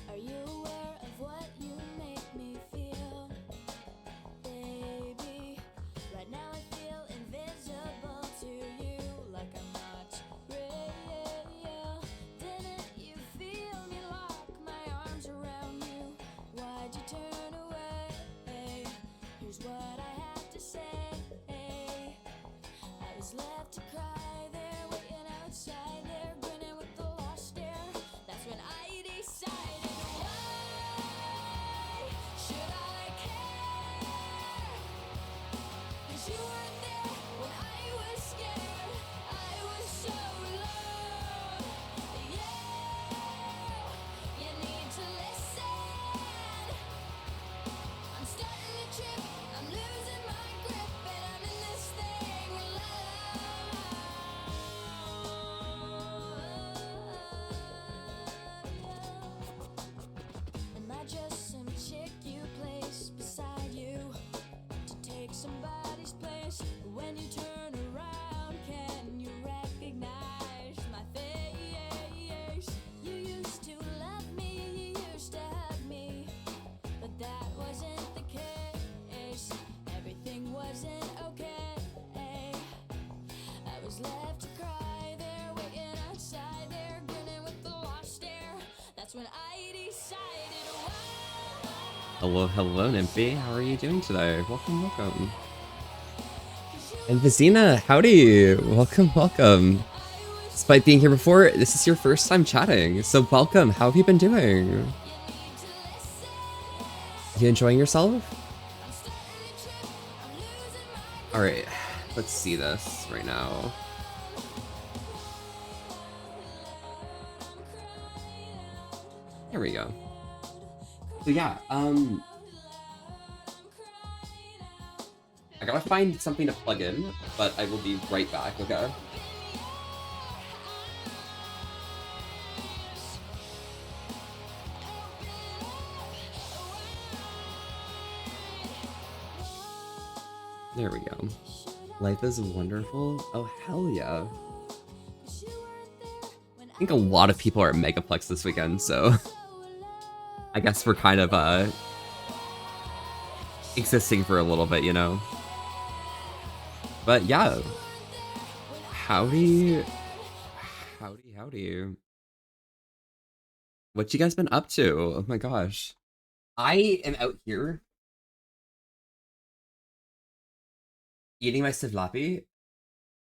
Are you aware of what you make me feel, baby? Right now I feel invisible to you, like I'm not real. Didn't you feel me lock my arms around you? Why'd you turn away? Here's what I have to say. I was left to cry there, waiting outside there, grinning with the lost stare. That's when I decided, why should I care? 'Cause you weren't there when I was scared. I was so alone. You need to listen. I'm starting to trip, I'm losing my grip, and I'm in this thing alone. Am I just some chick you place beside you to take somebody's place? When you turn around, can you recognize my face? You used to love me, you used to hug me, but that wasn't the case. Everything wasn't okay. I was left to cry there, waiting outside there, grinning with the lost stare. That's when I decided, why. Hello, hello, Nymphy. How are you doing today? Welcome, welcome. And Vizina, howdy. Welcome, welcome. Despite being here before, this is your first time chatting, so welcome. How have you been doing? You enjoying yourself? Alright, let's see this right now. There we go. So yeah, I gotta find something to plug in, but I will be right back, okay? There we go. Life is wonderful. Oh, hell yeah. I think a lot of people are at Megaplex this weekend, so I guess we're kind of existing for a little bit, you know? But yeah. Howdy. Howdy, howdy. What you guys been up to? Oh my gosh. I am out here eating my sivlapi,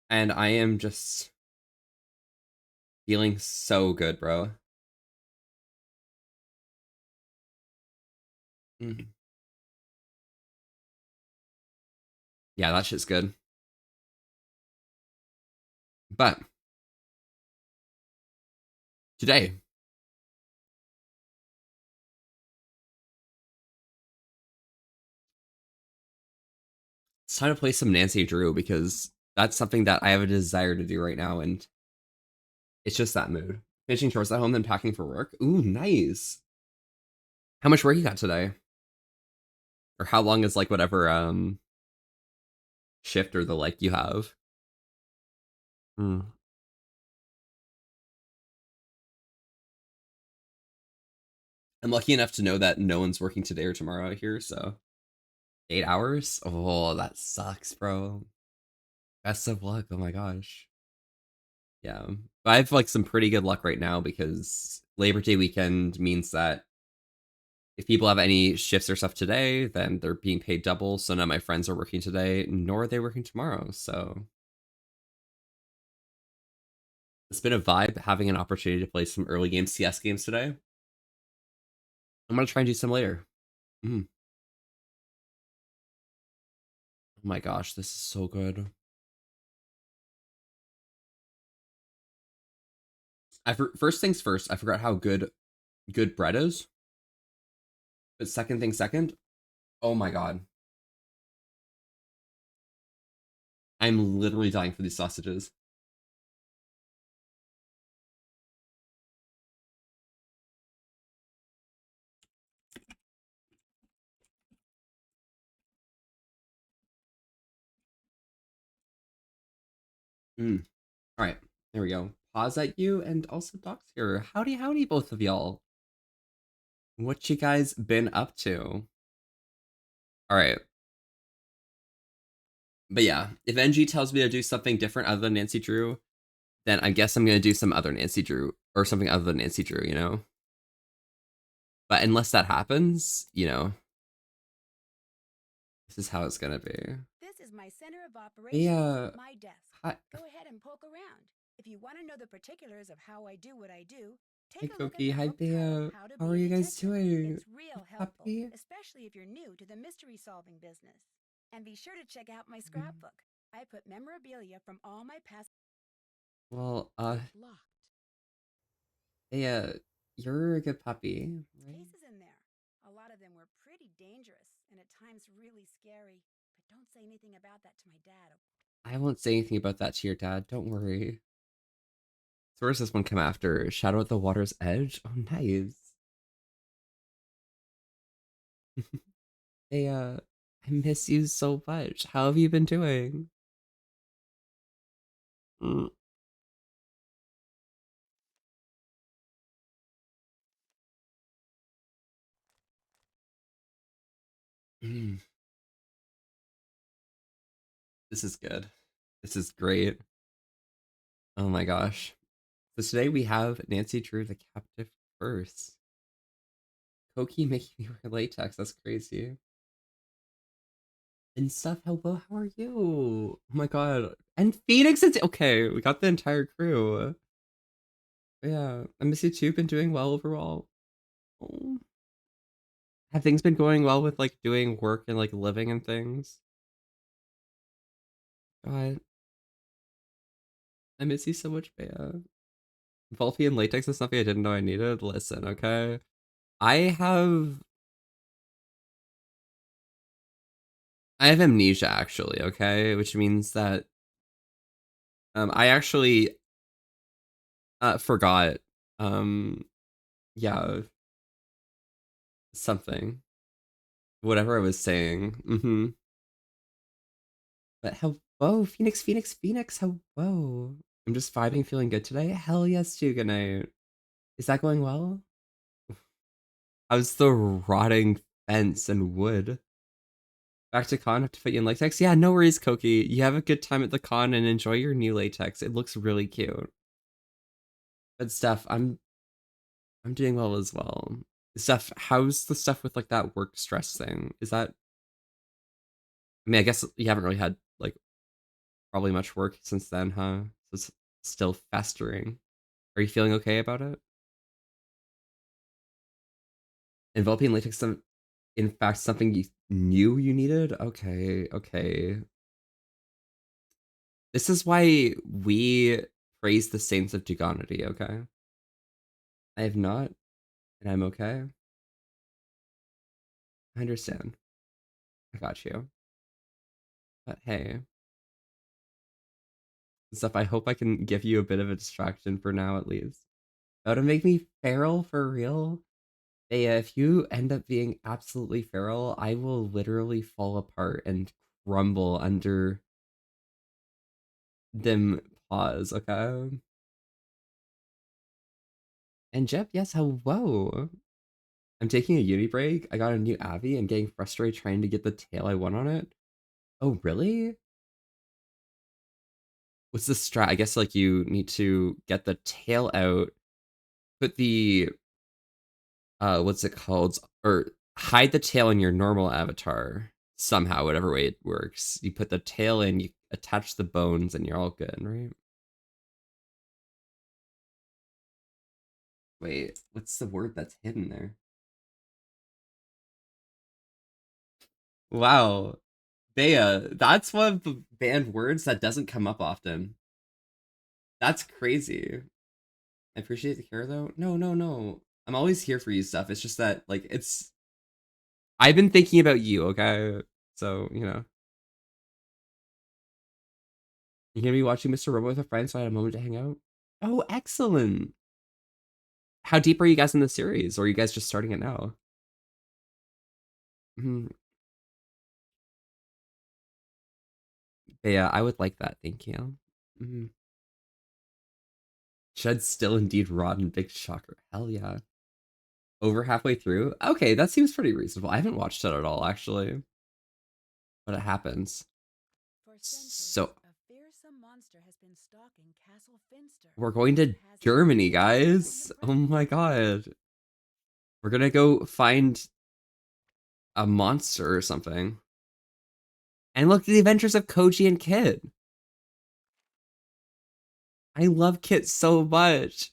and I am just feeling so good, bro. Mm. Yeah, that shit's good. But today, it's time to play some Nancy Drew because that's something that I have a desire to do right now, and it's just that mood. Finishing chores at home, then packing for work. Ooh, nice. How much work you got today? Or how long is like whatever shift or the like you have? Hmm. I'm lucky enough to know that no one's working today or tomorrow out here, so 8 hours? Oh, that sucks, bro. Best of luck. Oh my gosh. Yeah. But I have like some pretty good luck right now because Labor Day weekend means that if people have any shifts or stuff today, then they're being paid double. So none of my friends are working today, nor are they working tomorrow. So it's been a vibe having an opportunity to play some early game CS games today. I'm gonna try and do some later. Mm. Oh my gosh, this is so good. First things first, I forgot how good bread is. But second thing second, oh my god. I'm literally dying for these sausages. Mm. All right, there we go. Pause at you and also Doc's here. Howdy, howdy, both of y'all. What you guys been up to? All right. But yeah, if NG tells me to do something different other than Nancy Drew, then I guess I'm gonna do some other Nancy Drew or something other than Nancy Drew, you know? But unless that happens, this is how it's gonna be. This is my center of operations, Yeah. my desk. Hi, Go ahead and poke around. If you want to know the particulars of how I do what I do, hi take a look at Koki. the Hi book titled Bea. How to How Be are a you guys Detective. doing? It's real helpful, Puppy? especially if you're new to the mystery solving business. And be sure to check out my Mm. scrapbook. I put memorabilia from all my past Well, locked Bea, you're a good puppy, right? cases in there. A lot of them were pretty dangerous and at times really scary. But don't say anything about that to my dad. I won't say anything about that to your dad. Don't worry. So where's this one come after? Shadow at the Water's Edge? Oh, nice. Hey, I miss you so much. How have you been doing? Mm. Mm. This is good. This is great. Oh my gosh. So today we have Nancy Drew the Captive Curse. Koki making me wear latex. That's crazy. And stuff. Hello, how are you? Oh my god. And Phoenix, it's okay. We got the entire crew. Yeah, I miss you too. Been doing well overall. Oh. Have things been going well with like doing work and like living and things? God, I miss you so much, Bea. Volpe and latex is something I didn't know I needed. Listen, okay. I have I have amnesia actually, okay, which means that I actually forgot yeah, something. Whatever I was saying. But hello, Phoenix, Phoenix, Phoenix, hello. I'm just vibing, feeling good today. Hell yes, too. Good night. Is that going well? How's the rotting fence and wood? Back to con, have to fit you in latex? Yeah, no worries, Koki. You have a good time at the con and enjoy your new latex. It looks really cute. Good stuff. I'm doing well as well. Steph, how's the stuff with like that work stress thing? Is that I mean, I guess you haven't really had like probably much work since then, huh? So it's still festering. Are you feeling okay about it? Enveloping latex, in fact, something you knew you needed? Okay, okay. This is why we praise the saints of Dugonity, okay? I have not, and I'm okay. I understand. I got you. But hey, stuff, I hope I can give you a bit of a distraction for now, at least. That would make me feral for real. Hey, if you end up being absolutely feral, I will literally fall apart and crumble under them paws, okay? And Jep, yes, hello. I'm taking a uni break. I got a new Abby and getting frustrated trying to get the tail I want on it. Oh, really? What's the strat? I guess like you need to get the tail out, put the what's it called? Or hide the tail in your normal avatar somehow, whatever way it works. You put the tail in, you attach the bones, and you're all good, right? Wait, what's the word that's hidden there? Wow. Bea, that's one of the banned words that doesn't come up often. That's crazy. I appreciate the care though. No, no, no. I'm always here for you stuff. It's just that like it's I've been thinking about you, okay? So, you're gonna be watching Mr. Robot with a friend, so I had a moment to hang out. Oh, excellent. How deep are you guys in the series? Or are you guys just starting it now? Mhm. Yeah, I would like that. Thank you. Mhm. Should still indeed rot in big shocker. Hell yeah. Over halfway through? Okay, that seems pretty reasonable. I haven't watched it at all, actually. But it happens. For So, centuries, a fearsome monster has been stalking Castle Finster. we're going to It has Germany, its eyes on guys. the Oh my president. god. We're gonna go find a monster or something. And look at the adventures of Koji and Kit. I love Kit so much.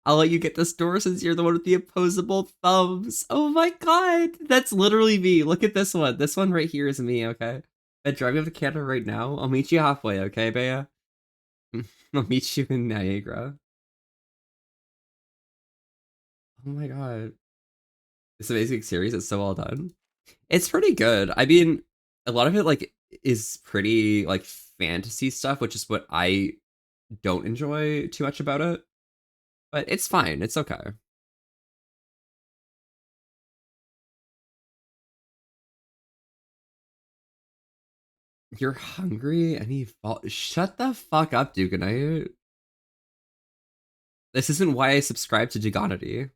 I'll let you get this door since you're the one with the opposable thumbs. Oh my god. That's literally me. Look at this one. This one right here is me, okay? I'm driving up to Canada right now. I'll meet you halfway, okay, Bea? I'll meet you in Niagara. Oh my god. This amazing series is so well done. It's pretty good. I mean, a lot of it like is pretty like fantasy stuff, which is what I don't enjoy too much about it. But it's fine. It's okay. You're hungry and you fall. Shut the fuck up, Duganite. This isn't why I subscribe to Duganity.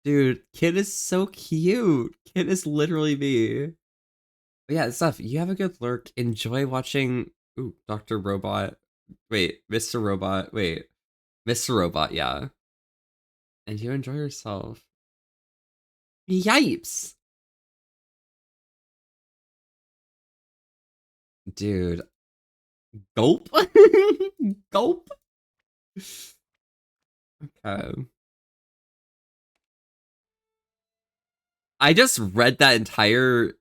Dude, Kid is so cute. Kid is literally me. But yeah, stuff. You have a good lurk. Enjoy watching. Ooh, Dr. Robot. Wait, Mr. Robot. Wait, Mr. Robot. Yeah, and you enjoy yourself. Yipes, dude. Gulp. Gulp. Okay. I just read that entire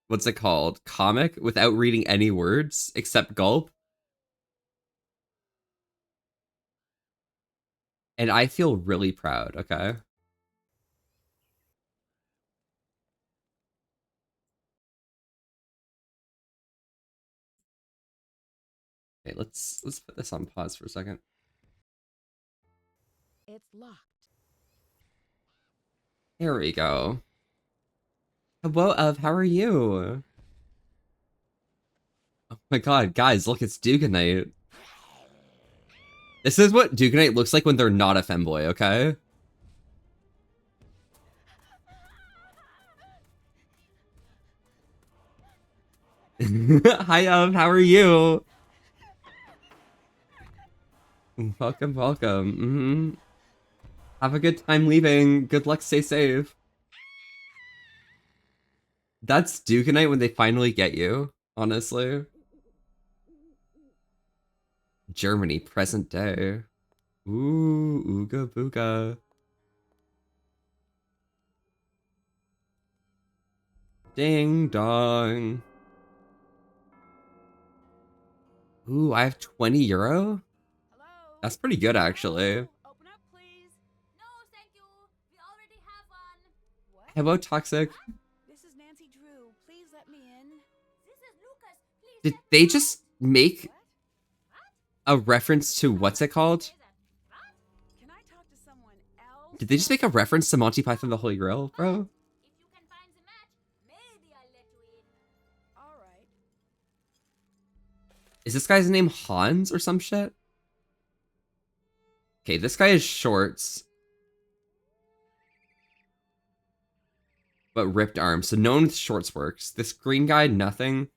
what's it called comic without reading any words except gulp. And I feel really proud, okay? Okay, let's put this on pause for a second. It's locked. There we go. Hello, how are you? Oh my god, guys, look, it's Duganite. This is what Duganite looks like when they're not a femboy, okay? Hi, how are you? Welcome, welcome. Have a good time leaving. Good luck, stay safe. That's Duganite when they finally get you, honestly. Germany, present day. Ooh, ooga booga. Ding dong. Ooh, I have 20 euro? Hello? That's pretty good, actually. Hello? Open up, please. No, thank you. We already have one. What? Hello, Toxic. This is Nancy Drew. Please let me in. This is Lucas. Please. Did let they me just make What? a reference to what's it called? say that. What? Can I talk to someone else? Did they just make a reference to Monty Python the Holy Grail, bro? If you can find the match, maybe I'll let you in. All right. Is this guy's name Hans or some shit? Okay, this guy is shorts. But ripped arms, so no one with shorts works. This green guy, nothing.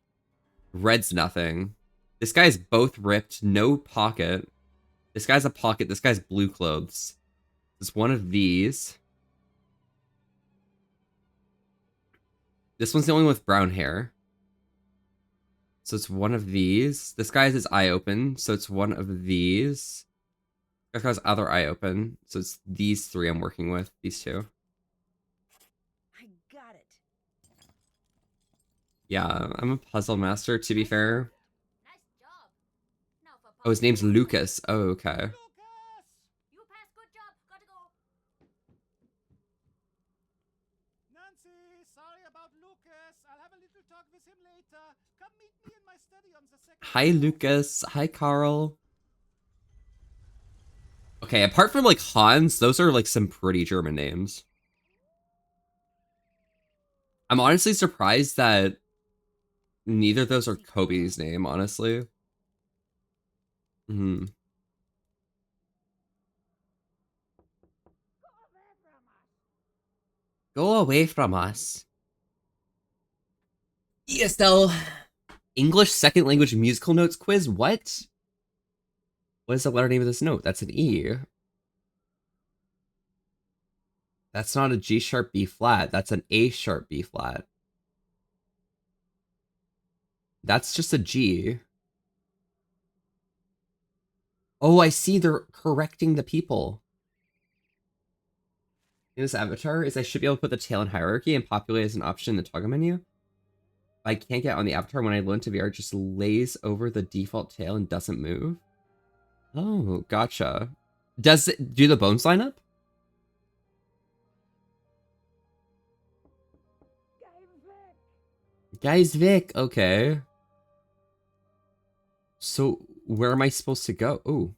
Red's nothing. This guy's both ripped, no pocket. This guy's a pocket, this guy's blue clothes. It's one of these. This one's the only one with brown hair. So it's one of these. This guy has his eye open, so it's one of these. This guy's other eye open, so it's these three I'm working with, these two. I got it. Yeah, I'm a puzzle master, to be fair. Nice job. Now for Oh, his name's puzzle. Lucas. Oh, okay. You passed. Good job. Gotta go. Nancy, sorry about Lucas. I'll have a little talk with him later. Come meet me in my study on the second Hi, floor. Lucas. Hi, Carl. Okay, apart from, like, Hans, those are, like, some pretty German names. I'm honestly surprised that neither of those are Kobe's name, honestly. Go away from us. ESL English second language musical notes quiz. What? What is the letter name of this note? That's an E. That's not a G sharp B flat. That's an A sharp B flat. That's just a G. Oh, I see. They're correcting the people. In this avatar is I should be able to put the tail in hierarchy and populate as an option in the toggle menu. I can't get on the avatar when I load into VR, it just lays over the default tail and doesn't move. Oh, gotcha. Do the bones line up? Guys, Vic, okay. So where am I supposed to go? Oh.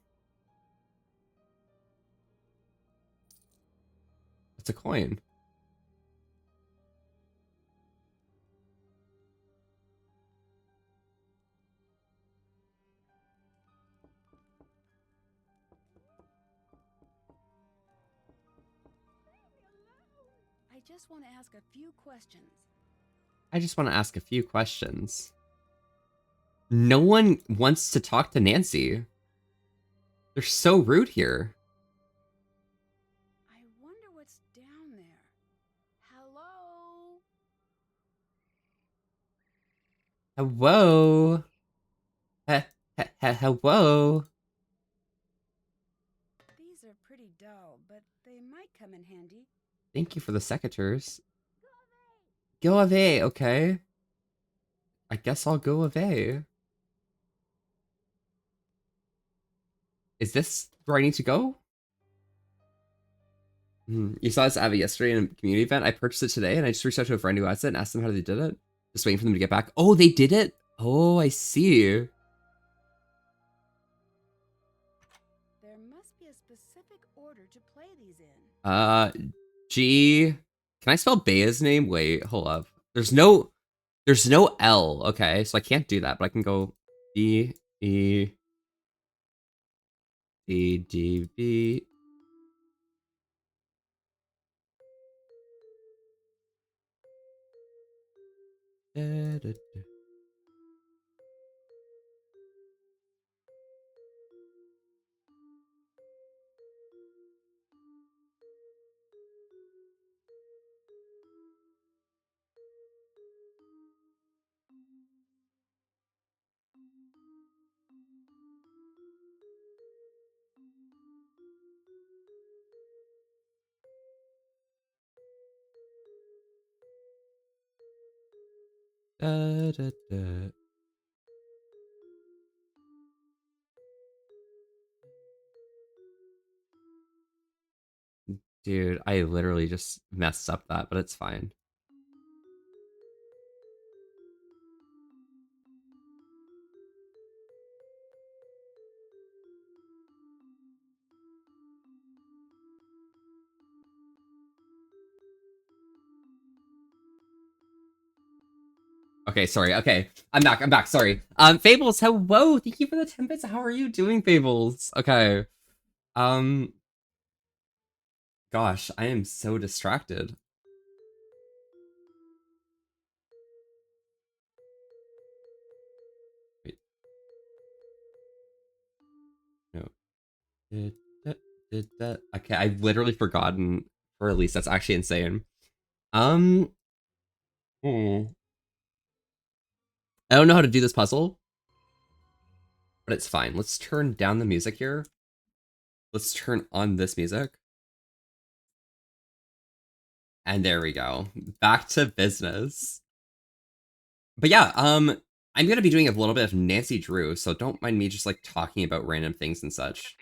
It's a coin. I just want to ask a few questions. I just want to ask a few questions. No one wants to talk to Nancy. They're so rude here. I wonder what's down there. Hello? Hello? Hello? These are pretty dull, but they might come in handy. Thank you for the secateurs. Go away, okay? I guess I'll go away. Is this where I need to go? You saw this Abby yesterday in a community event. I purchased it today and I just reached out to a friend who has it and asked them how they did it. Just waiting for them to get back. Oh, they did it? Oh, I see. There must be a specific order to play these in. G. Can I spell Bea's name? Wait, hold up. There's no L, okay? So I can't do that, but I can go B, E, D, D, B. Da, da, da. Da, da, da. Dude, I literally just messed up that, but it's fine. Okay, sorry. Okay, I'm back. Sorry. Fables, hello. Thank you for the 10 bits. How are you doing, Fables? Okay. Gosh, I am so distracted. Wait. No. Did that? Okay, I've literally forgotten for release. That's actually insane. I don't know how to do this puzzle, but it's fine. Let's turn down the music here. Let's turn on this music. And there we go. Back to business. But yeah, I'm gonna be doing a little bit of Nancy Drew, so don't mind me just like talking about random things and such.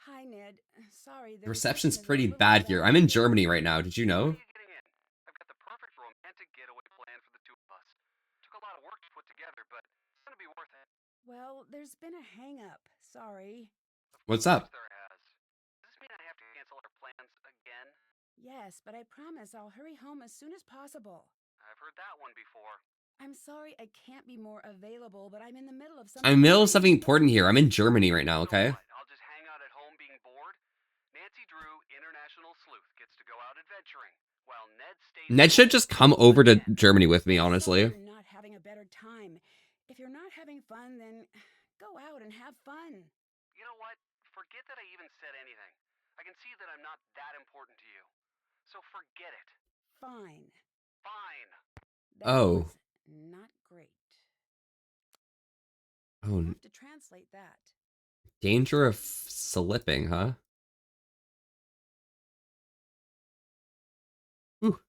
Hi, Ned. Sorry, The reception's pretty bad here. I'm in Germany right now. Did you know? I've got the perfect romantic getaway plan for the two of us. Took a lot of work to put together, but it's gonna be worth it. Well, there's been a hang-up. Sorry. What's up? There has. Does this mean I have to cancel our plans again? Yes, but I promise I'll hurry home as soon as possible. I've heard that one before. I'm sorry I can't be more available, but I'm in the middle of something. I'm in the middle of something important here. I'm in Germany right now, okay? I'll just hang out at home being bored. Nancy Drew, international sleuth, gets to go out adventuring, while Ned stays. Ned should just come over to Germany with me, I'm sorry honestly. you're not having a better time. If you're not having fun, then go out and have fun. You know what? Forget that I even said anything. I can see that I'm not that important to you. So forget it. Fine. Fine. That Oh. was not great. Oh, I have to translate that. danger of slipping, huh? Ooh.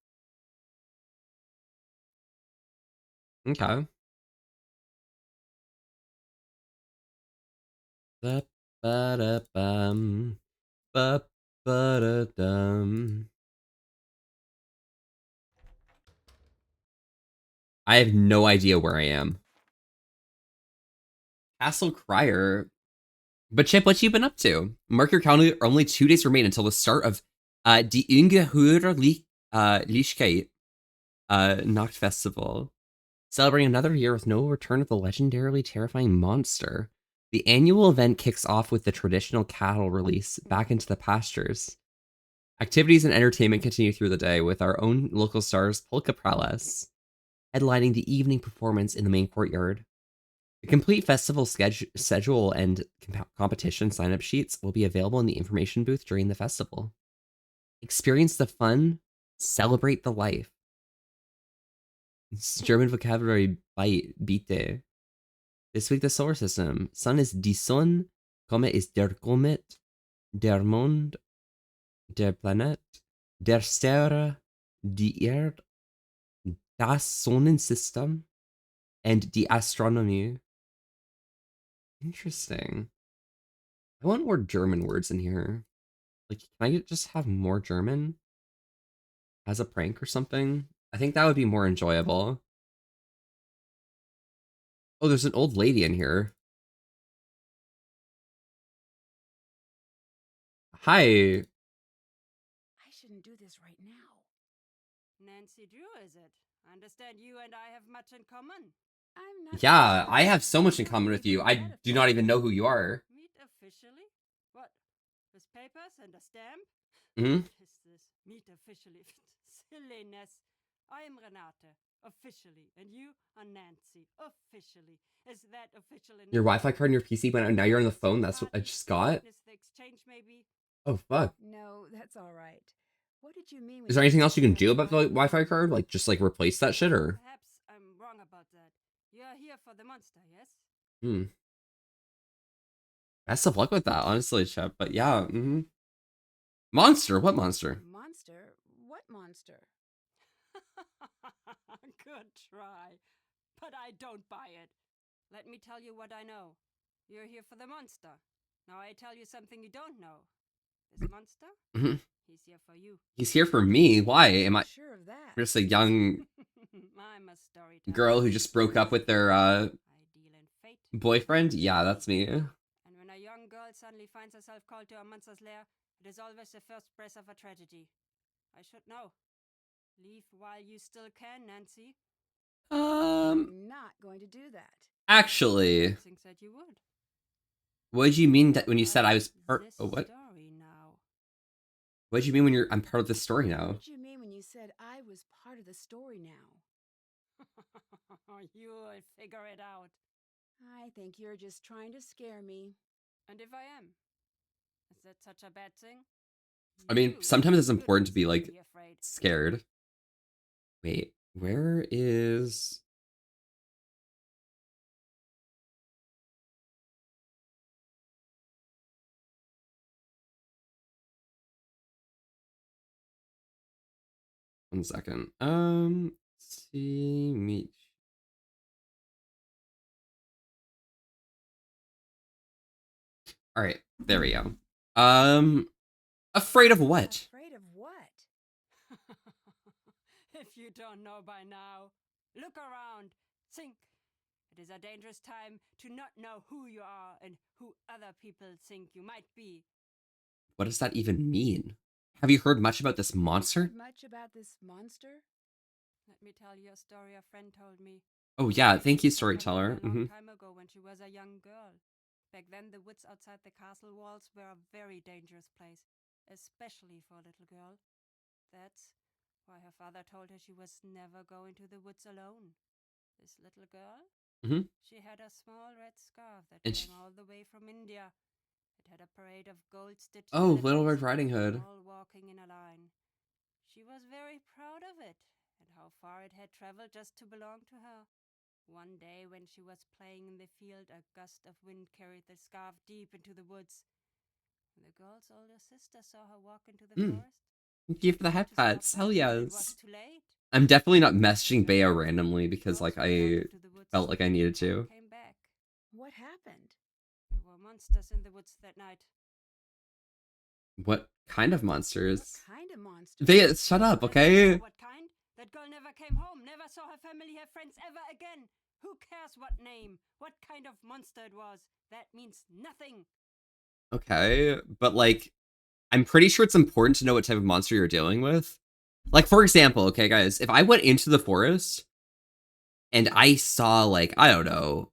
Okay. Ba-ba-da-bum. Ba-ba-da-dum. I have no idea where I am. Castle Crier. But Chip, what you been up to? Mark your calendar. Only 2 days remain until the start of Die Ungeheuerliche Nacht Festival. Celebrating another year with no return of the legendarily terrifying monster. The annual event kicks off with the traditional cattle release back into the pastures. Activities and entertainment continue through the day with our own local stars, Polka Prales, headlining the evening performance in the main courtyard. The complete festival schedule and competition sign-up sheets will be available in the information booth during the festival. Experience the fun, celebrate the life. It's German vocabulary bitte. This week, the solar system. Sun is die Sonne, Comet is der Comet, der Mond, der Planet, der Sterne, die Erde, das Sonnensystem, and die Astronomie. Interesting. I want more German words in here. Like, can I just have more German as a prank or something? I think that would be more enjoyable. Oh, there's an old lady in here. Hi. I shouldn't do this right now. Nancy Drew, is it? I understand you and I have much in common. I'm not. Yeah, I have so much in common with you. I do not even know who you are. Meet officially? What? With papers and a stamp? Hmm? What is this? Meet officially. Silliness. I am Renate, officially, and you are Nancy, officially. Is that official enough? Your Wi-Fi card and your PC went out. Now you're on the phone. That's what I just got. Witness the exchange, maybe? Oh, fuck. No, that's all right. What did you mean? Is there anything else you can do about the Wi-Fi card? Like, just, like, replace that shit, or? Perhaps I'm wrong about that. You're here for the monster, yes? Hmm. Best of luck with that, honestly, Chip. But yeah, Monster? What monster? Monster? What monster? Good try. But I don't buy it. Let me tell you what I know. You're here for the monster. Now I tell you something you don't know. This monster? Mhm. He's here for you. He's here for me. Why? Am I Sure of that. just a young I'm a storyteller. girl who just broke up with their I deal in fate. boyfriend? Yeah, that's me. And when a young girl suddenly finds herself called to a monster's lair, it is always the first breath of a tragedy. I should know. Leave while you still can, Nancy. I'm not going to do that. Actually, Think said you would. what did you mean that when you said I was part? This Oh, what? story now. What did you mean when I'm part of the story now? What did you mean when you said I was part of the story now? You'll figure it out. I think you're just trying to scare me. And if I am, is that such a bad thing? I mean, You sometimes it's shouldn't important to be, like, afraid. scared. Wait, where is... One second. See me. All right, there we go. Afraid of what? Afraid of what? If you don't know by now, look around. Think. It is a dangerous time to not know who you are and who other people think you might be. What does that even mean? Have you heard much about this monster? Heard much about this monster? Let me tell you a story a friend told me. Oh yeah, thank you, It happened storyteller. A long time ago when she was a young girl. Back then, the woods outside the castle walls were a very dangerous place. especially for a little girl. That's why her father told her she was never going to the woods alone. This little girl, Mhm. she had a small red scarf that And came she- all the way from India. It had a parade of gold-stitched Oh, Little elephants, Red Riding Hood. all walking in a line. She was very proud of it, and how far it had traveled just to belong to her. One day, when she was playing in the field, a gust of wind carried the scarf deep into the woods. When the girl's older sister saw her walk into the forest, Thank you for the she head tried to stop pats. her, Hell but it was yes. too late. I'm definitely not The messaging Bea girl randomly because like rose and ran I into the woods felt like I needed to. and came back. What happened? There were monsters in the woods that night. What kind of What monsters? kind of monster? Bea, shut up, I don't okay? know what kind? That girl never came home, never saw her family, her friends ever again. Who cares what name, what kind of monster it was? That means nothing. Okay, but like, I'm pretty sure it's important to know what type of monster you're dealing with. Like, for example, okay, guys, if I went into the forest and I saw, like, I don't know,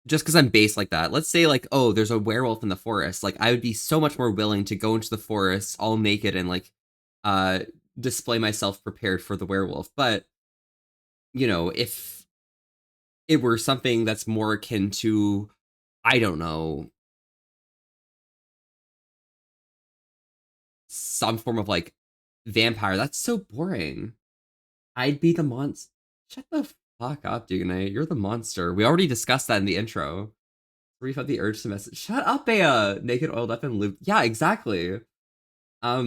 just because I'm based like that, let's say, like, oh, there's a werewolf in the forest, like, I would be so much more willing to go into the forest all naked and, like, display myself prepared for the werewolf. But, you know, if it were something that's more akin to, I don't know, some form of like vampire, that's so boring. I'd be the monster. Shut the fuck up, Duganite. You're the monster. We already discussed that in the intro. Where you felt the urge to message. Shut up, Bea. Naked, oiled up, and lubed. Yeah, exactly. I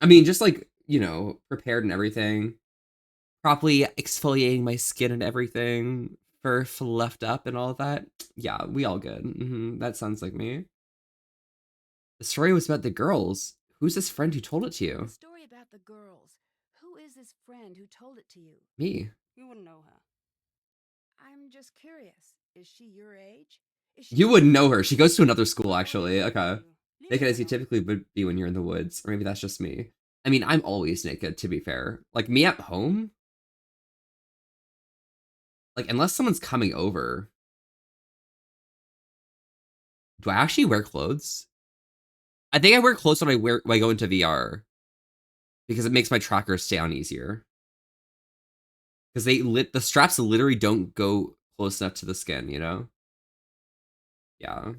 mean, just like, you know, prepared and everything. Properly exfoliating my skin and everything. Fur fluffed up and all of that. Yeah, we all good. That sounds like me. The story was about the girls. Who's this friend who told it to The you? story about the girls. Who is this friend who told it to you? Me. You wouldn't know her. I'm just curious. Is she your age? Is she You your wouldn't know her. age? She goes to another school, Why actually. would I Okay. know you? Leave Naked it as you alone. typically would be when you're in the woods. Or maybe that's just me. I mean, I'm always naked, to be fair. Like, me at home? Like, unless someone's coming over. Do I actually wear clothes? I think I wear clothes when I go into VR. Because it makes my trackers stay on easier. Because the straps literally don't go close enough to the skin, you know? Yeah.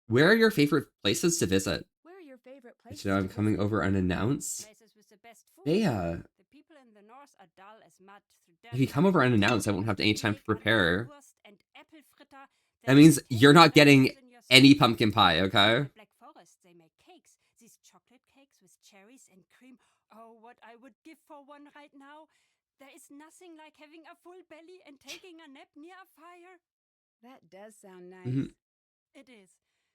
Where are your favorite places to visit? Where are your favorite But places? you know, I'm to coming visit? over unannounced. Places with the best food. Bea, The people in the north are dull as mud through if you come over unannounced, I won't have any time to prepare. That That means you're not getting any pumpkin pie, okay? Black Forest, they make cakes. These chocolate cakes with cherries and cream. Oh, what I would give for one right now. There is nothing like having a full belly and taking a nap near a fire. That does sound nice. Mhm. It is.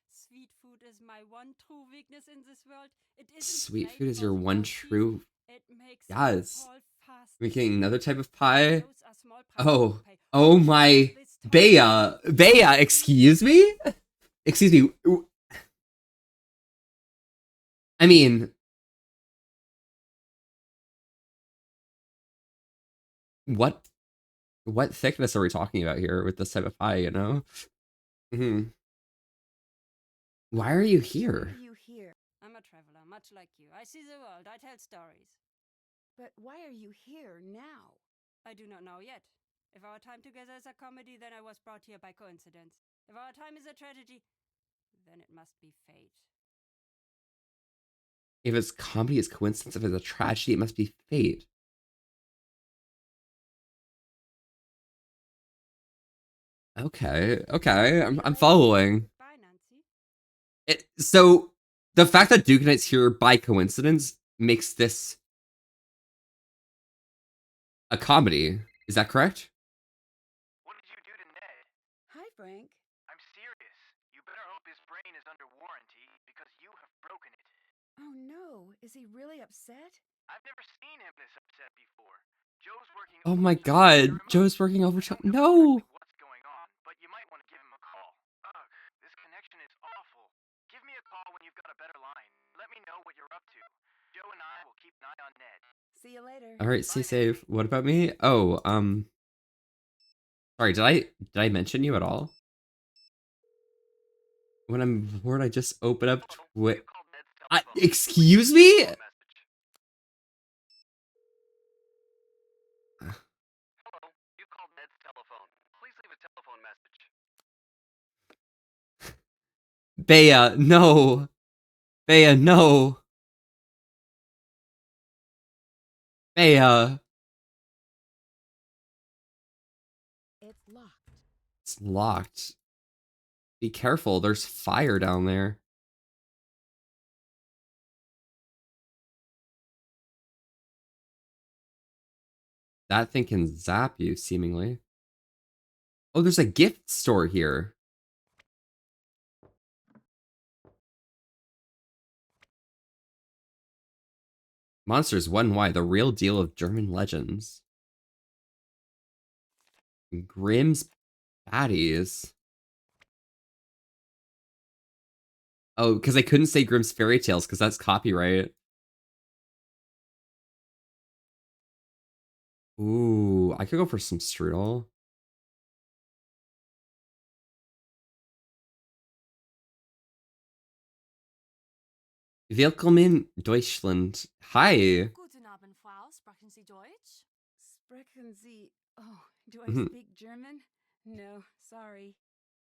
Sweet food is my one true weakness in this world. It isn't Sweet made food is for your the one old teeth. true. It makes Yes. you fall fast. Making another type of pie. Those are small prices Oh. to pay. Oh my. This toy- Bea, excuse me? Excuse me. I mean. What thickness are we talking about here with this type of pie, you know? Why are you Why here? are you here? I'm a traveler, much like you. I see the world. I tell stories. But why are you here now? I do not know yet. If our time together is a comedy, then I was brought here by coincidence. If our time is a tragedy, then it must be fate. If it's comedy, it's coincidence. If it's a tragedy, it must be fate. Okay, I'm following. Bye, Nancy. So the fact that Duke Knight's here by coincidence makes this a comedy. Is that correct? What did you do to Ned? Hi, Frank. I'm serious. You better hope his brain is under warranty because you have broken it. Oh no, is he really upset? I've never seen him this upset before. Joe's working Oh my overtime. god, Remember? Joe's working I overtime. don't know No! exactly what's going on, but you might want to give him a call. Ugh, this connection is awful. Give me a call when you've got a better line. Let me know what you're up to. Joe and I will keep an eye on Ned. See you later. Alright, stay Bye, safe. What about me? Oh, sorry, did I mention you at all? When I'm bored, I just open up Hello, Twitch. you called Ned's telephone. Please Excuse leave a me? message. Hello, you called Ned's telephone. Please leave a telephone message. Bea, no. Bea, no. Bea. It's locked. It's locked. Be careful, there's fire down there. That thing can zap you, seemingly. Oh, there's a gift store here. Monsters 1Y, the real deal of German legends. Grimm's Baddies. Oh, because I couldn't say Grimm's Fairy Tales because that's copyright. Ooh, I could go for some strudel. Willkommen Deutschland. Hi. Guten Abend, Frau. Sprechen Sie Deutsch? Sprechen Sie. Oh, do I Mhm. speak German? No, sorry.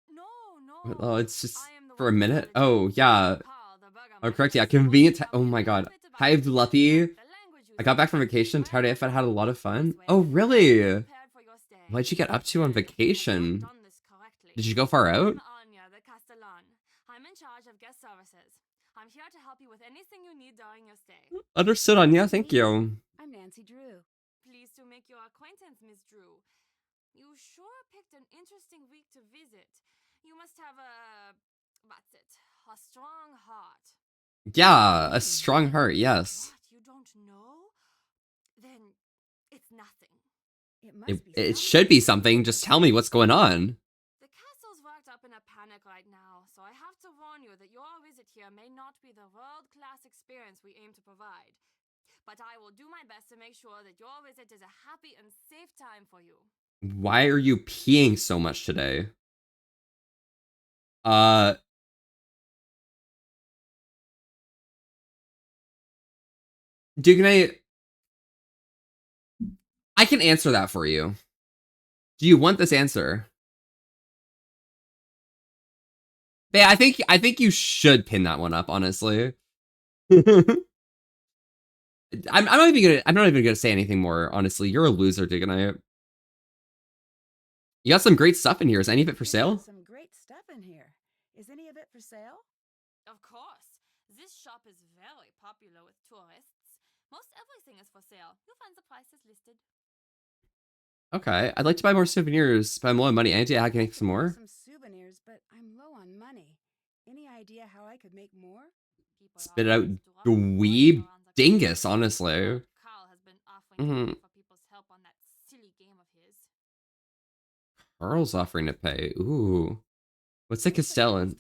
No, Oh, it's just I am the for a one who minute. told it Oh, to. yeah. Carl, the Oh, Burgermeister, correct. Yeah, is supposed to convenient. tell Oh me my a god. little bit about Hi, you. Luppy. The language you I got back from speak. vacation. Tired I AF had a lot of fun. swear, Oh, I'm really? prepared for your stay. What'd you get up to on And if you have not vacation? done this correctly, Did you go far out? I'm Anya, the Castellan. I'm in charge of guest services. I'm here to help you with anything you need during your stay. Understood, Anya. Thank you. I'm Nancy Drew. Pleased to make your acquaintance, Miss Drew. You sure picked an interesting week to visit. You must have what's it? A strong heart. Yeah, a strong heart, yes. What, you don't know? Then it's nothing. It must It, be it something. should be something. Just tell me what's going on. The castle's worked up in a panic right now, so I have to warn you that your visit here may not be the world-class experience we aim to provide. But I will do my best to make sure that your visit is a happy and safe time for you. Why are you peeing so much today? Duke, I can answer that for you. Do you want this answer? Yeah, I think you should pin that one up, honestly. I'm not even gonna say anything more, honestly. You're a loser, Duganite. You got some great stuff in here. Is any of it for You sale? got some great stuff in here. Is any of it for sale? Of course. This shop is very popular with tourists. Most everything is for sale. You'll find the prices listed. Okay, I'd like to buy more souvenirs, but I'm low on money. Any idea how I can make I some could buy more? Some souvenirs, but I'm low on money. Any idea how I could make more? People Spit are out always dropping dweeb coins around the dingus, castle. honestly. Carl has been offering to pay for people's help on that silly game of his. Carl's offering to pay. Ooh. What's a Castellan?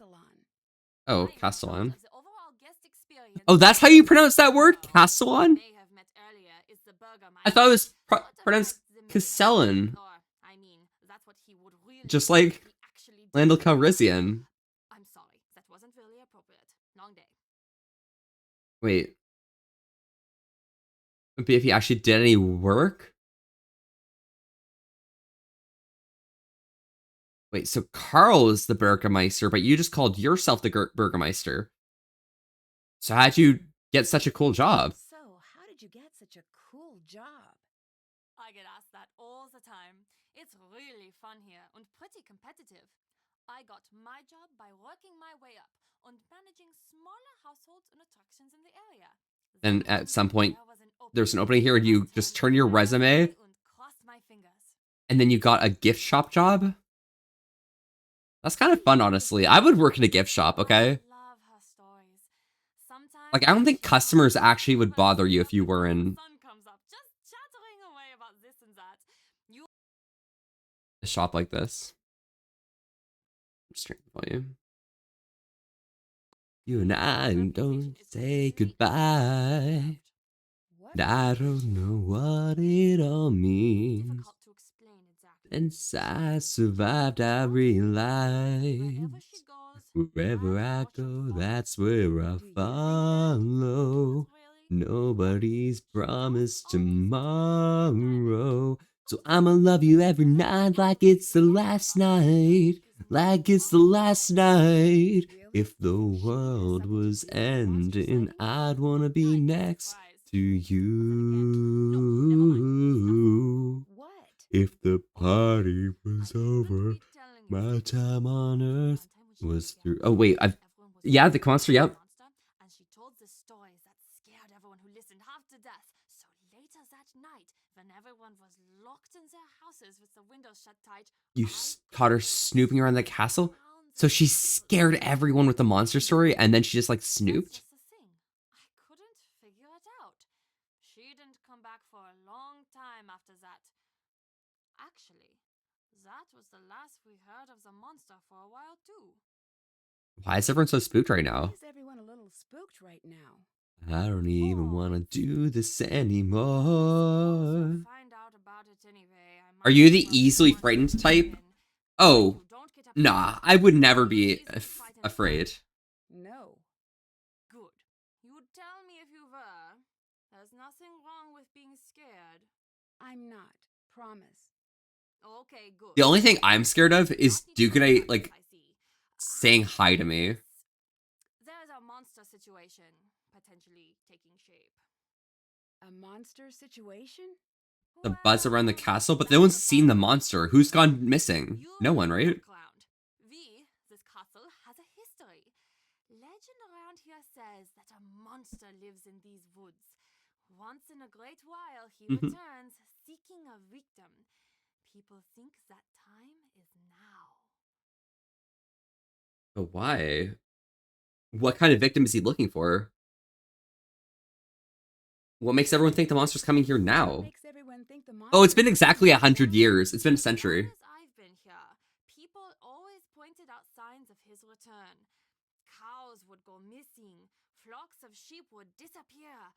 Oh, I am in charge Castellan. of the overall guest experience. Oh, that's how you pronounce that word? Castellan? May have met earlier is the Burgermeister. I thought it was What pronounced attracts the mayor? Castellan. Or, I mean, that's what he would really Just do like if he actually did. Landel Calrissian. I'm sorry, that wasn't really appropriate. Long day. Wait. But if he actually did any work? Wait, so Carl is the Burgermeister, but you just called yourself the Burgermeister. So how'd you get such a cool job? So, how did you get such a cool job? I get asked that all the time. It's really fun here and pretty competitive. I got my job by working my way up and managing smaller households and attractions in the area. And Then at some point, there was an there's an opening. opening here and you I just turned turn your my resume and crossed my fingers. and then you got a gift shop job? That's kind of fun, honestly. I would work in a gift shop, okay? I love her stories. Sometimes Like, I don't think she customers tells actually would me bother you if you before were the in sun comes up, just chattering away about this and that. You a shop like this. Just turn the volume. You and I don't say goodbye. What? And I don't know what it all means. difficult to explain exactly. Since I survived, I Wherever realized she goes, Wherever I go, that's where I follow. Nobody's promised tomorrow. So I'ma love you every night like it's the last night. Like it's the last night. If the world was ending, I'd wanna be next to you. What? If the party was over, my time on earth was through. Oh wait, yeah, the monster. Yep. And she told the stories that scared everyone who listened half to death. So later that night, when everyone was locked in their houses with the windows shut tight, You caught her snooping around the castle, so she scared everyone with the monster story, and then she just like snooped. That's the thing. I couldn't figure it out. She didn't come back for a long time after that. Actually, that was the last we heard of the monster for a while too. Why is everyone so spooked right Why now? is everyone a little spooked right now? I don't even want to do this Suppose anymore. I'll find out about it anyway. I Are might you as the well easily watch frightened it type? again. Oh, You don't get nah, upset. I would never You're be easily frightened. afraid. No. Good. You'd tell me if you were. There's nothing wrong with being scared. I'm not. Promise. Okay, good. The only thing I'm scared of is Not each Duke other, like I see. saying hi to me. There's a monster situation potentially taking shape. A monster situation? The buzz around the castle, but no one's seen the monster. Who's gone missing? No one, right? Background. This castle has a history. Legend around here says that a monster lives in these woods. Once in a great while, he Mhm. returns seeking a victim. People think that time is now. But why? What kind of victim is he looking for? What makes everyone think the monster's coming here What now? makes everyone think the Oh, it's been monster- exactly 100 years. It's been a century. As long as I've been here, people always pointed out signs of his return. Cows would go missing, flocks of sheep would disappear,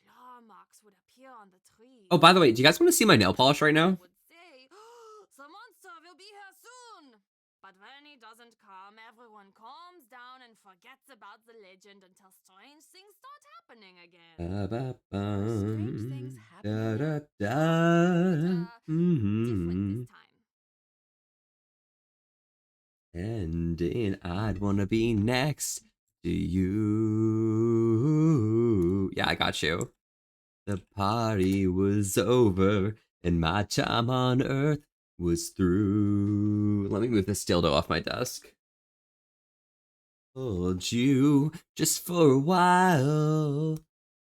claw marks would appear on the trees. Oh, by the way, do you guys want to see my nail polish right now? Would say, the monster will be here soon. But when he doesn't come, everyone calms down and forgets about the legend until strange things start happening again. Strange things happen again? Different this time. And I'd wanna be next to you. Yeah, I got you. The party was over and my time on earth was through. Let me move this dildo off my desk. Hold you just for a while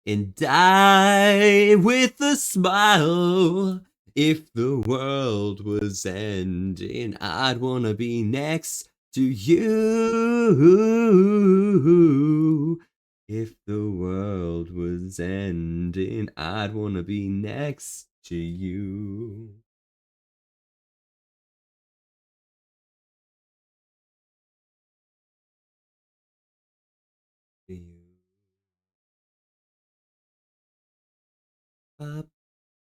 and die with a smile. If the world was ending, I'd wanna be next to you. If the world was ending, I'd wanna be next to you.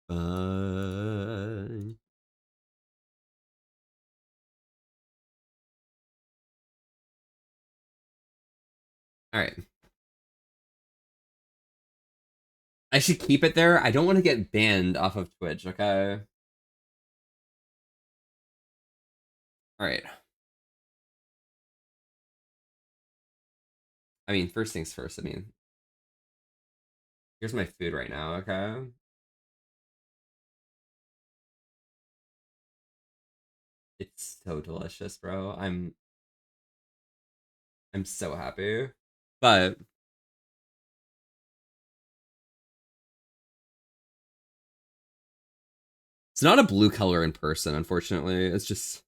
Bye. All right. I should keep it there. I don't want to get banned off of Twitch, okay? All right. I mean, first things first, here's my food right now, okay? It's so delicious, bro. I'm so happy. But it's not a blue color in person, unfortunately. It's just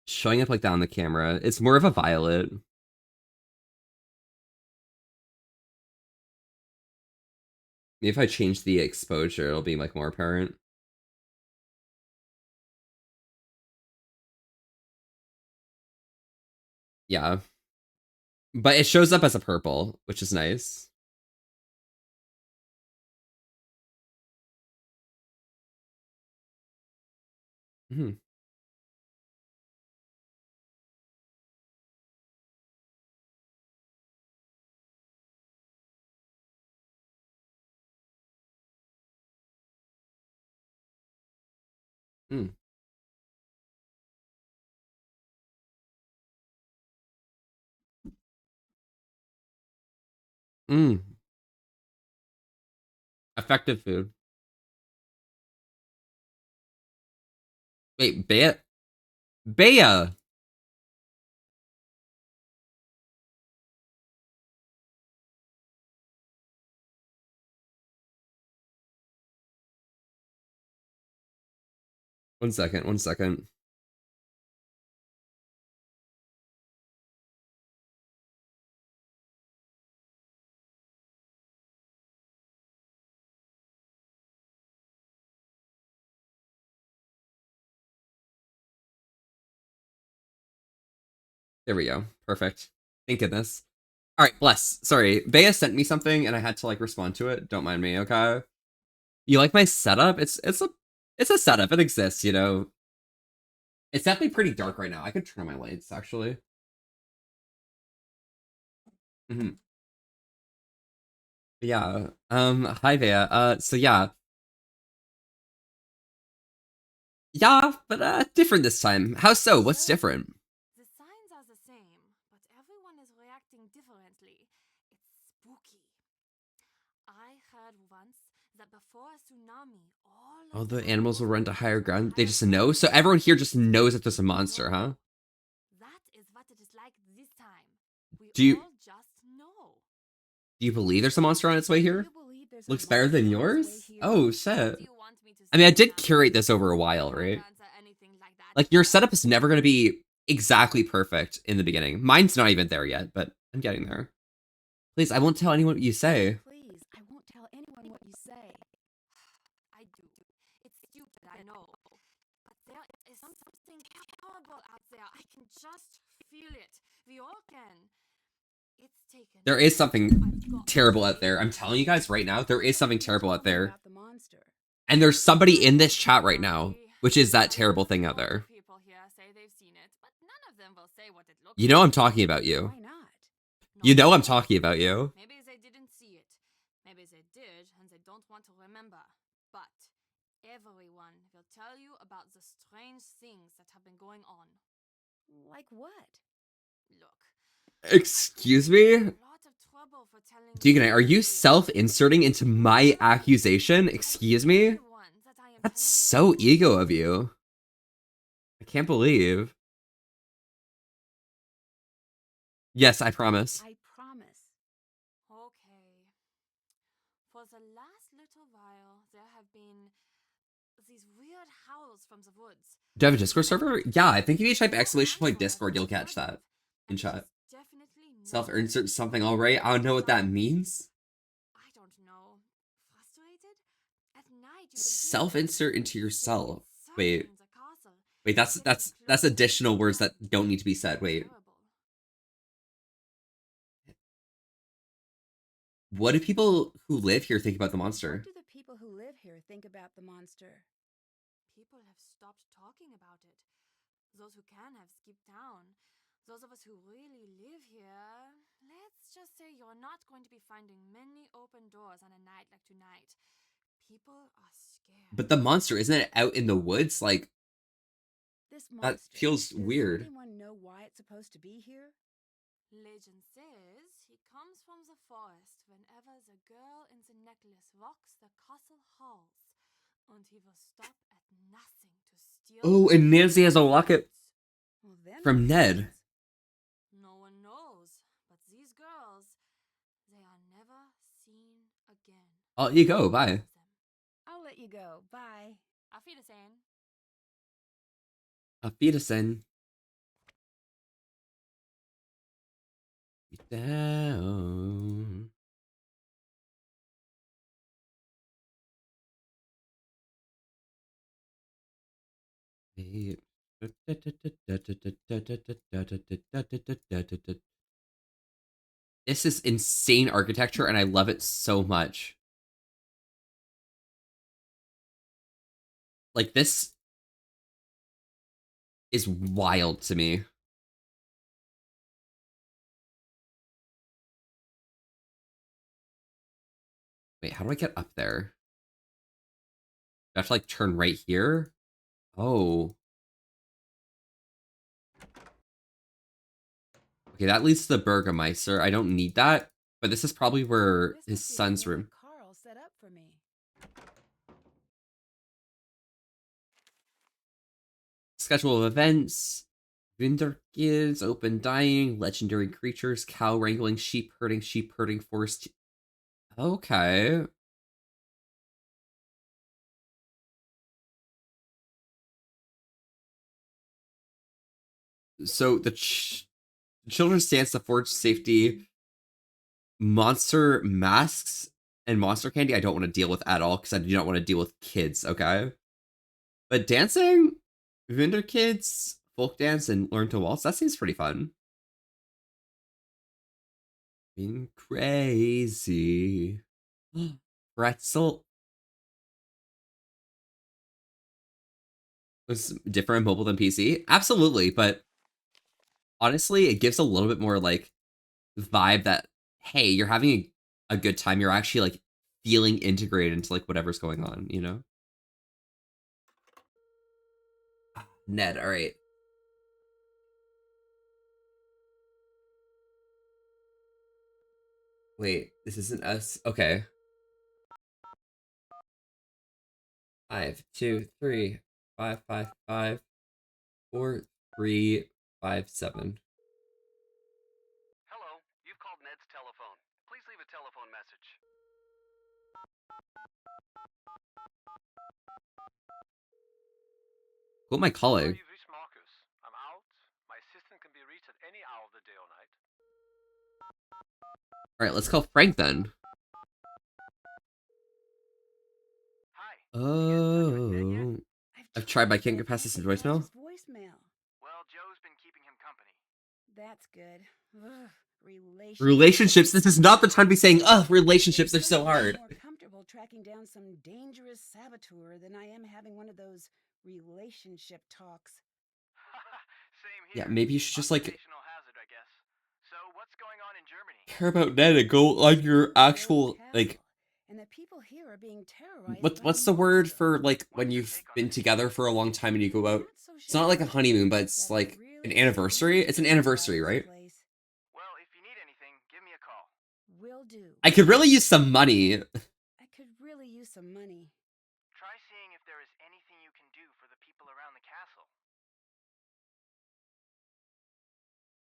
showing up like that on the camera. It's more of a violet. Maybe if I change the exposure, it'll be like more apparent. Yeah. But it shows up as a purple, which is nice. Hmm. Mm. Effective food. Wait, Bea? Bea! One second, one second. There we go. Perfect. Thank goodness. All right, bless. Sorry, Bea sent me something and I had to like respond to it. Don't mind me, okay? You like my setup? It's a setup. It exists, you know. It's definitely pretty dark right now. I could turn on my lights actually. Hmm. Yeah. Hi Bea. So yeah. Yeah, but different this time. How so? What's different? The signs are the same, but everyone is reacting differently. It's spooky. I heard once that before a tsunami, all Oh, of the animals will run to higher ground. They higher just know. ground. So everyone here just knows that there's a monster, huh? That is what it is like this time. We Do you all just know. do you believe there's a monster on its way Do here? you believe there's a Looks better than monster on its way yours? here? Oh What shit. do you want me to I mean, I say, did Nancy? curate this over a while, Can't right? answer anything like that. Like your setup is never going to be exactly perfect in the beginning. Mine's not even there yet, but I'm getting there. Please, I won't tell anyone what you say. Please, I won't tell anyone what you say. I do. It's stupid, I know. But there is something horrible out there. I can just feel it. We all can. It's taken. There is something I've got terrible to out there. I'm say telling you guys right now, there is something terrible out there. About the monster. And there's somebody in this chat right now, which is that terrible thing out there. People here say they've seen it, but none of them will say what it looks You know I'm like. talking about you. Why not? You know I'm talking about you. Maybe they didn't see it. Maybe they did, and they don't want to remember. But everyone will tell you about the strange things that have been going on. Like what? Look. Excuse me? A lot of trouble for telling Deacon, are you you self-inserting into my accusation? Excuse me? That's so ego of you. I can't believe. Yes, I promise. I promise. Okay. For the last little while, there have been these weird howls from the woods. Do you have a Discord server? Yeah, I think if you type exclamation point Discord, you'll catch that in And chat. there's definitely no Self-insert something alright. I don't know what that means. I don't know. Frustrated? At night you can hear Self-insert into yourself. something Wait. in the castle. Wait, that's Getting additional words that closer. don't need to be said. Wait. Terrible. What do people who live here think about the What monster? do the people who live here think about the monster? People have stopped talking about it. Those who can have skipped town. Those of us who really live here, let's just say you're not going to be finding many open doors on a night like tonight. People are scared. But the monster, isn't it out in the woods? Like, This that monster. feels Does weird. anyone know why it's supposed to be here? Legend says he comes from the forest whenever the girl in the necklace rocks the castle halls, and he will stop at nothing to steal. Oh, and Nancy has a locket Well, then from what Ned. happens? No one knows, but these girls, they are never seen again. Oh, you go. Bye. I'll let you go. Bye. Auf Wiedersehen. Auf Wiedersehen. Down. This is insane architecture, and I love it so much. Like, this is wild to me. Wait, how do I get up there? Do I have to, like, turn right here? Oh. Okay, that leads to the Burgermeister. I don't need that, but this is probably where This his must be the son's room room. that Carl set up for me. Schedule of events. Wunderkids, open dying, legendary creatures, cow wrangling, sheep herding, forest. Okay. So the children's dance, the forge safety, monster masks, and monster candy I don't want to deal with at all because I do not want to deal with kids, okay? But dancing, Wunderkids, folk dance, and learn to waltz, that seems pretty fun. Being crazy. Pretzel. Was different mobile than PC? Absolutely, but honestly, it gives a little bit more like vibe that hey, you're having a good time. You're actually like feeling integrated into like whatever's going on, you know? Ned, all right. Wait, this isn't us. Okay. 5, 2, 3, 5, 5, 5, 4, 3, 5, 7. Hello, you've called Ned's telephone. Please leave a telephone message. Who am I calling? You've reached Marcus. I'm out. My assistant can be reached at any hour of the day or night. All right, let's call Frank then. Hi. Oh. I've tried, but I can't get past this in voicemail. Voicemail. Well, Joe's been keeping him company. That's good. Ugh, relationships. Relationships. This is not the time to be saying, "Ugh, relationships. They're so I'm hard." more comfortable tracking down some dangerous saboteur than I am having one of those relationship talks. Same Yeah, here. maybe you should just like Occupational hazard, I guess. So, what's going on in Germany? care about Ned and go on your actual Castle, like. and the people here are being terrorized. What's the word for like when you've been together for a long time and you go out? It's not like a honeymoon, but it's like an anniversary. It's an anniversary, right? Well, if you need anything, give me a call. Will do. I could really use some money. I could really use some money. Try seeing if there is anything you can do for the people around the castle.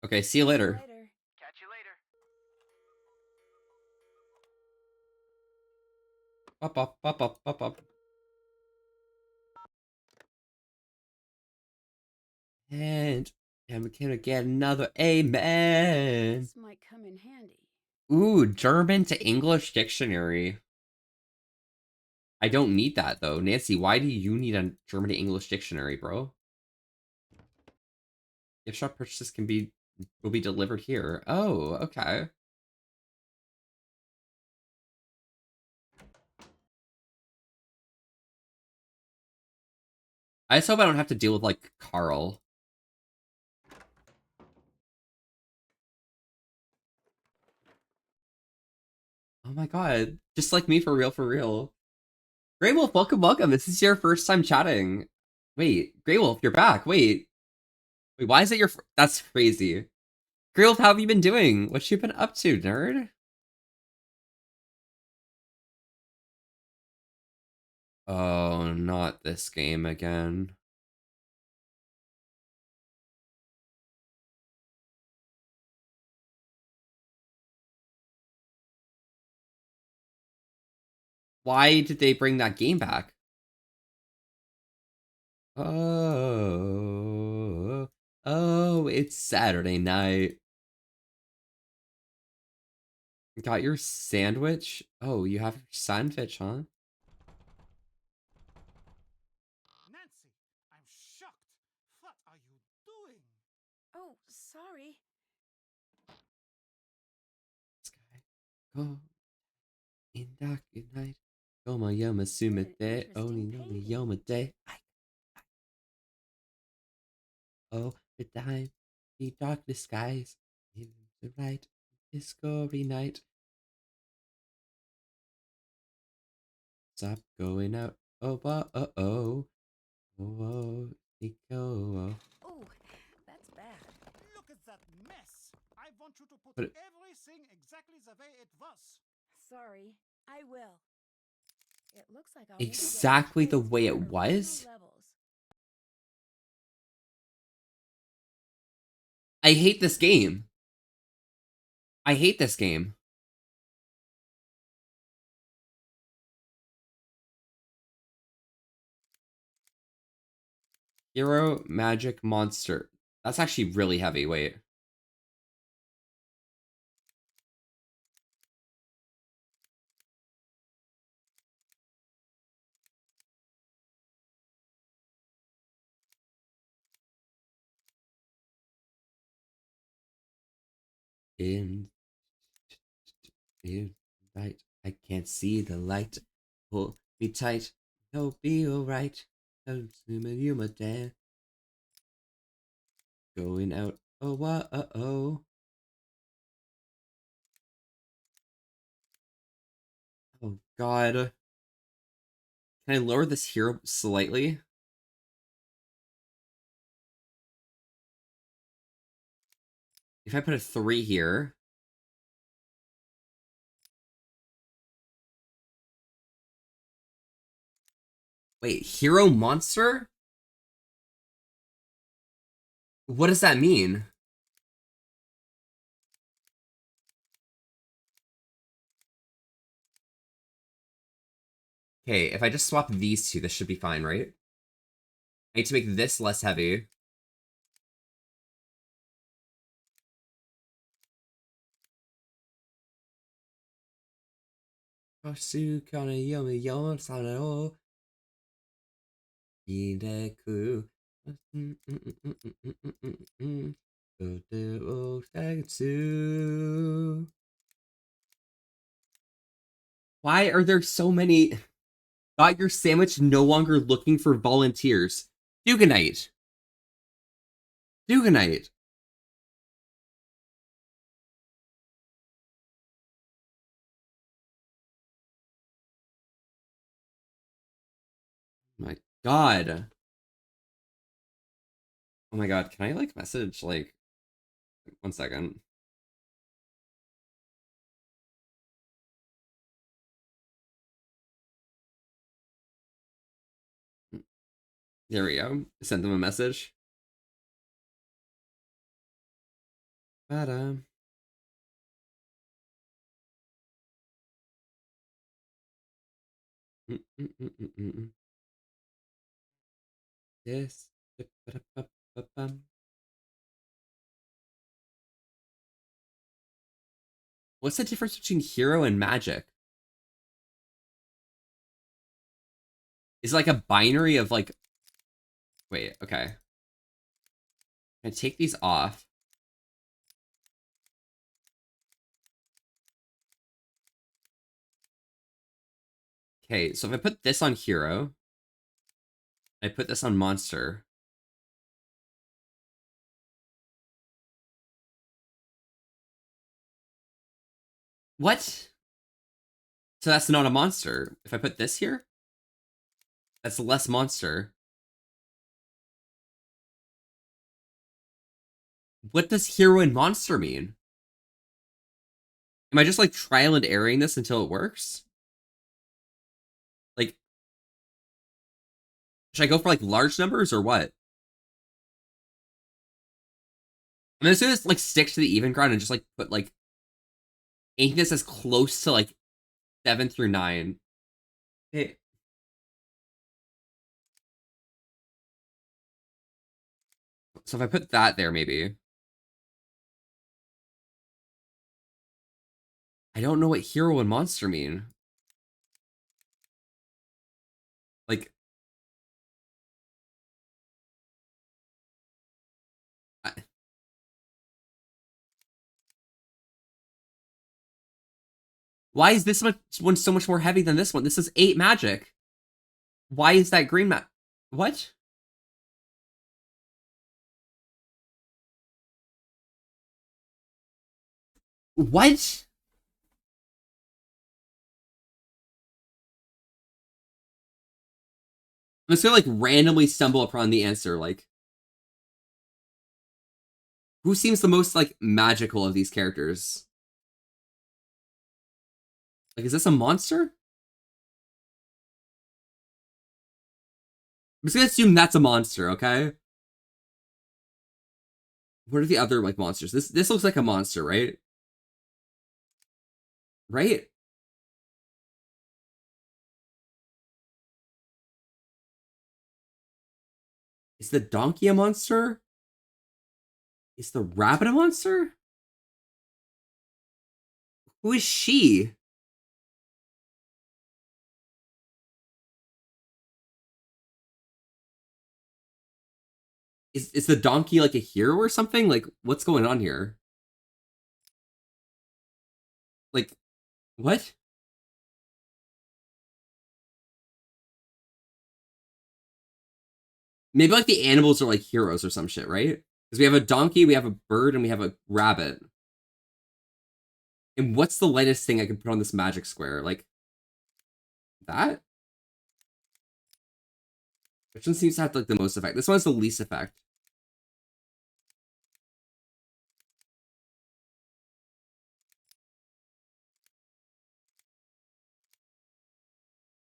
Okay, see you later. Catch you later. Up, up, up, up, up, up. And we're gonna get another amen. This might come in handy. Ooh, German to English dictionary. I don't need that though. Nancy, why do you need a German to English dictionary, bro? Gift shop purchases will be delivered here. Oh, okay. I just hope I don't have to deal with like Carl. Oh my god. Just like me, for real, for real. Grey Wolf, welcome, welcome. This is your first time chatting. Wait, Grey Wolf, you're back. Wait, why is it your that's crazy. Grey Wolf, how have you been doing? What you been up to, nerd? Oh, not this game again. Why did they bring that game back? Oh, it's Saturday night. Got your sandwich? Oh, you have your sandwich, huh? Nancy, I'm shocked. What are you doing? Oh, sorry. Sky, go in dark night. Yoma yoma sumite, only no yoma day. Oh, the time, the darkness skies, in the right, discovery night. Stop going out, oh, oh, Whoa, Nico. Oh, that's bad. Look at that mess. I want you to put But- everything exactly the way it was. Sorry, I will. It looks like I'll need to get Exactly each the page way to it their original was? levels. I hate this game. I hate this game. Hero, magic, monster. That's actually really heavy. Wait. In light, I can't see the light. Pull me tight. It'll be alright. You my dad. Going out. Oh, what? Oh. Oh, God. Can I lower this hero slightly? If I put a 3 here. Wait, hero monster? What does that mean? Okay, if I just swap these two, this should be fine, right? I need to make this less heavy. Why are there so many? Got your sandwich, no longer looking for volunteers. Duganite. Duganite. My God. Oh my God, can I like message like 1 second? There we go. Send them a message. Ta-da. Yes. What's the difference between hero and magic? Is it like a binary of like... Wait, okay. Can I take these off? Okay, so if I put this on hero, I put this on monster. What? So that's not a monster. If I put this here, that's less monster. What does hero and monster mean? Am I just like trial and erroring this until it works? Like, should I go for like large numbers or what? I'm just gonna like stick to the even ground and just like put like making this as close to like 7 through 9. Hey. So if I put that there, maybe. I don't know what hero and monster mean. Like, why is this one so much more heavy than this one? This is 8 magic. Why is that green What? What? I'm just gonna like randomly stumble upon the answer. Like, who seems the most like magical of these characters? Like, is this a monster? I'm just gonna assume that's a monster, okay? What are the other like monsters? This looks like a monster, right? Right? Is the donkey a monster? Is the rabbit a monster? Who is she? Is the donkey like a hero or something? Like, what's going on here? Like, what? Maybe like the animals are like heroes or some shit, right? Because we have a donkey, we have a bird, and we have a rabbit. And what's the lightest thing I can put on this magic square? Like, that? Which one seems to have like the most effect? This one has the least effect.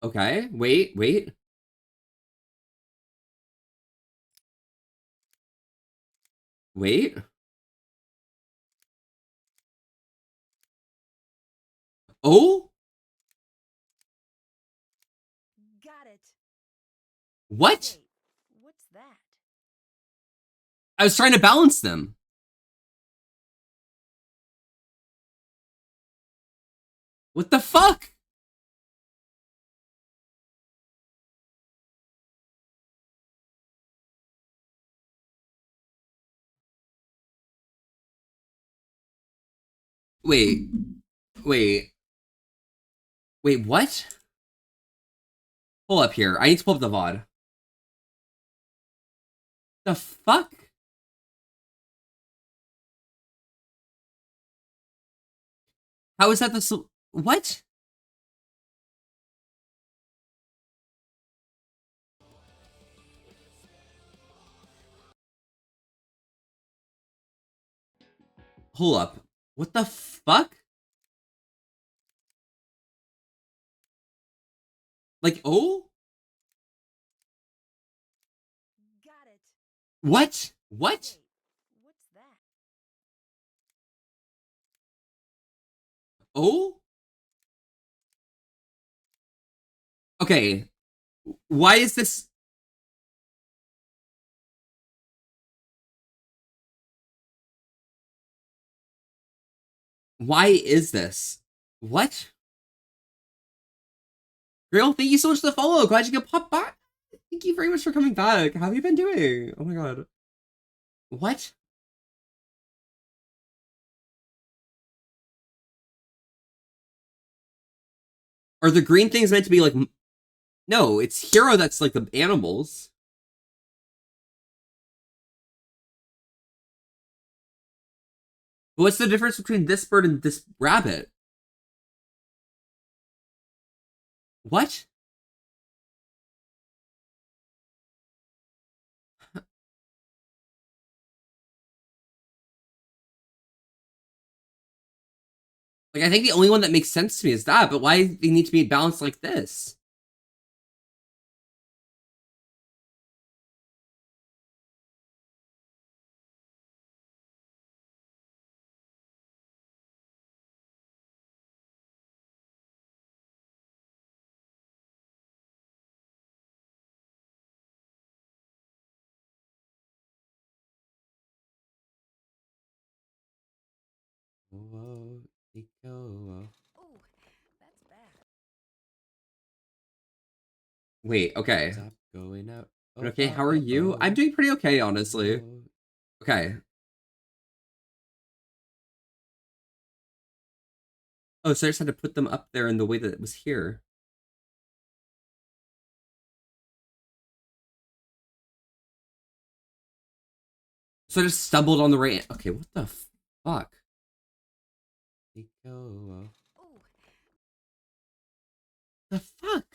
Okay, wait. Wait. Oh? Got it. What? Wait, what's that? I was trying to balance them. What the fuck? Wait. Wait, what? Pull up here. I need to pull up the VOD. The fuck? How is that the what? Hold up. What the fuck? Like, oh? Got it. What? What? Wait, what's that? Oh? Okay. Why is this? Why is this? What? Girl, thank you so much for the follow. Glad you could pop back. Thank you very much for coming back. How have you been doing? Oh my god. What? Are the green things meant to be like... No, it's Hero that's like the animals. But what's the difference between this bird and this rabbit? What? Like, I think the only one that makes sense to me is that, but why do they need to be balanced like this? Oh, that's bad. Wait, okay. Stop going out. Okay, how are you? I'm doing pretty okay, honestly. Okay. Oh, so I just had to put them up there in the way that it was here. So I just stumbled on the right... Okay, what the fuck? Oh, The fuck?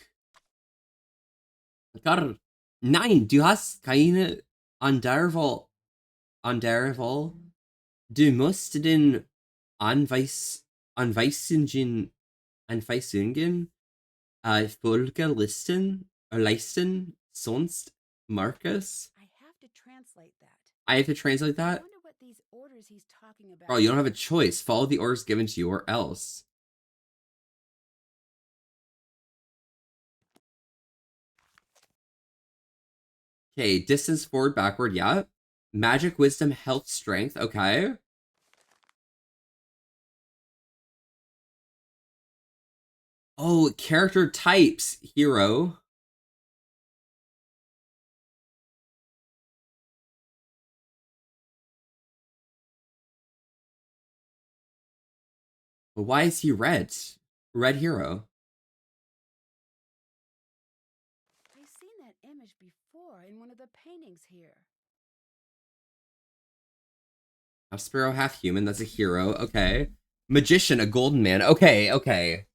God. Nein, du hast keine Anderwahl. Du musst den Anweisungen Folge leisten, sonst Marcus. I have to translate that. I have to translate I that? wonder what these orders he's talking about. Bro, you don't have a are. choice. Follow the orders given to you or else. Okay, distance forward, backward, yeah. Magic, wisdom, health, strength, okay. Oh, character types, hero. But why is he red? Red hero. I've seen that image before in one of the paintings here. Half sparrow, half human, that's a hero, okay. Magician, a golden man, okay, okay.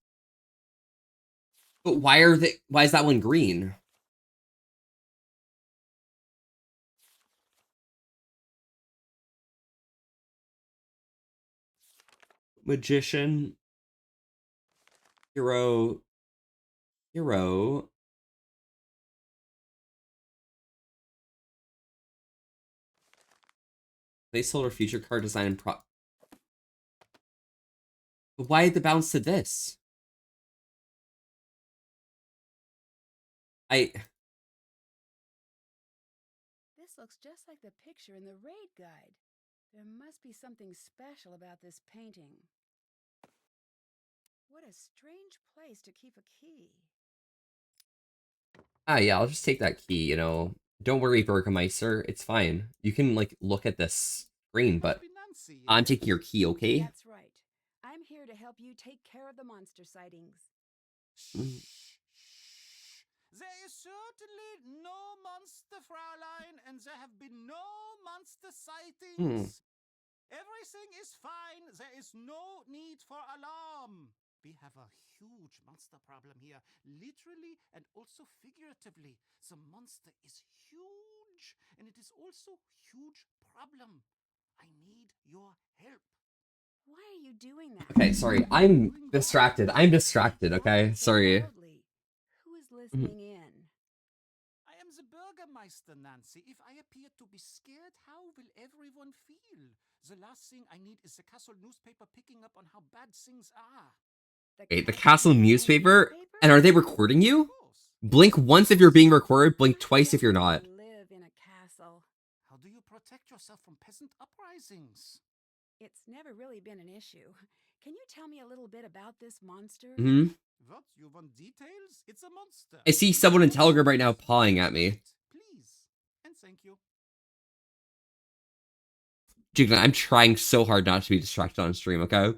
But why is that one green? Magician. Hero. Placeholder, future card design, and prop. But why the bounce to this? This looks just like the picture in the raid guide. There must be something special about this painting. What a strange place to keep a key. Ah, yeah, I'll just take that key, you know. Don't worry, Burgermeister, it's fine. You can, like, look at this screen, but Must be Nancy, I'm yes? taking your key, okay? That's right. I'm here to help you take care of the monster sightings. Mm. There is certainly no monster, Fraulein, and there have been no monster sightings. Everything is fine. There is no need for alarm. We have a huge monster problem here, literally and also figuratively. The monster is huge, and it is also huge problem. I need your help. Why are you doing that? Okay, sorry, I'm distracted. Okay? Sorry. Loudly. Who is listening in? I am the Burgermeister, Nancy. If I appear to be scared, how will everyone feel? The last thing I need is the castle newspaper picking up on how bad things are. Okay, the castle newspaper? And are they recording Of you? course. Blink once if you're being recorded, blink twice if you're not. Live in a castle. How do you protect yourself from peasant uprisings? It's never really been an issue. Can you tell me a little bit about this monster? Hmm. What? You want details? It's a monster. I see someone in Telegram right now pawing at me. Please. And thank you. Jigna, I'm trying so hard not to be distracted on stream, okay?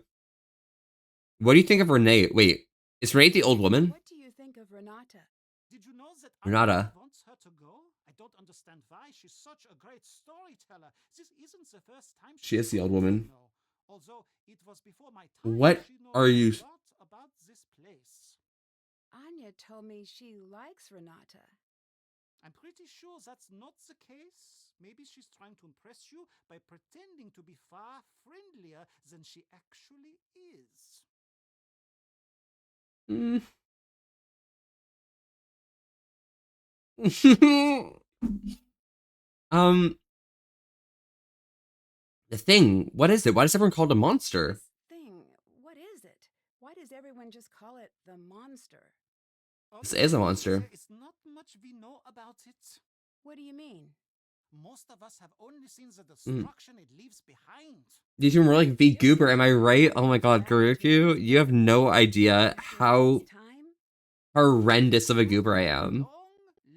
What do you think of Renee? Wait, is Renee the old woman? What do you think of Renata? Did you know that Renata. Arnold wants her to go? I don't understand why. She's such a great storyteller. This isn't the first time She is the old woman. you know. Although it was before my time. What she knows are you- a lot about this place. Anya told me she likes Renata. I'm pretty sure that's not the case. Maybe she's trying to impress you by pretending to be far friendlier than she actually is. Mm. The thing, what is it? Why does everyone call it a monster? This thing, what is it? Why does everyone just call it the monster? This is a monster. There is not much we know about it. What do you mean? Most of us have only seen the destruction it leaves behind. These are more like V Goober, am I right? Oh my god, Garuku, you have no idea how This time? horrendous of a goober I am. Long,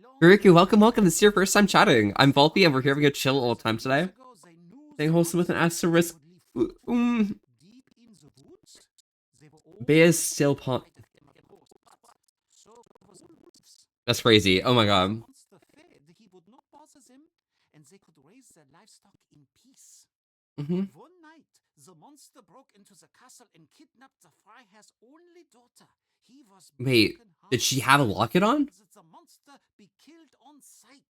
long Garuku, welcome. This is your first time chatting. I'm Volpe and we're here having a chill old time today. ago, they knew Staying the wholesome with an monsters asterisk. would leave Mm. deep in the woods. They were Bea is all still pon- terrified of them. So was wolves. That's crazy. Oh my The god. monster fed, he would not bother them, and they could raise their livestock in peace. Hmm. One night, the monster broke into the castle and kidnapped the Freiherr's only daughter. He was Wait, did she have a locket on? that the monster be killed on sight.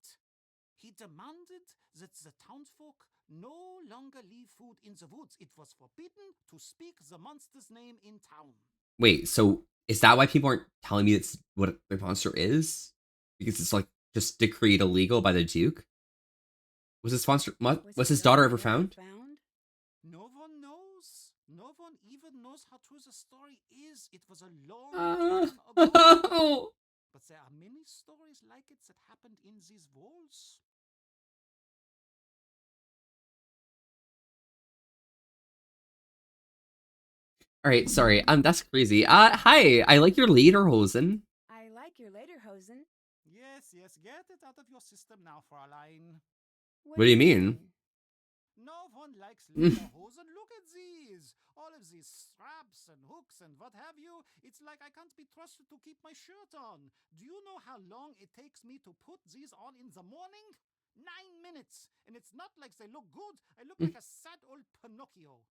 He demanded that the townsfolk no longer leave food in the woods. It was forbidden to speak the monster's name in town. Wait, so is that why people aren't telling me it's what the monster is? Because it's like just decreed illegal by the Duke? Was his sponsor? Was his daughter ever found? No one knows. No one even knows how true the story is. It was a long time ago. But there are many stories like it that happened in these walls. All right, sorry. That's crazy. Hi. I like your lederhosen. I like your lederhosen. Yes, yes, get it out of your system now, Fräulein. What do you mean? No one likes lederhosen. Look at these. All of these straps and hooks and what have you. It's like I can't be trusted to keep my shirt on. Do you know how long it takes me to put these on in the morning? 9 minutes. And it's not like they look good. I look like a sad old Pinocchio.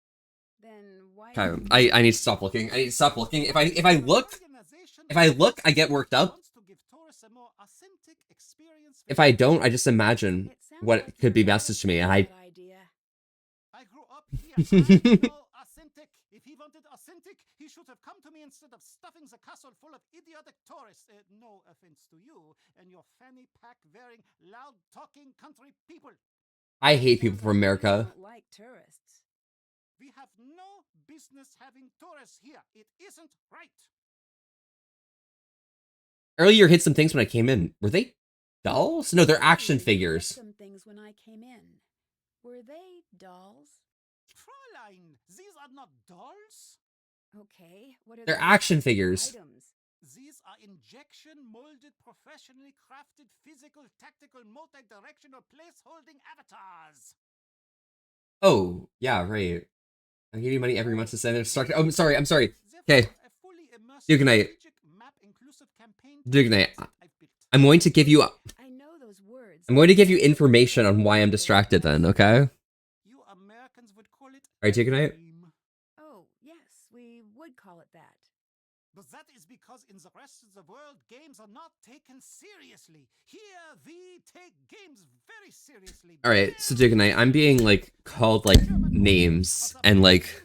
Then why? Okay, I need to stop looking. I need to stop looking. If I look, I get worked up. If I don't, I just imagine what could be messaged to me, and I grew up here. Authentic. If he wanted authentic, he should have come to me instead of stuffing the castle full of idiotic tourists. No offense to you and your fanny pack wearing, loud talking country people. I hate people from America. Don't like tourists. We have no business having tourists here. It isn't right. Earlier hit some things when I came in. Were they dolls? No, they're action figures. Some things when I came in. Were they dolls? Fräulein, these are not dolls. Okay, what are They're the action figures. items? These are injection molded, professionally crafted, physical, tactical, multi-directional place-holding avatars. Oh, yeah, right. I give you money every month to send it. Oh, I'm sorry. Okay. Dugnite. Dugnite. I'm going to give you. I know those words. I'm going to give you information on why I'm distracted. Then, okay? You Americans would call it. All right, Dugnite. Oh yes, we would call it that. But that is because in the rest of the world, games are not taken seriously. Here, we take games very seriously. All right, so Dugnite, I'm being like called like names and like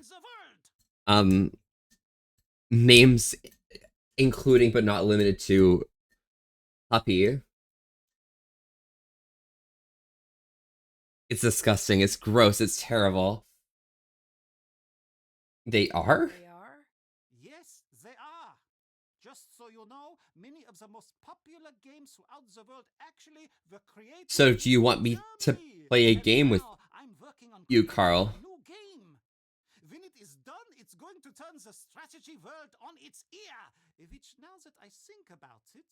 names including but not limited to puppy. It's disgusting. It's gross. It's terrible. They are? They are? Yes, they are. Just so you know, many of the most popular games throughout the world actually were created. So do you want me to play a game with you, Carl? New game. When it is done, it's going to turn the strategy world on its ear. Which, now that I think about it,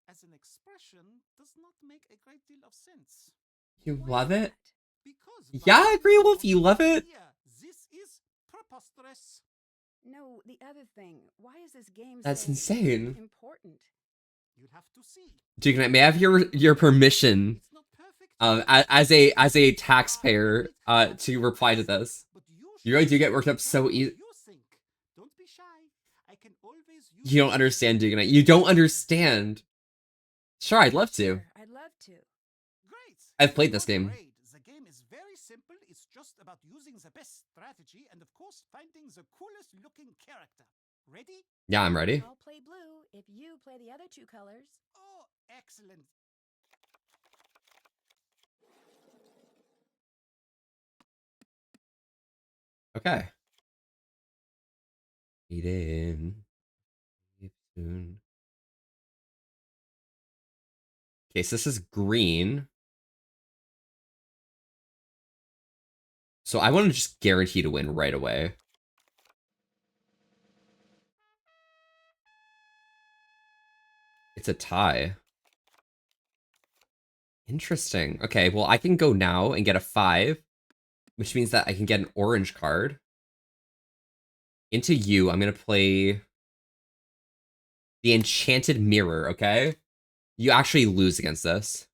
as an expression, does not make a great deal of sense. You love it? Because yeah, I agree, Wolf. You love it? This is preposterous. No, the other thing. Why is this game That's so insane. important? You'll have to see. Dugnite, may I have your permission It's not perfect. as a taxpayer to reply to this? You really do get worked up so easy. Don't be shy. I can always use. You don't understand, Dugnite. You don't understand. Sure, I'd love to. Sure, I'd love to. Great. I've played this game. Great. The game is very simple. It's just about using the best strategy and, of course, finding the coolest looking character. Ready? Yeah, I'm ready. I'll play blue if you play the other two colors. Oh, excellent. Okay. Eat in. Eat soon. Okay, so this is green. So I want to just guarantee to win right away. It's a tie. Interesting. Okay, well, I can go now and get a 5, which means that I can get an orange card. Into you, I'm going to play the Enchanted Mirror, okay? You actually lose against this.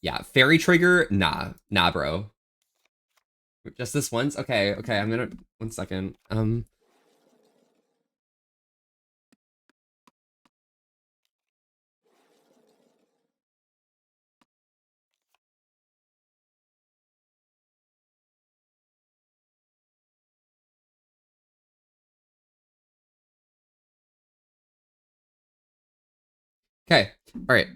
Yeah, Fairy Trigger? Nah, bro. Just this once? Okay, I'm gonna... 1 second. Okay, alright.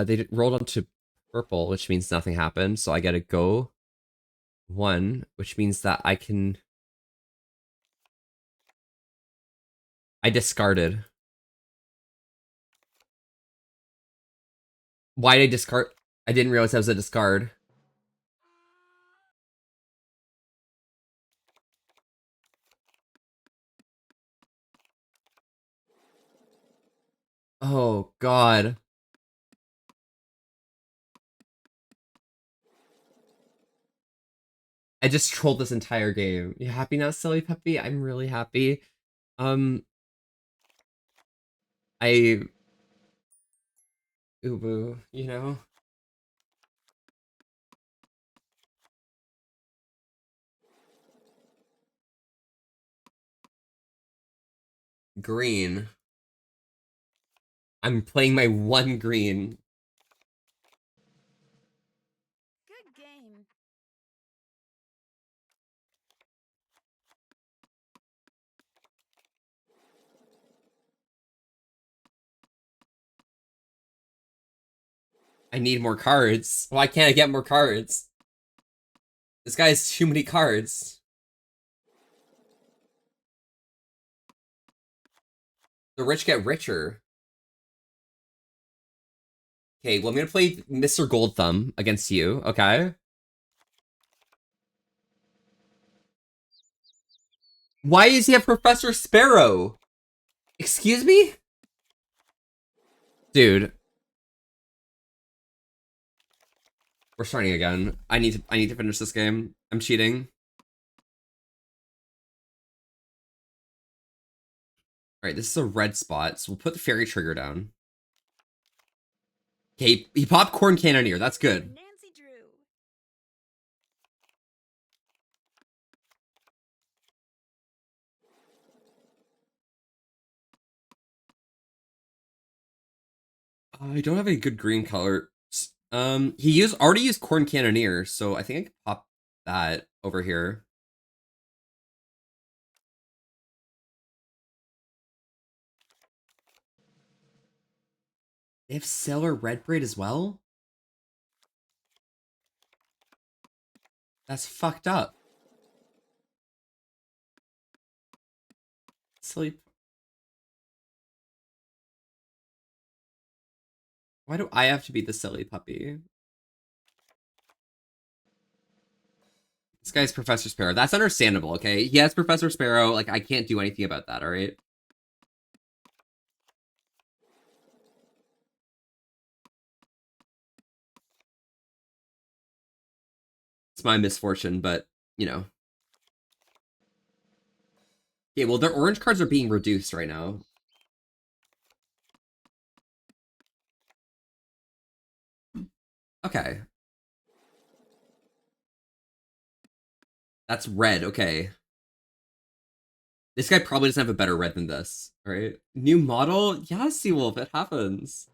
They rolled onto purple, which means nothing happened, so I gotta go 1, which means that I can... I discarded. Why did I discard? I didn't realize that was a discard. Oh, God. I just trolled this entire game. You happy now, silly puppy? I'm really happy. I... Ubu, you know? Green. I'm playing my 1 green. Good game. I need more cards. Why can't I get more cards? This guy has too many cards. The rich get richer. Okay, well, I'm gonna play Mr. Gold Thumb against you, okay? Why does he have Professor Sparrow? Excuse me? Dude. We're starting again. I need to finish this game. I'm cheating. Alright, this is a red spot, so we'll put the fairy trigger down. Okay, he popped Corn Cannoneer, that's good. Nancy Drew. I don't have any good green colors. He already used Corn Cannoneer, so I think I can pop that over here. They have Sailor Red Braid as well? That's fucked up. Silly. Why do I have to be the silly puppy? This guy's Professor Sparrow. That's understandable, okay? He has Professor Sparrow. Like, I can't do anything about that, alright? It's my misfortune, but, you know. Okay, well, their orange cards are being reduced right now. Okay. That's red, okay. This guy probably doesn't have a better red than this, alright? New model? Yeah, Seawolf, it happens.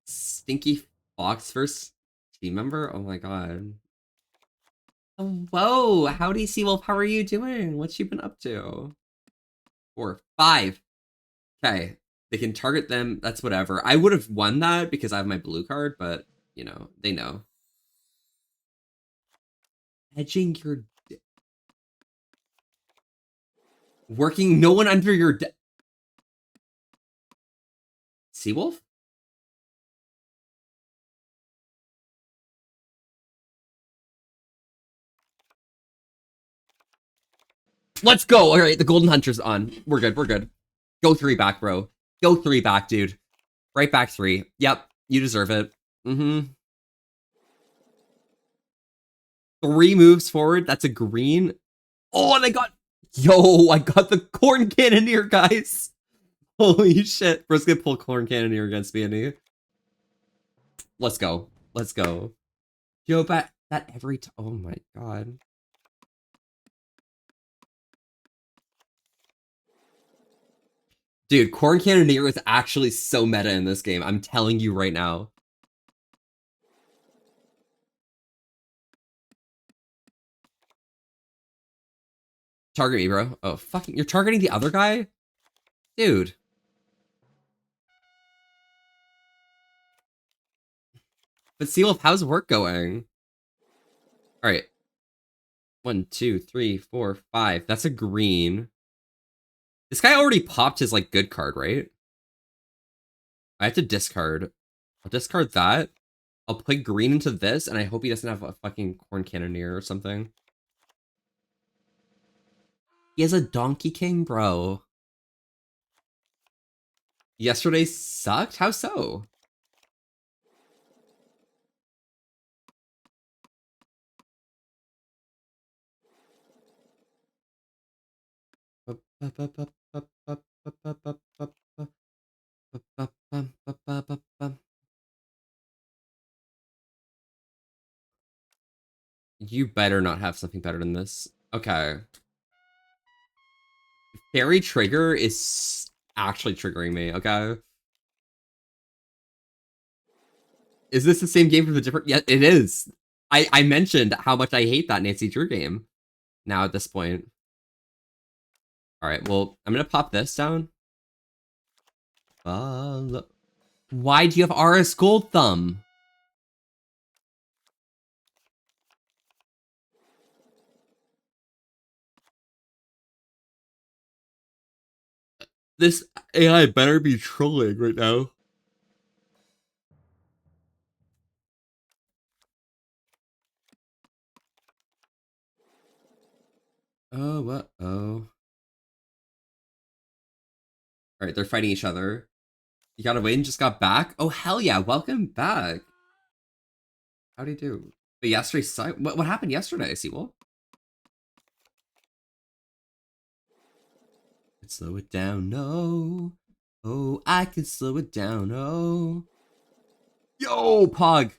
Stinky Fox first team member? Oh my god. Whoa, howdy Seawolf, how are you doing? What you been up to? 4, 5. Okay, they can target them, that's whatever. I would have won that because I have my blue card, but, you know, they know. Hedging your... Working no one under your... Seawolf? Let's go! Alright, the Golden Hunter's on. We're good, we're good. Go 3 back, bro. Go 3 back, dude. Right back 3. Yep, you deserve it. 3 moves forward, that's a green. Oh, and I got... Yo, I got the Corn Cannoneer, guys! Holy shit. Bro's gonna pull Corn Cannoneer against me, and he... Let's go. Let's go. Yo, but that every time... Oh my god. Dude, Corn Cannoneer is actually so meta in this game. I'm telling you right now. Target me, bro. Oh, fucking... You're targeting the other guy? Dude. But Seawolf, how's work going? Alright. 1, 2, 3, 4, 5. That's a green. This guy already popped his, like, good card, right? I have to discard. I'll discard that. I'll play green into this, and I hope he doesn't have a fucking Corn Cannoneer or something. He has a Donkey King, bro. Yesterday sucked? How so? You better not have something better than this. Okay. Fairy Trigger is actually triggering me, okay? Is this the same game from the different... Yeah, it is. I mentioned how much I hate that Nancy Drew game now at this point. Alright, well, I'm gonna pop this down. Why do you have RS Gold Thumb? This AI better be trolling right now. Oh, uh-oh. Alright, they're fighting each other. You got away and just got back? Oh, hell yeah, welcome back. How'd he do? But yesterday, what happened yesterday, Seawolf? Slow it down, no. Oh, I can slow it down, oh. Yo, Pog!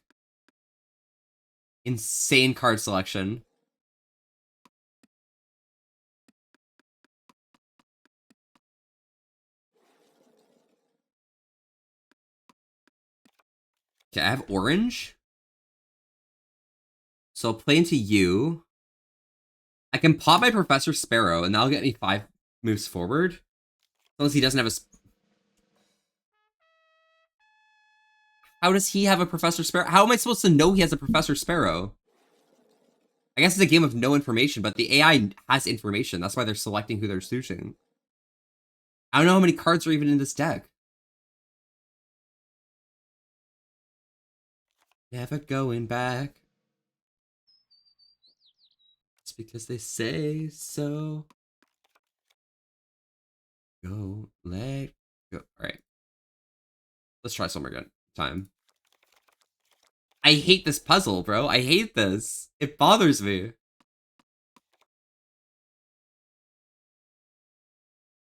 Insane card selection. Okay, I have orange. So I'll play into you. I can pop my Professor Sparrow, and that'll get me 5 moves forward. Unless he doesn't have a... How does he have a Professor Sparrow? How am I supposed to know he has a Professor Sparrow? I guess it's a game of no information, but the AI has information. That's why they're selecting who they're choosing. I don't know how many cards are even in this deck. Never going back. It's because they say so. Go, let go. Alright. Let's try some more good time. I hate this puzzle, bro. I hate this. It bothers me.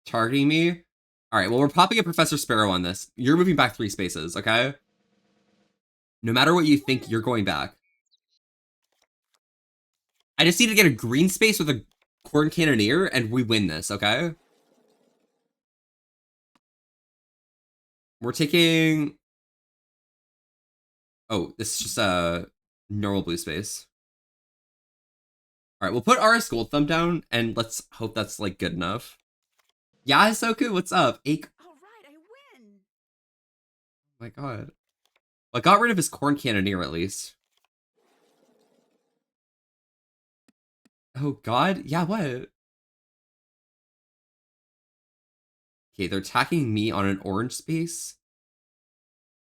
Targeting me? Alright, well, we're popping a Professor Sparrow on this. You're moving back 3 spaces, okay? No matter what you think, you're going back. I just need to get a green space with a Corn Cannoneer, and we win this, okay? We're taking... Oh, this is just a normal blue space. Alright, we'll put RS Gold Thumb down, and let's hope that's, like, good enough. Yeah, Hisoku, what's up? All right, I win. Oh my god. Well, I got rid of his Corn Cannoneer, at least. Oh god? Yeah, what? Okay, they're attacking me on an orange space.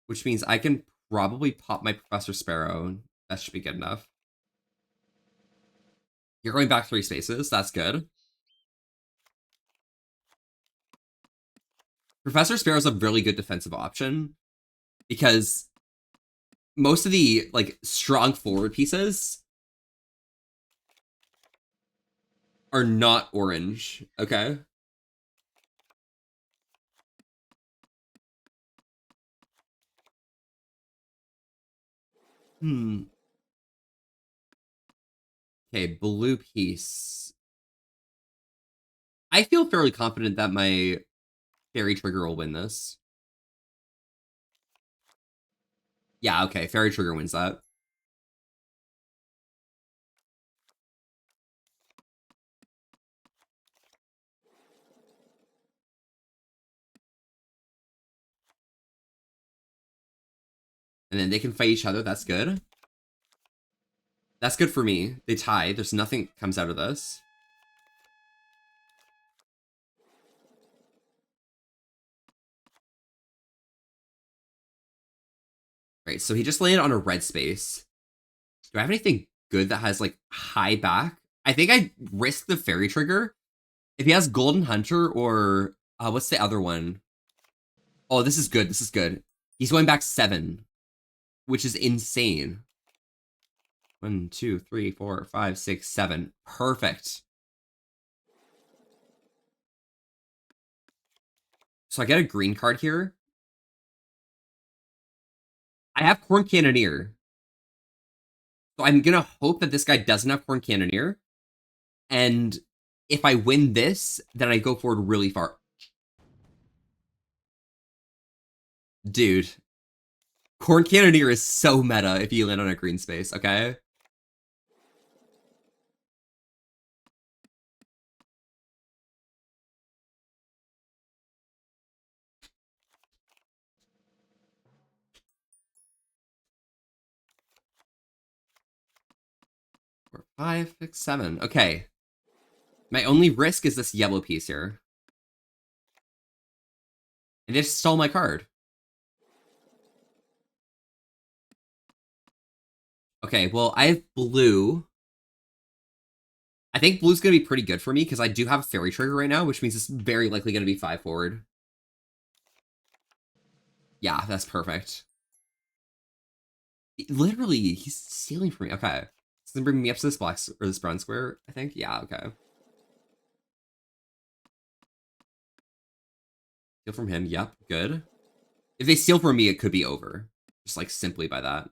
Which means I can probably pop my Professor Sparrow. That should be good enough. You're going back 3 spaces. That's good. Professor Sparrow's a really good defensive option. Because most of the, like, strong forward pieces are not orange, okay? Okay, blue piece. I feel fairly confident that my Fairy Trigger will win this. Yeah, okay, Fairy Trigger wins that. And then they can fight each other. That's good. That's good for me. They tie. There's nothing comes out of this. Right, so he just landed on a red space. Do I have anything good that has, like, high back? I think I risk the fairy trigger. If he has Golden Hunter or... what's the other one? Oh, this is good. This is good. He's going back 7, which is insane. 1, 2, 3, 4, 5, 6, 7. Perfect. So I get a green card here. I have Corn Cannoneer. So I'm gonna hope that this guy doesn't have Corn Cannoneer. And if I win this, then I go forward really far. Dude. Corn Cannoneer is so meta if you land on a green space, okay? Four, 5, 6, 7. Okay. My only risk is this yellow piece here. And they just stole my card. Okay, well, I have blue. I think blue's going to be pretty good for me because I do have a fairy trigger right now, which means it's very likely going to be 5 forward. Yeah, that's perfect. Literally, he's stealing from me. Okay. It's going to bring me up to this black or this brown square, I think. Yeah, okay. Steal from him. Yep, good. If they steal from me, it could be over. Just like simply by that.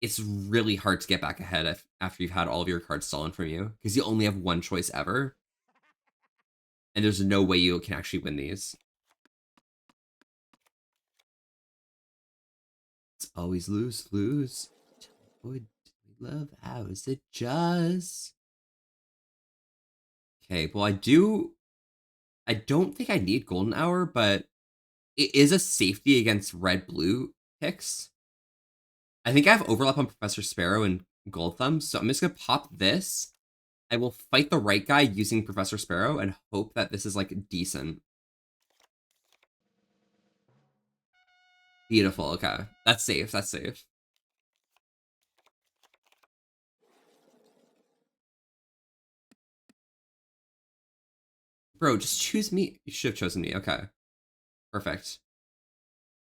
It's really hard to get back ahead after you've had all of your cards stolen from you because you only have one choice ever. And there's no way you can actually win these. It's always lose, lose. Would love, how is it just? Okay, well, I don't think I need Golden Hour, but it is a safety against red-blue picks. I think I have overlap on Professor Sparrow and Gold Thumb, so I'm just going to pop this. I will fight the right guy using Professor Sparrow and hope that this is, like, decent. Beautiful, okay. That's safe, that's safe. Bro, just choose me. You should have chosen me, okay. Perfect.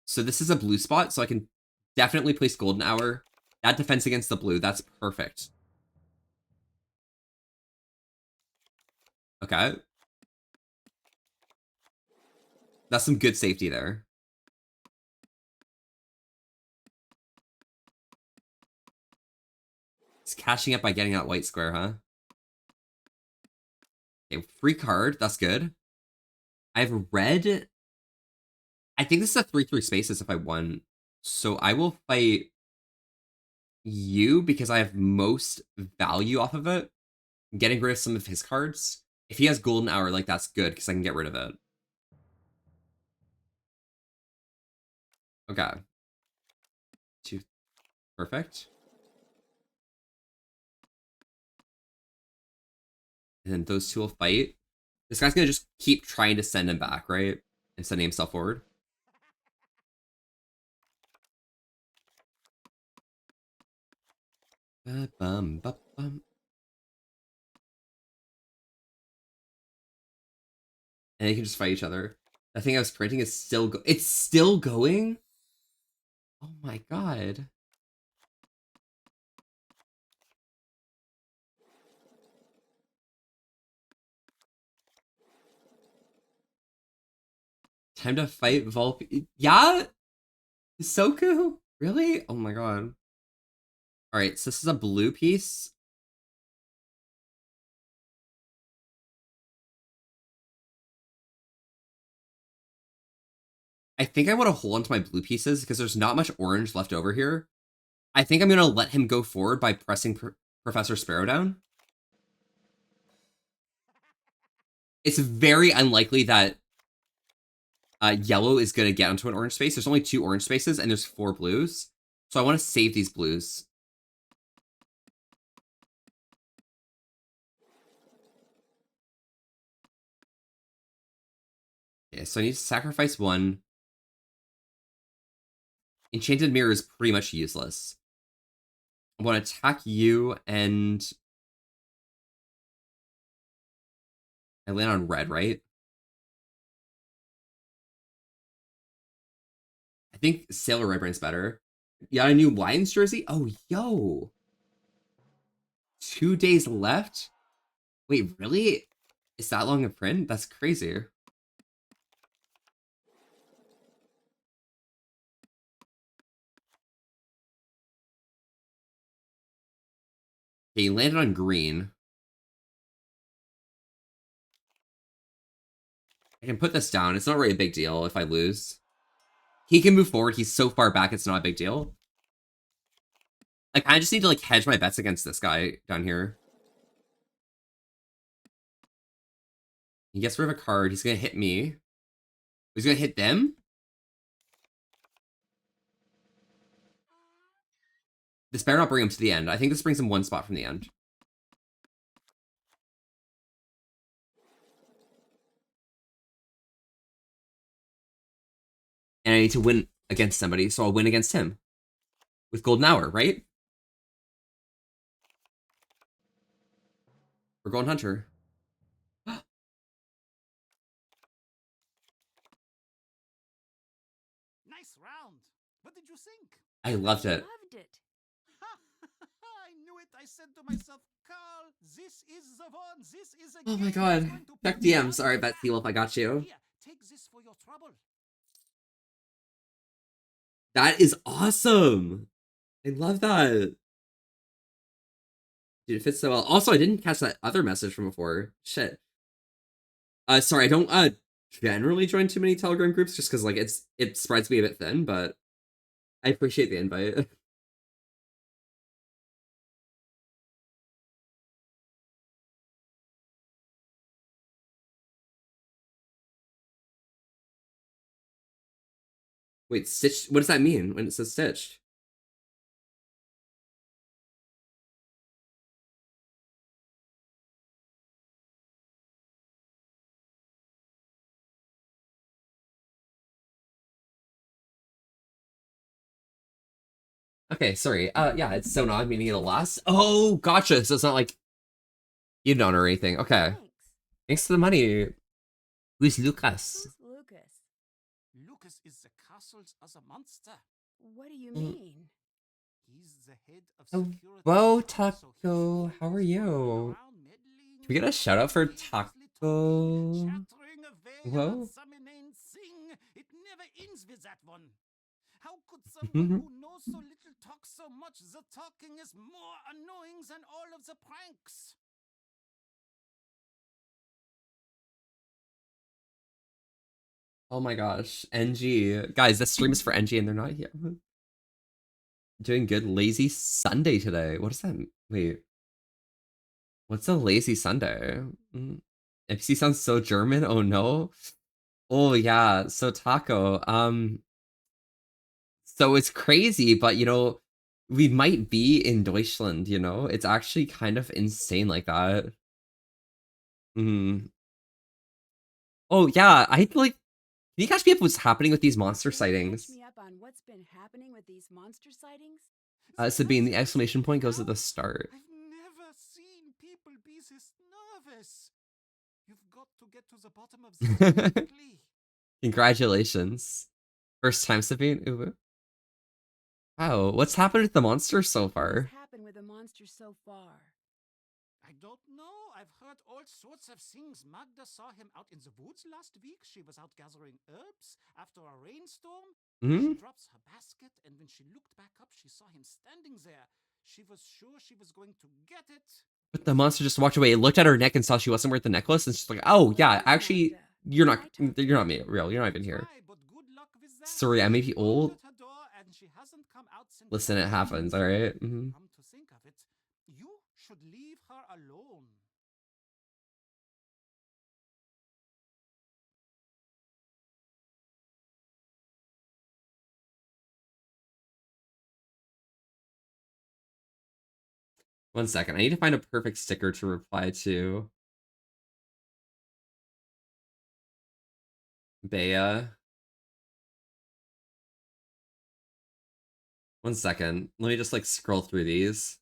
So this is a blue spot, so I can definitely place Golden Hour. That defense against the blue, that's perfect. Okay. That's some good safety there. It's cashing up by getting that white square, huh? Okay, free card, that's good. I have red. I think this is a 3/3 spaces if I won. So I will fight you because I have most value off of it. Getting rid of some of his cards. If he has Golden Hour, like, that's good because I can get rid of it. Okay. 2. Perfect. And then those two will fight. This guy's gonna just keep trying to send him back, right? And sending himself forward. Ba-bum, ba-bum. And they can just fight each other. That thing I was printing is still it's still going? Oh my god. Time to fight Volpe. Yeah? Soku? Really? Oh my god. Alright, so this is a blue piece. I think I want to hold onto my blue pieces because there's not much orange left over here. I think I'm going to let him go forward by pressing Professor Sparrow down. It's very unlikely that yellow is going to get onto an orange space. There's only 2 orange spaces and there's 4 blues. So I want to save these blues. Okay, so I need to sacrifice one. Enchanted Mirror is pretty much useless. I want to attack you, and I land on red, right? I think Sailor Redbrand's better. You got a new Lions jersey? Oh, yo. 2 days left? Wait, really? Is that long a print? That's crazy. Okay, he landed on green. I can put this down. It's not really a big deal if I lose. He can move forward. He's so far back, it's not a big deal. Like, I just need to, like, hedge my bets against this guy down here. He gets rid of a card. He's gonna hit me. He's gonna hit them? This better not bring him to the end. I think this brings him one spot from the end. And I need to win against somebody, so I'll win against him. With Golden Hour, right? Or Golden Hunter. Nice round. What did you think? I loved it. Loved it. I knew it. I said to myself, Carl, this is the one. This is a Oh game my that's god. going to Check put you on DMs. Alright, your Bet Seal, if I got you. Here, take this for your trouble. That is awesome. I love that. Dude, it fits so well. Also, I didn't catch that other message from before. Shit. Sorry, I don't generally join too many Telegram groups just because like it spreads me a bit thin, but I appreciate the invite. Wait, stitched? What does that mean when it says stitched? Okay, sorry. Yeah, it's so not meaning it'll last. Oh, gotcha. So it's not like you don't or anything. Okay. Thanks. Thanks for the money. Who's Lucas? Who's Lucas? Lucas is the castle's other monster. What do you Mm. mean? He's the head of Oh, security. whoa, so Taco. he's How are always you? going around meddling, Can we get a shout out for dangerously Taco? talking, chattering away Whoa. about some inane thing. It never ends with that one. How could someone who knows so little talk so much? The talking is more annoying than all of the pranks. Oh my gosh. NG. Guys, this stream is for NG and they're not here. Doing good. Lazy Sunday today. What does that mean? Wait. What's a lazy Sunday? NPC sounds so German. Oh no. Oh yeah. So Taco. So it's crazy, but you know, we might be in Deutschland, you know? It's actually kind of insane like that. Oh yeah, I like. Can you catch me up what's happening with these monster Can you sightings? catch me up on what's been happening with these monster sightings? Sabine, the exclamation point goes at the start. I've never seen people be this nervous. You've got to get to the bottom of this quickly. Congratulations. First time, Sabine? Ooh. Wow, what's happened with the monster so far? What's happened with the monster so far? I don't know. I've heard all sorts of things. Magda saw him out in the woods last week. She was out gathering herbs after a rainstorm. She drops her basket, and when she looked back up, she saw him standing there. She was sure she was going to get it. But the monster just walked away, looked at her neck and saw she wasn't worth the necklace, and she's like, oh yeah, actually, you're not me, real, you're not even here. Try, but good luck with that. Sorry, I may be She old. opened her door, and she hasn't come out since Listen, it last happens, week. alright? Come to think of it, you should leave her alone. 1 second. I need to find a perfect sticker to reply to. Bea. 1 second. Let me just like scroll through these.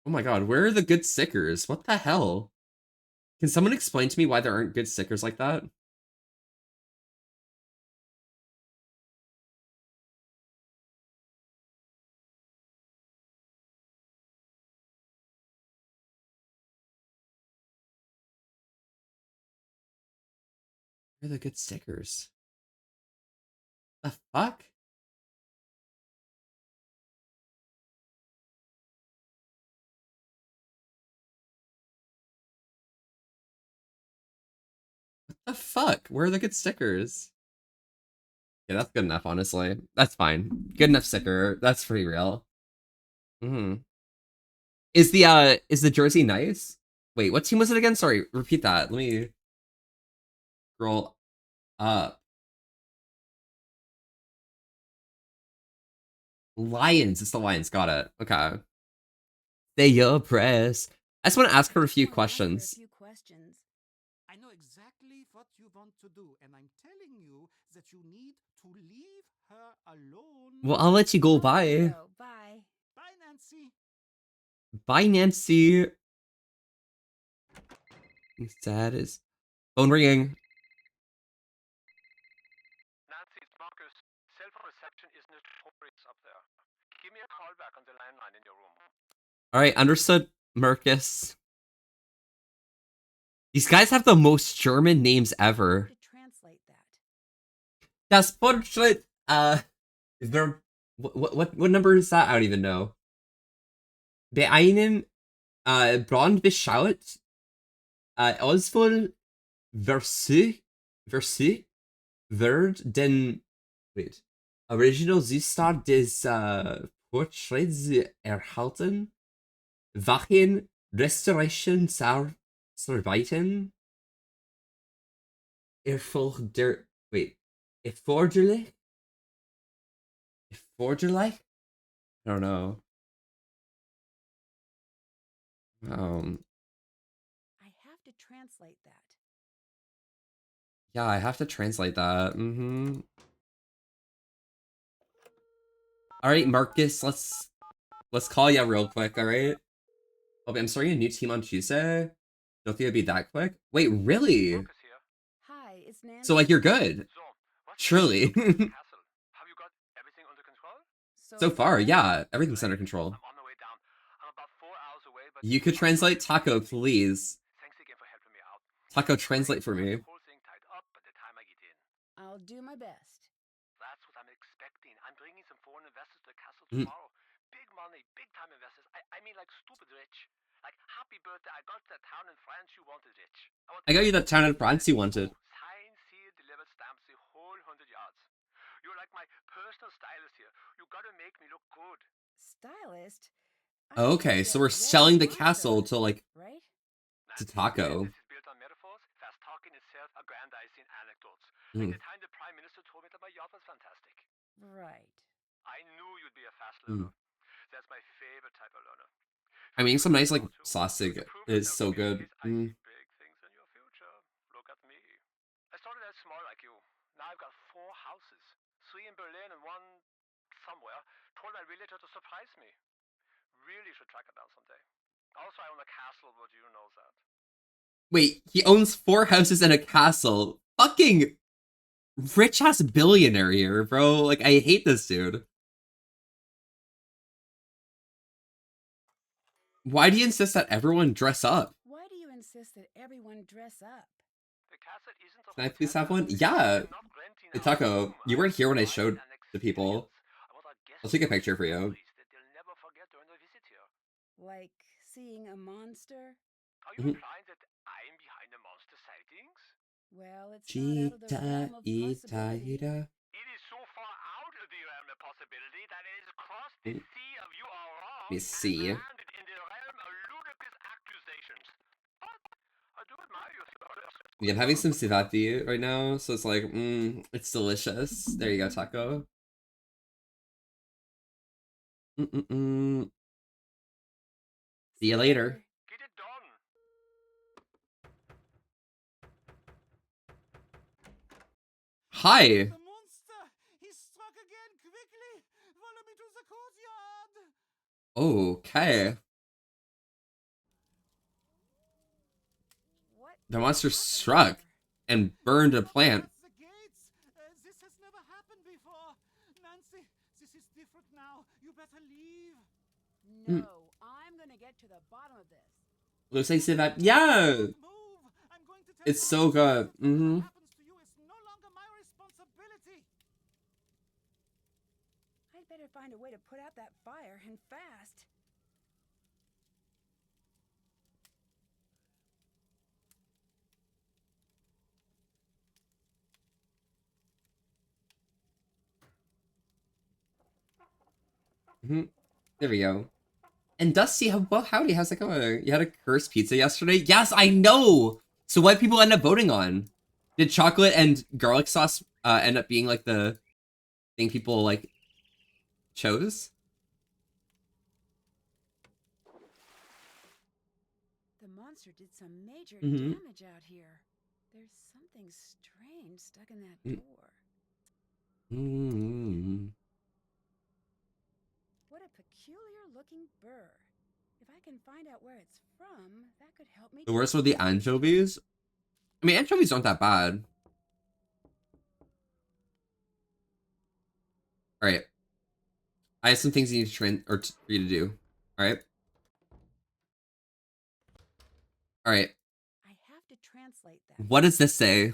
Oh my god, where are the good stickers? What the hell? Can someone explain to me why there aren't good stickers like that? Where are the good stickers? The fuck? What the fuck? Where are the good stickers? Yeah, that's good enough, honestly. That's fine. Good enough sticker. That's pretty real. Is the jersey nice? Wait, what team was it again? Sorry, repeat that. Let me scroll up. Lions. It's the Lions. Got it. Okay. Say your press. I just want to ask her a few questions. I know exactly what you want to do, and I'm telling you that you need to leave her alone. Well, I'll let you go. Bye. Bye. Bye, Nancy. Bye, Nancy. Sad is phone ringing. Nancy, it's Marcus. Cell phone reception is notorious up there. Give me a call back on the landline in your room. All right, understood, Marcus. These guys have the most German names ever. Translate that. Das Portrait. Is there what number is that? I don't even know. Bei einem Brand beschaut Auswahl Versuch wird den Original Zustand des Portraits erhalten, welchen Restoration Arbeiten erforderlich? Erforderlich? I don't know. I have to translate that. Yeah, I have to translate that. All right, Marcus, let's call you real quick. All right. Okay, I'm starting a new team on Tuesday. Don't think it'd be that quick. Wait, really? Marcus here. Hi, it's Nancy. So like you're good? So, what's Surely. the castle? Have you got everything under control? So far, yeah, everything's under control. I'm on the way down. I'm about 4 hours away, but You could translate Taco, please. thanks again for helping me out. Taco, translate for me. The whole thing tied up by the time I get in. I'll do my best. That's what I'm expecting. I'm bringing some foreign investors to the castle Mm. tomorrow. Big money, big time investors. I mean like stupid rich. Like, happy birthday, I got that town in France you wanted, rich. I got you that town in France you wanted. Sign, seal, delivered stamps the whole 100 yards. You're like my personal stylist here. You gotta make me look good. Stylist? Okay, so we're selling the castle to like Right? to Taco. This is built on metaphors, fast talking itself, aggrandizing anecdotes. Mm. Like the time the Prime Minister told me that my yacht was fantastic. Right. I knew you'd be a fast Mm. learner. That's my favorite type of learner. I mean, some nice like sausage To prove is yourself so to me, good. I see big things in your future. Look at me. I started out small like you. Now I've got 4 houses. 3 in Berlin and 1 somewhere. Told my realtor to surprise me. Really should track it down someday. Also, I own a castle, but you know that. Wait, he owns 4 houses and a castle. Fucking rich ass billionaire here, bro. Like, I hate this dude. Why do you insist that everyone dress up? Why do you insist that everyone dress up? The castle isn't a Can I please hotel. have one? Yeah. I'm not renting Hey, a Taco, room. you weren't here when I I'm showed buying an the people. experience. I want our guests I'll take a to have picture for you. memories that they'll never forget during their visit here. Like seeing a monster? Are you Mhm. implying that I'm behind the monster sightings? Well, it's not out of the realm of possibility. It is so far out of the realm of possibility that it has crossed the sea of you are wrong me see. and landed in the realm of ludicrous accusations. But I do admire your thoughts. Yeah, I'm having some Sivati right now, so it's like, it's delicious. There you go, Taco. See you later. Get it done. Hi. The monster! He struck again! Quickly! Follow me to the courtyard! Okay. What The monster happened struck there? and burned a plant. That's the gates! This has never happened before! Nancy, this is different now. You better leave. No, I'm gonna get to the bottom of this. Looks like Sivat. Yeah! Move! I'm going to tell It's so good. What happens to you is no longer my responsibility. I'd better find a way to put out that fire, and fast. There we go. And Dusty, howdy, how's it going? You had a cursed pizza yesterday? Yes, I know! So what people end up voting on? Did chocolate and garlic sauce end up being like the thing people like chose? The monster did some major Mhm. damage out here. There's something strange stuck in that door. What a peculiar looking burr. If I can find out where it's from, that could help me. The worst were the anchovies? I mean, anchovies aren't that bad. Alright. I have some things you need to train, or for you to do. Alright? Alright. I have to translate that. What does this say?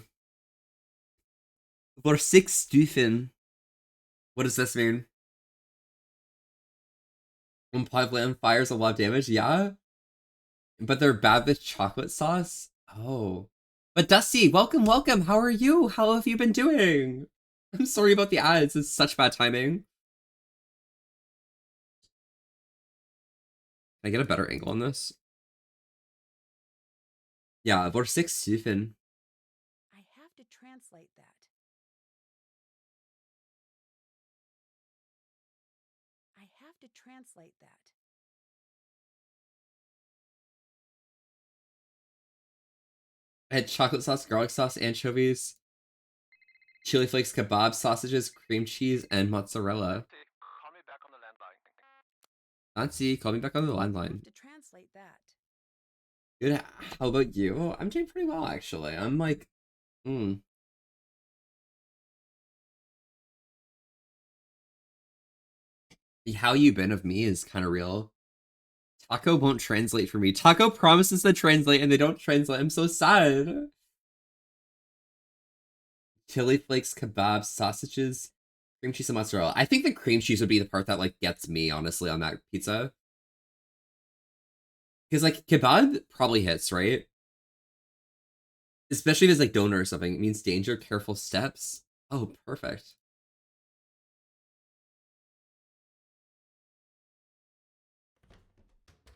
For 6 Stufen. What does this mean? When Pavlan fires a lot of damage? Yeah? But they're bad with chocolate sauce? Oh. But Dusty, welcome, welcome. How are you? How have you been doing? I'm sorry about the ads. It's such bad timing. Can I get a better angle on this? Yeah, vor 6 Stufen. I have to translate that. I have to translate that. I had chocolate sauce, garlic sauce, anchovies, chili flakes, kebab, sausages, cream cheese, and mozzarella. Call me back on the landline. Nancy, call me back on the I landline. have to translate that. Good. How about you? I'm doing pretty well, actually. I'm like, The how you been of me is kind of real. Taco won't translate for me. Taco promises to translate and they don't translate. I'm so sad. Chili flakes, kebabs, sausages, cream cheese, and mozzarella. I think the cream cheese would be the part that like gets me, honestly, on that pizza. Because like kebab probably hits, right? Especially if it's like donor or something. It means danger, careful steps. Oh, perfect.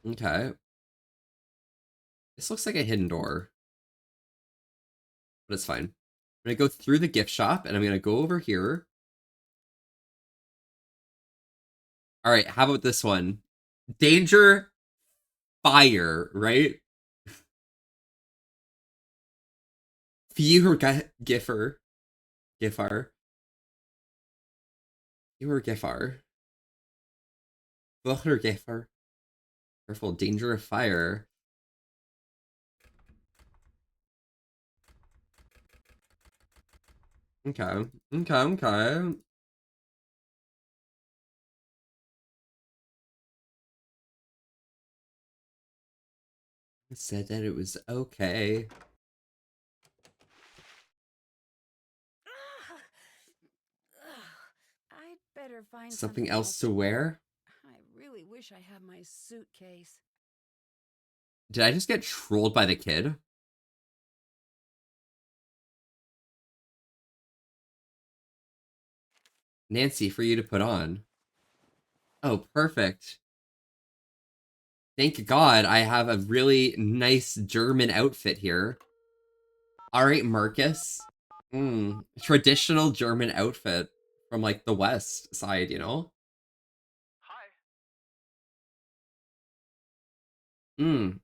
Okay. This looks like a hidden door. But it's fine. I'm gonna go through the gift shop and I'm gonna go over here. Alright, how about this one? Danger, fire, right? Fewer Giffar. Fewer Giffar. Bucher Giffar. Careful, danger of fire. Okay. I said that it was okay. I'd better find Something else to wear? I really wish I had my suitcase. Did I just get trolled by the kid? Nancy, for you to put on. Oh, perfect. Thank God I have a really nice German outfit here. Alright, Marcus. Traditional German outfit from, like, the west side, you know? Hi. Can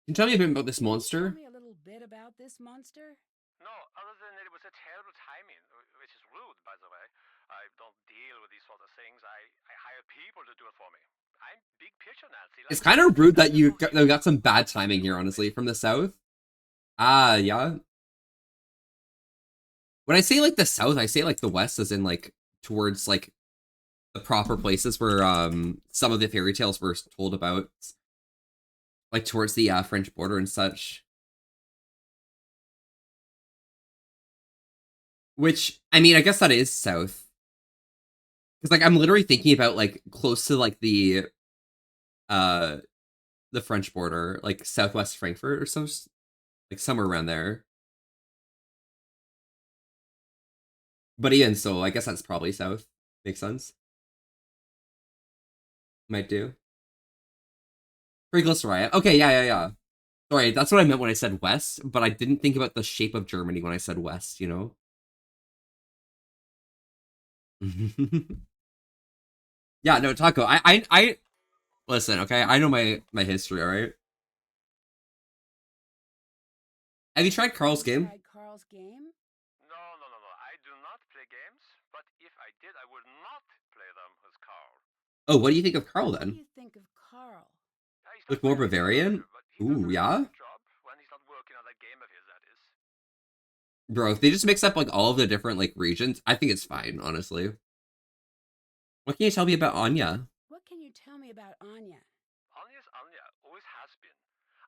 you tell me a bit about this Tell monster? me a little bit about this monster. No, other than it was a terrible timing, which is rude, by the way. I don't deal with these sort of things. I hire people to do it for me. I'm big picture, Nancy. It's Like kind you. of rude that I you just don't got some bad timing here, honestly, from the south. Ah, yeah. When I say, like, the south, I say, like, the west, as in, like, towards, like, the proper places where, some of the fairy tales were told about. Like, towards the, French border and such. Which, I mean, I guess that is south. Because, like, I'm literally thinking about, like, close to, like, the French border, like, southwest Frankfurt or some, like, somewhere around there. But even so, I guess that's probably south. Makes sense. Might do. Pretty close to Riot. Okay, yeah. Sorry, that's what I meant when I said west, but I didn't think about the shape of Germany when I said west, you know? Yeah, no, Taco, I listen, okay? I know my history, alright? Have you tried Carl's game? Tried Carl's game? No. I do not play games, but if I did, I would not play them with Carl. Oh, what do you think of Carl What do then? you think of Carl? He's Like not more my favorite Bavarian? character, but he does Ooh, a yeah? very good job when he's not working on that game of his, that is. Bro, if they just mix up like all of the different like regions, I think it's fine, honestly. What can you tell me about Anya? What can you tell me about Anya? Anya's Anya, always has been.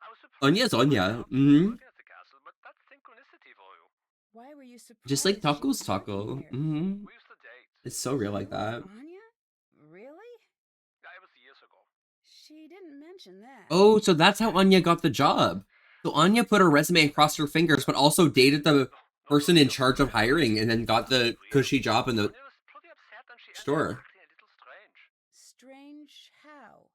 I was surprised Anya's to find Anya. out she was working at the castle, but that's synchronicity for you. Why were you surprised? Just like she was Taco's working Taco. here? Mm-hmm. We used to date. It's so real like You and that. Anya? Really? Yeah, it was years ago. She didn't mention that. Oh, so that's how Anya got the job. So Anya put her resume and crossed her fingers, but also dated the person in charge of hiring and then got the cushy job in the Anya was pretty upset and she ended store. up acting a little strange. Strange how?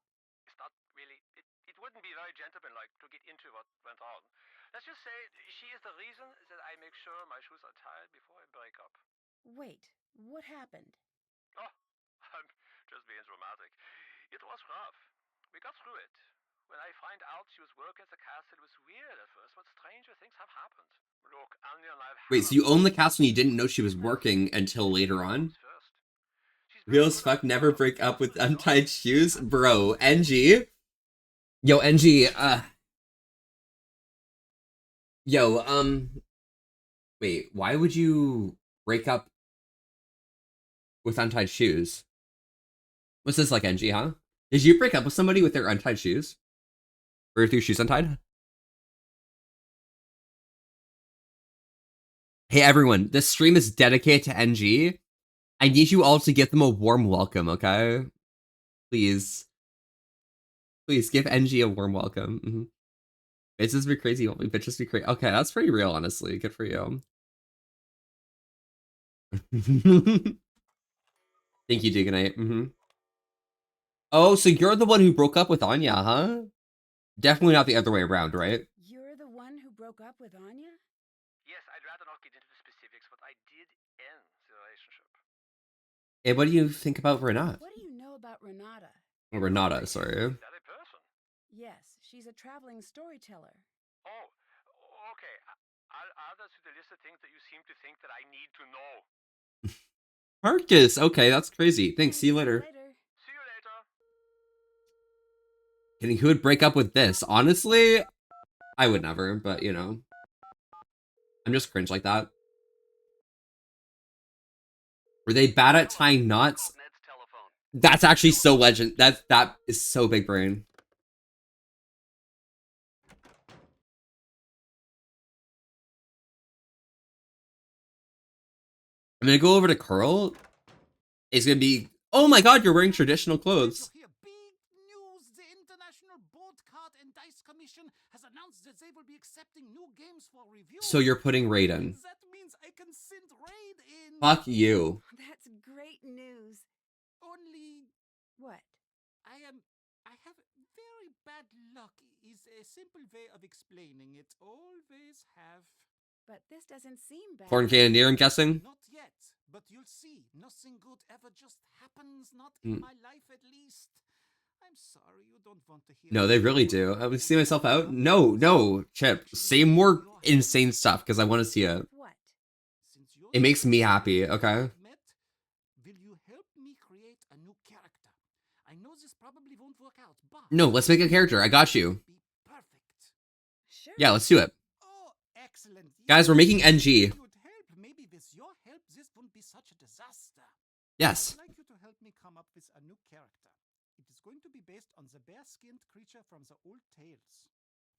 It's not really. It wouldn't be very gentlemanlike to get into what went on. Let's just say she is the reason that I make sure my shoes are tied before I break up. Wait, what happened? Oh, I'm just being dramatic. It was rough. We got through it. When I find out she was working at the castle, it was weird at first, but stranger things have happened. Look, Anya and I have. Wait, so you own the castle and you didn't know she was working until later on? Real as fuck, never break up with untied shoes? Bro, NG. Yo, NG, Yo, wait, why would you break up with untied shoes? What's this like, NG, huh? Did you break up with somebody with their untied shoes? Or with your shoes untied? Hey everyone, this stream is dedicated to NG. I need you all to give them a warm welcome, okay? Please. Please, give NG a warm welcome. Mm-hmm. Bitches be crazy, bitches be crazy. Okay, that's pretty real, honestly. Good for you. Thank you, Digonite. Mm-hmm. Oh, so you're the one who broke up with Anya, huh? Definitely not the other way around, right? You're the one who broke up with Anya? Yes, I'd rather not get into the specifics, but I did end the relationship. Hey, what do you think about Renata? What do you know about Renata? Oh, Renata, sorry. Is that a person? Yes, she's a traveling storyteller. Oh, okay. I'll add that to the list of things that you seem to think that I need to know. Marcus, okay, that's crazy. Thanks, see you later. See you later. Kidding, who would break up with this? Honestly, I would never, but you know. I'm just cringe like that. Were they bad at tying knots? That's actually so legend. That is so big brain. I'm gonna go over to Carl. It's gonna be, oh my god, you're wearing traditional clothes. Big news! The International Board Card and Dice Commission has announced that they will be accepting new games for review. So you're putting Raid in. That means I can send Raid in. Fuck you. That's great news. Only What? I have very bad luck is a simple way of explaining it. Always have. But this doesn't seem bad. Porn Cannoneer, I'm guessing. Not yet, but you'll see. Nothing good ever just happens, not in my life at least. I'm sorry, you don't want to hear. No, they really do. I would see myself out. No, Chip. Say more insane stuff because I want to see it. What? Since you're It makes me happy, okay? met, will you help me create a new character? I know this probably won't work out, but No, let's make a character. I got you. be perfect. Sure. Yeah, let's do it. Oh, excellent. Guys, we're making NG. You'd help. Maybe with your help, this wouldn't be such a disaster. Yes. I'd like you to help me come up with a new character. It is going to be based on the bear-skinned creature from the old tales.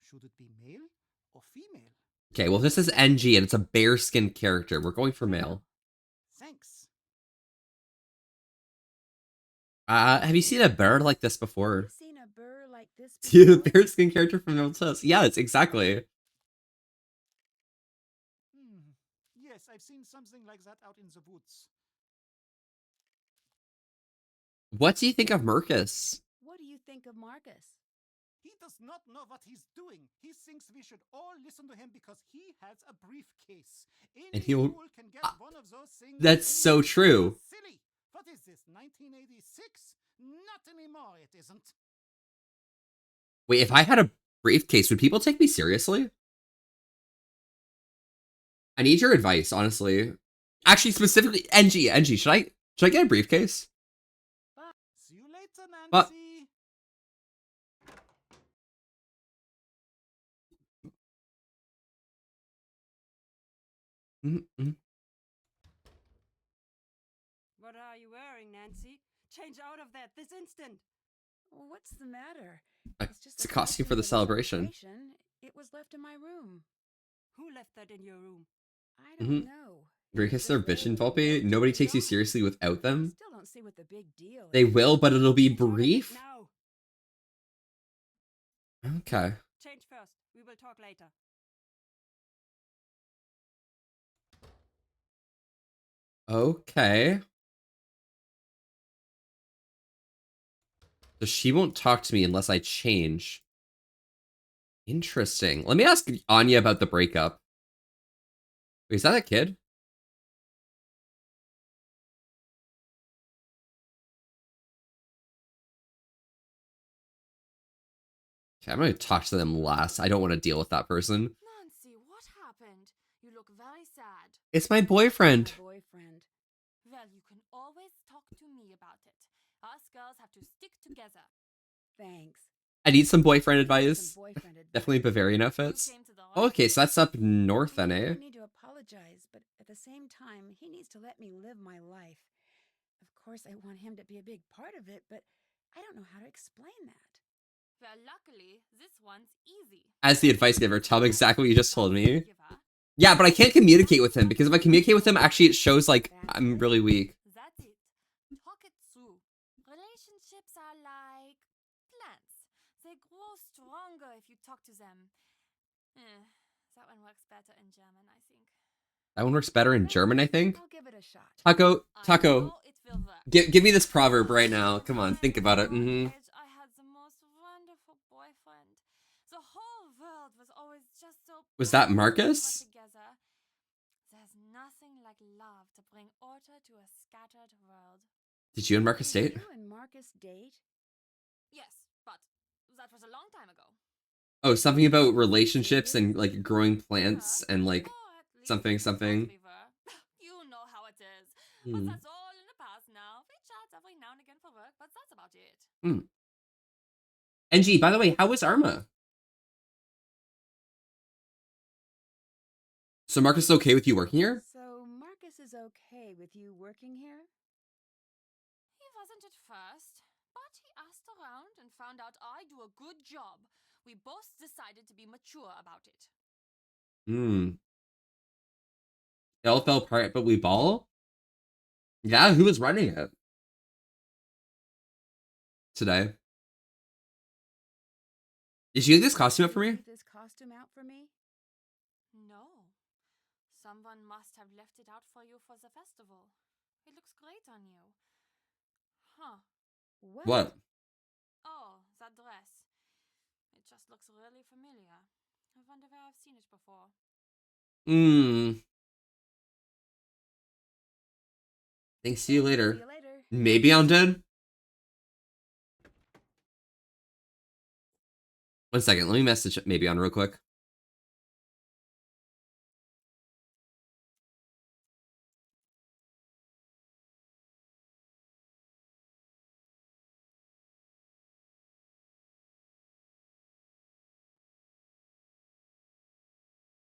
Should it be male or female? Okay, well, this is NG and it's a bear-skinned character. We're going for male. Thanks. Have you seen a bear like this before? I've seen a burr like this See the before. bear-skinned character from Old Tales? Yes, exactly. Yes, I've seen something like that out in the woods. What do you think of Marcus? What do you think of Marcus? He does not know what he's doing. He thinks we should all listen to him because he has a briefcase. Any And he'll- fool can get one of those things. That's so true. Silly. What is this, 1986? Not anymore, it isn't. Wait, if I had a briefcase, would people take me seriously? I need your advice, honestly. Actually, specifically, NG, should I get a briefcase? See you later, Nancy. But- Mm-mm. What are you wearing, Nancy? Change out of that this instant! Well, what's the matter? It's a costume for the celebration. It was left in my room. Who left that in your room? I don't know. Briefcase are vision Volpe. Nobody takes you seriously without them. Still don't see what the big deal They is. will, but it'll be Change out of it brief. now! Okay. Change first. We will talk later. Okay. So she won't talk to me unless I change. Interesting. Let me ask Anya about the breakup. Wait, is that a kid? Okay, I'm gonna talk to them last. I don't want to deal with that person. Nancy, what happened? You look very sad. It's my boyfriend. My boyfriend. Well, you can always talk to me about it. Us girls have to stick together. Thanks. I need some boyfriend Some advice. boyfriend advice. Definitely Bavarian You outfits. came to the right Okay, so that's up north then, I eh? don't need to apologize, but at the same time, he needs to let me live my life. Of course, I want him to be a big part of it, but I don't know how to explain that. Well, luckily, this one's easy. As the advice giver, tell him exactly what you just told me. Giver. Yeah, but I can't communicate with him because if I communicate with him, actually it shows like I'm really weak. That's it. Talk it through. Relationships are like plants. They grow stronger if you talk to them. That one works better in German, I think. That one works better in German, I think. I'll give it a shot. Taco, I know it will work. give me this proverb right now. Come on, think about it. I had the most wonderful boyfriend. The whole world was always just so. Was that perfect when we were Marcus? together. There's nothing like love to bring order to a scattered world. Did you and Marcus Did date? you and Marcus date? Yes, but that was a long time ago. Oh, something about relationships and like growing plants and like Or at least something, we thought something. we were. You know how it is. Hmm. But that's all in the past now. We chat every now and again for work, but that's about it. NG, by the way, how was Arma? So Marcus is okay with you working here? So Marcus is okay with you working here? He wasn't at first, but he asked around and found out I do a good job. We both decided to be mature about it. It all fell apart, but we ball? Yeah, who was running it? Today. Did you get this costume up for me? Get this costume out for me? Someone must have left it out for you for the festival. It looks great on you. Huh. What? Oh, that dress. It just looks really familiar. I wonder where I've seen it before. Thanks, see you See later. you later. Maybe I'm dead? 1 second, let me message maybe on real quick.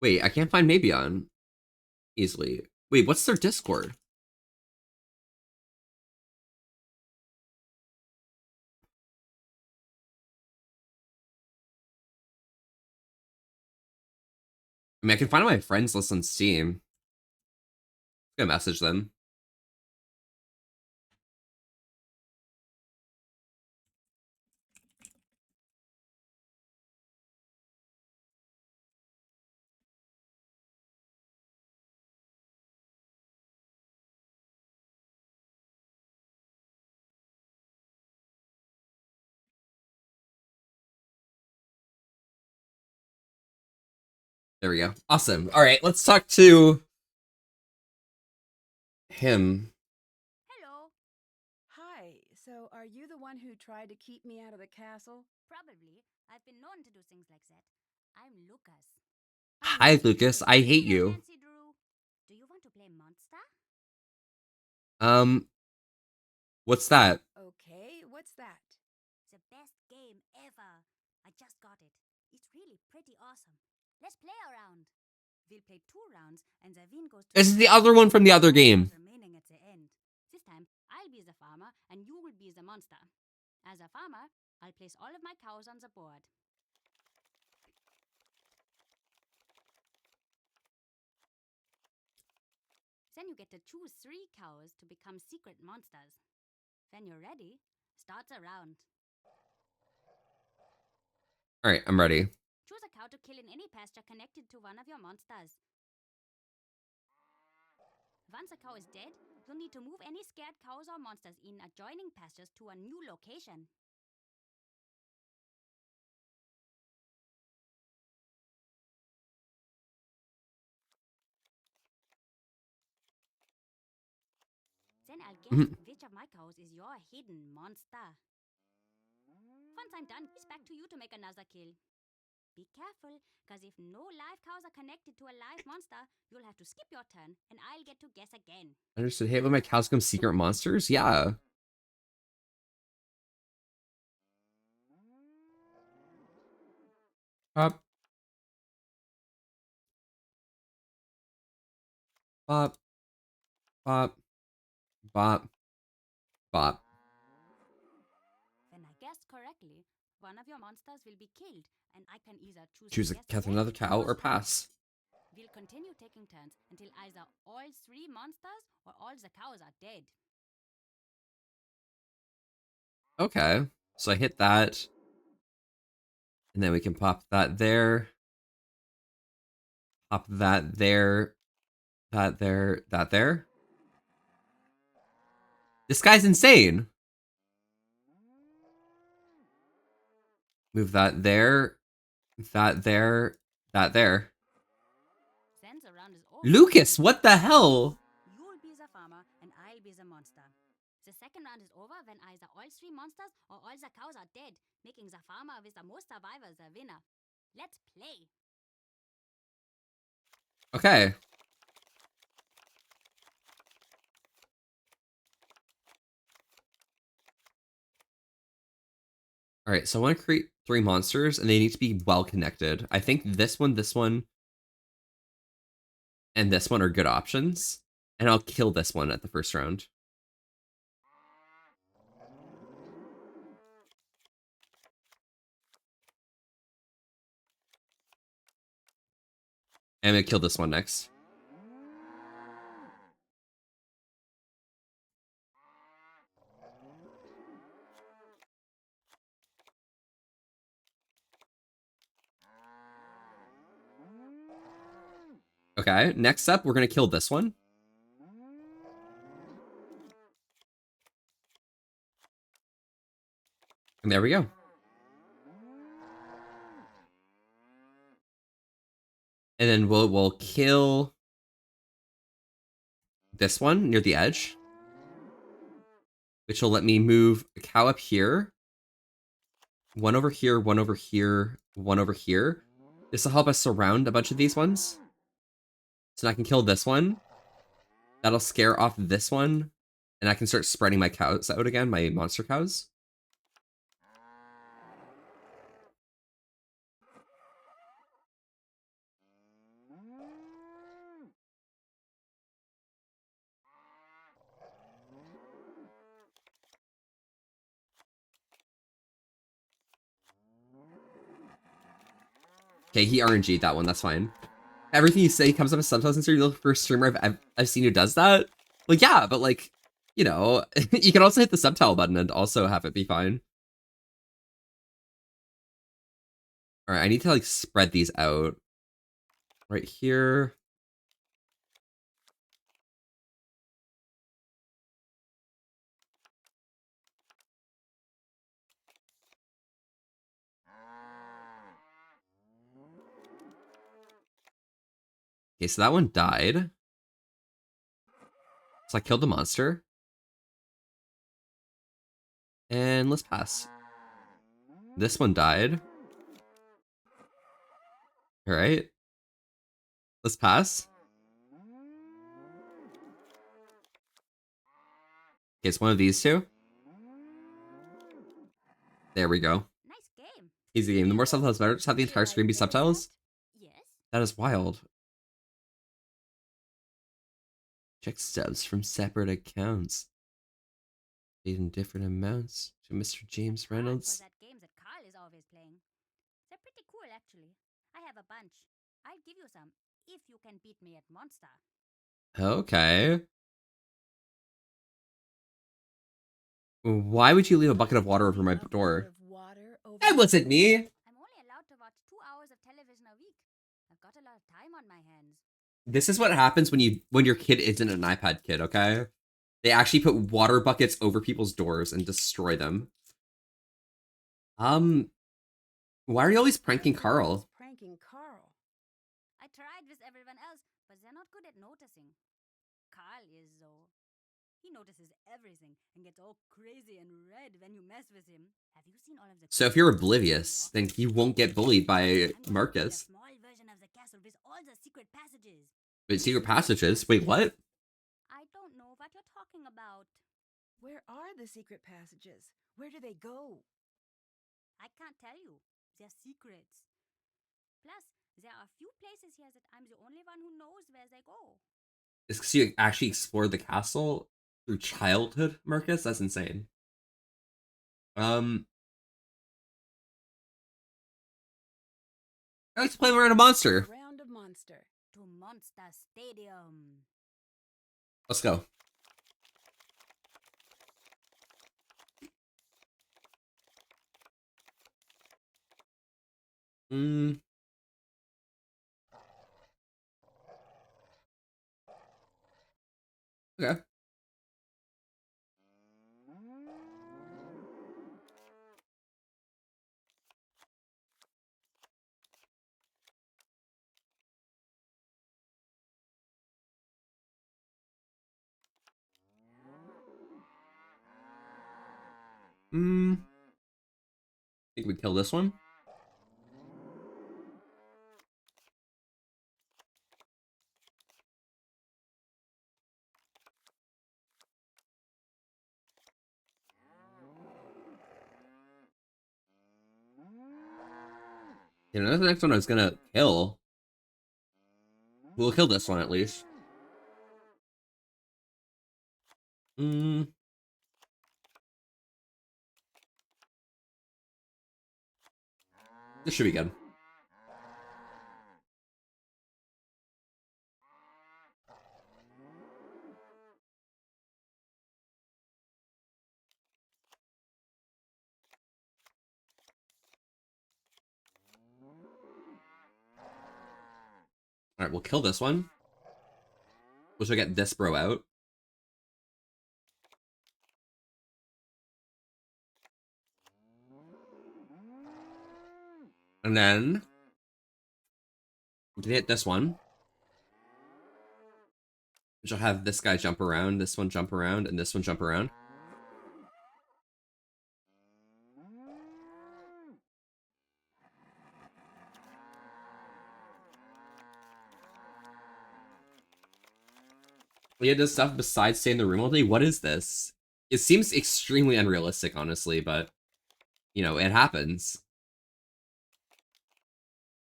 Wait, I can't find Maybion easily. Wait, what's their Discord? I mean, I can find my friends list on Steam. I'm gonna message them. There we go. Awesome. All right, let's talk to him. Hello. Hi. So, are you the one who tried to keep me out of the castle? Probably. I've been known to do things like that. I'm Lucas. Hi, Lucas. I hate Hello, you. Nancy Drew. Do you want to play Monster? What's that? Okay, what's that? The best game ever. I just got it. It's really pretty awesome. Let's play a round. We'll play 2 rounds, and the win goes to. This is the other one from the other game. Remaining at the end. This time, I'll be the farmer, and you will be the monster. As a farmer, I'll place all of my cows on the board. Then you get to choose 3 cows to become secret monsters. When you're ready, start the round. All right, I'm ready. Choose a cow to kill in any pasture connected to one of your monsters. Once a cow is dead, you'll need to move any scared cows or monsters in adjoining pastures to a new location. Then I'll guess which of my cows is your hidden monster. Once I'm done, it's back to you to make another kill. Be careful, because if no live cows are connected to a live monster, you'll have to skip your turn, and I'll get to guess again. Understood. Hey, when my cows become secret monsters? Yeah. Bop. Bop. Bop. Bop. Bop. When I guessed correctly, one of your monsters will be killed, and I can either Choose to a guess cat again another cow or stop. pass. We'll continue taking turns until either all 3 monsters or all the cows are dead. Okay. So I hit that. And then we can pop that there. Pop that there. That there. That there. This guy's insane. Move that there. That there. That there. Then the round is over. Lucas, what the hell? You'll be the farmer, and I'll be the monster. The second round is over when either all 3 monsters or all the cows are dead, making the farmer with the most survivors the winner. Let's play. Okay. All right, so I want to create 3 monsters, and they need to be well connected. I think this one, and this one are good options. And I'll kill this one at the first round. And I'm gonna kill this one next. Okay, next up, we're gonna kill this one. And there we go. And then we'll kill this one near the edge, which will let me move a cow up here. One over here, one over here, one over here. This will help us surround a bunch of these ones. So I can kill this one. That'll scare off this one. And I can start spreading my cows out again, my monster cows. Okay, he RNG'd that one, that's fine. Everything you say comes up as subtitles, and so you're the first streamer I've seen who does that. Like, yeah, but like, you know, you can also hit the subtitle button and also have it be fine. All right, I need to like spread these out. Right here. Okay, so that one died. So I killed the monster. And let's pass. This one died. All right. Let's pass. Okay, it's one of these two. There we go. Nice game. Easy game. The more subtitles, better. Just have the entire screen be subtitles. Yes. That is wild. Check stubs from separate accounts. Paid in different amounts to Mr. James Reynolds. For that games that Carl is always playing. They're pretty cool, actually. I have a bunch. I'll give you some if you can beat me at Monster. Okay. Why would you leave a bucket of water over my door? That wasn't me. I'm only allowed to watch 2 hours of television a week. I've got a lot of time on my hands. This is what happens when your kid isn't an iPad kid, okay? They actually put water buckets over people's doors and destroy them. Why are you always pranking Carl? Pranking Carl. I tried with everyone else, but they're not good at noticing. Carl is, though. He notices everything and gets all crazy and red when you mess with him. Have you seen all of the... So if you're oblivious, then you won't get bullied by Marcus. A small version of the castle with all the secret passages. But secret passages? Wait, what? I don't know what you're talking about. Where are the secret passages? Where do they go? I can't tell you. They're secrets. Plus, there are a few places here that I'm the only one who knows where they go. It's because you actually explored the castle through childhood, Marcus? That's insane. I like to play around a monster. Round of Monster. To Monster Stadium. Let's go. Okay. I think we kill this one. You know, that's the next one I was gonna kill. We'll kill this one at least. This should be good. Alright, we'll kill this one. Which will get this bro out. And then we can hit this one. Which will have this guy jump around, this one jump around, and this one jump around. Leah does stuff besides stay in the room all day? What is this? It seems extremely unrealistic, honestly, but, you know, it happens.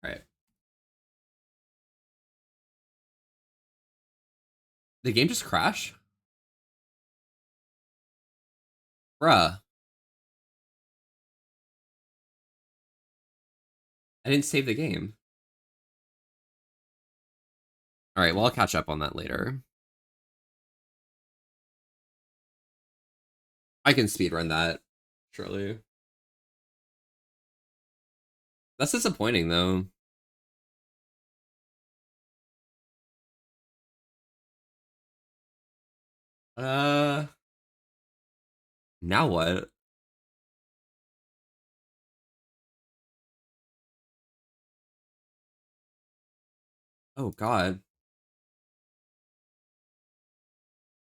Alright. The game just crashed? Bruh. I didn't save the game. Alright, well, I'll catch up on that later. I can speedrun that, surely. That's disappointing, though. Now what? Oh, God.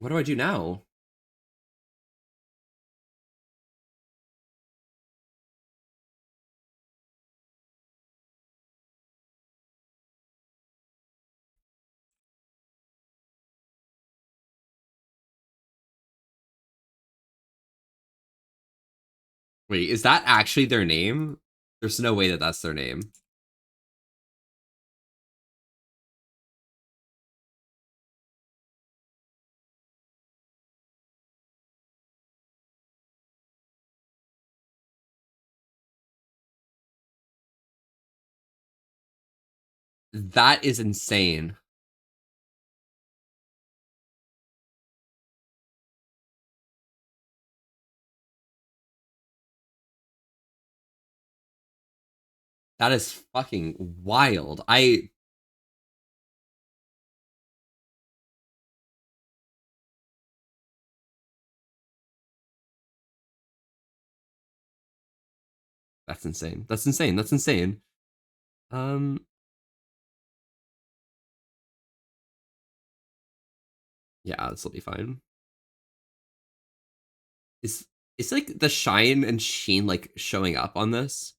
What do I do now? Wait, is that actually their name? There's no way that that's their name. That is insane. That is fucking wild. That's insane. That's insane. That's insane. Yeah, this will be fine. Is like the shine and sheen like showing up on this?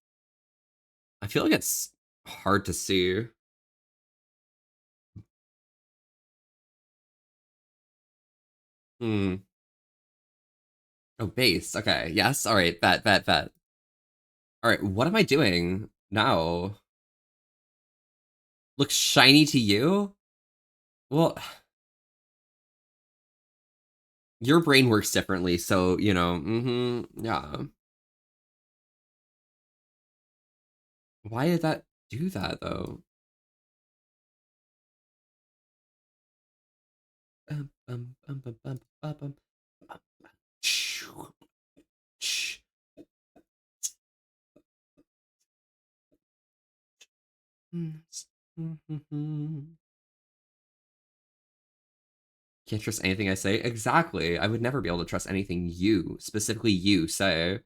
I feel like it's hard to see. Hmm. Oh, base. Okay. Yes. All right. Bet. All right. What am I doing now? Looks shiny to you? Well, your brain works differently, so, you know, yeah. Why did that do that, though? Can't trust anything I say? Exactly. I would never be able to trust anything you, specifically you, say.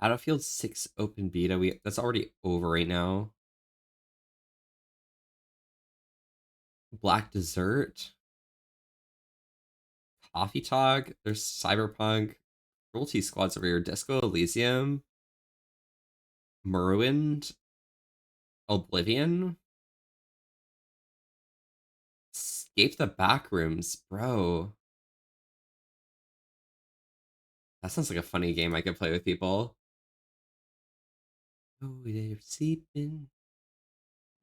Battlefield 6 open beta, that's already over right now. Black Desert. Coffee Talk. There's Cyberpunk. Cruelty Squad's over here. Disco Elysium. Morrowind. Oblivion. Escape the Backrooms, bro. That sounds like a funny game I could play with people. Oh, they're sleeping.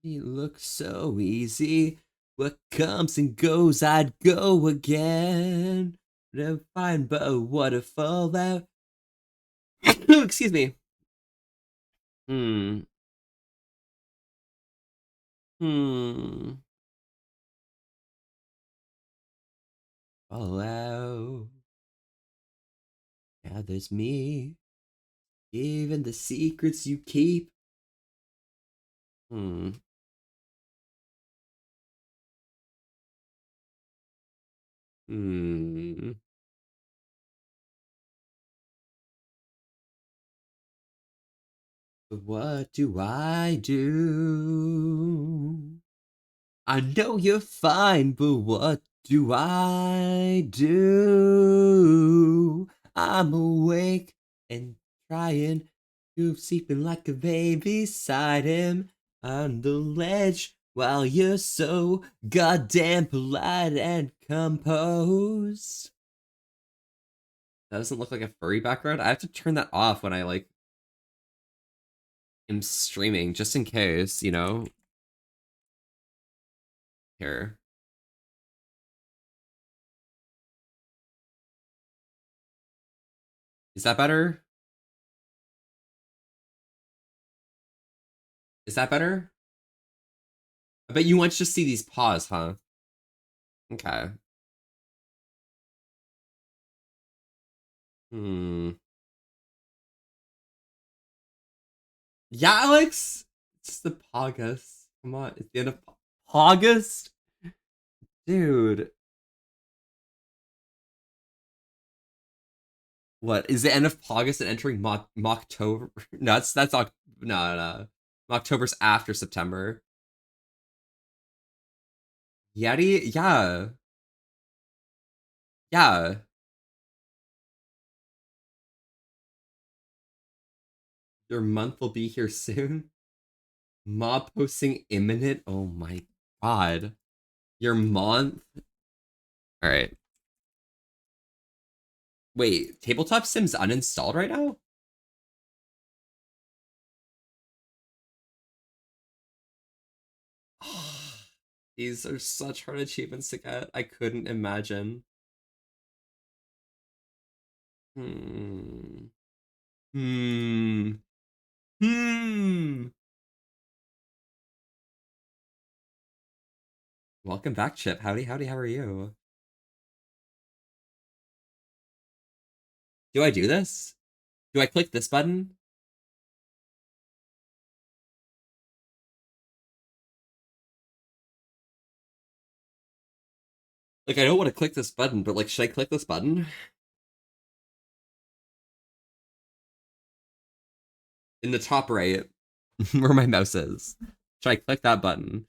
It looks so easy. What comes and goes, I'd go again. Never find but a waterfall out. Excuse me. Fallout. Now there's me. Even the secrets you keep. Hmm. What do I do? I know you're fine, but what do I do? I'm awake and trying to sleeping like a baby beside him on the ledge while you're so goddamn polite and composed. That doesn't look like a furry background. I have to turn that off when I like am streaming just in case, you know? Here. Is that better? Is that better? I bet you want to just see these paws, huh? Okay. Yeah, Alex! It's the August. Come on, it's the end of August? Dude. What, is the end of August and entering Mocktober? No, that's no. October's after September. Yeti? Yeah. Yeah. Your month will be here soon. Mob posting imminent? Oh my god. Your month? Alright. Wait, Tabletop Sim's uninstalled right now? These are such hard achievements to get. I couldn't imagine. Hmm. Welcome back, Chip. Howdy, how are you? Do I do this? Do I click this button? Like, I don't want to click this button, but like, should I click this button? In the top right, where my mouse is. Should I click that button?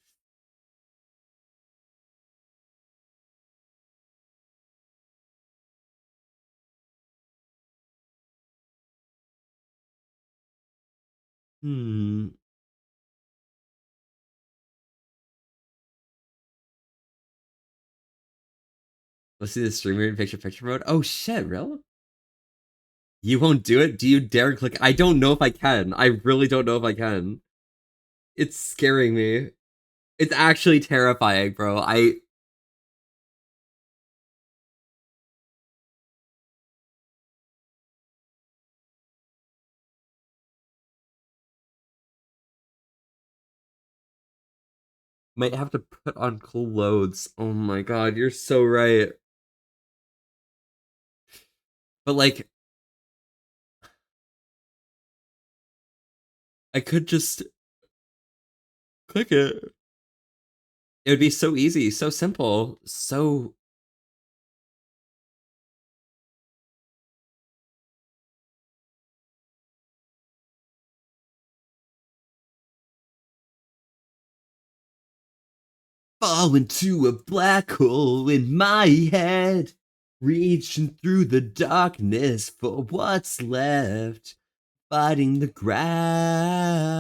Let's see the streamer in picture mode. Oh shit, really? You won't do it? Do you dare click? I don't know if I can. I really don't know if I can. It's scaring me. It's actually terrifying, bro. I might have to put on clothes. Oh my god, you're so right. But like, I could just click it. It would be so easy, so simple, so... Fall into a black hole in my head, reaching through the darkness for what's left, fighting the gravity,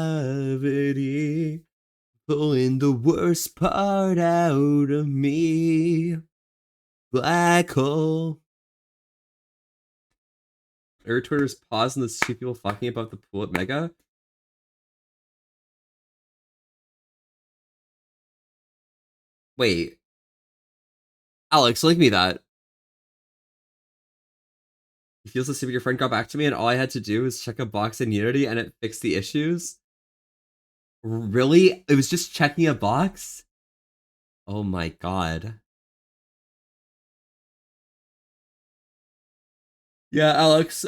pulling the worst part out of me. Black hole. Twitter's pausing the two people fucking about the pool at Mega. Wait. Alex, link me that. It feels as if your friend got back to me and all I had to do was check a box in Unity and it fixed the issues. Really? It was just checking a box? Oh my god. Yeah, Alex,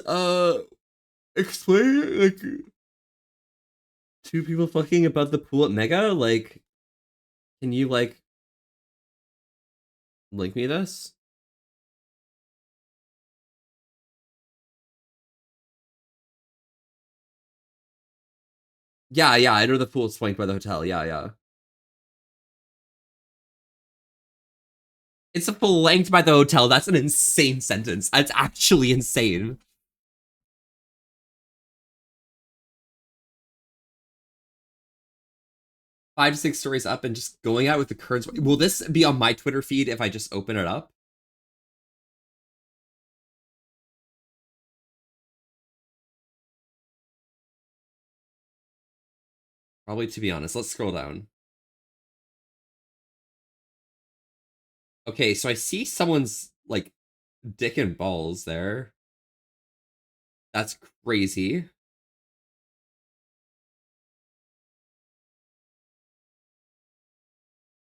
explain, like, two people fucking about the pool at Mega? Like, can you, like, link me this? Yeah, I know the pool is flanked by the hotel. Yeah. It's flanked by the hotel. That's an insane sentence. That's actually insane. Five to 6 stories up and just going out with the curtains. Will this be on my Twitter feed if I just open it up? Probably, to be honest. Let's scroll down. Okay, so I see someone's, like, dick and balls there. That's crazy.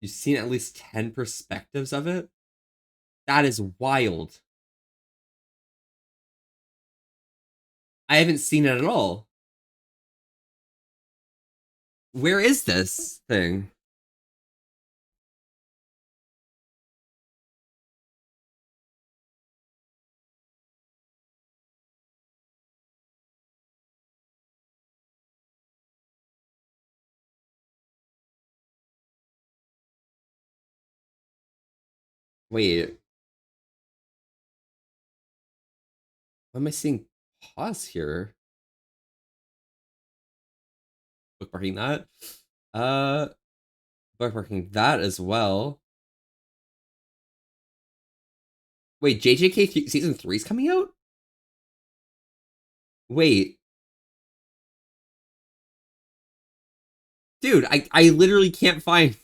You've seen at least 10 perspectives of it? That is wild. I haven't seen it at all. Where is this thing? Wait. Why am I seeing pause here? Bookmarking that. Bookmarking that as well. Wait, JJK season 3 is coming out? Wait. Dude, I literally can't find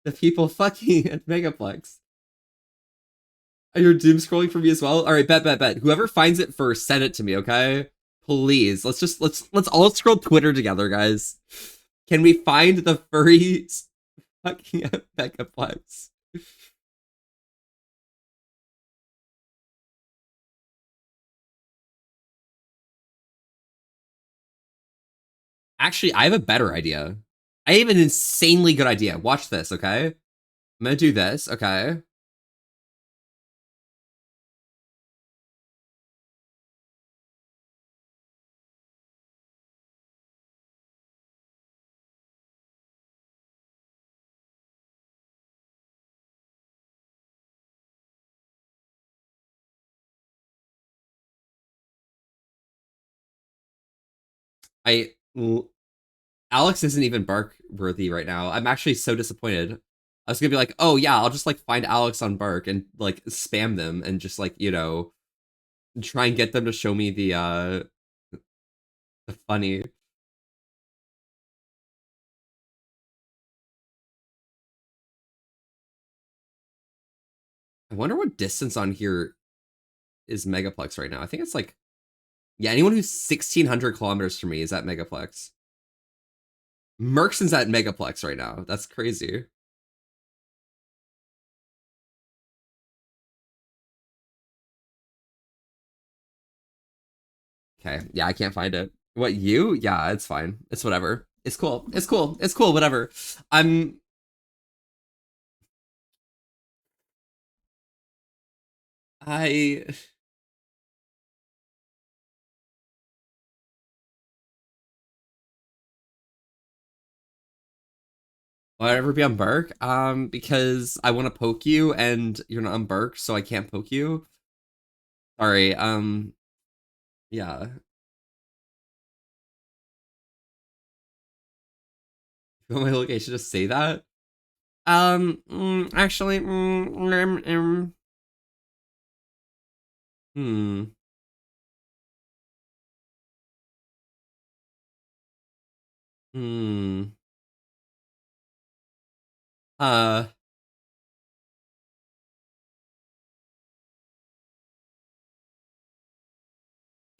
the people fucking at Megaplex. Are you doom scrolling for me as well? Alright, bet. Whoever finds it first, send it to me, okay? Please. Let's all scroll Twitter together, guys. Can we find the furries fucking at Megaplex? Actually, I have a better idea. I have an insanely good idea. Watch this, okay? I'm gonna do this, okay? Alex isn't even Bark worthy right now. I'm actually so disappointed. I was gonna be like, oh yeah, I'll just like find Alex on Bark and like spam them and just like, you know, try and get them to show me the funny. I wonder what distance on here is Megaplex right now. I think it's like, yeah, anyone who's 1,600 kilometers from me is at Megaplex. Merkson's at Megaplex right now. That's crazy. Okay, yeah, I can't find it. What, you? Yeah, it's fine. It's whatever. It's cool. It's cool. It's cool. Whatever. I'm. I. Will I ever be on Bark? Because I want to poke you and you're not on Bark, so I can't poke you. Sorry. Yeah. You want my location to say that? Actually, hmm. Hmm. Uh.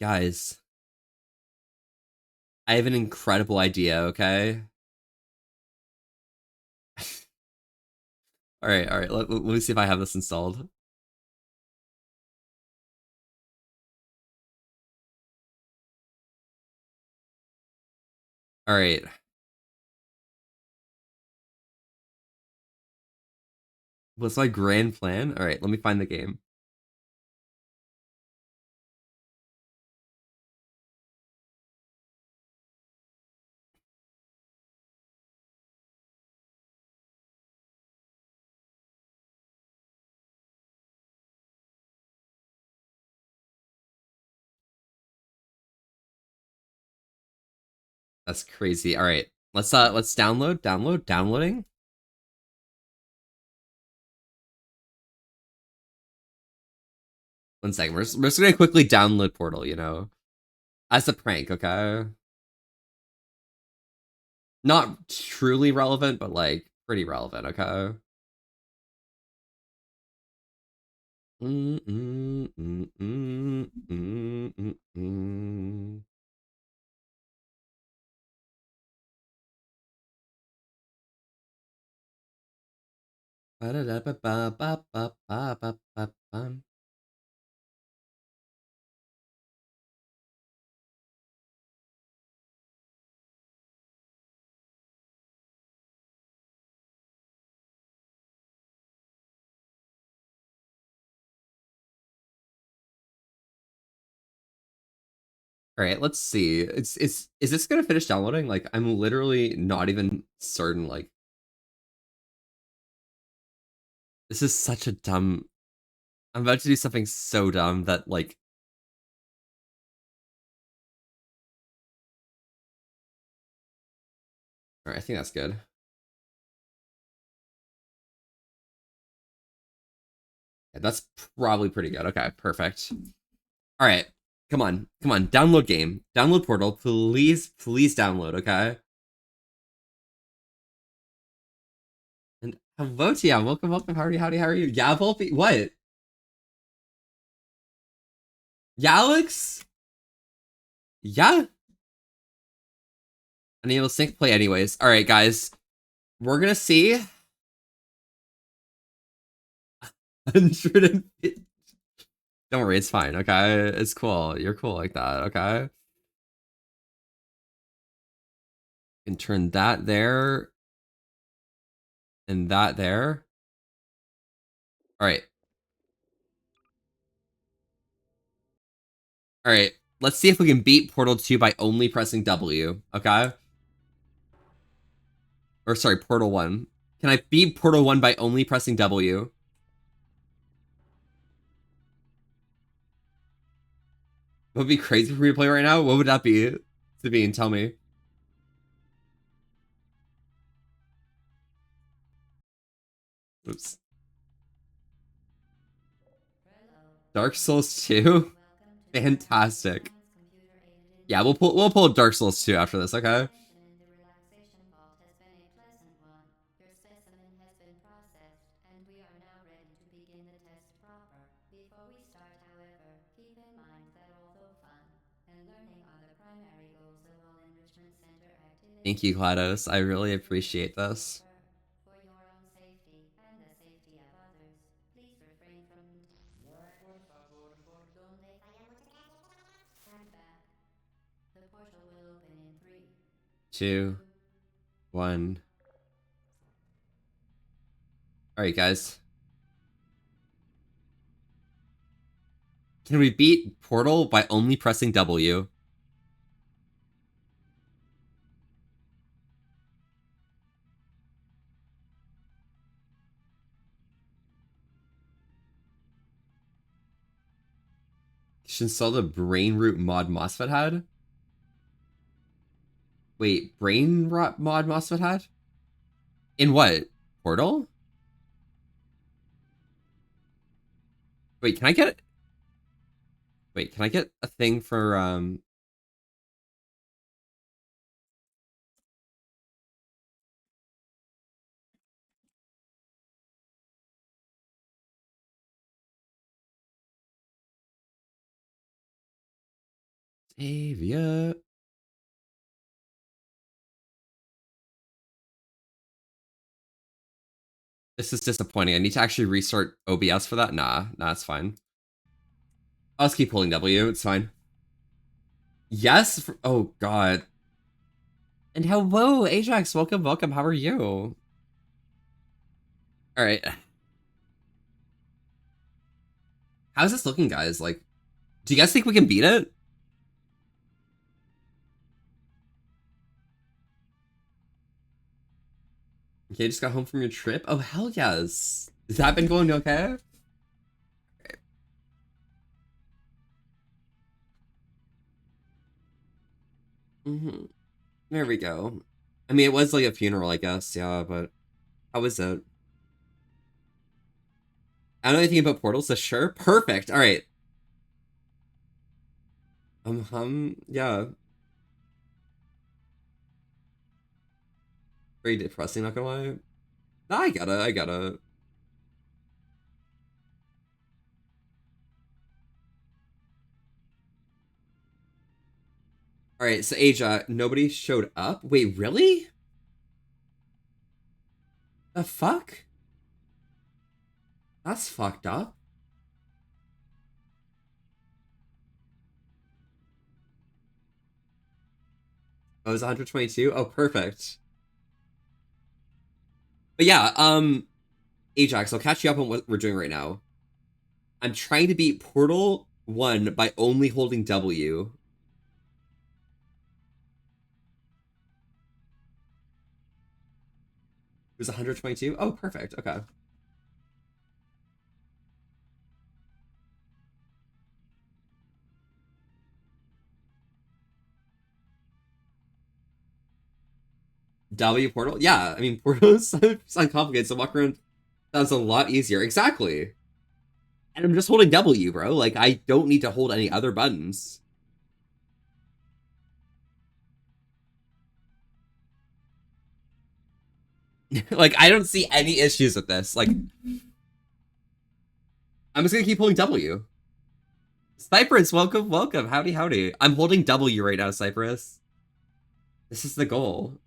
Guys. I have an incredible idea, okay? Alright. Let me see if I have this installed. Alright. What's my grand plan? Alright, let me find the game. That's crazy. All right, let's downloading. One second. We're just gonna quickly download Portal, you know, as a prank, okay? Not truly relevant, but like pretty relevant, okay? All right, let's see. Is this gonna finish downloading? Like, I'm literally not even certain. Like, this is such a dumb. I'm about to do something so dumb that like. All right, I think that's good. Yeah, that's probably pretty good. Okay, perfect. All right, come on, download game, download Portal, please download. Okay. And hello, Tia. Welcome. Howdy. How are you? Yeah, Volpe. What? Yeah, Alex? Yeah? Enable sync play anyways. Alright, guys. We're gonna see. 150. Don't worry, it's fine, okay? It's cool. You're cool like that, okay? And turn that there. And that there. Alright. Alright. Let's see if we can beat Portal 2 by only pressing W, okay? Or sorry, Portal 1. Can I beat Portal 1 by only pressing W? What would be crazy for me to play right now? What would that be? Sabine, tell me. Oops. Dark Souls 2? Fantastic. Yeah, we'll pull Dark Souls 2 after this, okay? Thank you, GLaDOS. I really appreciate this. Two, one. Alright, guys. Can we beat Portal by only pressing W? Should install the Brain Root mod MOSFET had? Wait, Brain Rot mod MOSFET had? In what? Portal? Wait, can I get it? Wait, can I get a thing for Savior? This is disappointing. I need to actually restart OBS for that? Nah, it's fine. I'll just keep pulling W. It's fine. Yes? Oh, God. And hello, Ajax. Welcome. How are you? All right. How's this looking, guys? Like, do you guys think we can beat it? Okay, just got home from your trip. Oh, hell yes. Has that been going okay? There we go. I mean, it was like a funeral, I guess, yeah, but how was it? I don't know anything about portals, so sure. Perfect. All right. Yeah. Very depressing, not gonna lie. Nah, I get it. All right, so Asia, nobody showed up? Wait, really? The fuck? That's fucked up. Oh, it was 122? Oh, perfect. But yeah, Ajax, I'll catch you up on what we're doing right now. I'm trying to beat Portal 1 by only holding W. It was 122? Oh, perfect. Okay. W Portal? Yeah, I mean, Portal is uncomplicated, so walk around sounds a lot easier. Exactly. And I'm just holding W, bro. Like, I don't need to hold any other buttons. Like, I don't see any issues with this. Like, I'm just gonna keep holding W. Cypress, welcome, welcome. Howdy, howdy. I'm holding W right now, Cypress. This is the goal.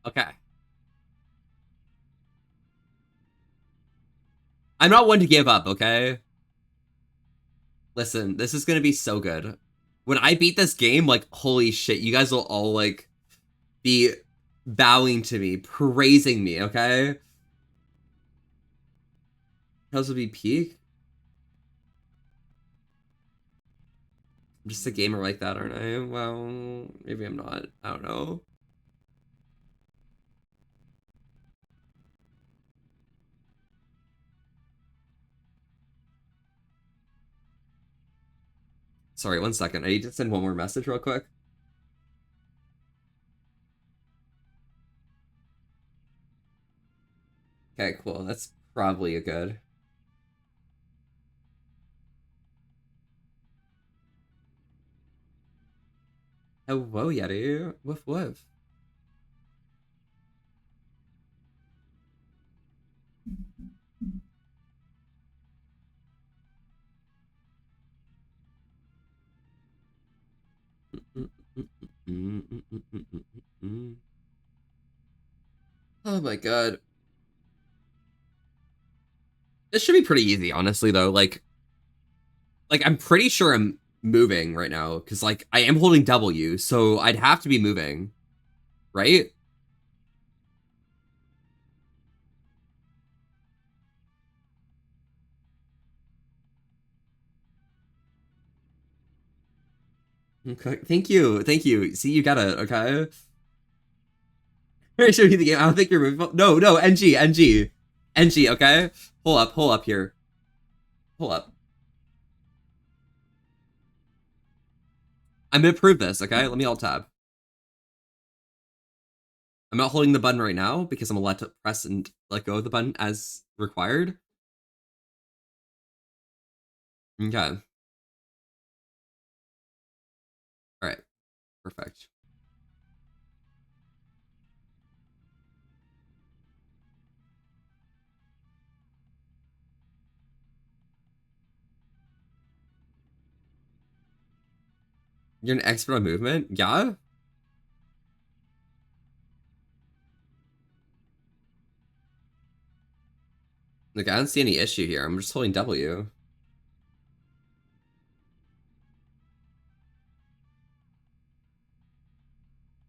Okay. I'm not one to give up, okay? Listen, this is gonna be so good. When I beat this game, like, holy shit, you guys will all, like, be bowing to me, praising me, okay? How's will be peak? I'm just a gamer like that, aren't I? Well, maybe I'm not. I don't know. Sorry, 1 second. I need to send one more message real quick. Okay, cool. That's probably a good. Hello, Yeti. Woof woof. Oh my god. This should be pretty easy, honestly, though. Like I'm pretty sure I'm moving right now, because, like, I am holding W, so I'd have to be moving, right? Okay, thank you, thank you. See, you got it, okay? Show you the game. I don't think you're moving. No, NG, okay? Hold up here. Hold up. I'm gonna prove this, okay? Let me alt tab. I'm not holding the button right now because I'm allowed to press and let go of the button as required. Okay. Alright. Perfect. You're an expert on movement? Yeah? Like, I don't see any issue here. I'm just holding W.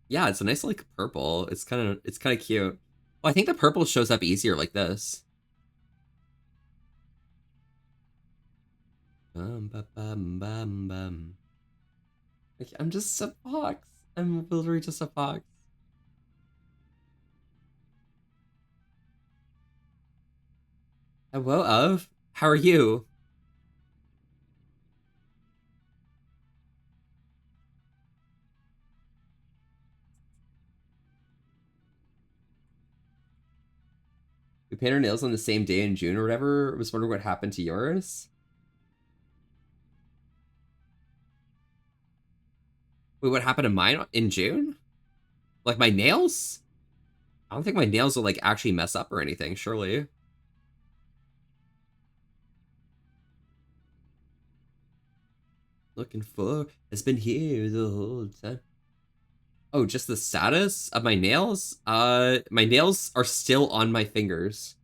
Yeah, it's a nice, like, purple. It's kind of cute. Well, I think the purple shows up easier like this. Bum, bum, bum, bum, bum. Like, I'm just a fox. I'm literally just a fox. Hello, Of. How are you? We paint our nails on the same day in June or whatever. I was wondering what happened to yours. Wait, what happened to mine in June? Like my nails? I don't think my nails will like actually mess up or anything, surely. Looking for has been here the whole time. Oh, just the status of my nails? My nails are still on my fingers.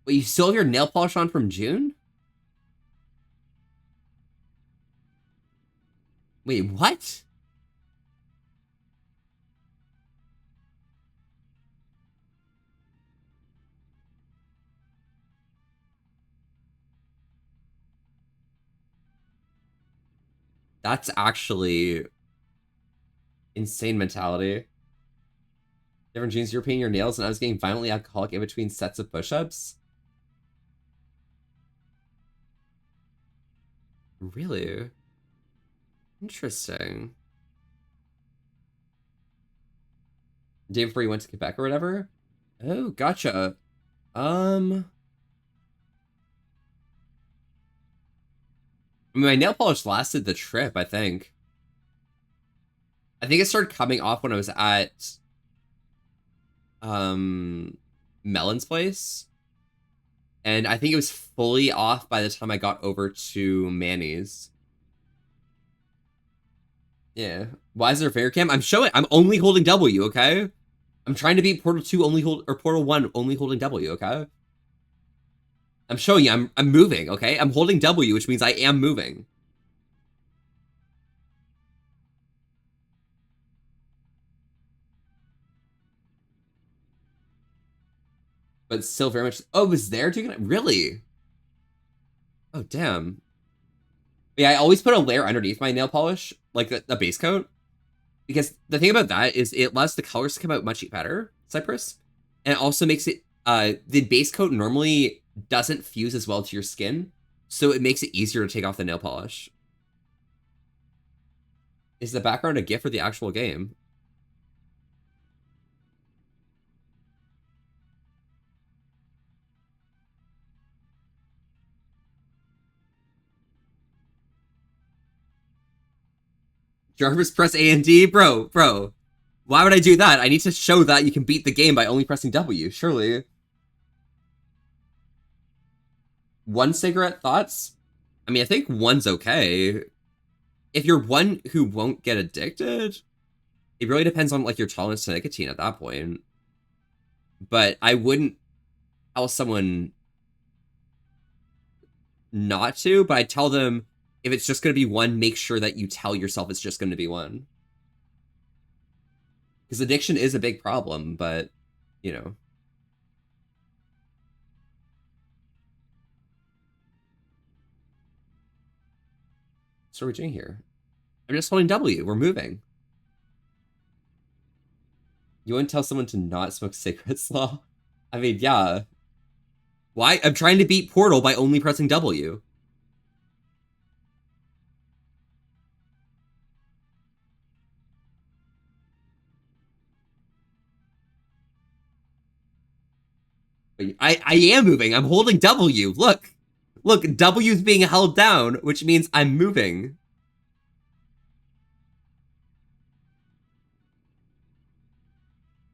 Wait, you still have your nail polish on from June? Wait, what? That's actually insane mentality. Different jeans, you're painting your nails, and I was getting violently alcoholic in between sets of push-ups. Really? Interesting. Day before you went to Quebec or whatever? Oh, gotcha. I mean, my nail polish lasted the trip, I think. I think it started coming off when I was at Melon's place. And I think it was fully off by the time I got over to Manny's. Yeah. Why is there a fair cam? I'm showing. I'm only holding W, okay? I'm trying to beat Portal 2 only Portal 1 only holding W, okay? I'm showing you. I'm moving, okay? I'm holding W, which means I am moving. But still very much. Oh, it was there too? Really? Oh, damn. Yeah, I always put a layer underneath my nail polish, like a base coat. Because the thing about that is it lets the colors come out much better, Cypress. And it also makes it, the base coat normally doesn't fuse as well to your skin. So it makes it easier to take off the nail polish. Is the background a GIF for the actual game? Jarvis, press A and D? Bro. Why would I do that? I need to show that you can beat the game by only pressing W, surely. 1 cigarette, thoughts? I mean, I think 1's okay. If you're one who won't get addicted, it really depends on, like, your tolerance to nicotine at that point. But I wouldn't tell someone not to, but I'd tell them, if it's just going to be 1, make sure that you tell yourself it's just going to be 1. Because addiction is a big problem, but, you know. So what are we doing here? I'm just holding W. We're moving. You wouldn't tell someone to not smoke cigarettes, Law? I mean, yeah. Why? I'm trying to beat Portal by only pressing W. I am moving. I'm holding W. Look. Look, W's being held down, which means I'm moving.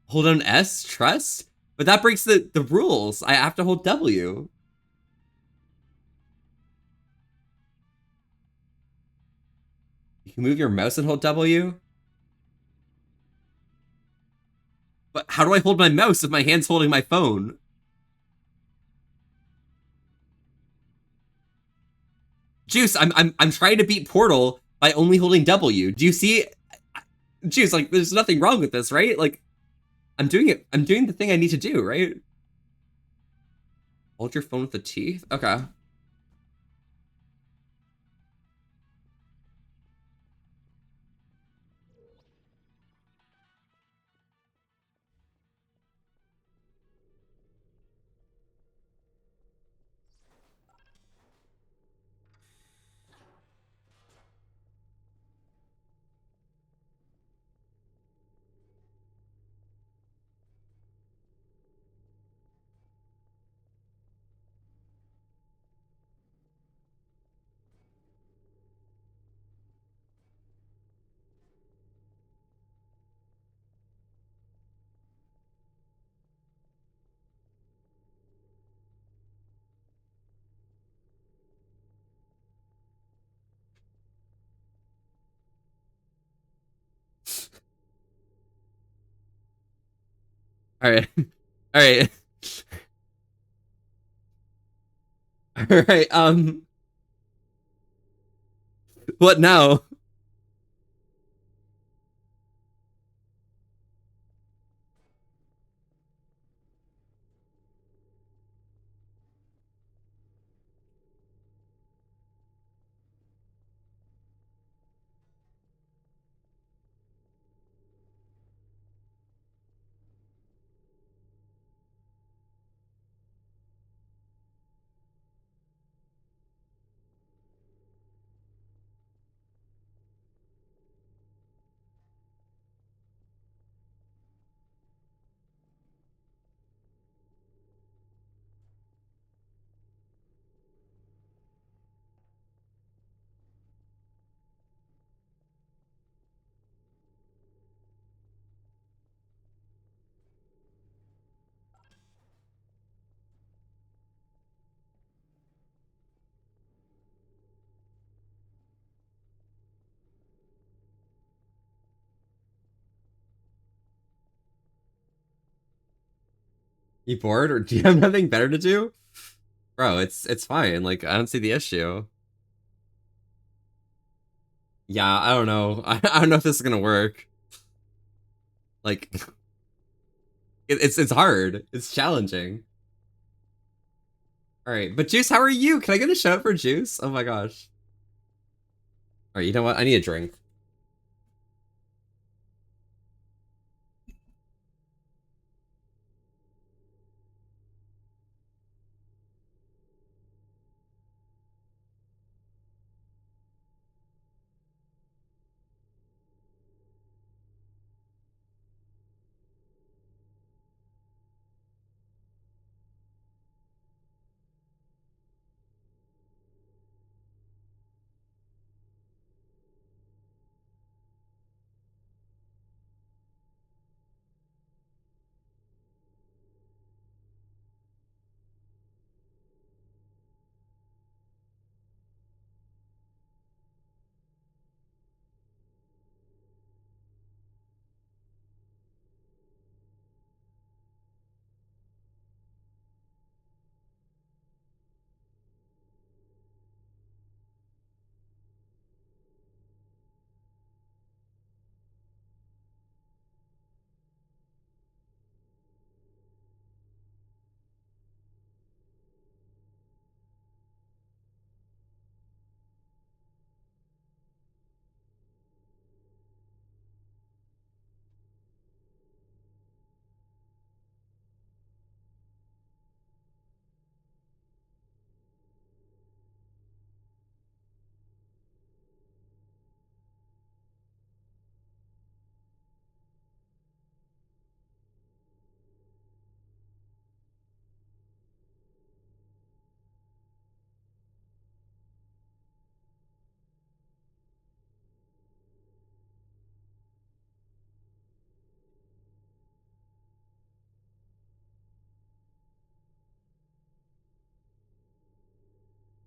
Hold on S? Trust? But that breaks the rules. I have to hold W. You can move your mouse and hold W? But how do I hold my mouse if my hand's holding my phone? Juice, I'm trying to beat Portal by only holding W. Do you see? Juice, like, there's nothing wrong with this, right? Like, I'm doing it. I'm doing the thing I need to do, right? Hold your phone with the teeth? Okay. All right. All right. All right. What now? You bored, or do you have nothing better to do? Bro, it's fine. Like, I don't see the issue. Yeah, I don't know. I don't know if this is gonna work. Like, it's hard. It's challenging. All right, but Juice, how are you? Can I get a shout out for Juice? Oh my gosh. All right, you know what? I need a drink.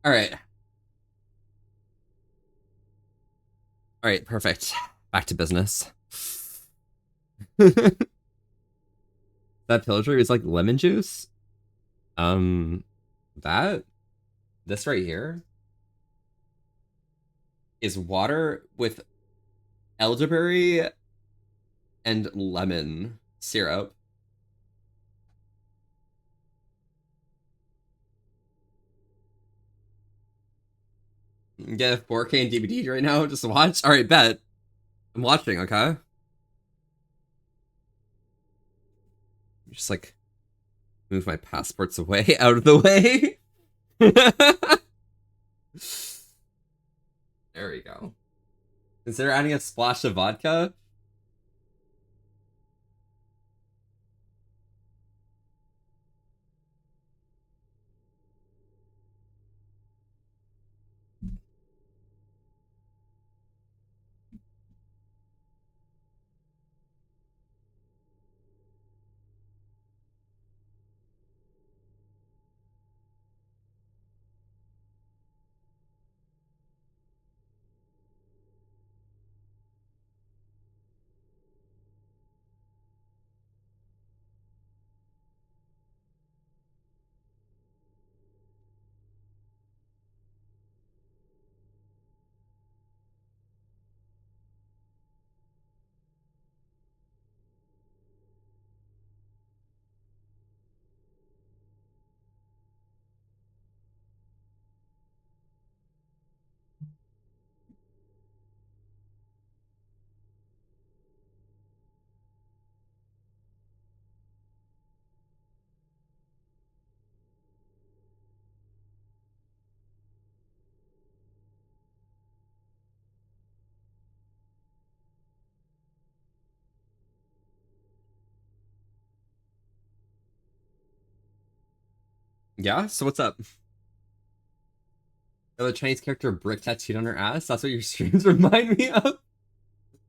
All right. All right, perfect. Back to business. That pillager is like lemon juice. That this right here is water with elderberry and lemon syrup. Get a 4K and DVD right now just to watch? Alright, bet. I'm watching, okay? Just like move my passports away out of the way. There we go. Consider adding a splash of vodka. Yeah, so what's up? Oh, the Chinese character brick tattooed on her ass? That's what your streams remind me of?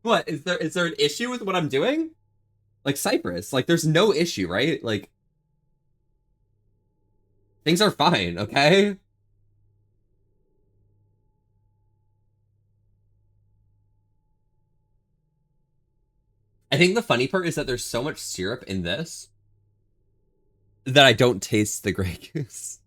What, is there an issue with what I'm doing? Like Cypress, like there's no issue, right? Like things are fine, okay? I think the funny part is that there's so much syrup in this that I don't taste the Grey Goose.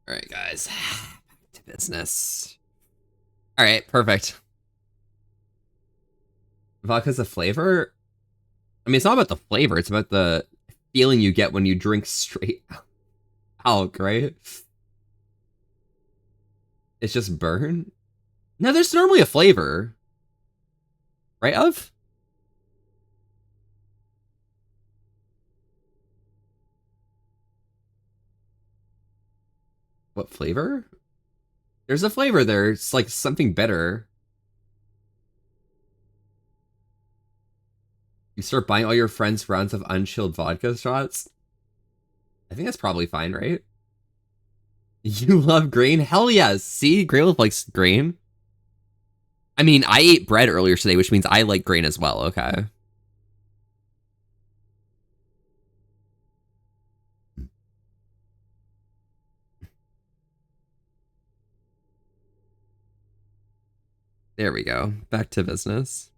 Alright, guys. Back to business. Alright, perfect. Vodka's a flavor? I mean, it's not about the flavor, it's about the feeling you get when you drink straight alk, right? It's just burn? No, there's normally a flavor. Right, of? What flavor? There's a flavor there. It's like something better. You start buying all your friends rounds of unchilled vodka shots? I think that's probably fine, right? You love grain? Hell yes. See, Greylith likes grain. I mean, I ate bread earlier today, which means I like grain as well, okay? There we go. Back to business.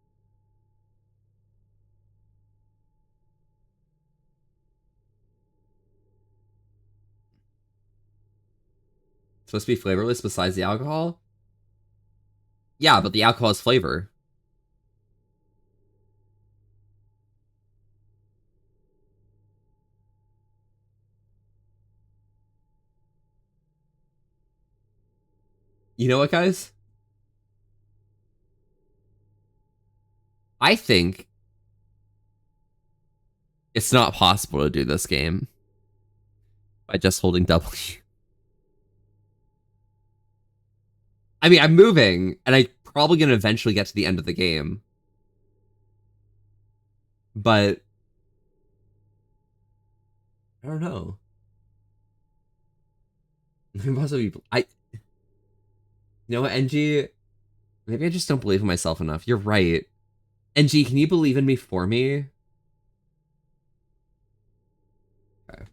Supposed to be flavorless besides the alcohol? Yeah, but the alcohol has flavor. You know what, guys? I think it's not possible to do this game by just holding W. I mean, I'm moving, and I'm probably going to eventually get to the end of the game. But I don't know. You know what, NG? Maybe I just don't believe in myself enough. You're right. NG, can you believe in me for me? Okay.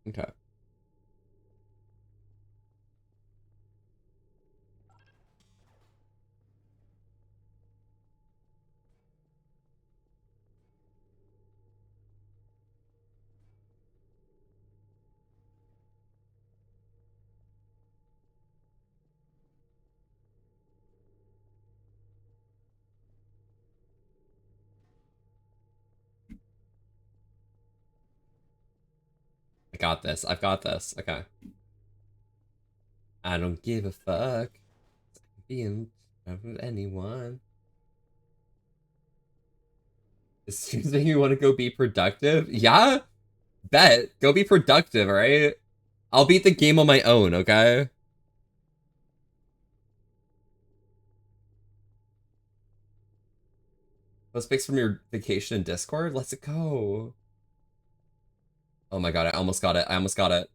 Okay. got this. I've got this. Okay. I don't give a fuck. Being with anyone. This stream's making me want to go be productive. Yeah? Bet. Go be productive, alright? I'll beat the game on my own, okay? Those pics from your vacation in Discord? Let's go. Oh my god, I almost got it. I almost got it.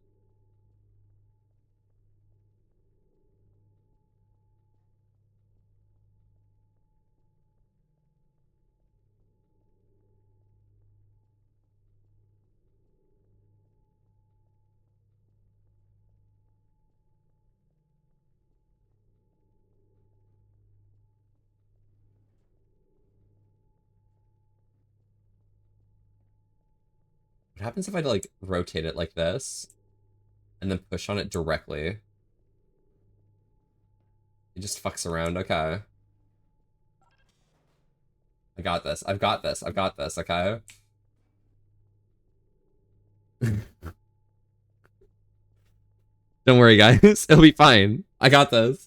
What happens if I like rotate it like this and then push on it directly? It just fucks around. Okay. I got this. I've got this. I've got this. Okay. Don't worry, guys. It'll be fine. I got this.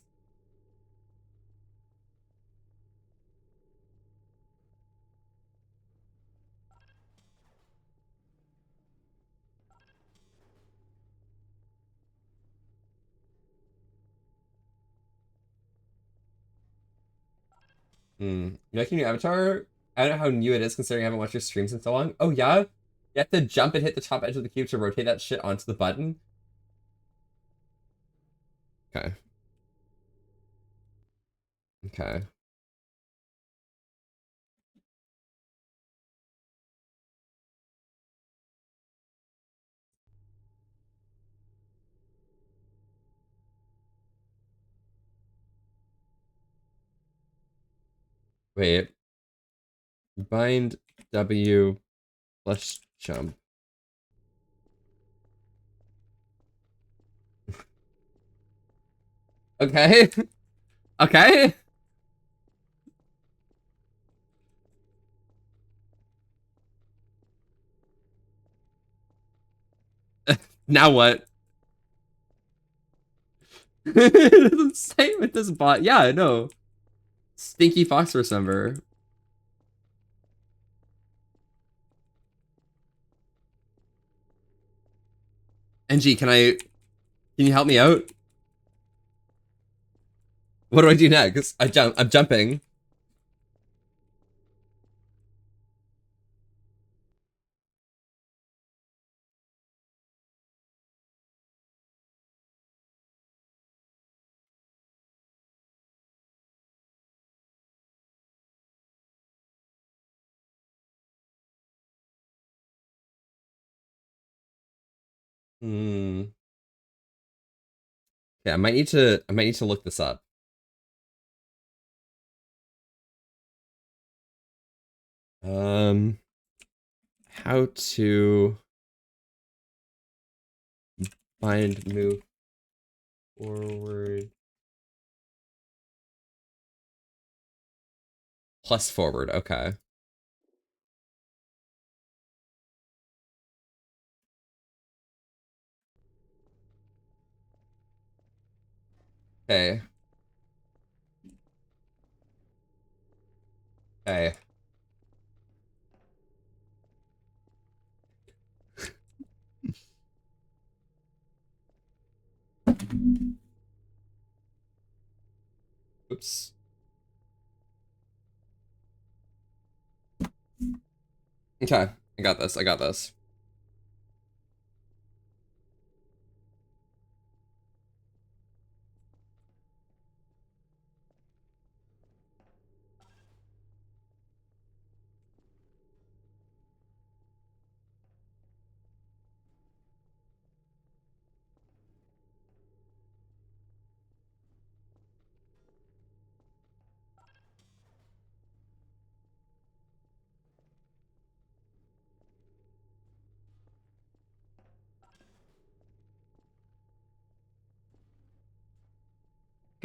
You making your avatar? I don't know how new it is considering I haven't watched your streams in so long. Oh yeah? You have to jump and hit the top edge of the cube to rotate that shit onto the button? Okay. Okay. Wait. Bind W plus jump. Okay. Okay. Now what? Same with this bot. Yeah, I know. Stinky phosphorus number. NG, can you help me out? What do I do next? I'm jumping. Okay, I might need to look this up. How to bind move forward plus forward. Okay. Okay. Okay. Oops. Okay, I got this. I got this.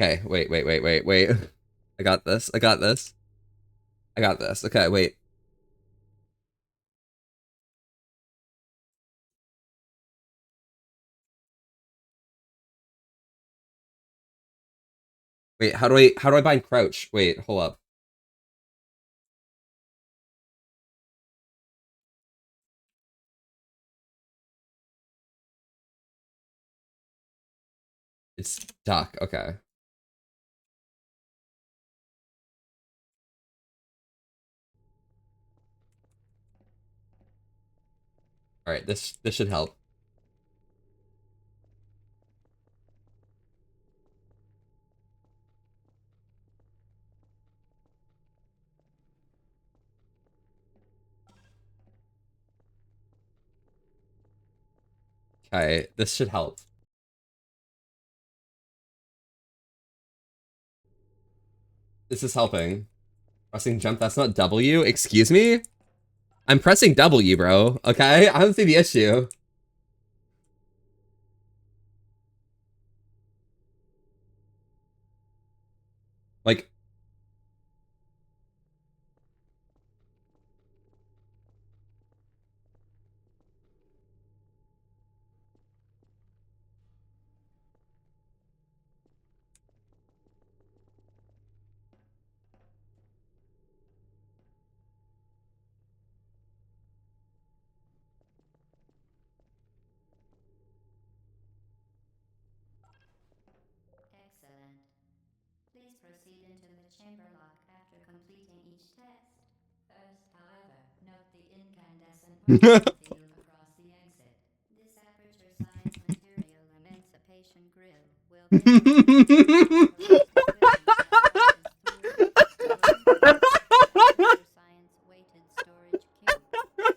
Okay, wait. I got this. I got this. I got this. Okay, wait. Wait, how do I bind crouch? Wait, hold up. It's stuck. Okay. All right, this should help. Okay, this should help. This is helping. Pressing jump, that's not W? Excuse me? I'm pressing W, bro. Okay? I don't see the issue. Like... Excellent. Please proceed into the chamber lock after completing each test. First, however, note the incandescent particle field across the exit. This Aperture Science Material Emancipation Grill will Aperture Science weighted storage cube.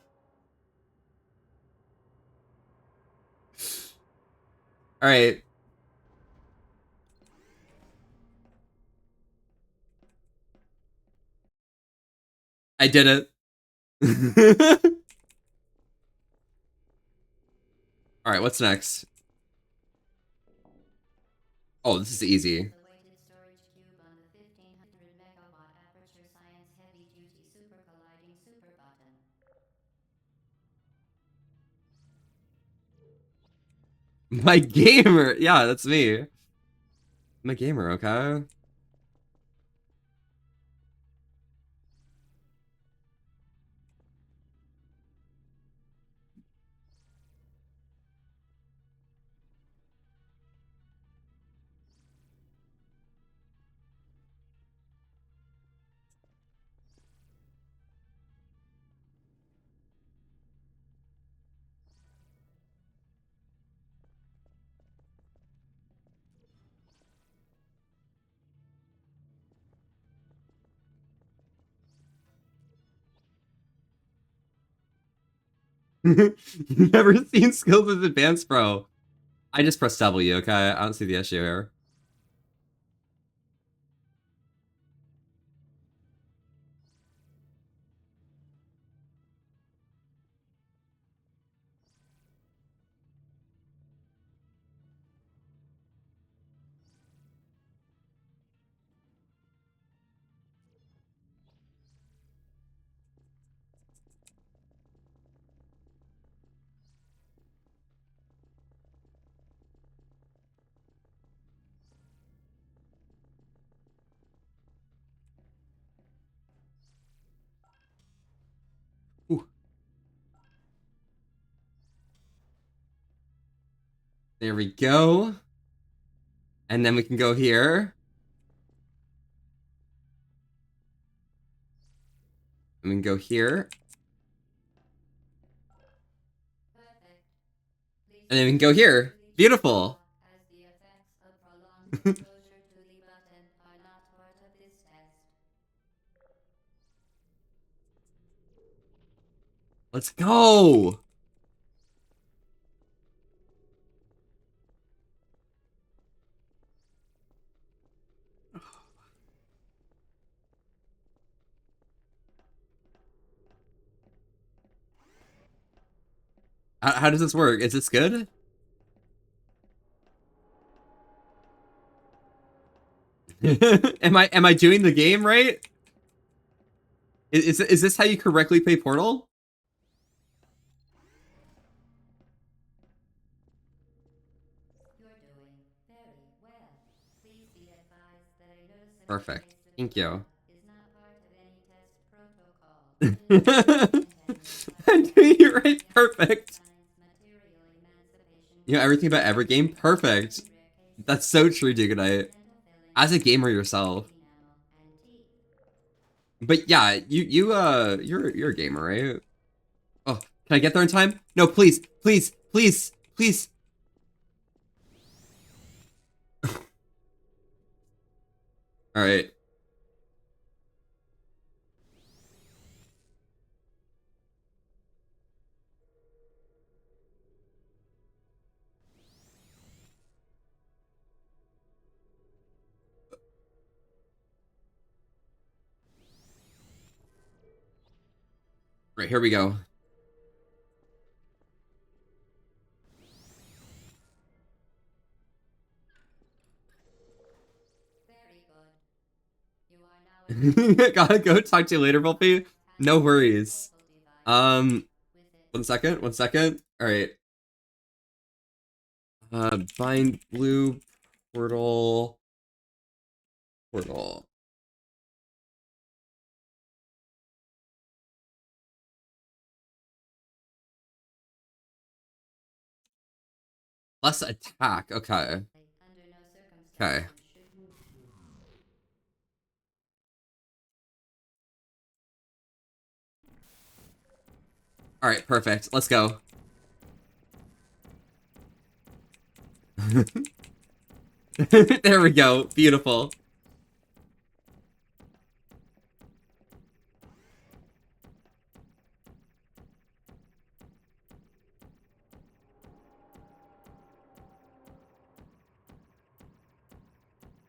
All right. I did it. All right, what's next? Oh, this is easy. The weighted storage cube on the 1500 megawatt Aperture Science heavy duty super colliding super button. My gamer. Yeah, that's me. I'm a gamer, okay? Never seen skills as advanced, bro. I just press W, okay? I don't see the issue here. Ooh. There we go. And then we can go here. And we can go here. Perfect. Please And then we can go here. Beautiful. as the effects of prolonged exposure to the button are not part of this test. Let's go. How does this work? Is this good? am I doing the game right? Is this how you correctly play Portal? You're doing very well. Please be advised that a Perfect. Thank you. Is not part of any test protocol. It is I'm doing it right. Perfect. material emancipation. You know everything about every game? Perfect. That's so true, Duganite. As a gamer yourself. But yeah, you're a gamer, right? Oh, can I get there in time? No, please, please, please, please. All right. Right, here we go. Very good. You are now Gotta go. Talk to you later, Volpe. No worries. 1 second. 1 second. All right. Bind blue portal. Portal. Less attack. Okay. Okay. All right. Perfect. Let's go. There we go. Beautiful.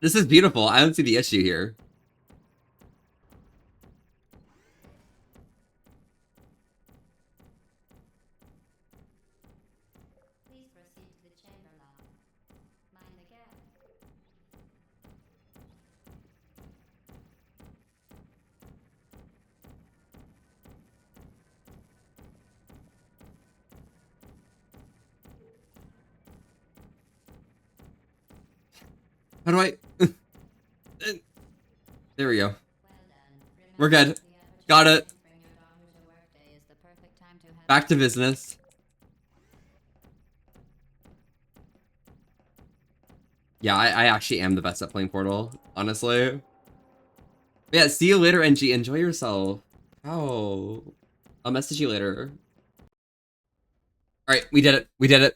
This is beautiful. I don't see the issue here. Please proceed to the chamber lock. Mind the gap. How do I? There we go. Well done. We're good. Got it. Bring your daughter to work day is the perfect time to have Back to business. Yeah, I actually am the best at playing Portal, honestly. Yeah, see you later, NG. Enjoy yourself. Oh. I'll message you later. Alright, we did it. We did it.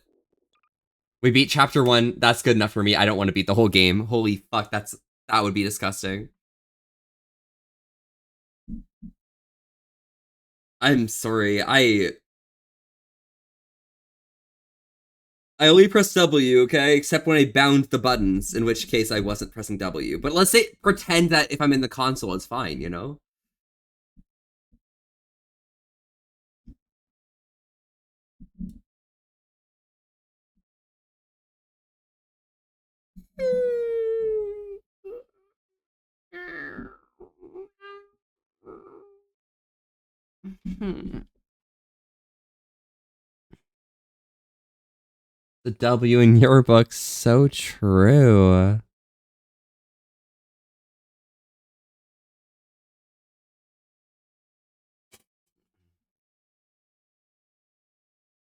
We beat chapter 1. That's good enough for me. I don't want to beat the whole game. Holy fuck, that would be disgusting. I'm sorry. I only pressed W, okay? Except when I bound the buttons, in which case I wasn't pressing W. But let's say, pretend that if I'm in the console, it's fine, you know? The W in your book, so true.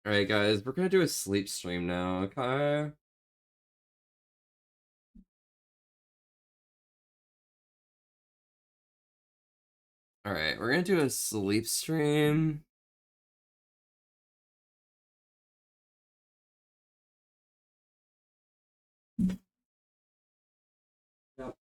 Alright guys, we're gonna do a sleep stream now, okay? Alright, we're gonna do a sleep stream. Yep.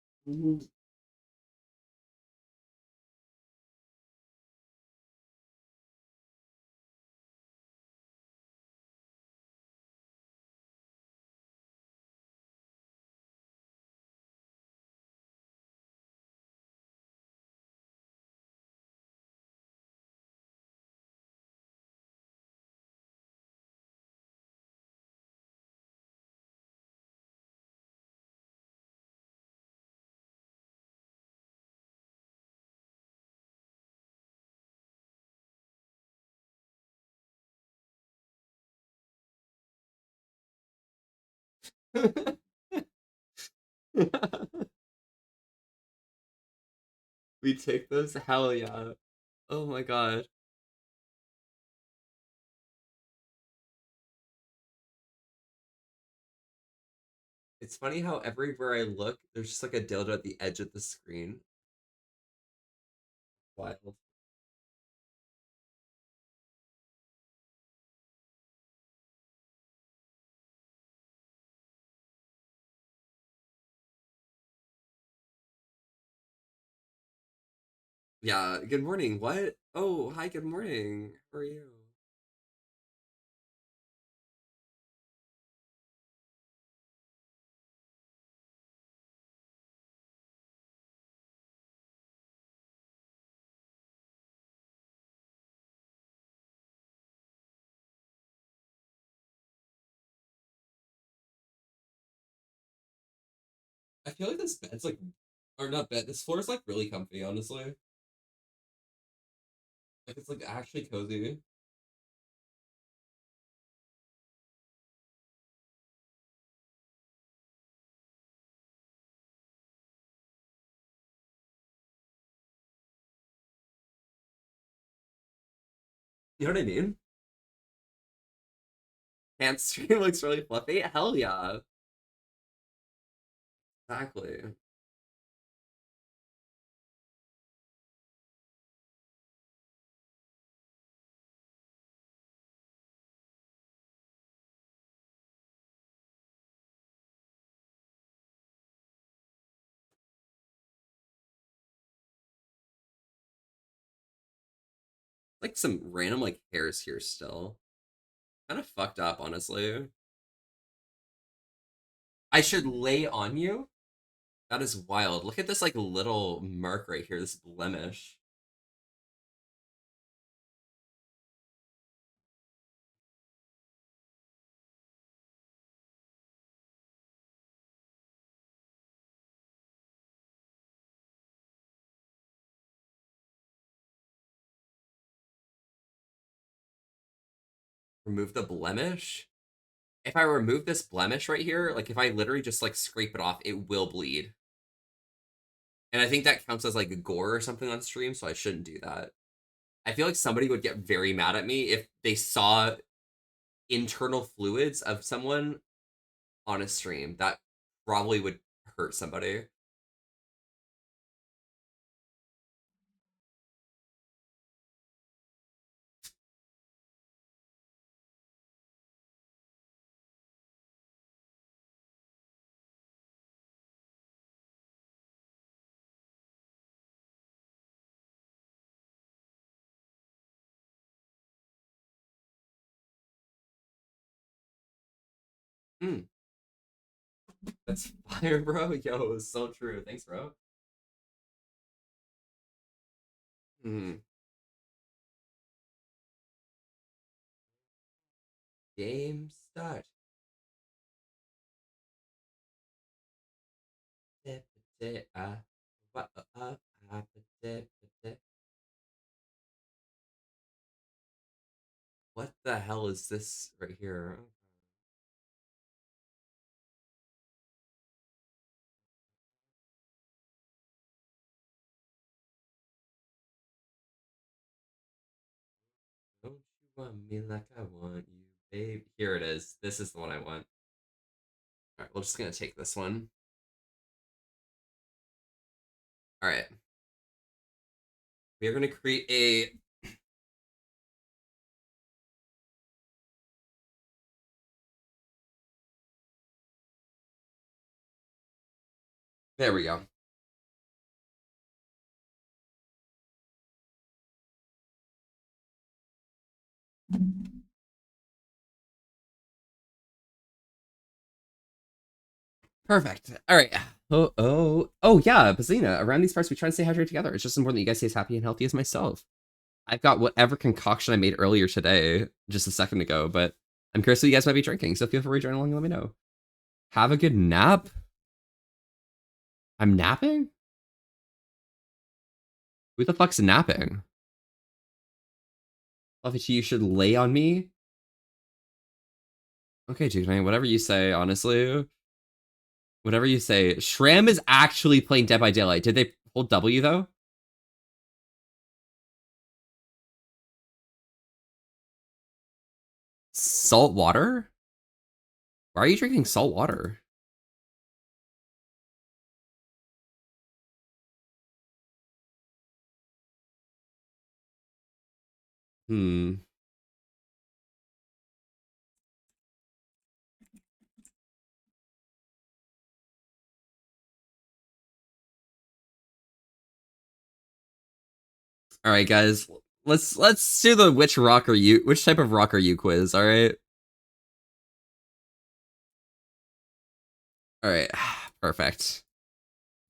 We take those? Hell yeah. Oh my god. It's funny how everywhere I look, there's just like a dildo at the edge of the screen. Wild. Yeah, good morning. What? Oh, hi, good morning. How are you? I feel like this bed's like, or not bed, this floor is like really comfy, honestly. Like it's like actually cozy. You know what I mean? Pants stream looks really fluffy. Hell yeah. Exactly. Like some random like hairs here still. Kind of fucked up, honestly. I should lay on you? That is wild. Look at this like little mark right here, this blemish. Remove the blemish? If I remove this blemish right here, like if I literally just like scrape it off, it will bleed. And I think that counts as like a gore or something on stream, so I shouldn't do that. I feel like somebody would get very mad at me if they saw internal fluids of someone on a stream. That probably would hurt somebody. Hmm. That's fire, bro. Yo, so true. Thanks, bro. Hmm. Game start. What the hell is this right here? Don't you want me like I want you, babe? Here it is. This is the one I want. All right, we're just gonna take this one. All right. We are gonna create a. There we go. Perfect. All right. Oh, yeah, Bazina. Around these parts, we try and stay hydrated together. It's just important that you guys stay as happy and healthy as myself. I've got whatever concoction I made earlier today, just a second ago, but I'm curious what you guys might be drinking, so feel free to join along and let me know. Have a good nap. I'm napping? Who the fuck's napping? Fluffy T, you should lay on me? Okay, dude, man, whatever you say, honestly. Whatever you say. Shram is actually playing Dead by Daylight. Did they hold W, though? salt water? Why are you drinking salt water? Hmm. All right, guys. Let's do the which type of rock are you quiz, all right? All right. Perfect.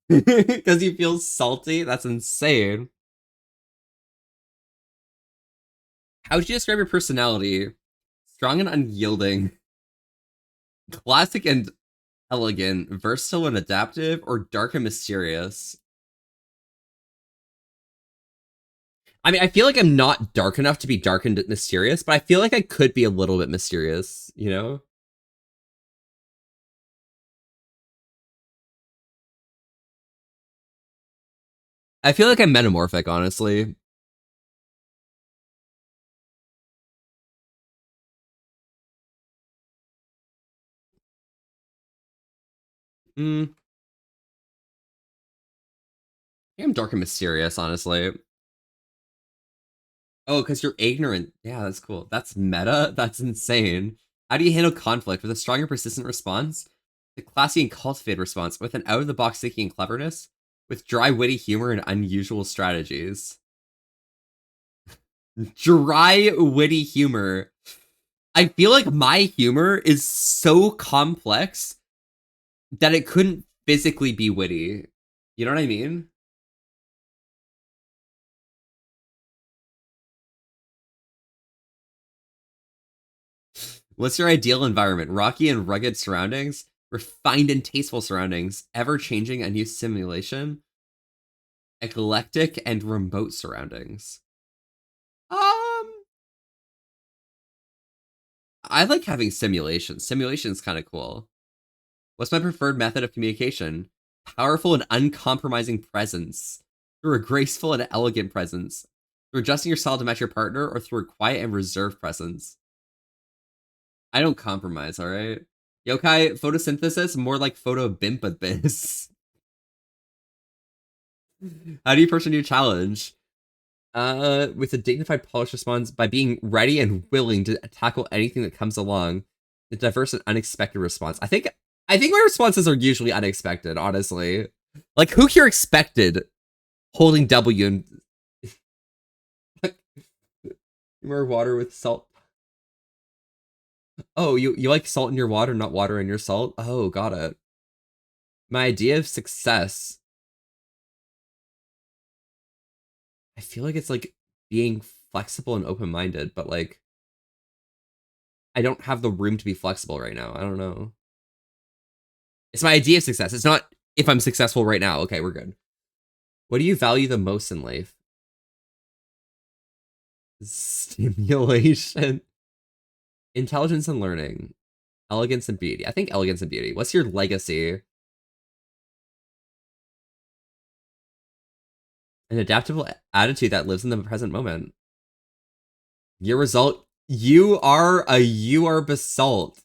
Cuz you feel salty? That's insane. How would you describe your personality? Strong and unyielding. Classic and elegant, versatile and adaptive, or dark and mysterious? I mean, I feel like I'm not dark enough to be dark and mysterious, but I feel like I could be a little bit mysterious, you know? I feel like I'm metamorphic, honestly. Hmm. I'm dark and mysterious, honestly. Oh, because you're ignorant. Yeah, that's cool. That's meta. That's insane. How do you handle conflict with a strong and persistent response? A classy and cultivated response with an out-of-the-box thinking and cleverness? With dry, witty humor and unusual strategies? Dry, witty humor. I feel like my humor is so complex that it couldn't physically be witty. You know what I mean? What's your ideal environment? Rocky and rugged surroundings? Refined and tasteful surroundings? Ever-changing and new simulation? Eclectic and remote surroundings? I like having simulation. Simulation's kind of cool. What's my preferred method of communication? Powerful and uncompromising presence. Through a graceful and elegant presence. Through adjusting your style to match your partner, or through a quiet and reserved presence. I don't compromise, alright? Yokai, photosynthesis, more like photobimpadbis. How do you approach a new challenge? With a dignified, polished response by being ready and willing to tackle anything that comes along. The diverse and unexpected response. I think my responses are usually unexpected, honestly. Like, who here expected holding W and more water with salt? Oh, you like salt in your water, not water in your salt? Oh, got it. My idea of success. I feel like it's like being flexible and open-minded, but like I don't have the room to be flexible right now. I don't know. It's my idea of success. It's not if I'm successful right now. Okay, we're good. What do you value the most in life? Stimulation. Intelligence and learning. Elegance and beauty. I think elegance and beauty. What's your legacy? An adaptable attitude that lives in the present moment. Your result. You are basalt.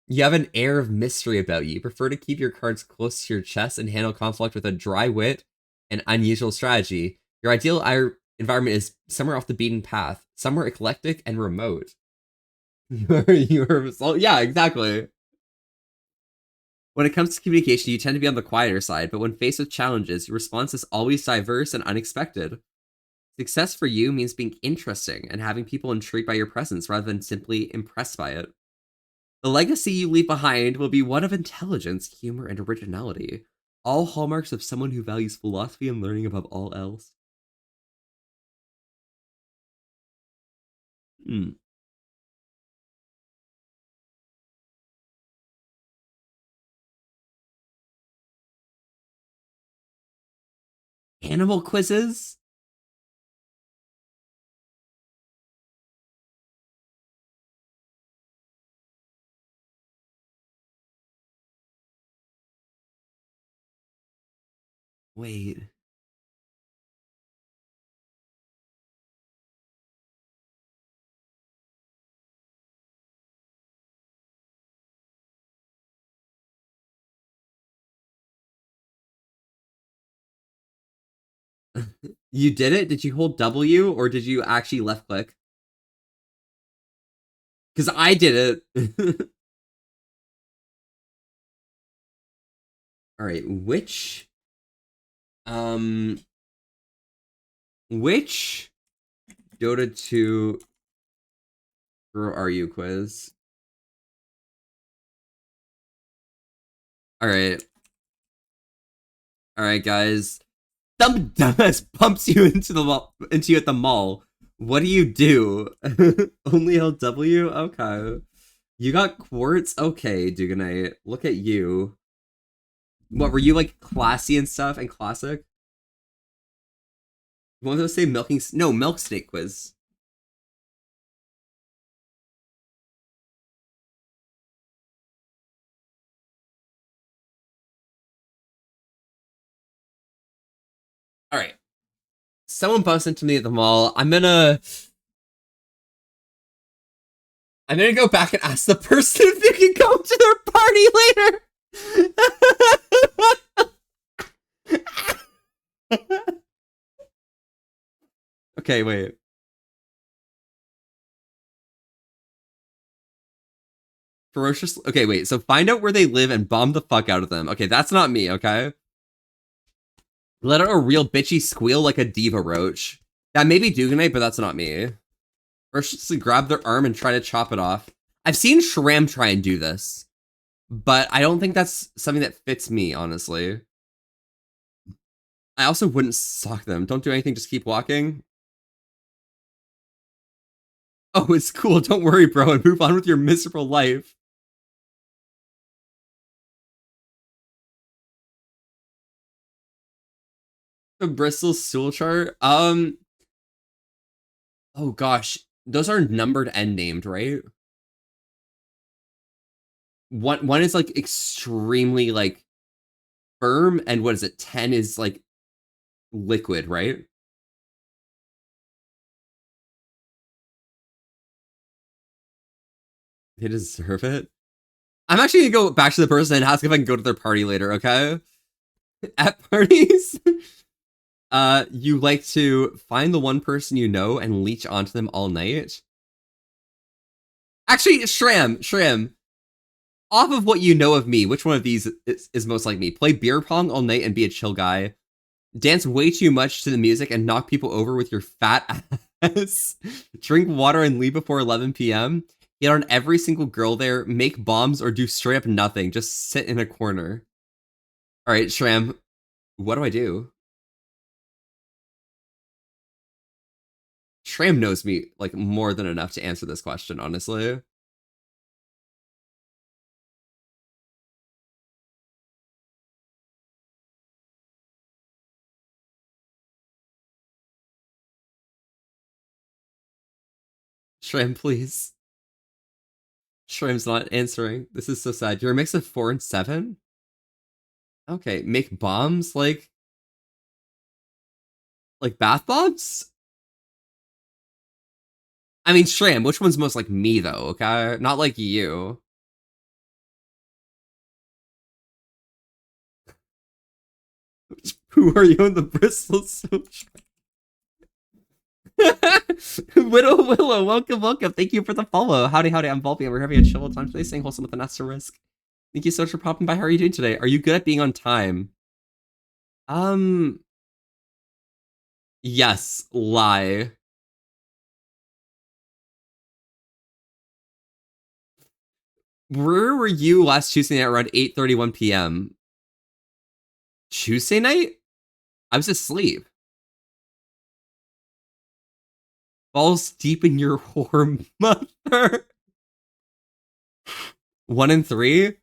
You have an air of mystery about you. You prefer to keep your cards close to your chest and handle conflict with a dry wit and unusual strategy. Your ideal environment is somewhere off the beaten path, somewhere eclectic and remote. Yeah, exactly. When it comes to communication, you tend to be on the quieter side, but when faced with challenges, your response is always diverse and unexpected. Success for you means being interesting and having people intrigued by your presence rather than simply impressed by it. The legacy you leave behind will be one of intelligence, humor, and originality, all hallmarks of someone who values philosophy and learning above all else. Hmm. Animal quizzes? Wait. You did it? Did you hold W or did you actually left click? Because I did it. Alright, which Dota 2 girl are you quiz? Alright. Alright, guys. Some dumbass pumps you into you at the mall. What do you do? Only LW? Okay. You got quartz? Okay, Duganite. Look at you. What, were you like classy and stuff and classic? You want to say milking? No, milk snake quiz. Alright. Someone bumped into me at the mall. I'm gonna go back and ask the person if they can come to their party later. Okay, wait. Ferocious. Okay, wait. So find out where they live and bomb the fuck out of them. Okay, that's not me, okay? Let out a real bitchy squeal like a diva roach. That may be Duganite, but that's not me. Ferociously grab their arm and try to chop it off. I've seen Shram try and do this, but I don't think that's something that fits me, honestly. I also wouldn't sock them. Don't do anything, just keep walking. Oh, it's cool. Don't worry, bro, and move on with your miserable life. The Bristol stool chart? Oh gosh. Those are numbered and named, right? One is like extremely like firm, and what is it? 10 is like liquid, right? They deserve it. I'm actually gonna go back to the person and ask if I can go to their party later, okay? At parties, you like to find the one person you know and leech onto them all night. Actually, Shram, off of what you know of me, which one of these is most like me? Play beer pong all night and be a chill guy. Dance way too much to the music and knock people over with your fat ass. Drink water and leave before 11 p.m. Get on every single girl there, make bombs, or do straight up nothing. Just sit in a corner. Alright, Shram, what do I do? Shram knows me, like, more than enough to answer this question, honestly. Shram, please. Shram's not answering. This is so sad. You're a mix of 4 and 7? Okay, make bombs? Like bath bombs? I mean, Shram, which one's most like me, though, okay? Not like you. Who are you in the Bristol Social? Willow, welcome. Thank you for the follow. Howdy, I'm Volpe. We're having a chill time today, staying wholesome with an asterisk. Thank you so much for popping by. How are you doing today? Are you good at being on time? Yes, lie. Where were you last Tuesday night around 8:31 p.m.? Tuesday night? I was asleep. Balls deep in your whore mother. 1 and 3? Alright,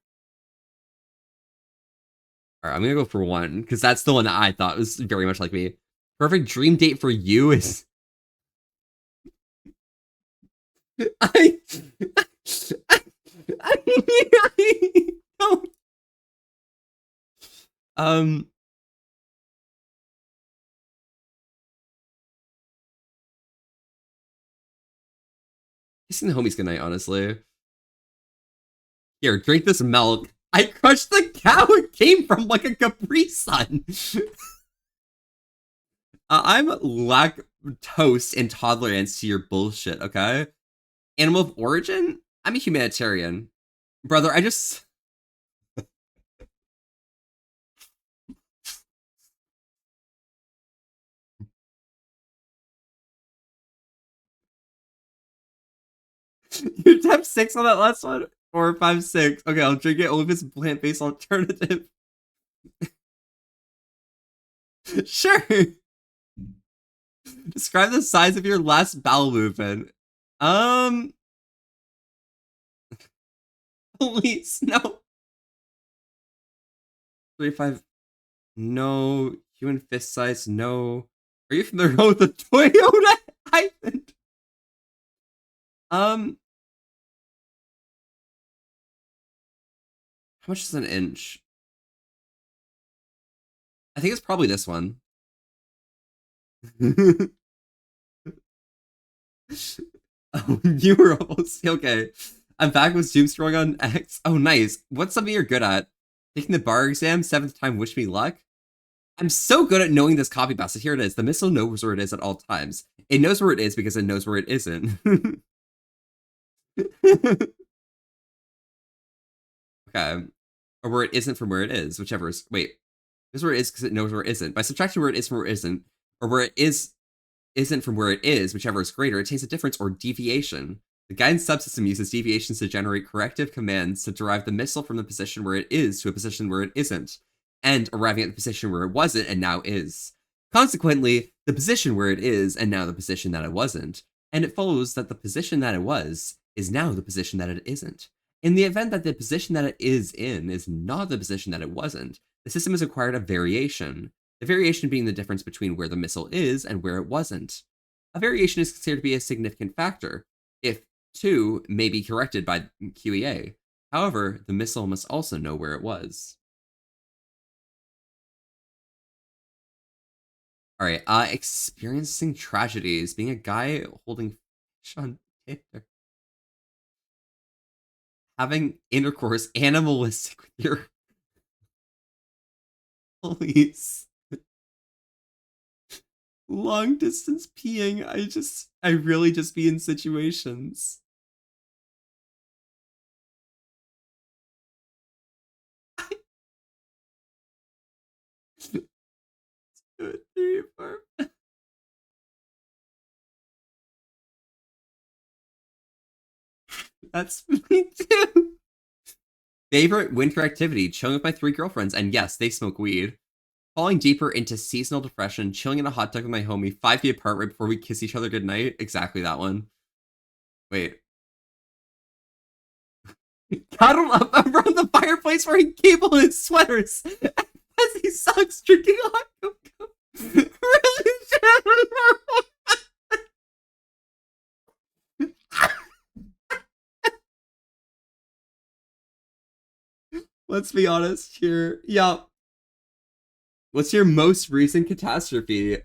I'm gonna go for 1, because that's the one that I thought was very much like me. Perfect dream date for you is... I don't... Kissing the homies goodnight, honestly. Here, drink this milk. I crushed the cow it came from like a Capri Sun. I'm lactose intolerant to your bullshit, okay? Animal of origin? I'm a humanitarian. Brother, I just... You tapped 6 on that last one? 4, 5, 6. Okay, I'll drink it only if it's a plant-based alternative. Sure. Describe the size of your last bowel movement. Please, no. 35. No. Human fist size, no. Are you familiar with the Toyota Highland? How much is an inch? I think it's probably this one. Oh, you were almost okay. I'm back with Zoom scrolling on X. Oh, nice. What's something you're good at? Taking the bar exam, 7th time, wish me luck. I'm so good at knowing this copy paste. Here it is. The missile knows where it is at all times. It knows where it is because it knows where it isn't. Okay. Or where it isn't from where it is, whichever is. Wait. This is where it is because it knows where it isn't. By subtracting where it is from where it isn't, or where it isn't from where it is, whichever is greater, it takes a difference or deviation. The guidance subsystem uses deviations to generate corrective commands to derive the missile from the position where it is to a position where it isn't, and arriving at the position where it wasn't and now is. Consequently, the position where it is and now the position that it wasn't, and it follows that the position that it was is now the position that it isn't. In the event that the position that it is in is not the position that it wasn't, the system has acquired a variation. The variation being the difference between where the missile is and where it wasn't. A variation is considered to be a significant factor, if 2 may be corrected by QEA. However, the missile must also know where it was. Alright, experiencing tragedies. Being a guy holding fish on Tinder. Having intercourse animalistic with your police. Long distance peeing. I really just be in situations. That's me too. Favorite winter activity, chilling with my 3 girlfriends, and yes, they smoke weed. Falling deeper into seasonal depression, chilling in a hot tub with my homie, 5 feet apart right before we kiss each other goodnight. Exactly that one. Wait. Cuddle up around the fireplace wearing cable and sweaters as he sucks, drinking hot cocoa. Let's be honest here. Yeah. What's your most recent catastrophe?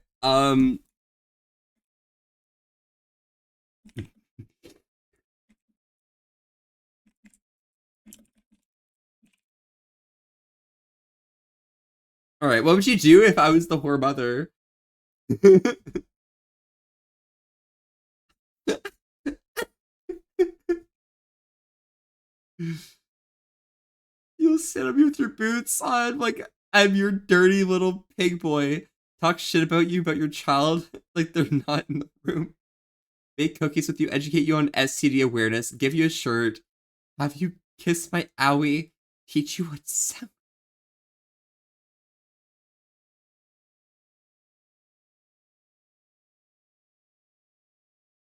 Alright, what would you do if I was the whore mother? You'll sit up with your boots on, like I'm your dirty little pig boy. Talk shit about you, about your child, like they're not in the room. Bake cookies with you, educate you on STD awareness, give you a shirt, have you kiss my owie, teach you what sound.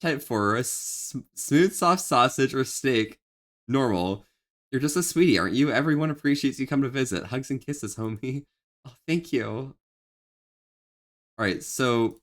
Type 4, a smooth soft sausage or steak. Normal. You're just a sweetie, aren't you? Everyone appreciates you come to visit. Hugs and kisses, homie. Oh, thank you. Alright, so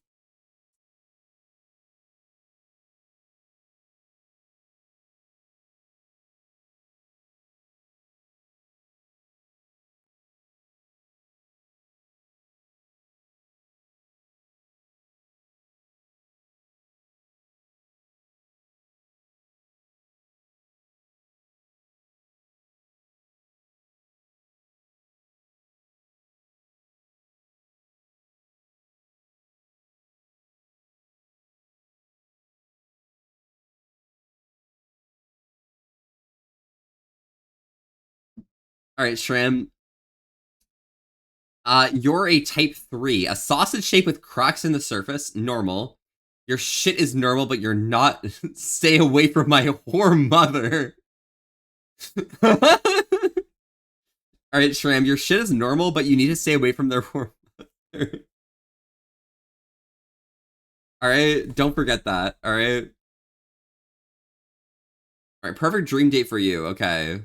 Alright, Shram. You're a type 3. A sausage shape with cracks in the surface. Normal. Your shit is normal, but you're not. Stay away from my whore mother. Alright, Shram, your shit is normal, but you need to stay away from their whore mother. Alright, don't forget that, alright? Alright, perfect dream date for you, okay.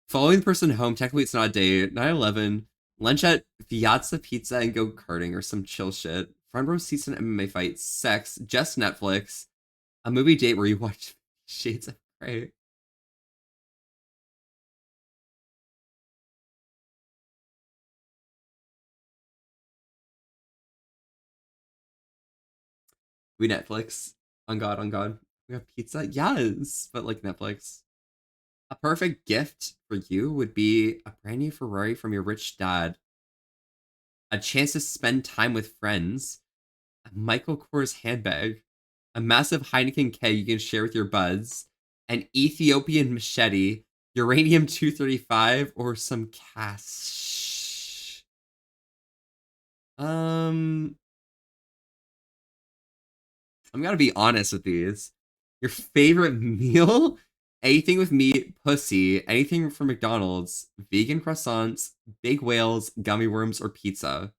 Following the person home, technically it's not a date. 9/11, lunch at Piazza Pizza and go karting or some chill shit. Front row seats in an MMA fight, sex, just Netflix, a movie date where you watch Shades of Grey. We Netflix. On God, on God. We have pizza? Yes, but like Netflix. A perfect gift for you would be a brand new Ferrari from your rich dad. A chance to spend time with friends. A Michael Kors handbag. A massive Heineken keg you can share with your buds. An Ethiopian machete. Uranium-235 or some cash. I'm gonna be honest with these. Your favorite meal? Anything with meat, pussy, anything from McDonald's, vegan croissants, big whales, gummy worms, or pizza.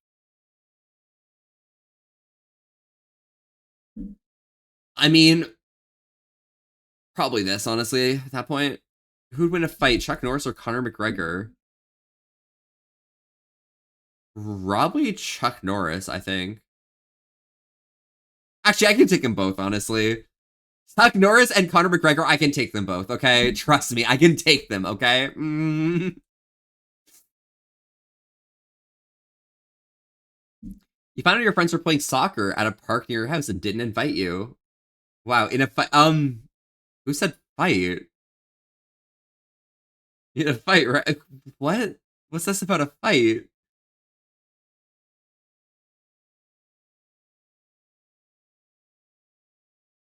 I mean, probably this, honestly, at that point. Who'd win a fight, Chuck Norris or Conor McGregor? Probably Chuck Norris, I think. Actually, I can take them both, honestly. Chuck Norris and Conor McGregor, I can take them both, okay? Trust me, I can take them, okay? You found out your friends were playing soccer at a park near your house and didn't invite you. Wow, in a fight, who said fight? In a fight, right? What? What's this about a fight?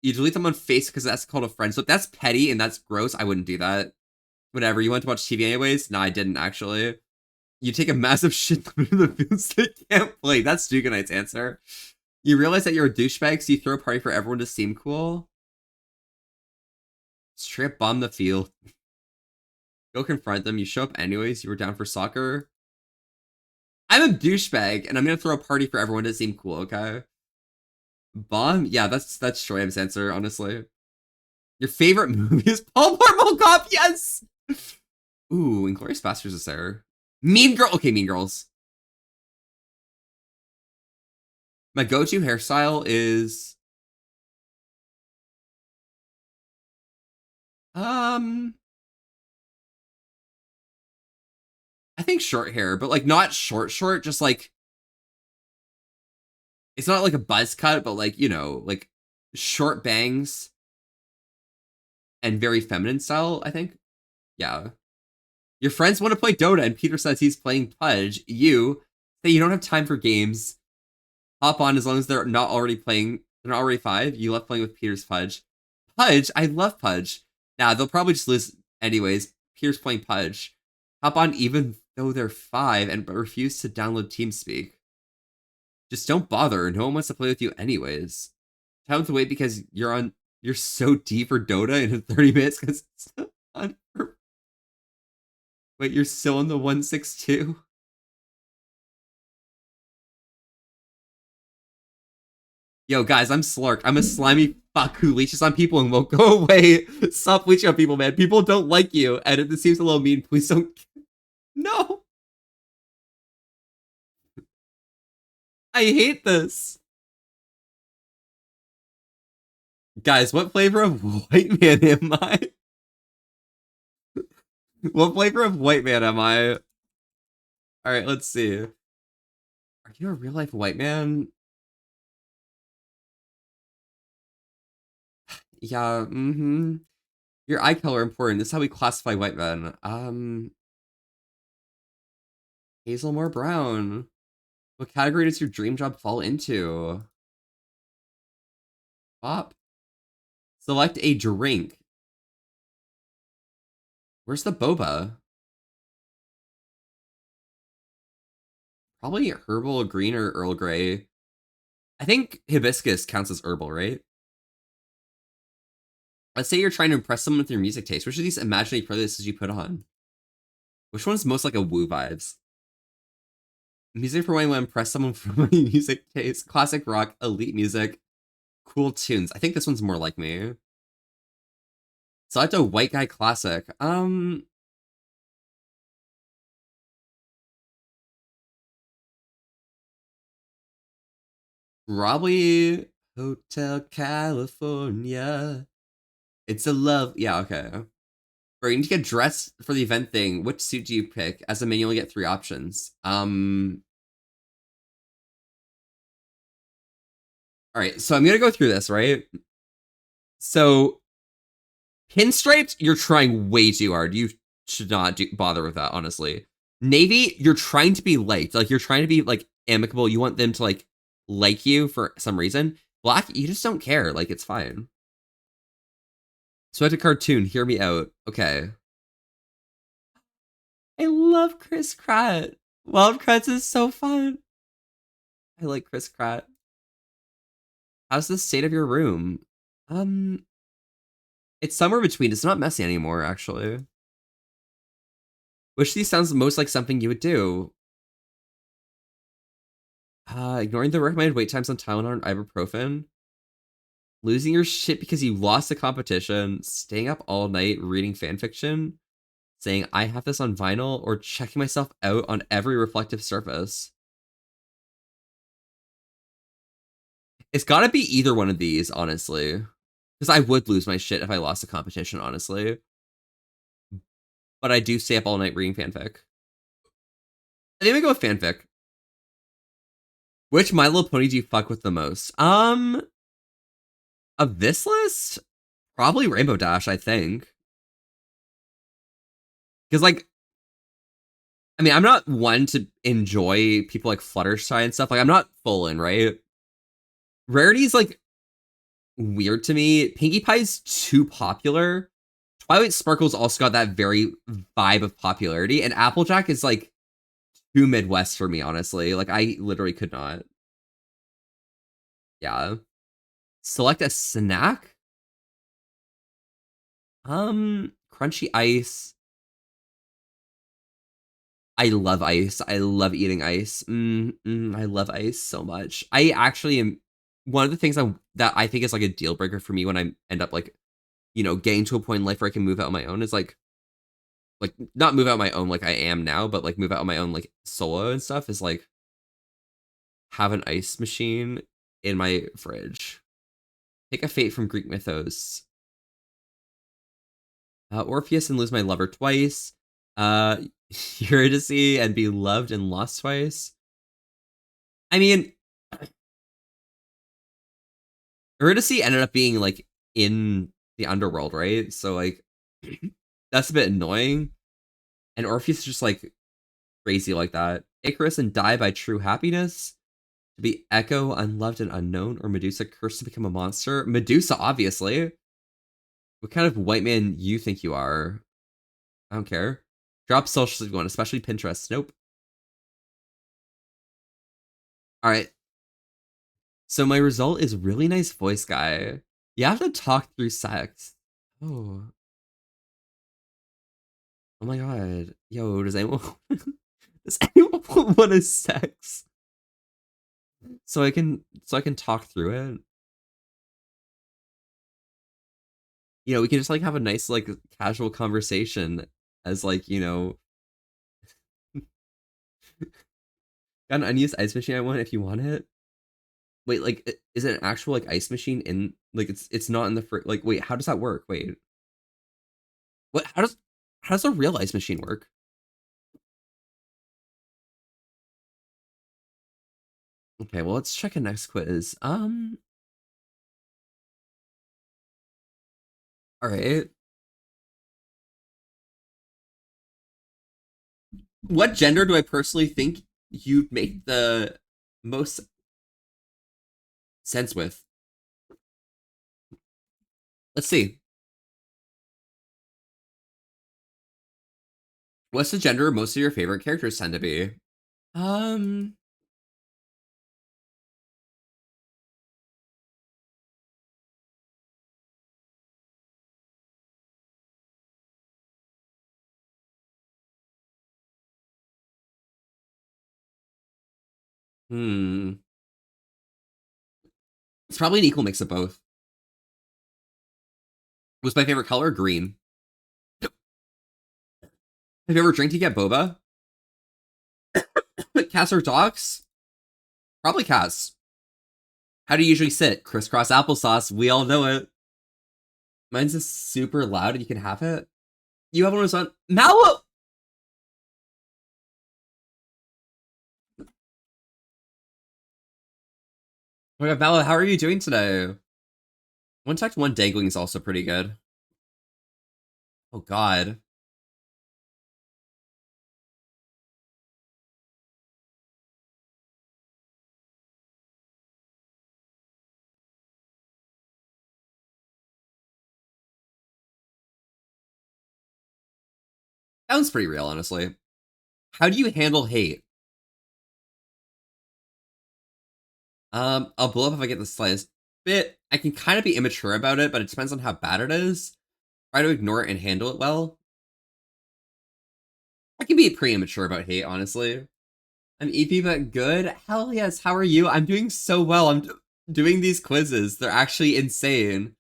You delete them on Facebook because that's called a friend. So if that's petty and that's gross, I wouldn't do that. Whatever, you went to watch TV anyways? No, I didn't actually. You take a massive shit through the fields they can't play. That's Duganite's answer. You realize that you're a douchebag, so you throw a party for everyone to seem cool? Strip bomb the field. Go confront them. You show up anyways. You were down for soccer. I'm a douchebag, and I'm gonna throw a party for everyone to seem cool, okay? Bomb? Yeah, that's Shoyam's answer, honestly. Your favorite movie is Paul Blart Cop? Yes! Ooh, Inglourious Basterds is there. Mean Girl. Okay, Mean Girls. My go-to hairstyle is... I think short hair, but like not short, just like... It's not like a buzz cut, but like, you know, like short bangs and very feminine style, I think. Yeah. Your friends want to play Dota and Peter says he's playing Pudge. You say you don't have time for games. Hop on as long as they're not already playing. They're not already 5. You love playing with Peter's Pudge. Pudge? I love Pudge. Nah, they'll probably just lose anyways. Peter's playing Pudge. Hop on even though they're 5 and refuse to download TeamSpeak. Just don't bother. No one wants to play with you anyways. Tell them to wait because you're so deep for Dota in 30 minutes because it's on. Wait, you're still on the 162? Yo, guys, I'm Slark. I'm a slimy fuck who leeches on people and won't go away. Stop leeching on people, man. People don't like you. And if this seems a little mean, please don't. No. I hate this. Guys, what flavor of white man am I? What flavor of white man am I? Alright, let's see. Are you a real life white man? Yeah, Your eye color important. This is how we classify white men. Hazelmore brown. What category does your dream job fall into? Pop. Select a drink. Where's the boba? Probably herbal, green, or Earl Grey. I think hibiscus counts as herbal, right? Let's say you're trying to impress someone with your music taste. Which of these imaginary playlists you put on? Which one's most like a woo vibes? Music for when I want to impress someone from my music taste. Classic rock, elite music, cool tunes. I think this one's more like me. Select a white guy classic. Probably Hotel California. It's a love. Yeah, okay. Or you need to get dressed for the event thing. Which suit do you pick? As a man, you only get 3 options. Alright, so I'm gonna go through this, right? So, pinstriped, you're trying way too hard. You should not bother with that, honestly. Navy, you're trying to be liked. Like, you're trying to be, like, amicable. You want them to, like you for some reason. Black, you just don't care. Like, it's fine. Select a cartoon. Hear me out. Okay. I love Chris Pratt. Wild Kratts is so fun. I like Chris Pratt. How's the state of your room? It's somewhere between. It's not messy anymore, actually. Which of these sounds most like something you would do? Ignoring the recommended wait times on Tylenol and ibuprofen. Losing your shit because you lost a competition. Staying up all night reading fanfiction. Saying I have this on vinyl, or checking myself out on every reflective surface. It's gotta be either one of these, honestly. Because I would lose my shit if I lost a competition, honestly. But I do stay up all night reading fanfic. I think we go with fanfic. Which My Little Pony do you fuck with the most? Of this list? Probably Rainbow Dash, I think. Because, like, I mean, I'm not one to enjoy people like Fluttershy and stuff. Like, I'm not full in, right? Rarity's, like, weird to me. Pinkie Pie's too popular. Twilight Sparkle's also got that very vibe of popularity. And Applejack is, like, too Midwest for me, honestly. Like, I literally could not. Yeah. Select a snack? Crunchy ice. I love ice. I love eating ice. I love ice so much. I actually am one of the things that I think is like a deal breaker for me when I end up like, you know, getting to a point in life where I can move out on my own is like not move out on my own like I am now, but like move out on my own like solo and stuff is like have an ice machine in my fridge. Pick a fate from Greek mythos. Orpheus and lose my lover twice. Eurydice and be loved and lost twice. I mean, Eurydice ended up being like in the underworld, right? So like that's a bit annoying. And Orpheus is just like crazy like that. Icarus and die by true happiness. To be Echo, unloved and unknown, or Medusa cursed to become a monster. Medusa, obviously. What kind of white man you think you are? I don't care. Drop social if you want, especially Pinterest. Nope. Alright. So my result is really nice voice guy. You have to talk through sex. Oh. Oh my god. Yo, does anyone want a sex? So I can talk through it. You know, we can just like have a nice like casual conversation as like, you know, got an unused ice machine I want if you want it. Wait, like is it an actual like ice machine in like it's not in the like wait, how does that work? Wait. What how does a real ice machine work? Okay, well let's check a next quiz. Alright. What gender do I personally think you'd make the most sense with? Let's see. What's the gender most of your favorite characters tend to be? It's probably an equal mix of both. What's my favorite color? Green. Have you ever drank to get boba? Cats or dogs? Probably cats. How do you usually sit? Crisscross applesauce. We all know it. Mine's just super loud and you can have it. You have one that's on Mallow. Oh my god, Mallow, how are you doing today? One tucked, one dangling is also pretty good. Oh god. Sounds pretty real, honestly. How do you handle hate? I'll blow up if I get the slightest bit. I can kind of be immature about it, but it depends on how bad it is. Try to ignore it and handle it well. I can be pretty immature about hate, honestly. I'm EP, but good. Hell yes, how are you? I'm doing so well. I'm doing these quizzes. They're actually insane.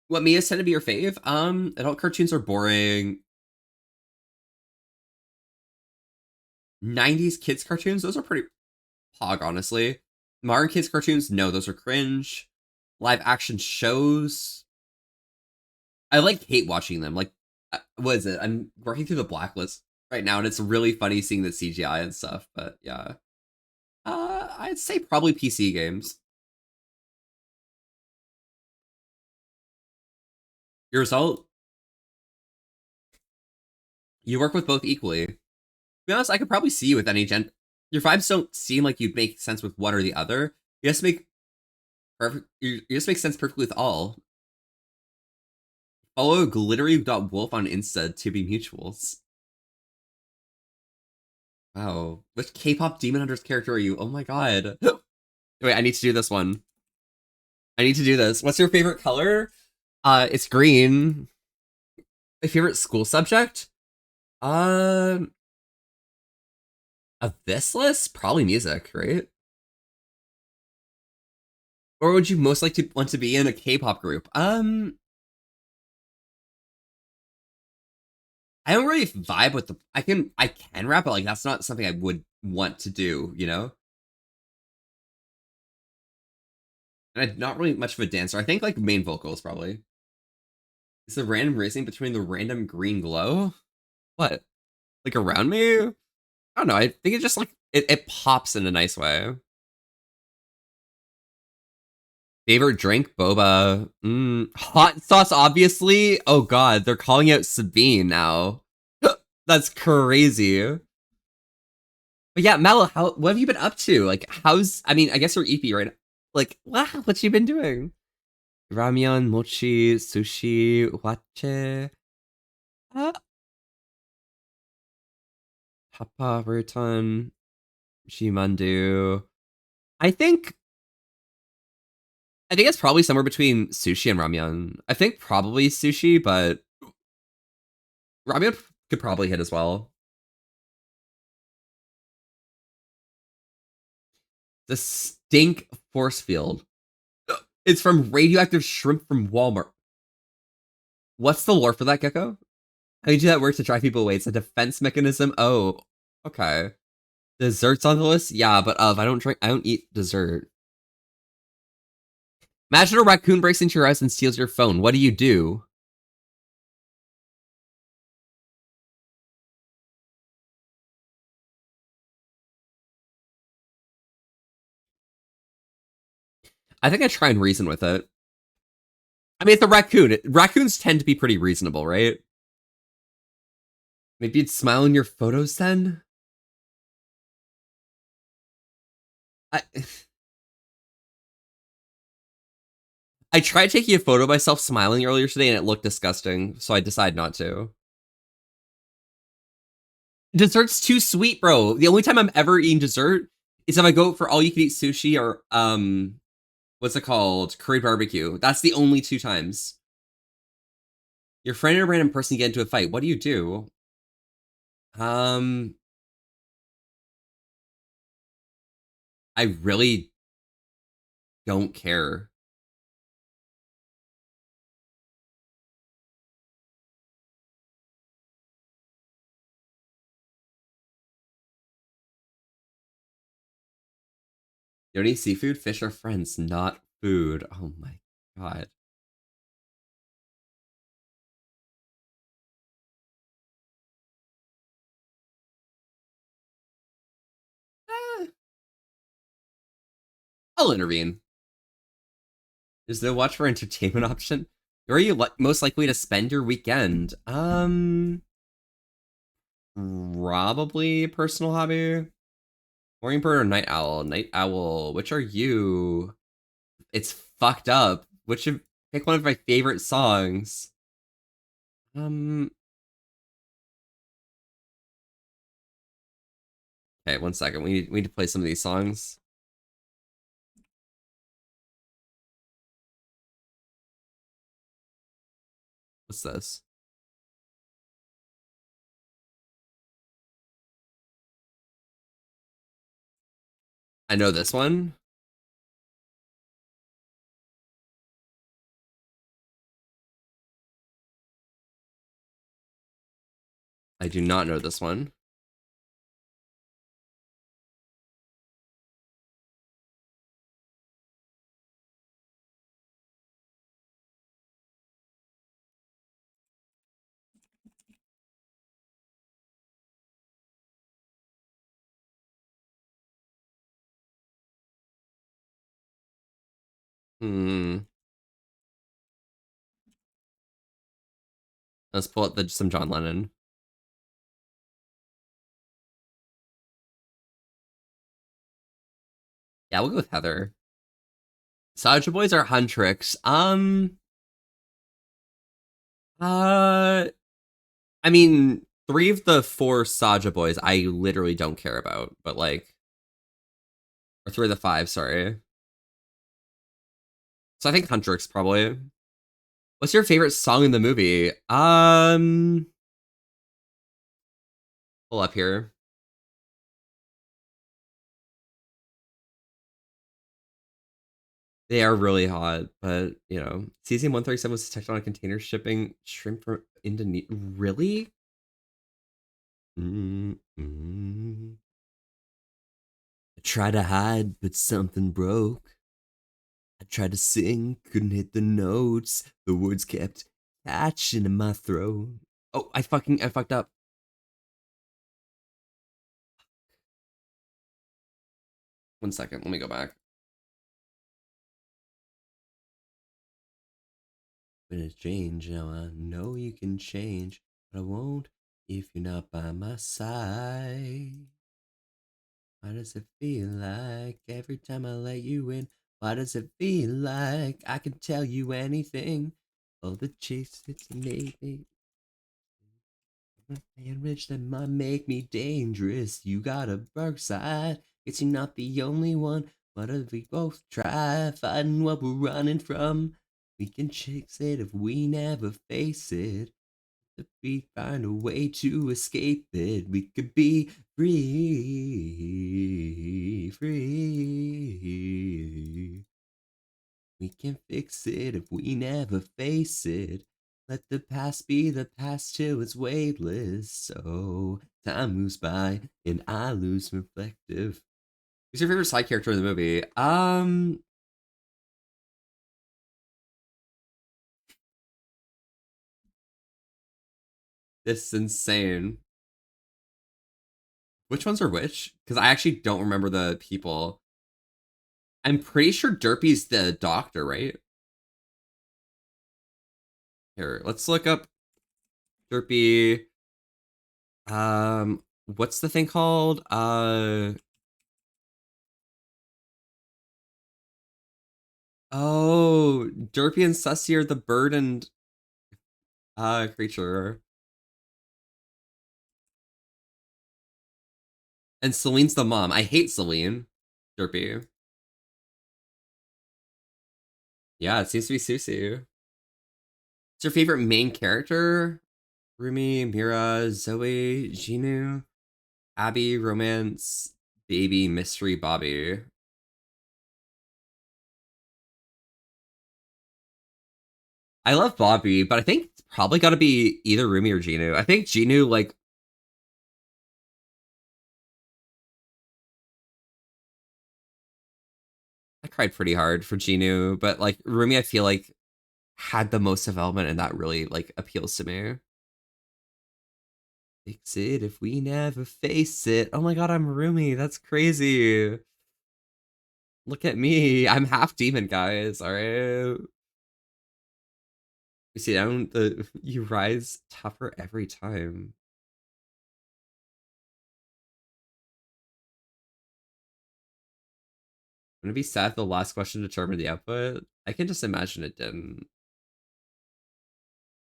What Mia's tend to be your fave? Adult cartoons are boring. 90s kids cartoons, those are pretty pog, honestly. Modern kids cartoons, no, those are cringe. Live action shows, I like hate watching them. Like, what is it? I'm working through the Blacklist right now, and it's really funny seeing the CGI and stuff. But yeah, I'd say probably PC games. Your result? You work with both equally. To be honest, I could probably see you with any gen. Your vibes don't seem like you'd make sense with one or the other. You just make perfect. You just make sense perfectly with all. Follow glittery.wolf on Insta to be mutuals. Wow. Which K-pop Demon Hunters character are you? Oh my god. Wait, I need to do this one. I need to do this. What's your favorite color? It's green. My favorite school subject? Of this list? Probably music, right? Or would you most like to want to be in a K-pop group? I don't really vibe with the. I can rap, but like that's not something I would want to do, you know. And I'm not really much of a dancer. I think like main vocals probably. Is the random racing between the random green glow? What? Like around me? I don't know. I think it just like it pops in a nice way. Favorite drink? Boba. Hot sauce, obviously. Oh god, they're calling out Sabine now. That's crazy. But yeah, Mallow, what have you been up to? Like, I mean, I guess you're EP right now. Like, wow, what you been doing? Ramyeon, mochi, sushi, wache. Papa, Burton, Shimandu. I think it's probably somewhere between sushi and ramyeon. I think probably sushi, but ramyeon could probably hit as well. The stink force field. It's from radioactive shrimp from Walmart. What's the lore for that, Gecko? How do you do that work to drive people away? It's a defense mechanism. Oh, okay. Desserts on the list? Yeah, but I don't eat dessert. Imagine a raccoon breaks into your house and steals your phone. What do you do? I think I try and reason with it. I mean, it's a raccoon. Raccoons tend to be pretty reasonable, right? Maybe you'd smile in your photos then? I tried taking a photo of myself smiling earlier today and it looked disgusting, so I decided not to. dessert's too sweet, bro. The only time I'm ever eating dessert is if I go for all you can eat sushi or what's it called? Curry barbecue. That's the only 2 times. Your friend and a random person get into a fight. What do you do? I really don't care. You don't eat seafood? Fish are friends, not food. Oh my god. I'll intervene. Is the watch for entertainment option? Where are you most likely to spend your weekend? Probably personal hobby. Morning bird or night owl? Night owl. Which are you? It's fucked up. Which should pick one of my favorite songs? Okay, 1 second. We need to play some of these songs. What's this? I know this one. I do not know this one. Let's pull up some John Lennon. Yeah, we'll go with Heather. Soulja Boys are Huntrix. I mean, 3 of the 4 Soulja Boys I literally don't care about, but like, or 3 of the 5, sorry. So I think Huntrix probably. What's your favorite song in the movie? Pull up here. They are really hot, but you know, Cesium 137 was detected on a container shipping shrimp from Indonesia. Really? I tried to hide, but something broke. I tried to sing, couldn't hit the notes. The words kept catching in my throat. Oh, I fucked up. One second, let me go back. Gonna change, now I know you can change, but I won't if you're not by my side. Why does it feel like every time I let you in? Why does it feel like I can tell you anything? All the chase it's made me and rich that might make me dangerous. You got a dark side, guess you're not the only one. What if we both try fighting what we're running from? We can chase it if we never face it. If we find a way to escape it, we could be free, free. We can fix it if we never face it. Let the past be the past till it's weightless. So time moves by and I lose reflective. Who's your favorite side character in the movie? This is insane. Which ones are which? Because I actually don't remember the people. I'm pretty sure Derpy's the doctor, right? Here, let's look up Derpy. What's the thing called? Oh, Derpy and Sussy are the bird and creature. And Celine's the mom. I hate Celine. Derpy. Yeah, it seems to be Susie. What's your favorite main character? Rumi, Mira, Zoe, Jinu, Abby, Romance, Baby, Mystery, Bobby. I love Bobby, but I think it's probably got to be either Rumi or Jinu. I think Jinu, like, I cried pretty hard for Jinu, but like Rumi, I feel like had the most development, and that really like appeals to me. Fix it if we never face it. Oh my god, I'm Rumi. That's crazy. Look at me. I'm half demon, guys. All right. You see down you rise tougher every time. I'm gonna be sad if the last question determined the output. I can just imagine it didn't.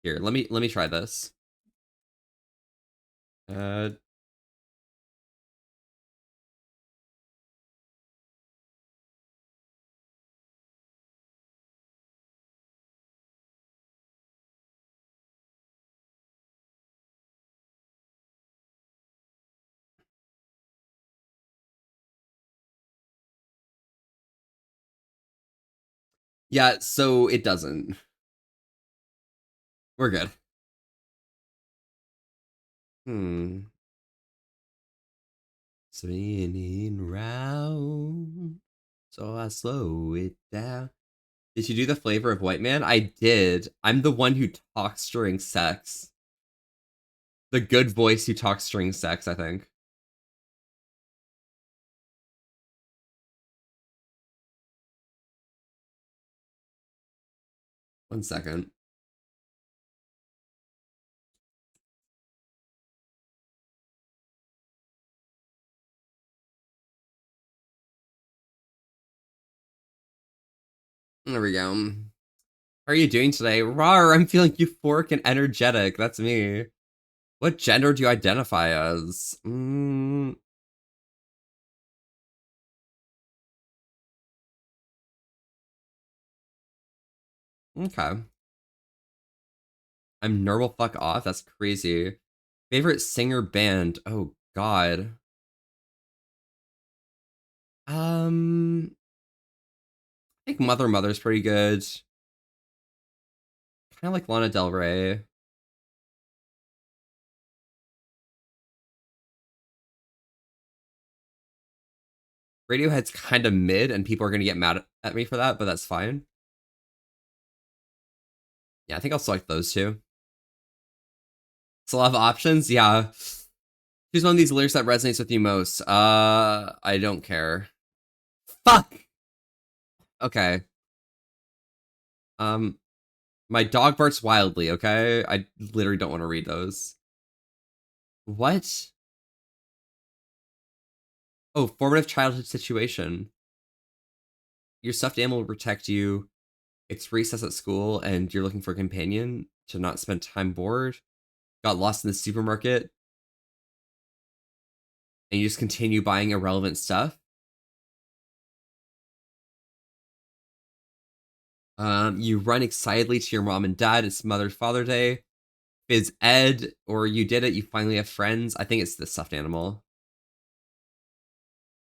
Here, let me try this. Yeah, so it doesn't. We're good. Spinning round, so I slow it down. Did you do the flavor of White Man? I did. I'm the one who talks during sex. The good voice who talks during sex, I think. One second. There we go. How are you doing today? Rawr, I'm feeling euphoric and energetic. That's me. What gender do you identify as? Okay. I'm normal fuck off? That's crazy. Favorite singer band? Oh, God. I think Mother's pretty good. Kind of like Lana Del Rey. Radiohead's kind of mid, and people are gonna get mad at me for that, but that's fine. Yeah, I think I'll select those two. It's a lot of options. Yeah. Choose one of these lyrics that resonates with you most. I don't care. Fuck. Okay. My dog barks wildly. Okay, I literally don't want to read those. What? Oh, formative childhood situation. Your stuffed animal will protect you. It's recess at school, and you're looking for a companion to not spend time bored. Got lost in the supermarket, and you just continue buying irrelevant stuff. You run excitedly to your mom and dad. It's Mother's Father Day. Is Ed, or you did it. You finally have friends. I think it's the stuffed animal.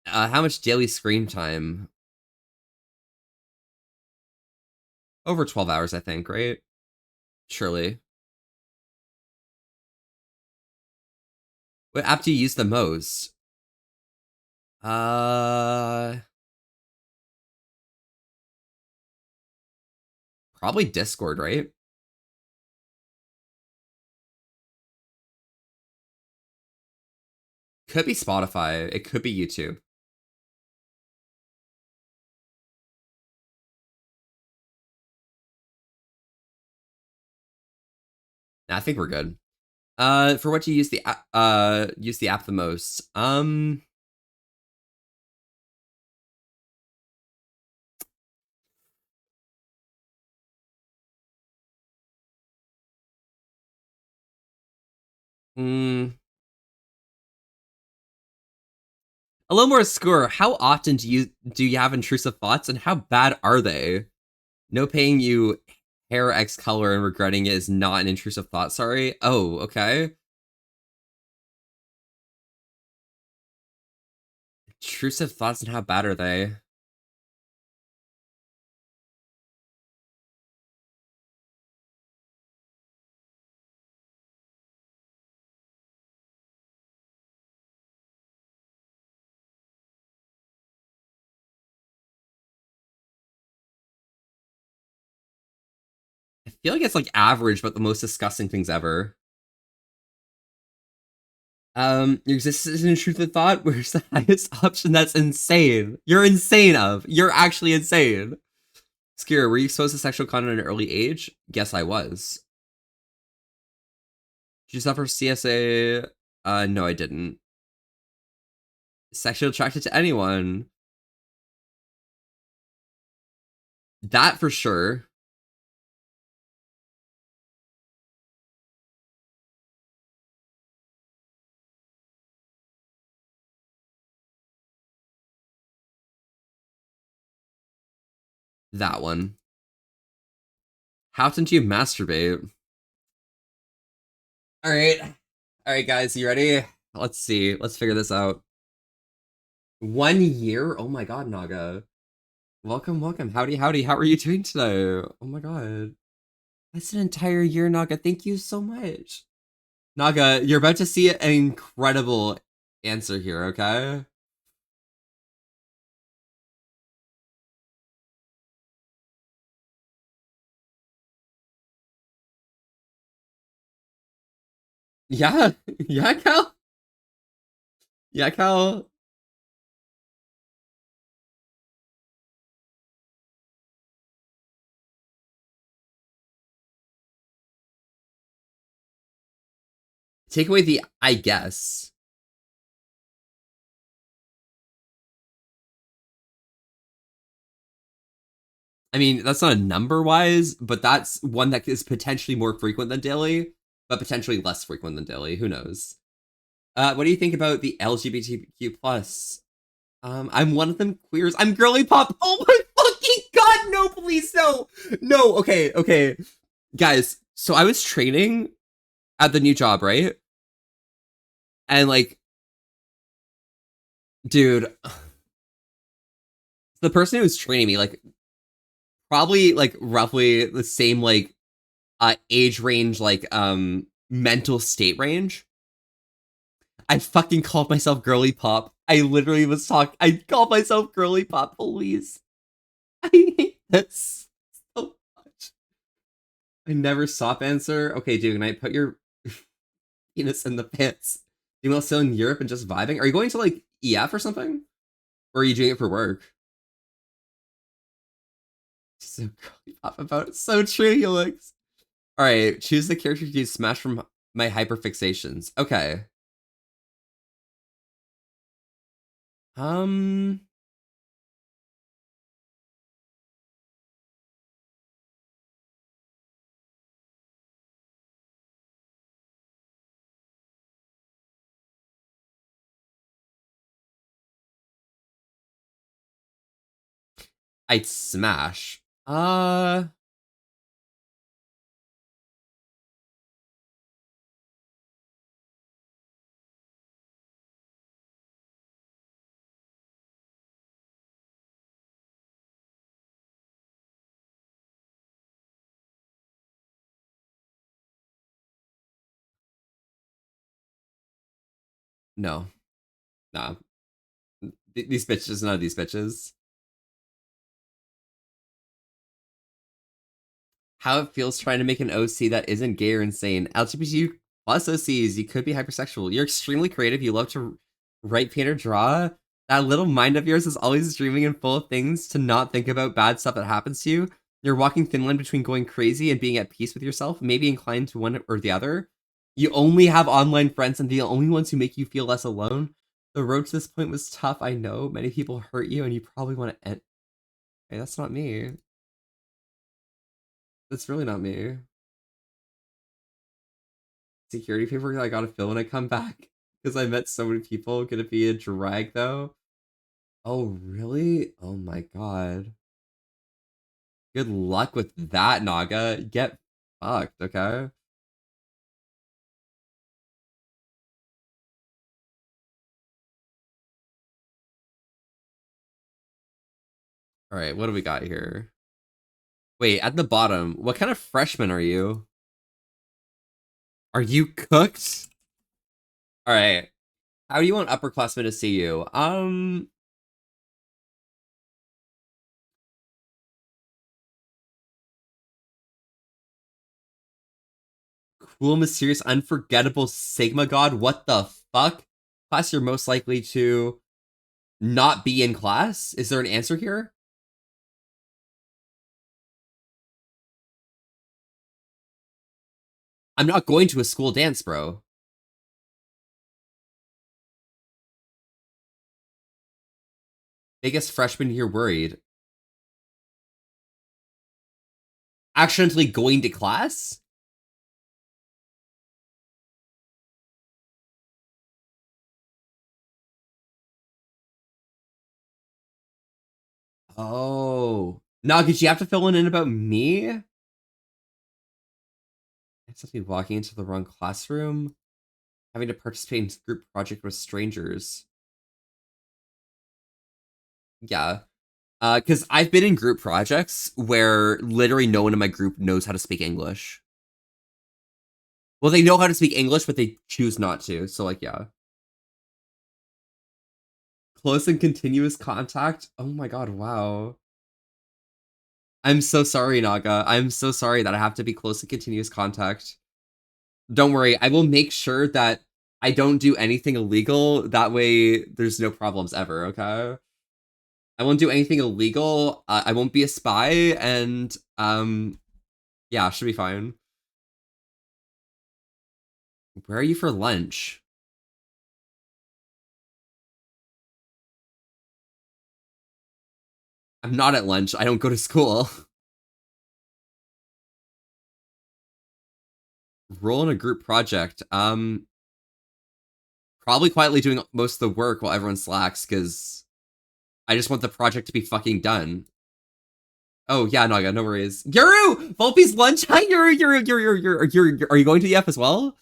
How much daily screen time? Over 12 hours, I think, right? Surely. What app do you use the most? Probably Discord, right? Could be Spotify. It could be YouTube. Nah, I think we're good. For what you use the app the most. A little more score. How often do you have intrusive thoughts, and how bad are they? No paying you hair X color and regretting it is not an intrusive thought, sorry. Oh, okay. Intrusive thoughts, and how bad are they? I feel like it's like average, but the most disgusting things ever. Your existence is an intrusive thought. Where's the highest option? That's insane. You're insane, of. You're actually insane. Skira, were you exposed to sexual content at an early age? Yes, I was. Did you suffer CSA? No, I didn't. Sexually attracted to anyone? That for sure. That one. How often do you masturbate? Alright. Alright, guys, you ready? Let's see. Let's figure this out. 1 year? Oh my god, Naga. Welcome, welcome. Howdy, howdy. How are you doing today? Oh my god. That's an entire year, Naga. Thank you so much. Naga, you're about to see an incredible answer here, okay? Yeah, yeah, Cal. Yeah, Cal. Take away the I guess. I mean, that's not a number-wise, but that's one that is potentially more frequent than daily, but potentially less frequent than daily. Who knows? What do you think about the LGBTQ plus? I'm one of them queers. I'm girly pop. Oh my fucking god, no, please, no. No, okay. Guys, so I was training at the new job, right? And like, dude, the person who was training me, like, probably like roughly the same like age range, like mental state range. I fucking called myself girly pop. I literally was talking. I called myself girly pop. Please, I hate this so much. I never stop answer. Okay, dude, can I put your penis in the pants? You still in Europe and just vibing? Are you going to like EF or something? Or are you doing it for work? So girly pop about it. So true, Helix. Alright, choose the character to smash from my hyperfixations. Okay. I'd smash. No. Nah. These bitches, none of these bitches. How it feels trying to make an OC that isn't gay or insane. LGBTQ plus OCs, you could be hypersexual. You're extremely creative. You love to write, paint, or draw. That little mind of yours is always dreaming and full of things to not think about bad stuff that happens to you. You're walking thin line between going crazy and being at peace with yourself, maybe inclined to one or the other. You only have online friends and the only ones who make you feel less alone. The road to this point was tough, I know. Many people hurt you and you probably want to end. Hey, that's not me. That's really not me. Security paperwork that I gotta fill when I come back. Because I met so many people. Could it be a drag though? Oh, really? Oh my god. Good luck with that, Naga. Get fucked, okay? Alright, what do we got here? Wait, at the bottom, what kind of freshman are you? Are you cooked? Alright. How do you want upperclassmen to see you? Cool, mysterious, unforgettable Sigma god? What the fuck? Class you're most likely to not be in class? Is there an answer here? I'm not going to a school dance, bro. Biggest freshman year worried. Accidentally going to class? Oh. No, did you have to fill in about me? I to be walking into the wrong classroom. Having to participate in group project with strangers. Yeah. Because I've been in group projects where literally no one in my group knows how to speak English. Well, they know how to speak English, but they choose not to. So, like, yeah. Close and continuous contact? Oh my god, wow. I'm so sorry, Naga. I'm so sorry that I have to be close and continuous contact. Don't worry, I will make sure that I don't do anything illegal. That way, there's no problems ever, okay? I won't do anything illegal. I won't be a spy, and, yeah, should be fine. Where are you for lunch? I'm not at lunch. I don't go to school. Role in a group project. Probably quietly doing most of the work while everyone slacks, because I just want the project to be fucking done. Oh, yeah, Naga, no worries. Yuru! Volpe's lunch? Hi, Yuru, are you going to the F as well?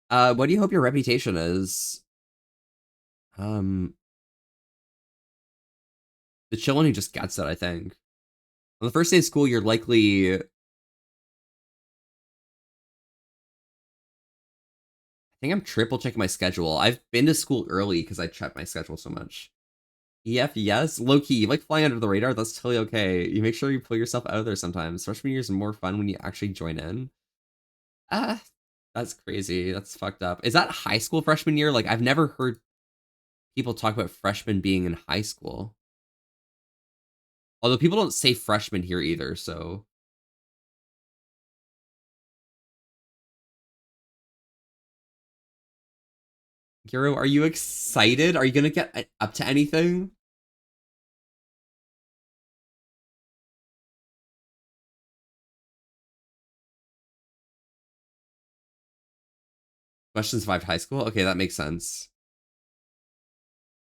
What do you hope your reputation is? The chill one who just gets it, I think. On the first day of school, you're likely... I think I'm triple checking my schedule. I've been to school early because I check my schedule so much. EF, yes. Low-key, you like flying under the radar? That's totally okay. You make sure you pull yourself out of there sometimes. Freshman year is more fun when you actually join in. That's crazy. That's fucked up. Is that high school freshman year? Like, I've never heard people talk about freshmen being in high school. Although people don't say freshman here either, so... Giro, are you excited? Are you gonna get up to anything? Question survived high school? Okay, that makes sense.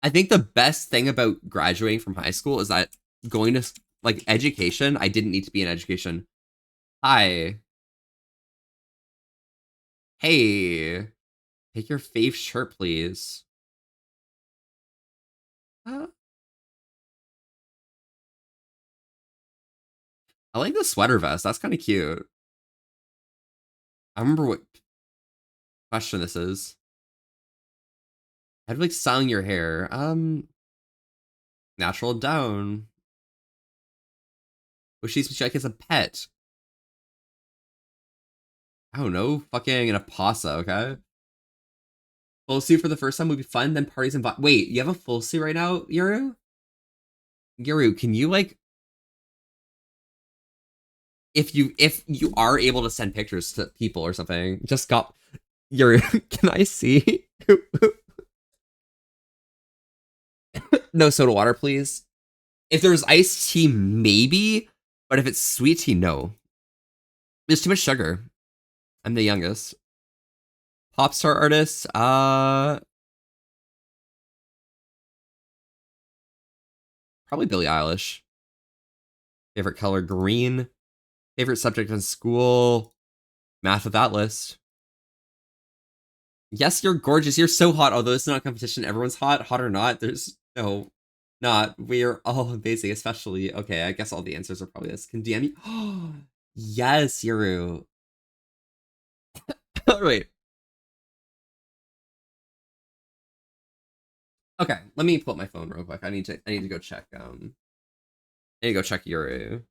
I think the best thing about graduating from high school is that going to, like, education, I didn't need to be in education. Hi. Hey. Take your fave shirt, please. I like the sweater vest. That's kind of cute. I remember what question this is. I'd like styling your hair. Natural down. Wish she's like as a pet. I don't know. Fucking an apasa, okay? Full suit for the first time would be fun, then parties and... Wait, you have a full suit right now, Yuru? Yuru, can you, like... If you are able to send pictures to people or something, just got... Yuru, can I see? No soda water, please. If there's iced tea, maybe, but if it's sweet tea, no. There's too much sugar. I'm the youngest. Pop star artist. Probably Billie Eilish. Favorite color, green. Favorite subject in school, math with that list. Yes, you're gorgeous. You're so hot. Although it's not a competition, everyone's hot or not. There's no, not. We're all amazing, especially. Okay, I guess all the answers are probably this. Can DM you? Yes, Yuru. Wait. Okay, let me pull up my phone real quick. I need to go check. I need to go check Yuru.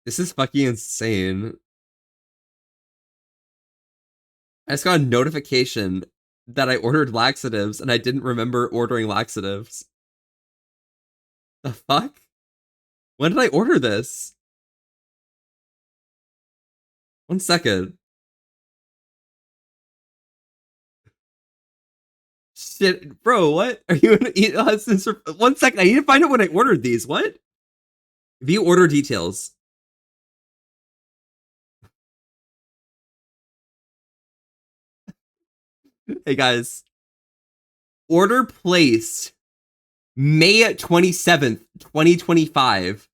This is fucking insane. I just got a notification that I ordered laxatives and I didn't remember ordering laxatives. The fuck? When did I order this? 1 second. Shit, bro, what? Are you gonna eat since 1 second? I need to find out when I ordered these. What? View order details. Hey guys. Order placed May 27th, 2025.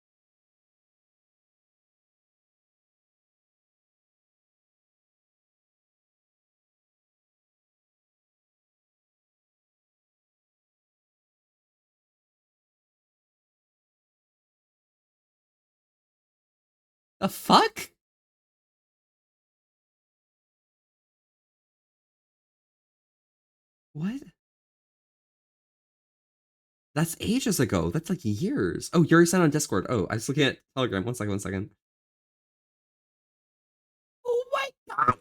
The fuck? What? That's ages ago. That's like years. Oh, Yuri sent on Discord. Oh, I was looking at Telegram. 1 second, 1 second. Oh my god,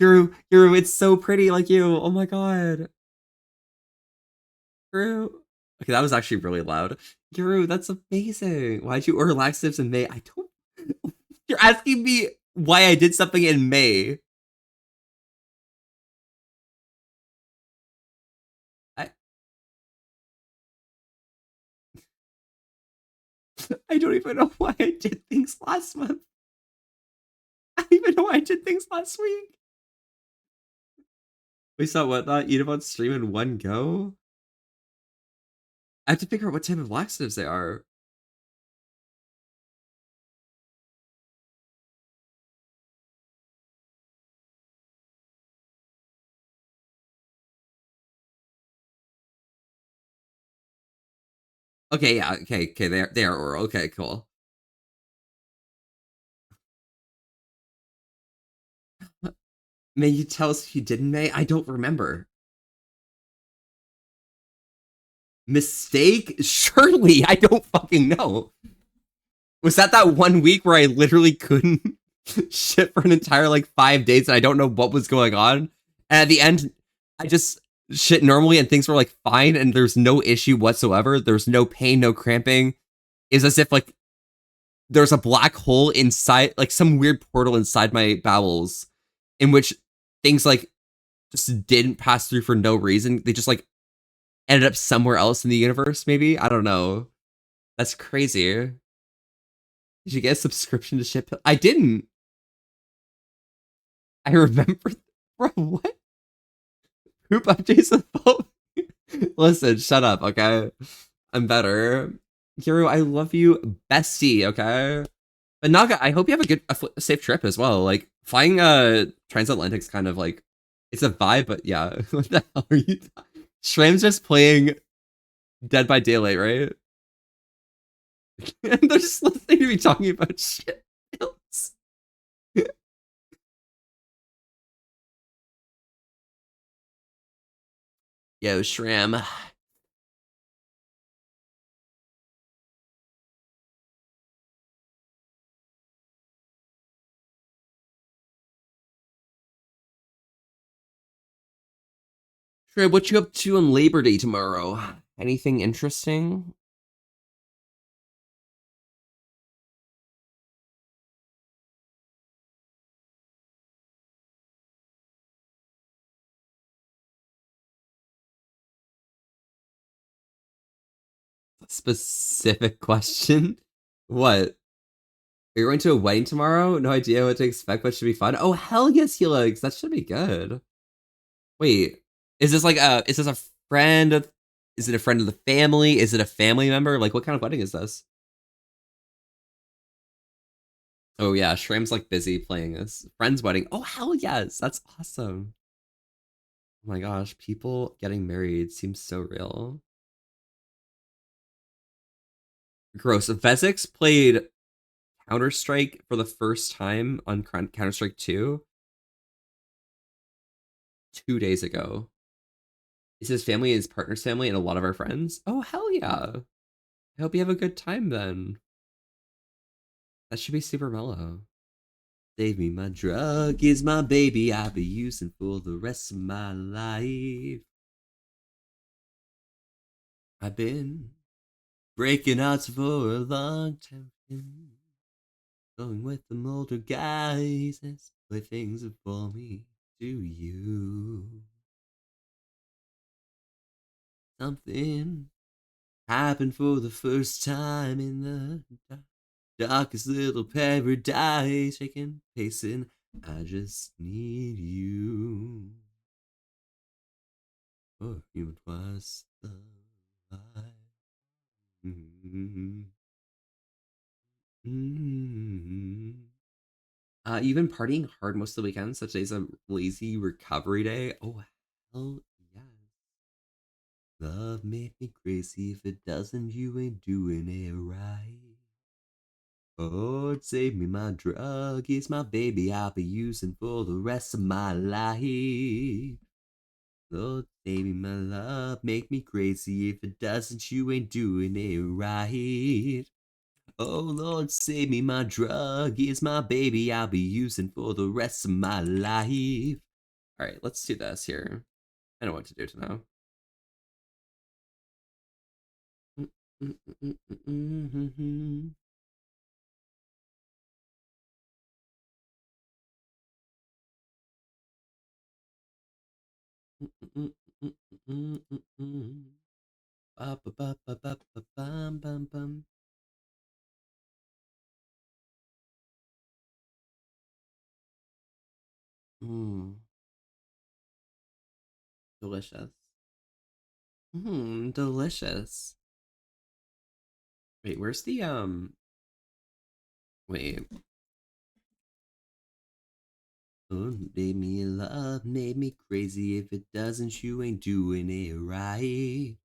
Yuru, it's so pretty like you. Oh my god. Yuru. Okay, that was actually really loud. Yuru, that's amazing. Why'd you order laxatives in May? I don't. You're asking me why I did something in May. I don't even know why I did things last month. I don't even know why I did things last week. We saw Whatnot eat about stream in one go? I have to figure out what type of laxatives they are. Okay, yeah, okay, they are oral. Okay, cool. May you tell us if you did in May? I don't remember. Mistake? Surely, I don't fucking know. Was that 1 week where I literally couldn't shit for an entire like 5 days and I don't know what was going on? And at the end, I just shit normally and things were like fine and there's no issue whatsoever. There's no pain, no cramping. It's as if like there's a black hole inside, like some weird portal inside my bowels in which things like just didn't pass through for no reason. They just like ended up somewhere else in the universe, maybe? I don't know. That's crazy. Did you get a subscription to shit? I didn't. I remember. Bro, what? Poop updates the phone? Listen, shut up, okay? I'm better. Hiro, I love you, bestie, okay? But Naga, I hope you have a safe trip as well. Like, flying transatlantic's kind of like, it's a vibe, but yeah. What the hell are you? Shram's just playing Dead by Daylight, right? And they're just listening to me talking about shit. Yo, Shram. Shram, what you up to on Labor Day tomorrow? Anything interesting? Specific question? What? Are you going to a wedding tomorrow? No idea what to expect, but should be fun. Oh, hell yes, Helix. That should be good. Wait, is this like is this a friend of, is it a friend of the family? Is it a family member? Like, what kind of wedding is this? Oh yeah, Shram's like busy playing this. Friend's wedding. Oh, hell yes. That's awesome. Oh my gosh, people getting married seems so real. Gross. Vezix played Counter-Strike for the first time on Counter-Strike 2 2 days ago. He says family is partner's family and a lot of our friends. Oh, hell yeah. I hope you have a good time then. That should be super mellow. Save me, my drug is my baby. I'll be using for the rest of my life. I've been breaking hearts for a long time. Going with the older guys. That's the way things are for me. Do you? Something happened for the first time in the darkest little paradise. Shaking, pacing, I just need you. Or even twice the life. You've been partying hard most of the weekend, so today's a lazy recovery day. Oh, hell yes. Love made me crazy. If it doesn't, you ain't doing it right. Lord, save me, my drug is my baby. I'll be using for the rest of my life. Lord, save me, my love, make me crazy. If it doesn't, you ain't doing it right. Oh, Lord, save me, my drug is my baby. I'll be using for the rest of my life. All right, let's do this here. I know what to do to now. Delicious. Delicious. Wait, where's the wait. Oh, made me love, made me crazy. If it doesn't, you ain't doing it right.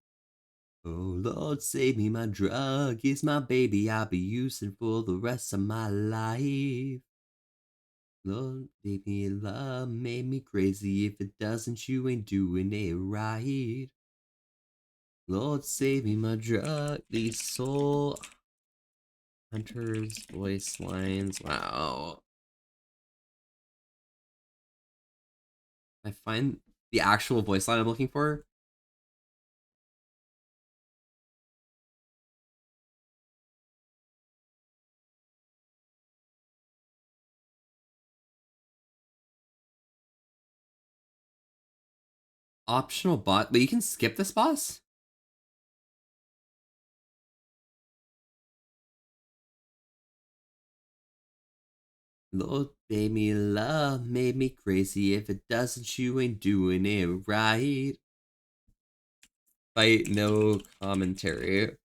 Oh, Lord, save me, my drug is my baby. I'll be using for the rest of my life. Lord, made me love, made me crazy. If it doesn't, you ain't doing it right. Lord, save me, my drug. These soul hunters voice lines. Wow. I find the actual voice line I'm looking for. Optional bot, but you can skip this boss? Lord, made me love, made me crazy. If it doesn't, you ain't doing it right. Fight, no commentary.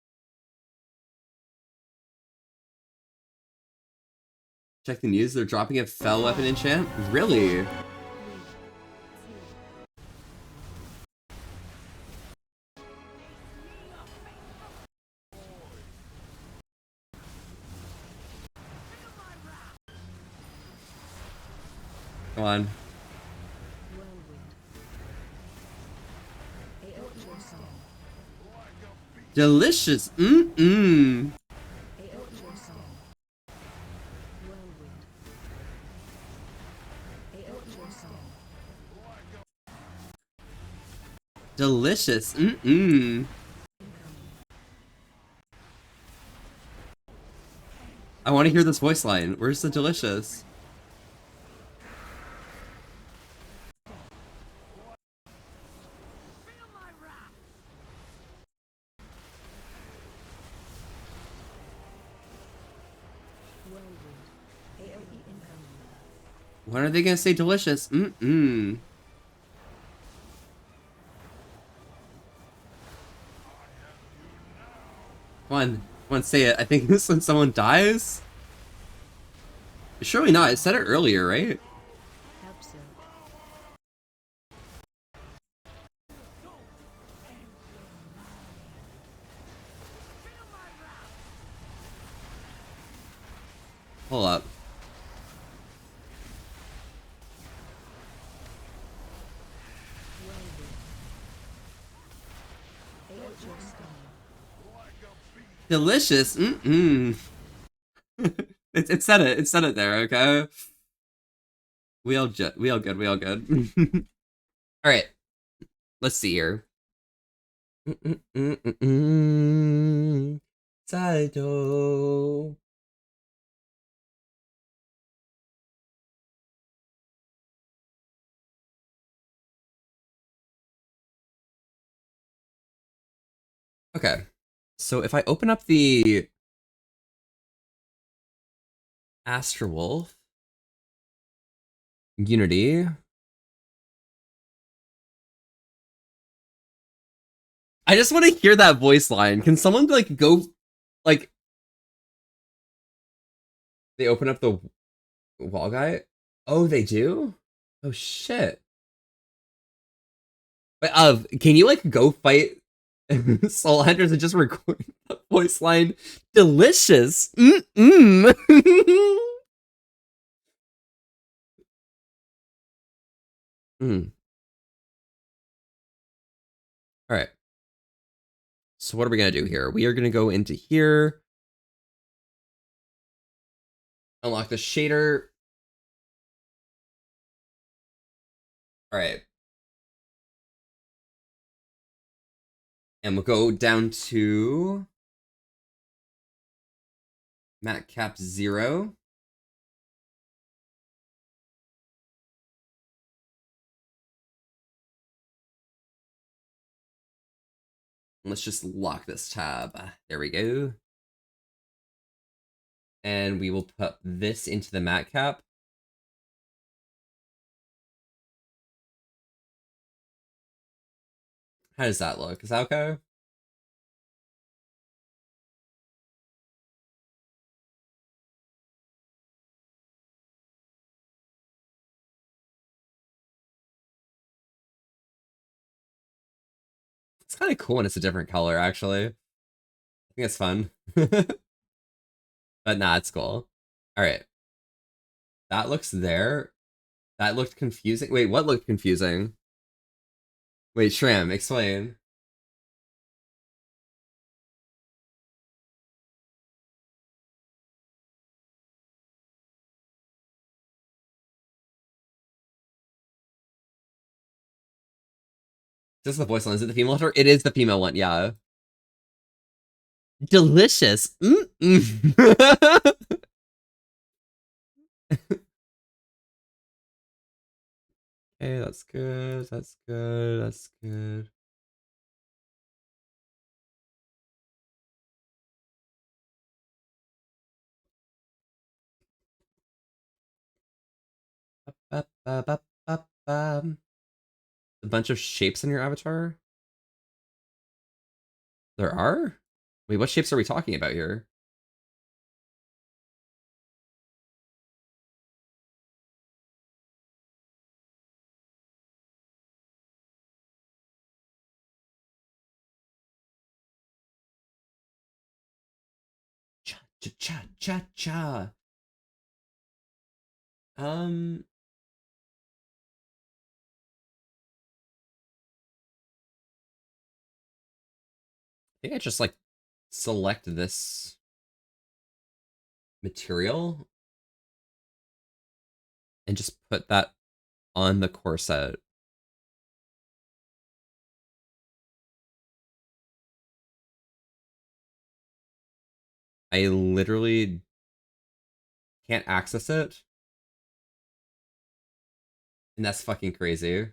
Check the news, they're dropping a fell weapon enchant? Really? Come on. Delicious. Delicious. I want to hear this voice line. Where's the delicious? When are they gonna say delicious? Mm-mm. Come on, say it. I think this when someone dies? Surely not. It said it earlier, right? Hope so. Hold up. Delicious? Mm-mm. it said it. It said it there, okay? We all good. We all good. Alright. Let's see here. Saito. Okay. So if I open up the Astrowolf Unity, I just want to hear that voice line. Can someone like go like they open up the wall guy? Oh, they do? Oh shit. But can you like go fight Soul Hunters and just record the voice line? Delicious. Mm-mm. Mm. All right. So what are we going to do here? We are going to go into here. Unlock the shader. All right. And we'll go down to Matte Cap 0. Let's just lock this tab. There we go. And we will put this into the matte cap. How does that look? Is that okay? It's kind of cool when it's a different color, actually. I think it's fun. But nah, it's cool. Alright. That looks there. That looked confusing. Wait, what looked confusing? Wait, Shram, explain. Is this the voice line? Is it the female hunter? It is the female one, yeah. Delicious. Mm-mm. Okay, that's good. That's good. That's good. A bunch of shapes in your avatar? There are? Wait, what shapes are we talking about here? Cha-cha-cha-cha. I think I just like select this material and just put that on the corset. I literally can't access it. And that's fucking crazy.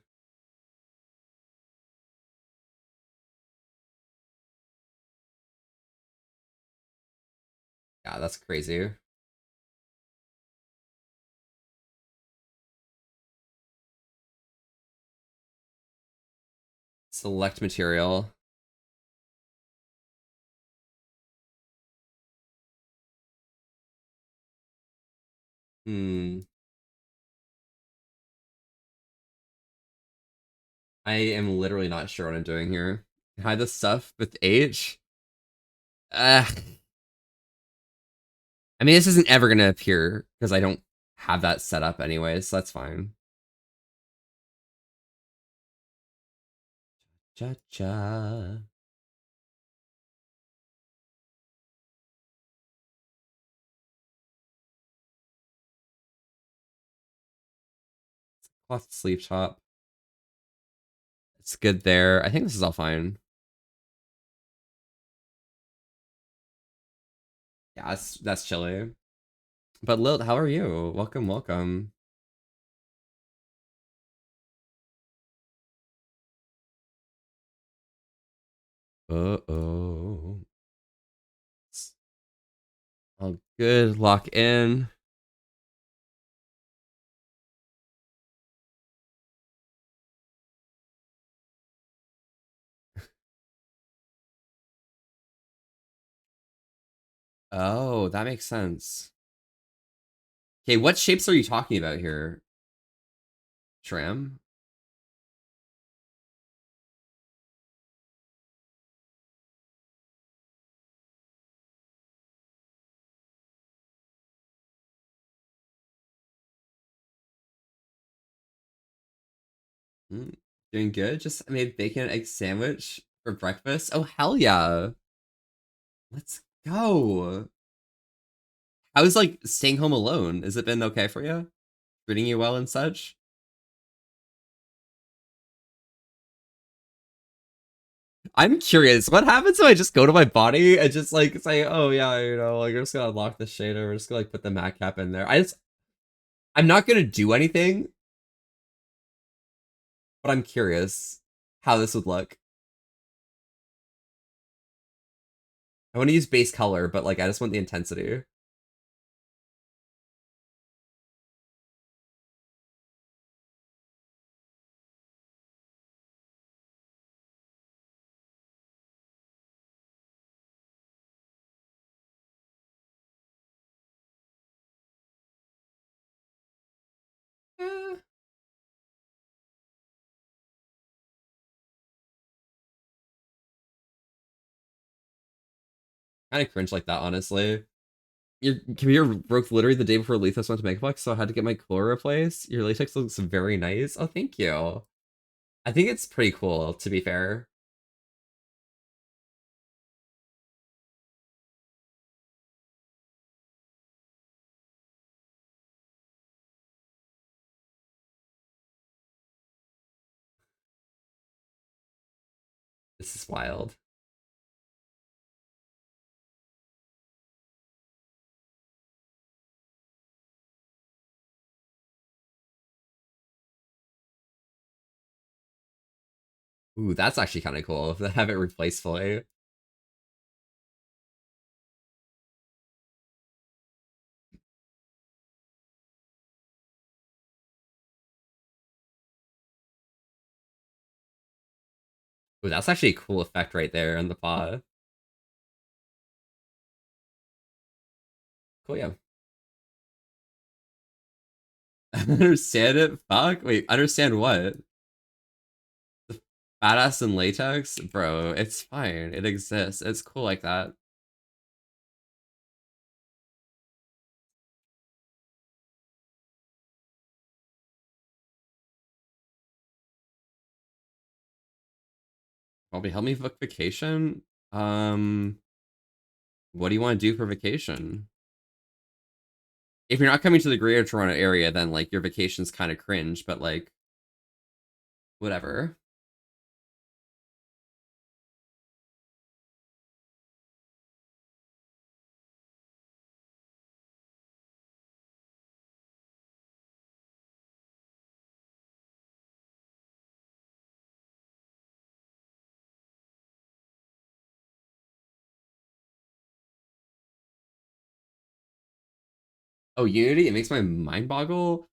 Yeah, that's crazy. Select material. Hmm. I am literally not sure what I'm doing here. Hide the stuff with H? I mean, this isn't ever gonna appear because I don't have that set up anyway, so that's fine. Cha-cha. Cloth sleeve top. It's good there. I think this is all fine. Yeah, that's chilly. But Lilt, how are you? Welcome, welcome. Uh-oh. All good. Lock in. Oh, that makes sense. Okay, what shapes are you talking about here? Tram? Doing good. Just made bacon and egg sandwich for breakfast. Oh, hell yeah. Let's go. How's like staying home alone? Has it been okay for you? Treating you well and such? I'm curious, what happens if I just go to my body and just like say, oh yeah, you know, like we're just gonna unlock the shader, we're just gonna like put the mat cap in there. I'm not gonna do anything, but I'm curious how this would look. I want to use base color, but like I just want the intensity. Eh. Kind of cringe like that, honestly. Your computer broke literally the day before Lethos went to Megaplex, so I had to get my core replaced. Your latex looks very nice. Oh, thank you. I think it's pretty cool, to be fair. This is wild. Ooh, that's actually kind of cool if they have it replaced fully. Ooh, that's actually a cool effect right there on the paw. Cool, yeah. Understand it? Fuck? Wait, understand what? The badass in latex? Bro, it's fine. It exists. It's cool like that. Probably help me book vacation. What do you want to do for vacation? If you're not coming to the Greater Toronto area, then like your vacation's kind of cringe, but like whatever. Oh, Unity? It makes my mind boggle.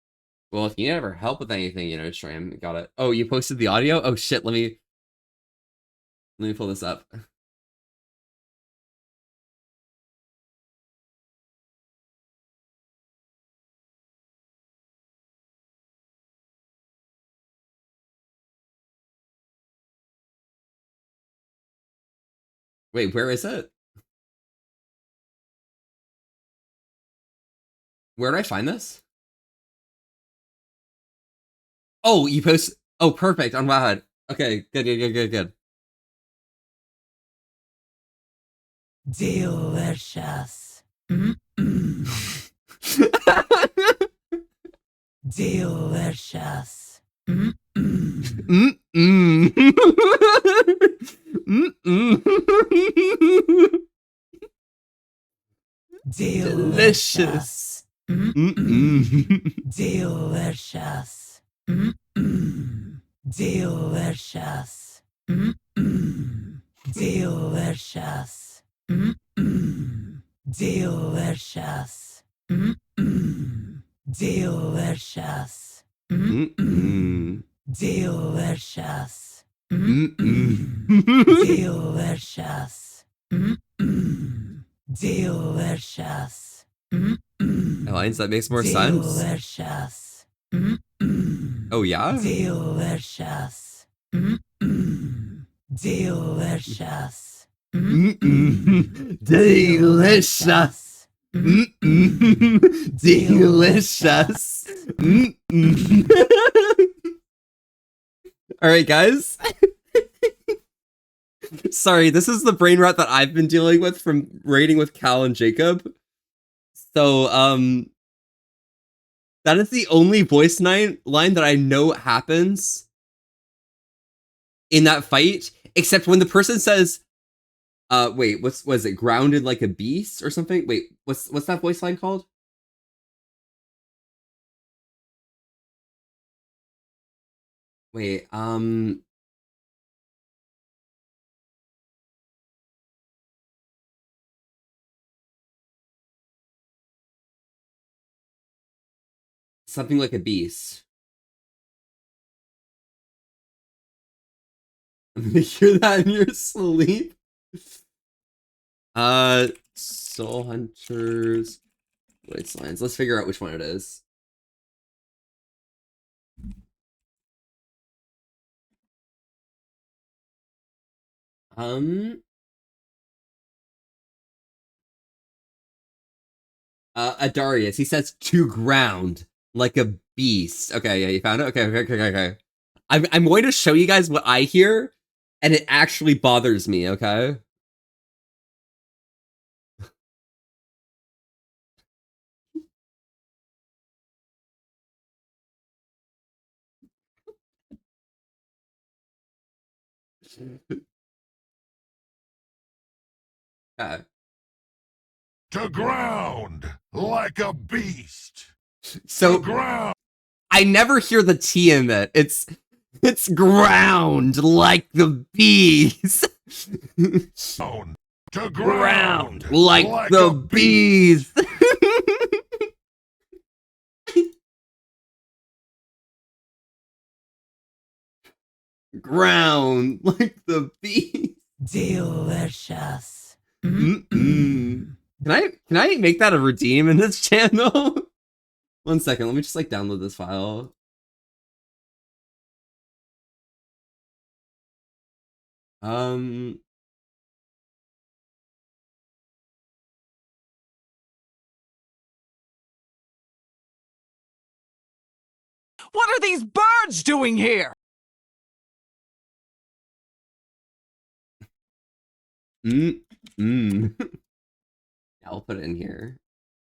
Well, if you need ever help with anything, you know, Shram, got it. Oh, you posted the audio? Oh shit, let me Let me pull this up. Wait, where is it? Where did I find this? Oh, you post. Oh, perfect on Wowhead. Okay, good. Delicious. Delicious. Delicious. Delicious. Delicious. Delicious. Delicious. Delicious. Delicious. Delicious. Delicious. Alliance, that makes more sense. Delicious. Oh yeah? Delicious. Delicious. Delicious. Delicious. All right, guys. Sorry, this is the brain rot that I've been dealing with from raiding with Cal and Jacob. So, that is the only voice line that I know happens in that fight, except when the person says, wait, was it grounded like a beast or something? Wait, what's that voice line called? Wait, something like a beast. I'm gonna hear that in your sleep. Soul Hunters voice lines. Let's figure out which one it is. Adarius, he says to ground like a beast. Okay, yeah, you found it? Okay. I'm going to show you guys what I hear, and it actually bothers me, okay? To ground like a beast. So I never hear the T in it. It's ground like the bees. To ground like the bees. Ground like the bees. Delicious. Can I make that a redeem in this channel? 1 second, let me just like download this file. What are these birds doing here? I'll put it in here.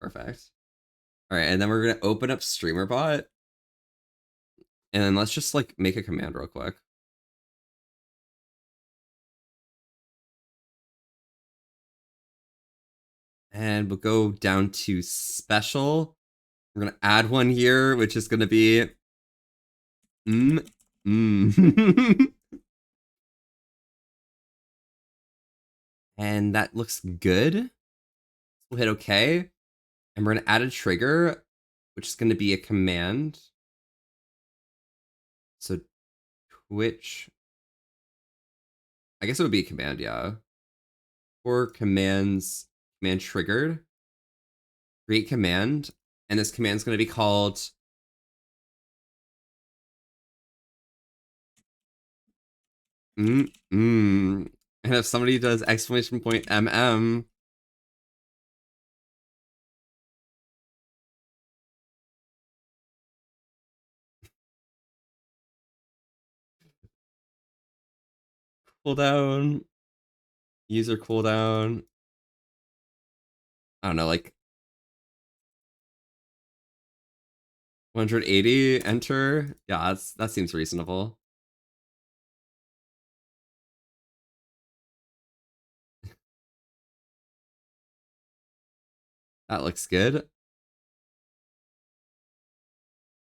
Perfect. All right, and then we're gonna open up StreamerBot, and then let's just like make a command real quick. And we'll go down to special. We're gonna add one here, which is gonna be and that looks good. We'll hit OK. And we're going to add a trigger, which is going to be a command. So Twitch I guess it would be a command, yeah. Or commands, command triggered. Create command, and this command's going to be called and if somebody does exclamation point MM, cooldown, user cooldown, I don't know, like 180, enter. Yeah, that seems reasonable. That looks good.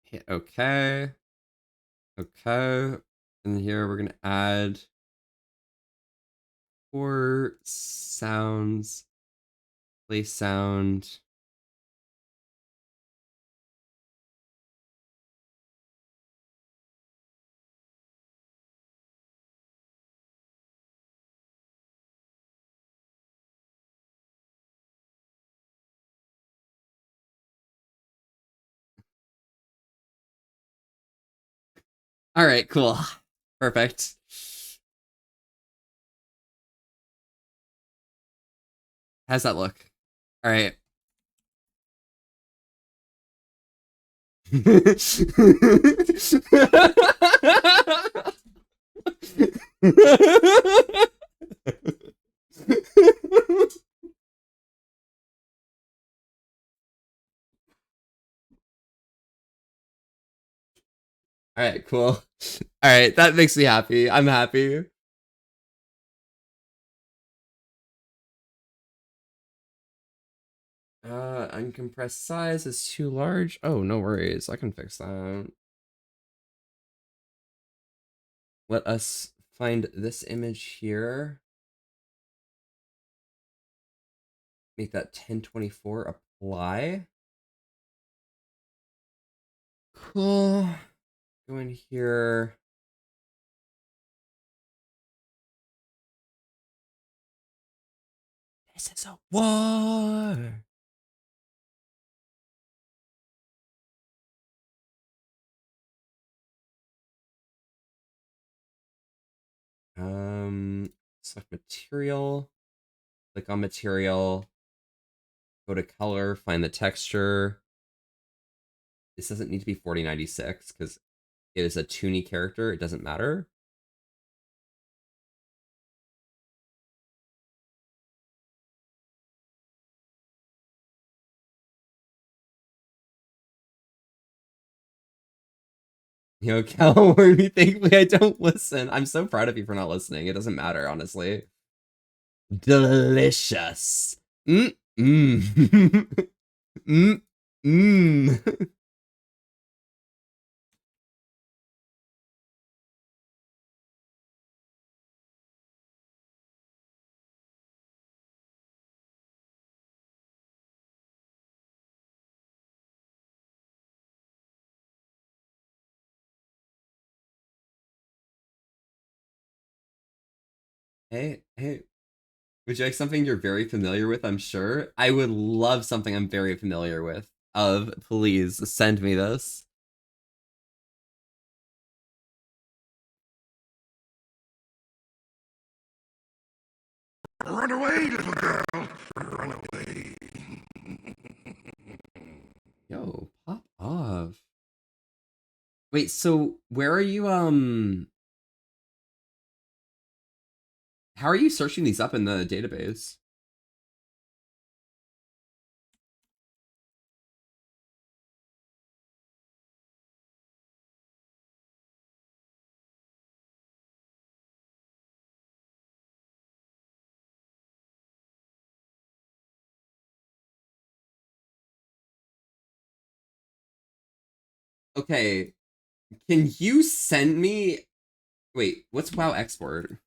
Hit OK. OK. And here we're going to add 4 sounds. Play sound. All right, cool. Perfect. How's that look? All right. All right, cool. All right, that makes me happy. I'm happy. Uncompressed size is too large. Oh, no worries. I can fix that. Let us find this image here. Make that 1024 apply. Cool. Go in here. This is a war. Select material. Click on material. Go to color. Find the texture. This doesn't need to be 4096 because it is a Toonie character. It doesn't matter. Yo, Cal warned me. Thankfully, I don't listen. I'm so proud of you for not listening. It doesn't matter, honestly. Delicious. Mm. Mm. Mm. Mm. Hey, hey. Would you like something you're very familiar with? I'm sure. I would love something I'm very familiar with. Please send me this. Run away, little girl. Run away. Yo, pop off. Wait, so where are you, how are you searching these up in the database? Okay, can you send me... Wait, what's WoW export?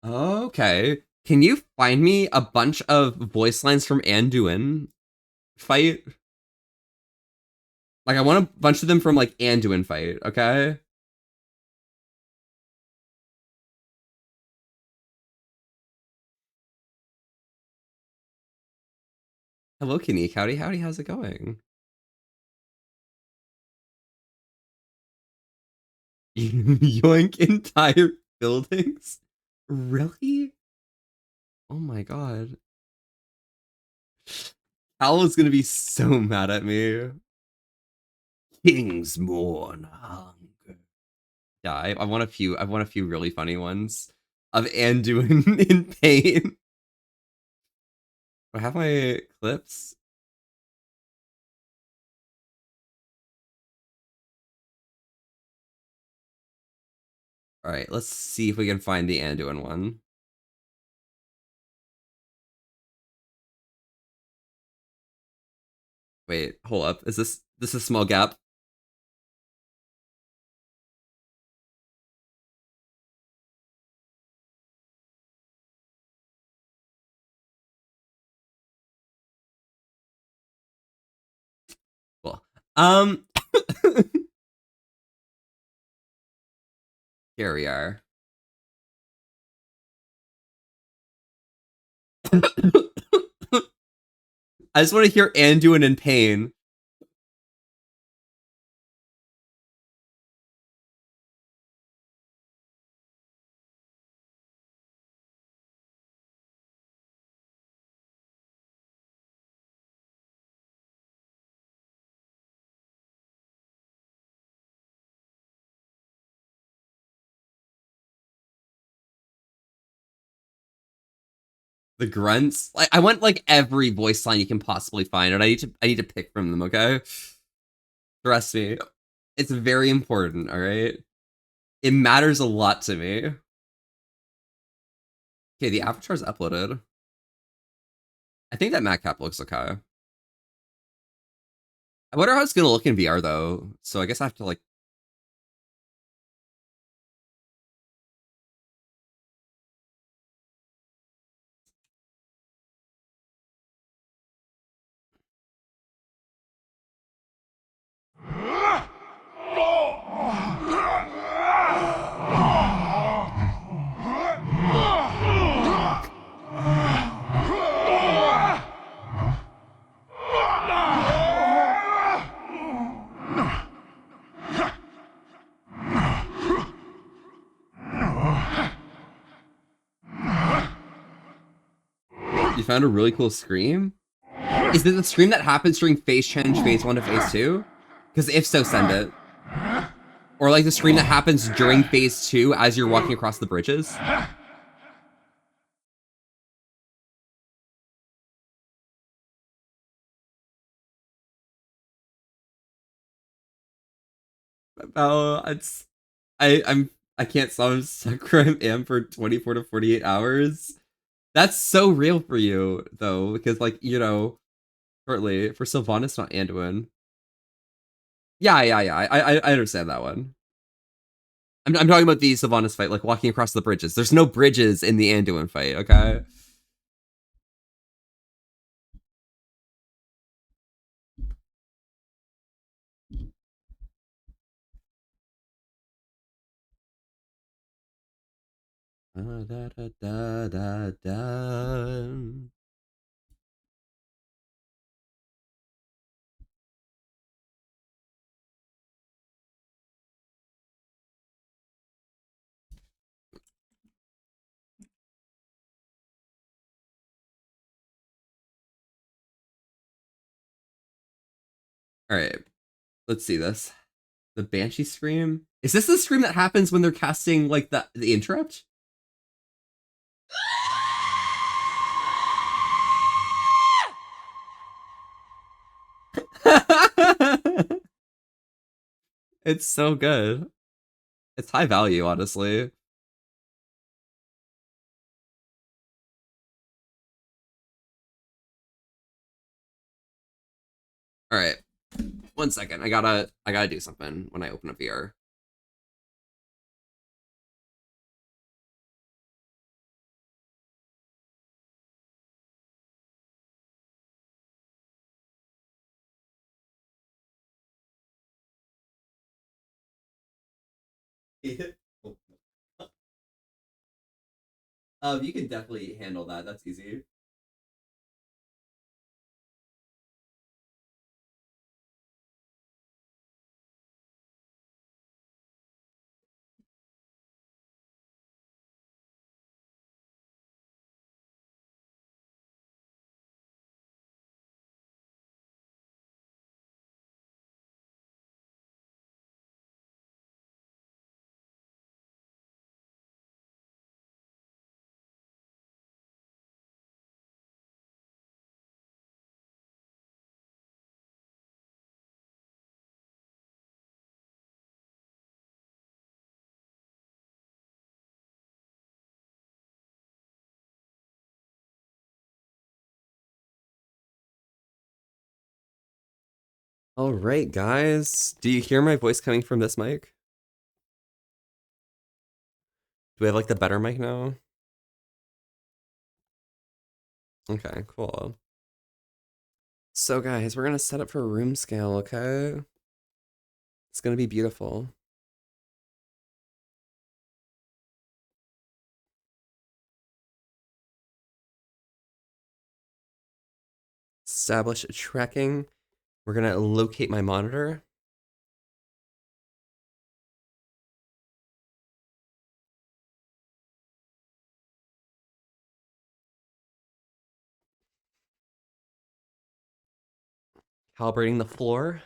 Okay. Can you find me a bunch of voice lines from Anduin fight? Like, I want a bunch of them from, like, Anduin fight, okay? Hello, Kinique. Howdy, howdy. How's it going? Yoink entire buildings? Really? Oh my god. Al is gonna be so mad at me. Kings mourn hunger. Yeah, I want a few. I want a few really funny ones of Anduin in pain. Do I have my clips? All right, let's see if we can find the Anduin one. Wait, hold up. Is this a small gap? Cool. Here we are. I just want to hear Anduin in pain. The grunts. Like, I want like every voice line you can possibly find, and I need to pick from them, okay? Trust me. It's very important, alright? It matters a lot to me. Okay, the avatar's uploaded. I think that matcap looks okay. I wonder how it's gonna look in VR though. So I guess I have to like You found a really cool scream? Is it the scream that happens during phase change phase 1 to phase 2? Because if so, send it. Or like the scream that happens during phase 2 as you're walking across the bridges? Oh, I can't summon Sakura Am for 24 to 48 hours. That's so real for you, though, because, like, you know, shortly, for Sylvanas, not Anduin. Yeah, I understand that one. I'm talking about the Sylvanas fight, like, walking across the bridges. There's no bridges in the Anduin fight, okay? Da, da, da, da, da. Alright, let's see this. The Banshee scream? Is this the scream that happens when they're casting, like, the interrupt? It's so good. It's high value, honestly. Alright. 1 second. I gotta do something when I open up VR. You can definitely handle that. That's easy. All right, guys. Do you hear my voice coming from this mic? Do we have like the better mic now? Okay, cool. So guys, we're gonna set up for room scale, okay? It's gonna be beautiful. Establish tracking. We're gonna locate my monitor. Calibrating the floor.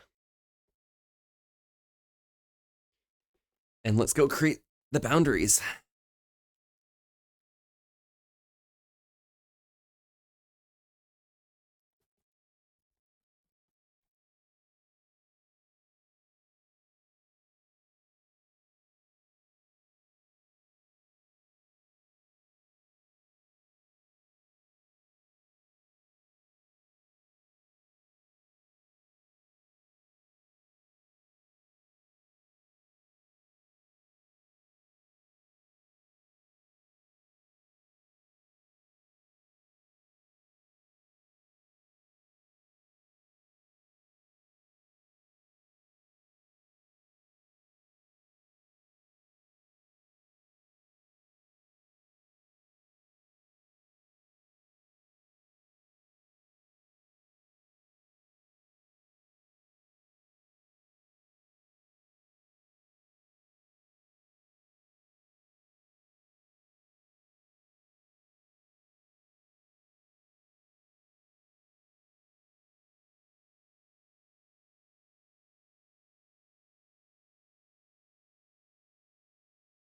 And let's go create the boundaries.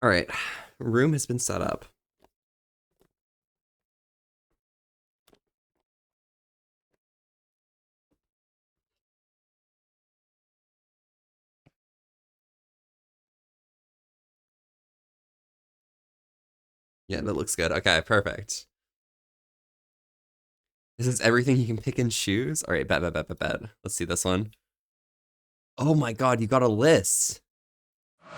All right, room has been set up. Yeah, that looks good. Okay, perfect. This is everything you can pick and choose. All right, bet. Let's see this one. Oh my God, you got a list.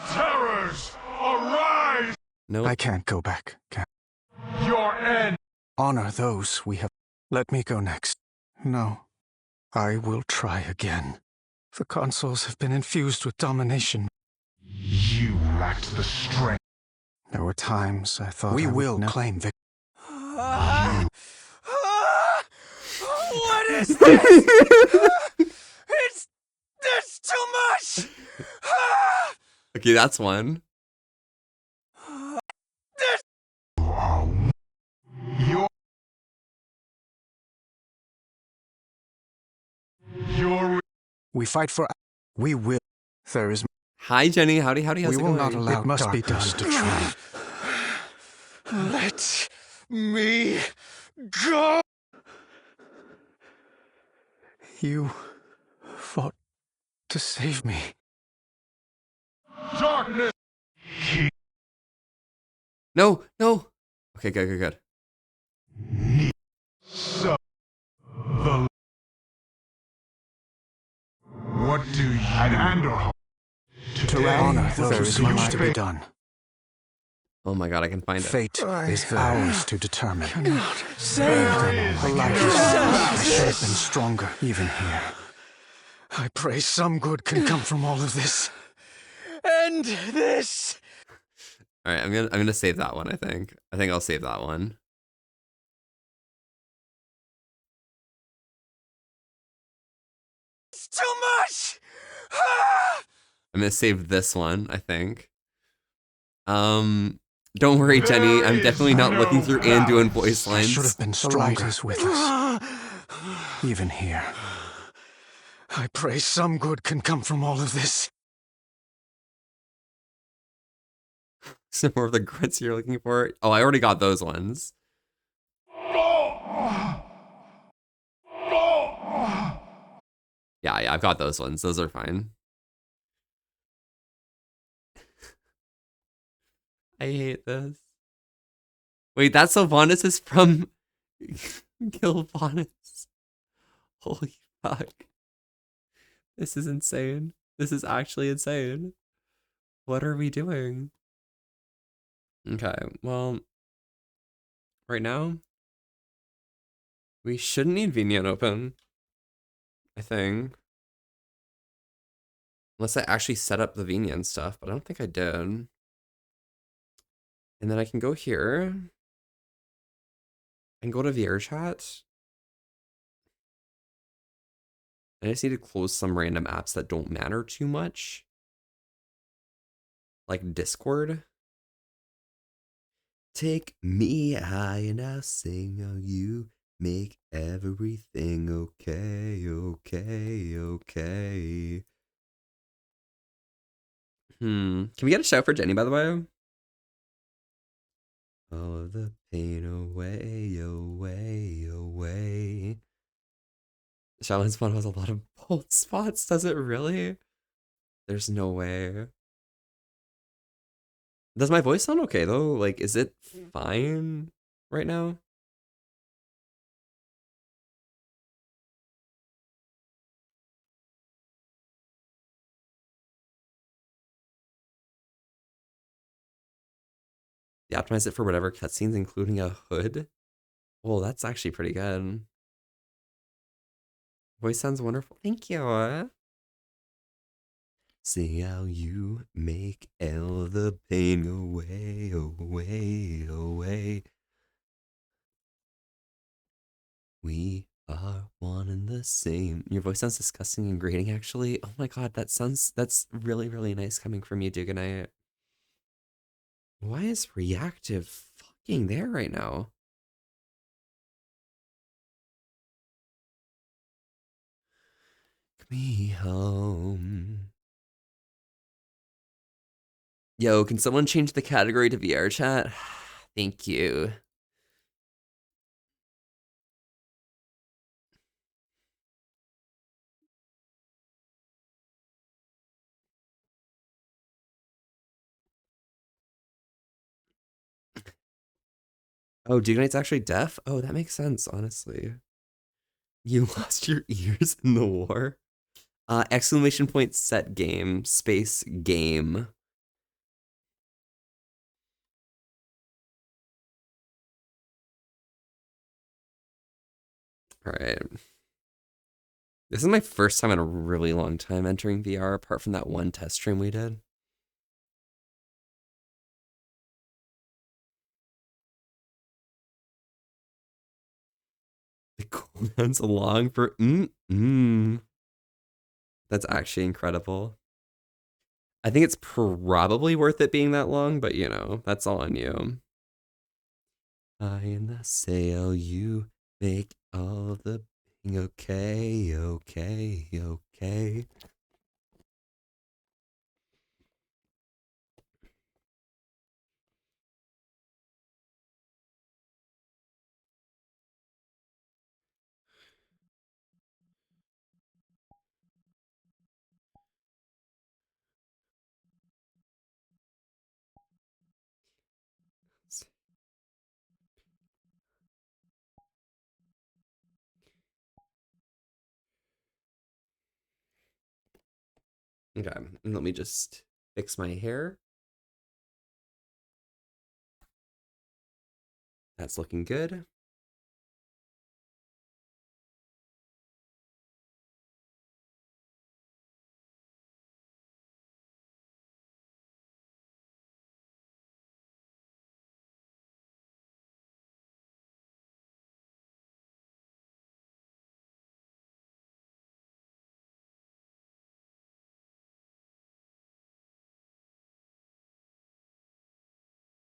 Terrors, arise! No, I can't go back, can Your end! Honor those we have. Let me go next. No. I will try again. The consoles have been infused with domination. You lacked the strength. There were times I thought we will claim victory. What is this? It's too much. okay, that's one. We fight for. We will. There is. Hi, Jenny. Howdy. How's we it will going? not allow. It must be done to try. Let me go. You fought to save me. Darkness! No. Okay, good. So, what do you and To honor there is much to be done. Oh my God, I can find it. Fate is ours to determine. Save A life I should have been stronger, even here. I pray some good can come from all of this. End this. All right, I'm gonna save that one. I think I'll save that one. It's too much! Ah! I'm gonna save this one. I think. Don't worry, Jenny. I'm definitely not looking through and doing voice I should lines. have been stronger. The light is with us. Even here. I pray some good can come from all of this. Some more of the grunts you're looking for. Oh, I already got those ones. Yeah, I've got those ones. Those are fine. I hate this. Wait, that Sylvanas is from Gilvanas. Holy fuck. This is insane. This is actually insane. What are we doing? Okay, well, right now, we shouldn't need Vignette open, I think. Unless I actually set up the Vigneette stuff, but I don't think I did. And then I can go here and go to VRChat. I just need to close some random apps that don't matter too much. Like Discord. Take me high and I'll sing on you. Make everything okay, okay, okay. Can we get a shout for Jenny, by the way? All of the pain away, away, away. Shaolin Spawn has a lot of bold spots, does it really? There's no way. Does my voice sound okay, though? Like, is it fine right now? You optimize it for whatever cutscenes, including a hood. Well, that's actually pretty good. Voice sounds wonderful. Thank you. See how you make all the pain away, away, away. We are one and the same. Your voice sounds disgusting and grating, actually. Oh my god, that's really, really nice coming from you, Duganite. Why is reactive fucking there right now? Come me home. Yo, can someone change the category to VR chat? Thank you. Oh, Duganite's actually deaf? Oh, that makes sense, honestly. You lost your ears in the war? Exclamation point set game, space game. All right. This is my first time in a really long time entering VR, apart from that one test stream we did. The cooldown's long for That's actually incredible. I think it's probably worth it being that long, but you know, that's all on you. I in the sail, you make all the being okay, okay, okay. Okay, and let me just fix my hair. That's looking good.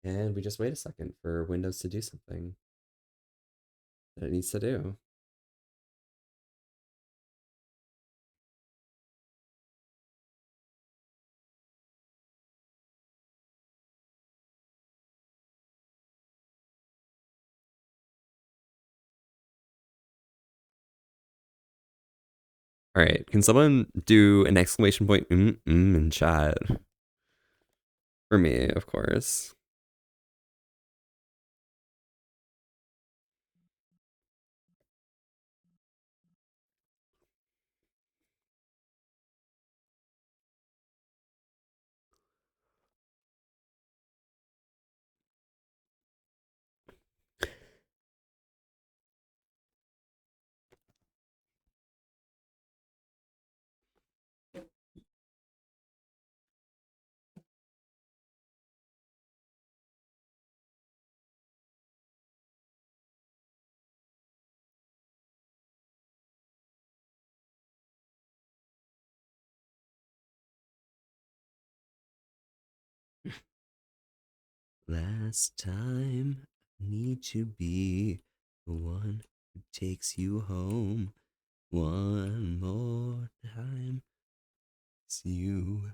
And we just wait a second for Windows to do something that it needs to do. All right, can someone do an exclamation point in chat? For me, of course. Last time, I need to be the one who takes you home. One more time, it's you.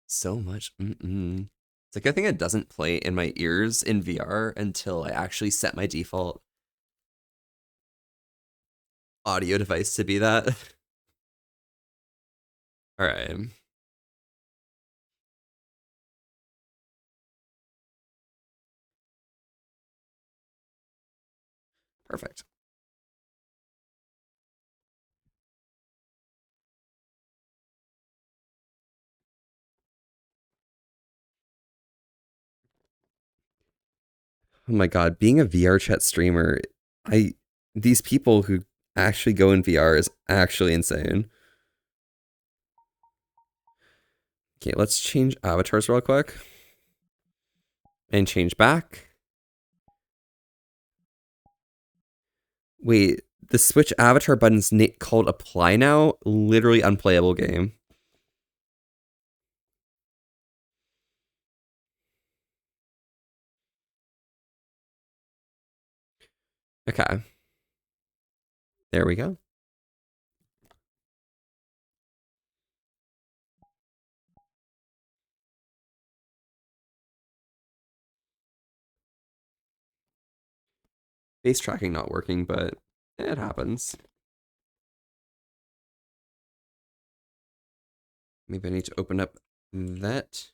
So much. It's like I think it doesn't play in my ears in VR until I actually set my default audio device to be that. All right. Perfect. Oh my god, being a VR chat streamer, these people who actually go in VR is actually insane. Okay, let's change avatars real quick. And change back. Wait, the switch avatar button's called apply now? Literally unplayable game. Okay. There we go. Face tracking not working, but it happens. Maybe I need to open up that.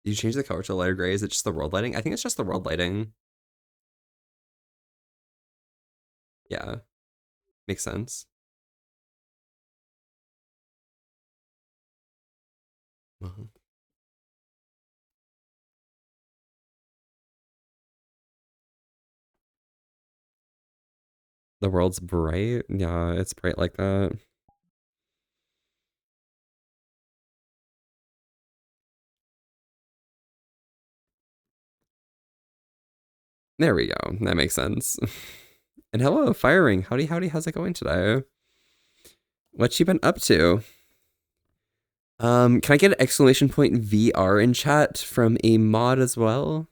Did you change the color to lighter gray? Is it just the world lighting? I think it's just the world lighting. Yeah. Makes sense. The world's bright? Yeah, it's bright like that. There we go. That makes sense. And hello, Firing. Howdy, how's it going today? What you been up to? Can I get an exclamation point VR in chat from a mod as well?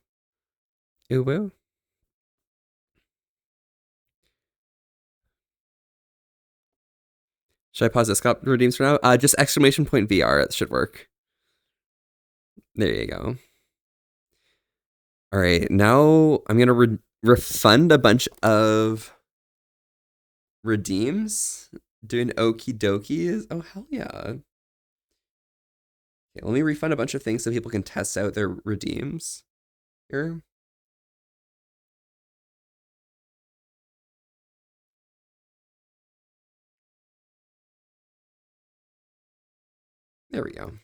Ooh, woo. Should I pause Discord redeems for now? Just exclamation point VR. It should work. There you go. All right, now I'm gonna refund a bunch of redeems. Doing okie dokies. Oh hell yeah. Okay, let me refund a bunch of things so people can test out their redeems here. There we go.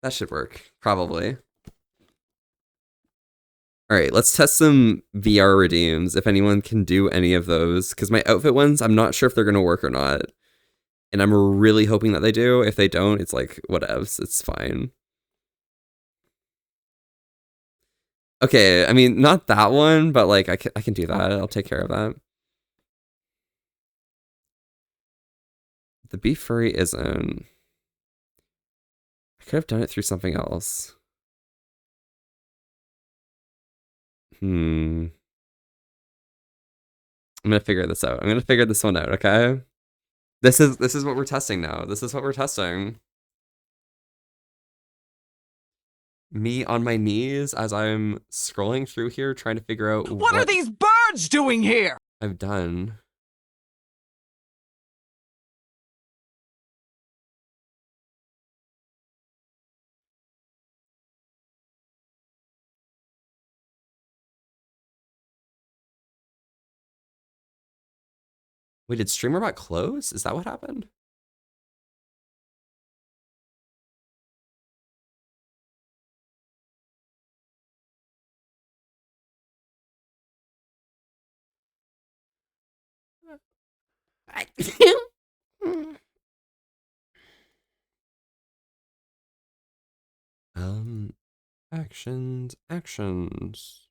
That should work, probably. All right, let's test some VR redeems, if anyone can do any of those. Because my outfit ones, I'm not sure if they're going to work or not. And I'm really hoping that they do. If they don't, it's like, whatevs, it's fine. Okay, I mean, not that one, but like, I can do that. I'll take care of that. The beef furry isn't. I could have done it through something else. I'm gonna figure this out. I'm gonna figure this one out, okay? This is what we're testing now. This is what we're testing. Me on my knees as I'm scrolling through here trying to figure out What are these birds doing here? I've done. Wait, did StreamerBot close? Is that what happened? Actions.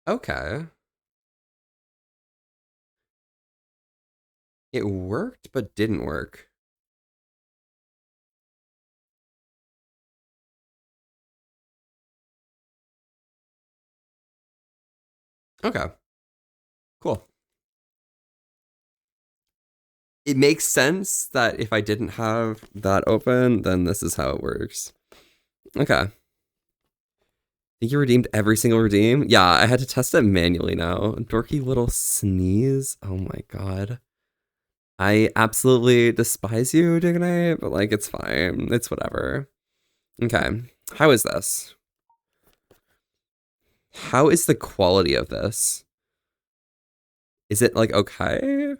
Okay. It worked, but didn't work. Okay. Cool. It makes sense that if I didn't have that open, then this is how it works. Okay. Think you redeemed every single redeem? Yeah, I had to test it manually now. Dorky little sneeze. Oh my god. I absolutely despise you, Dignite, but like, it's fine. It's whatever. Okay. How is this? How is the quality of this? Is it like okay?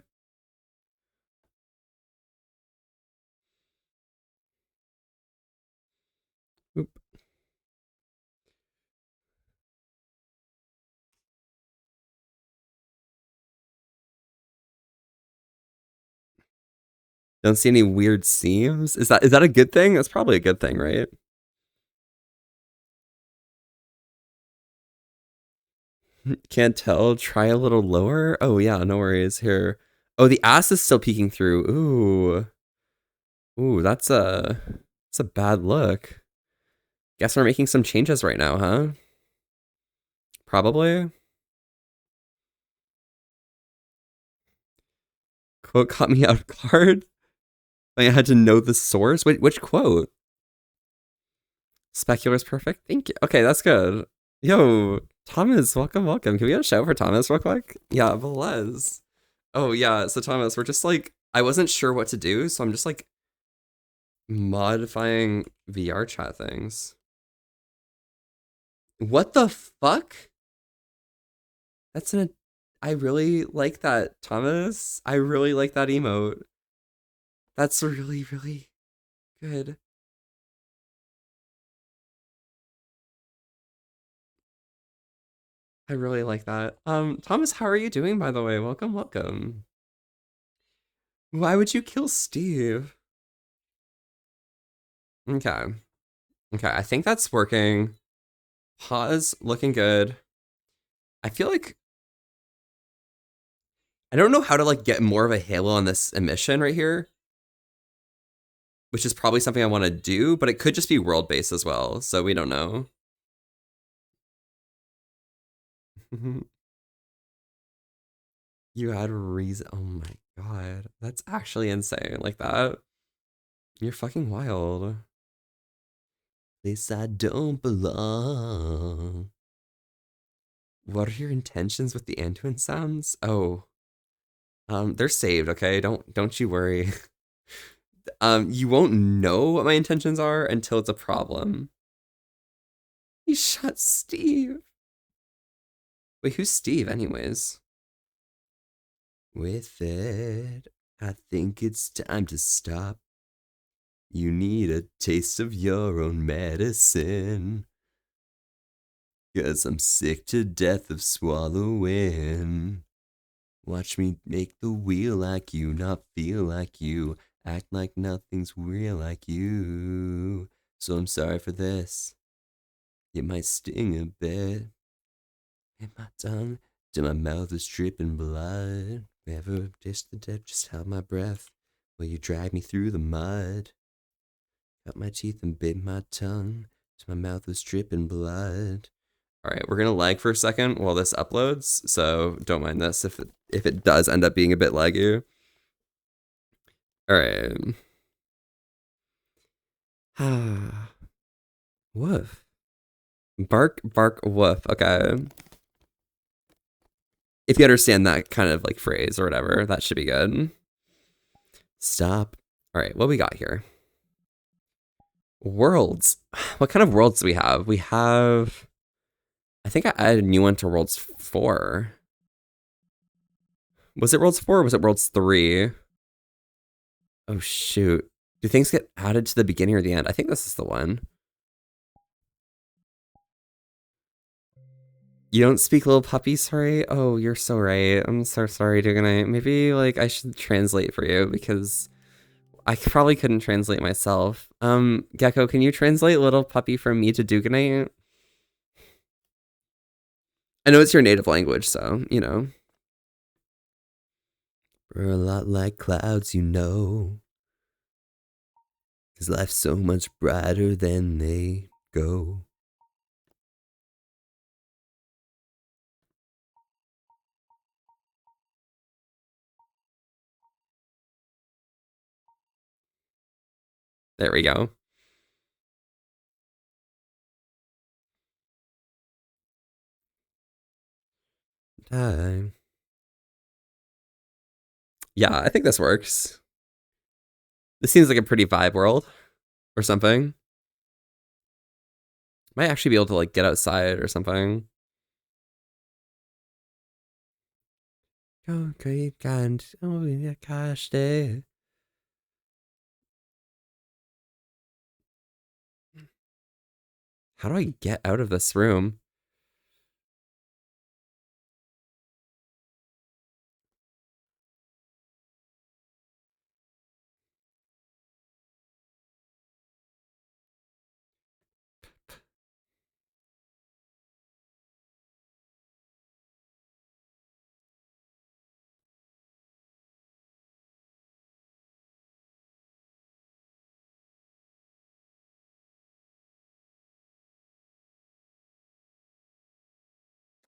Oop. Don't see any weird seams? Is that a good thing? That's probably a good thing, right? Can't tell. Try a little lower. Oh yeah, no worries. Here. Oh, the ass is still peeking through. Ooh. Ooh, that's a bad look. Guess we're making some changes right now, huh? Probably. Quote caught me out guard. I had to know the source. Wait, which quote? Specular's perfect. Thank you. Okay, that's good. Yo, Thomas, welcome. Can we get a shout for Thomas real quick? Yeah, Velez. Oh yeah, so Thomas, we're just like, I wasn't sure what to do, so I'm just like modifying VR chat things. What the fuck? I really like that, Thomas. I really like that emote. That's really, really good. I really like that. Thomas, how are you doing, by the way? Welcome. Why would you kill Steve? Okay, I think that's working. Pause, looking good. I feel like I don't know how to like get more of a halo on this emission right here, which is probably something I want to do, but it could just be world-based as well, so we don't know. You had a reason. Oh my god, that's actually insane. Like that. You're fucking wild. This I don't belong. What are your intentions with the Antoine sounds? Oh. They're saved, okay? Don't you worry. You won't know what my intentions are until it's a problem. He shot Steve. Wait, who's Steve anyways? With it, I think it's time to stop. You need a taste of your own medicine. 'Cause I'm sick to death of swallowing. Watch me make the wheel like you, not feel like you. Act like nothing's real like you. So I'm sorry for this. It might sting a bit. Hit my tongue till my mouth is dripping blood. Never taste the death, just held my breath while you drag me through the mud. Cut my teeth and bit my tongue till my mouth was dripping blood. All right, we're gonna lag for a second while this uploads, so don't mind this if it does end up being a bit laggy. All right. Woof. Bark, bark, woof. Okay. If you understand that kind of like phrase or whatever, that should be good. Stop. All right, what we got here? Worlds. What kind of worlds do we have? We have... I think I added a new one to Worlds 4. Was it Worlds 4 or was it Worlds 3? Oh, shoot. Do things get added to the beginning or the end? I think this is the one. You don't speak little puppy, sorry? Oh, you're so right. I'm so sorry, Duganite. Maybe, like, I should translate for you because I probably couldn't translate myself. Gecko, can you translate little puppy from me to Duganite? I know it's your native language, so, you know. We're a lot like clouds, you know. 'Cause life's so much brighter than they go. There we go. Time. Yeah, I think this works. This seems like a pretty vibe world or something. Might actually be able to like get outside or something. Concrete kind of gosh day. How do I get out of this room?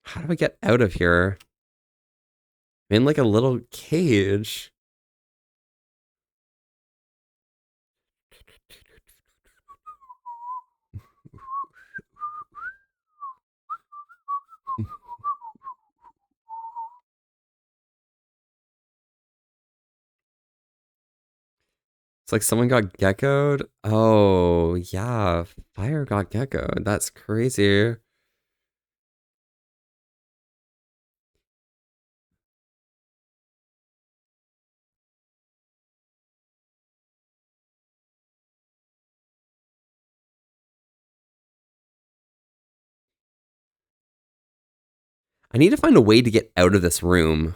How do I get out of here? I'm in like a little cage. It's like someone got geckoed. Oh, yeah. Fire got geckoed. That's crazy. I need to find a way to get out of this room.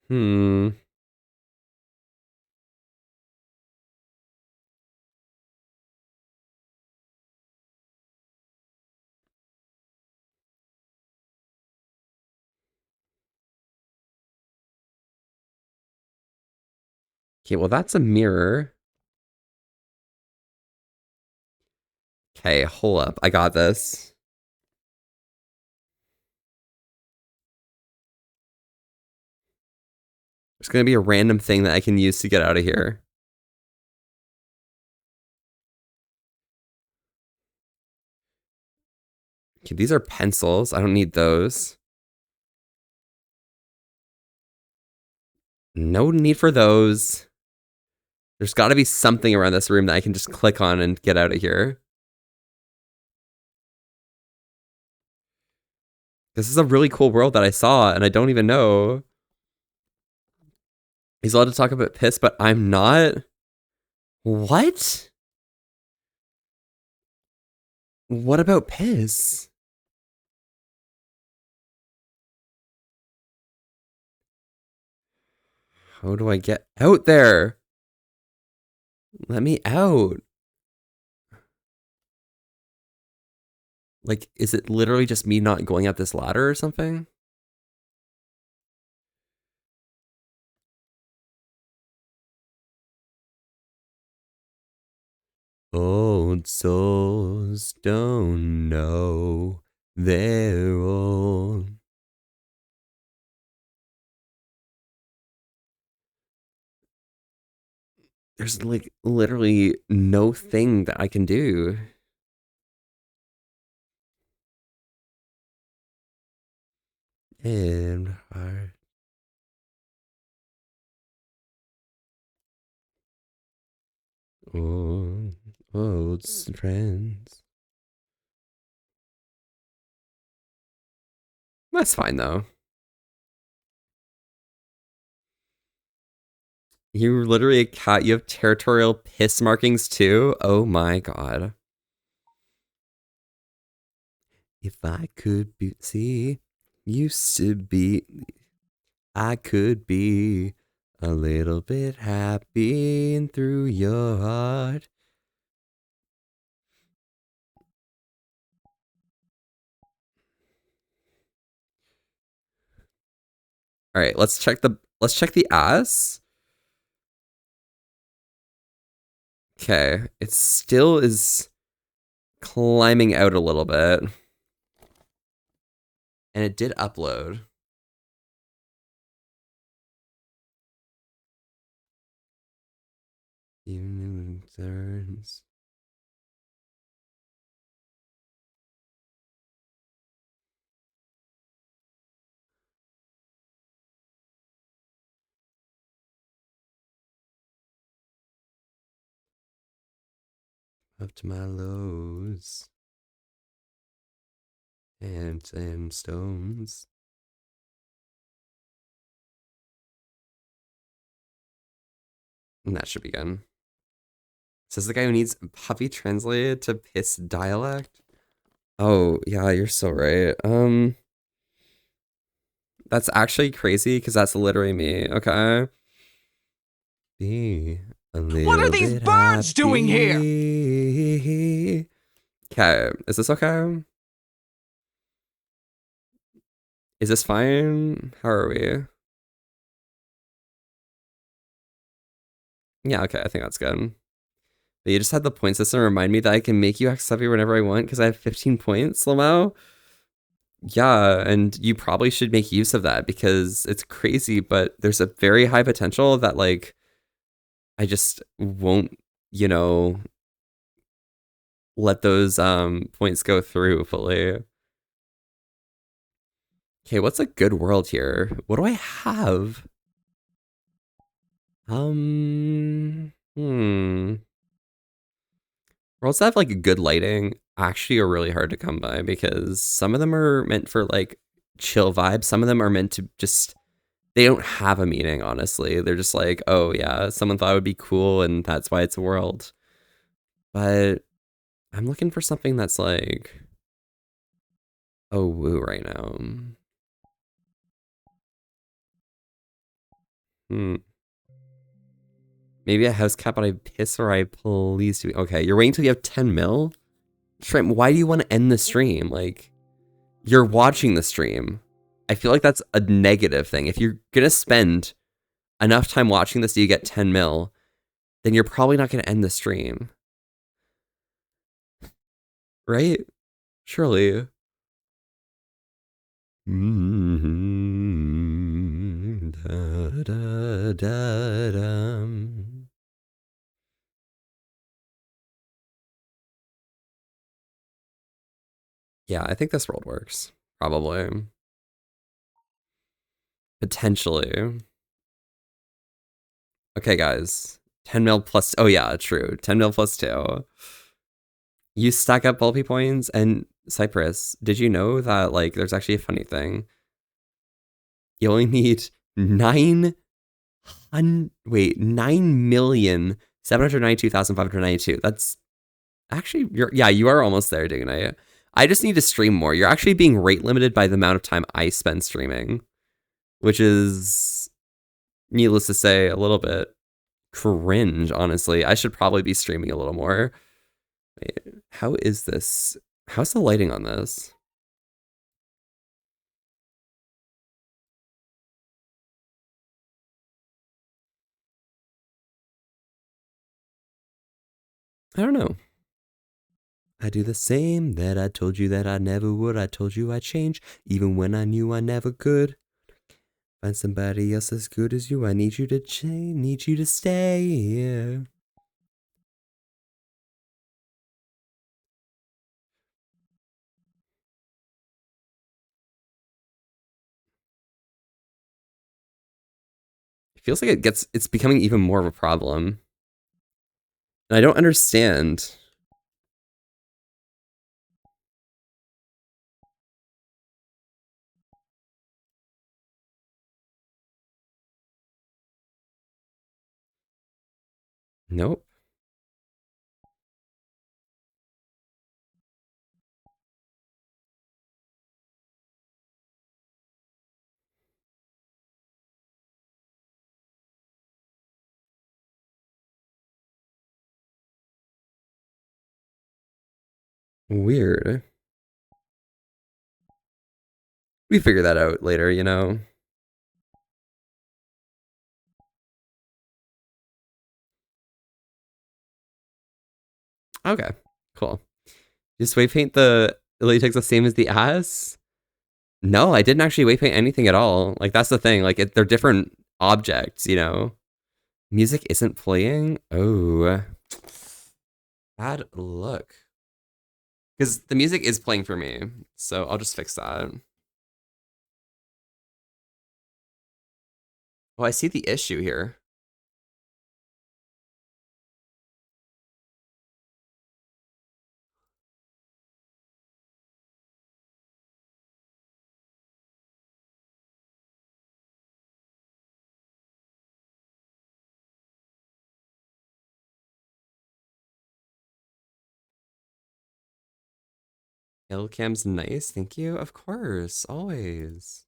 Hmm. Okay, well, that's a mirror. Okay, hold up. I got this. There's going to be a random thing that I can use to get out of here. Okay, these are pencils. I don't need those. No need for those. There's got to be something around this room that I can just click on and get out of here. This is a really cool world that I saw, and I don't even know. He's allowed to talk about piss, but I'm not. What? What about piss? How do I get out there? Let me out. Like, is it literally just me not going up this ladder or something? Old souls don't know they're old. There's like literally no thing that I can do. And old friends. That's fine though. You're literally a cat. You have territorial piss markings too? Oh my god. If I could see, used to be, I could be a little bit happy and through your heart. All right, let's check the ass. Okay, it still is climbing out a little bit. And it did upload. Evening concerns. Up to my lows. And stones. And that should be good. Says the guy who needs puppy translated to piss dialect. Oh, yeah, you're so right. That's actually crazy because that's literally me. Okay. Be a little What are these bit birds doing here? happy. Okay, is this okay? Is this fine? How are we? Yeah, okay, I think that's good. But you just had the point system remind me that I can make you act stuffy whenever I want because I have 15 points, Lamau. Yeah, and you probably should make use of that because it's crazy, but there's a very high potential that, like, I just won't, you know, let those points go through fully. Okay, what's a good world here? What do I have? Worlds that have like good lighting actually are really hard to come by because some of them are meant for like chill vibes. Some of them are meant to just, they don't have a meaning, honestly. They're just like, oh yeah, someone thought it would be cool and that's why it's a world. But I'm looking for something that's like, oh woo right now. Maybe a house cat, but I piss or I please to be. Okay, you're waiting till you have 10 mil? Shrimp, why do you want to end the stream? Like, you're watching the stream. I feel like that's a negative thing. If you're going to spend enough time watching this so you get 10 mil, then you're probably not going to end the stream. Right? Surely. Da, da, da, da. Yeah, I think this world works. Probably. Potentially. Okay, guys. 10 mil plus... Oh, yeah, true. 10 mil plus 2. You stack up Volpe points, and Cypress, did you know that, like, there's actually a funny thing? You only need 9,792,592. That's actually... you are almost there, Dignite. I just need to stream more. You're actually being rate limited by the amount of time I spend streaming, which is, needless to say, a little bit cringe, honestly. I should probably be streaming a little more. Wait, how is this? How's the lighting on this? I don't know. I do the same that I told you that I never would. I told you I'd change, even when I knew I never could. Find somebody else as good as you. I need you to change, need you to stay here. It feels like it's becoming even more of a problem. And I don't understand. Nope. Weird. We figure that out later, you know? Okay, cool. Just weight paint the latex the same as the ass? No, I didn't actually weight paint anything at all. Like, that's the thing. Like, they're different objects, you know? Music isn't playing? Oh. Bad look. Because the music is playing for me, so I'll just fix that. Oh, I see the issue here. Cam's nice, thank you. Of course, always.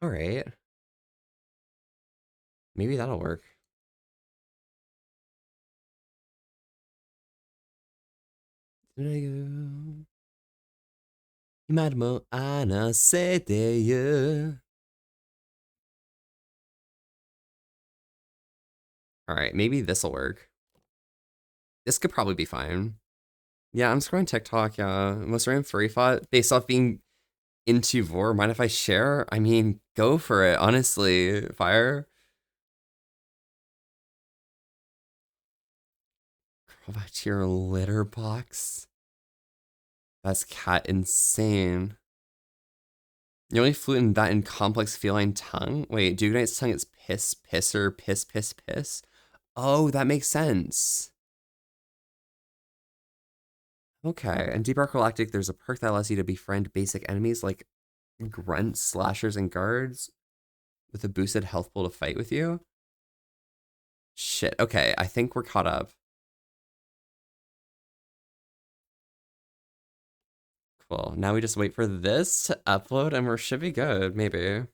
All right. Maybe that'll work. Madmo ana sete. All right, maybe this'll work. This could probably be fine. Yeah, I'm scrolling TikTok, yeah. Most random furry thought based off being into vor. Mind if I share? I mean, go for it, honestly. Fire. Crawl back to your litter box. That's cat insane. You only flew in that in complex feline tongue? Wait, Dugnite's tongue is piss, pisser, piss, piss, piss? Oh, that makes sense. Okay, and Deep Arc Galactic, there's a perk that allows you to befriend basic enemies like grunts, slashers, and guards with a boosted health pool to fight with you. Shit, okay, I think we're caught up. Cool, now we just wait for this to upload and we should be good, maybe.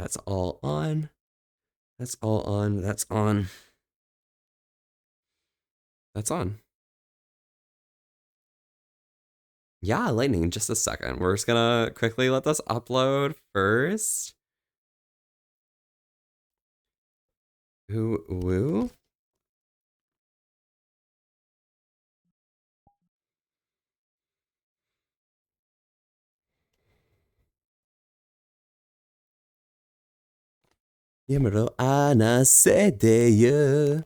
That's all on. That's all on. That's on. That's on. Yeah, lightning in just a second. We're just gonna quickly let this upload first. Ooh, woo. Yamaro ana sedeya.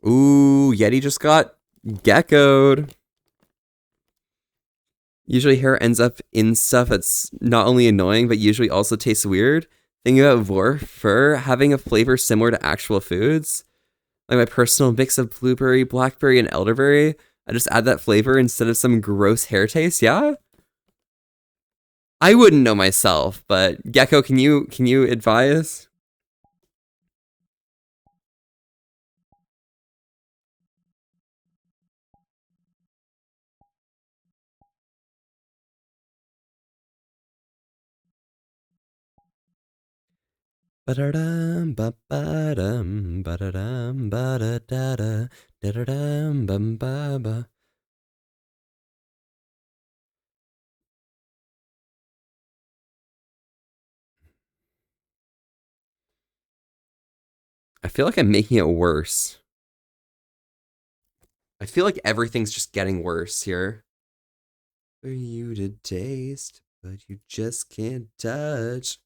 Ooh, Yeti just got geckoed. Usually hair ends up in stuff that's not only annoying, but usually also tastes weird. Thinking about vor fur having a flavor similar to actual foods. Like my personal mix of blueberry, blackberry, and elderberry. I just add that flavor instead of some gross hair taste, yeah? I wouldn't know myself, but Gecko, can you advise? Ba-da-dum, ba-ba-dum, ba-da-dum, ba-da-da-da, da-da-dum, bum-ba-ba. I feel like I'm making it worse. I feel like everything's just getting worse here. For you to taste, but you just can't touch.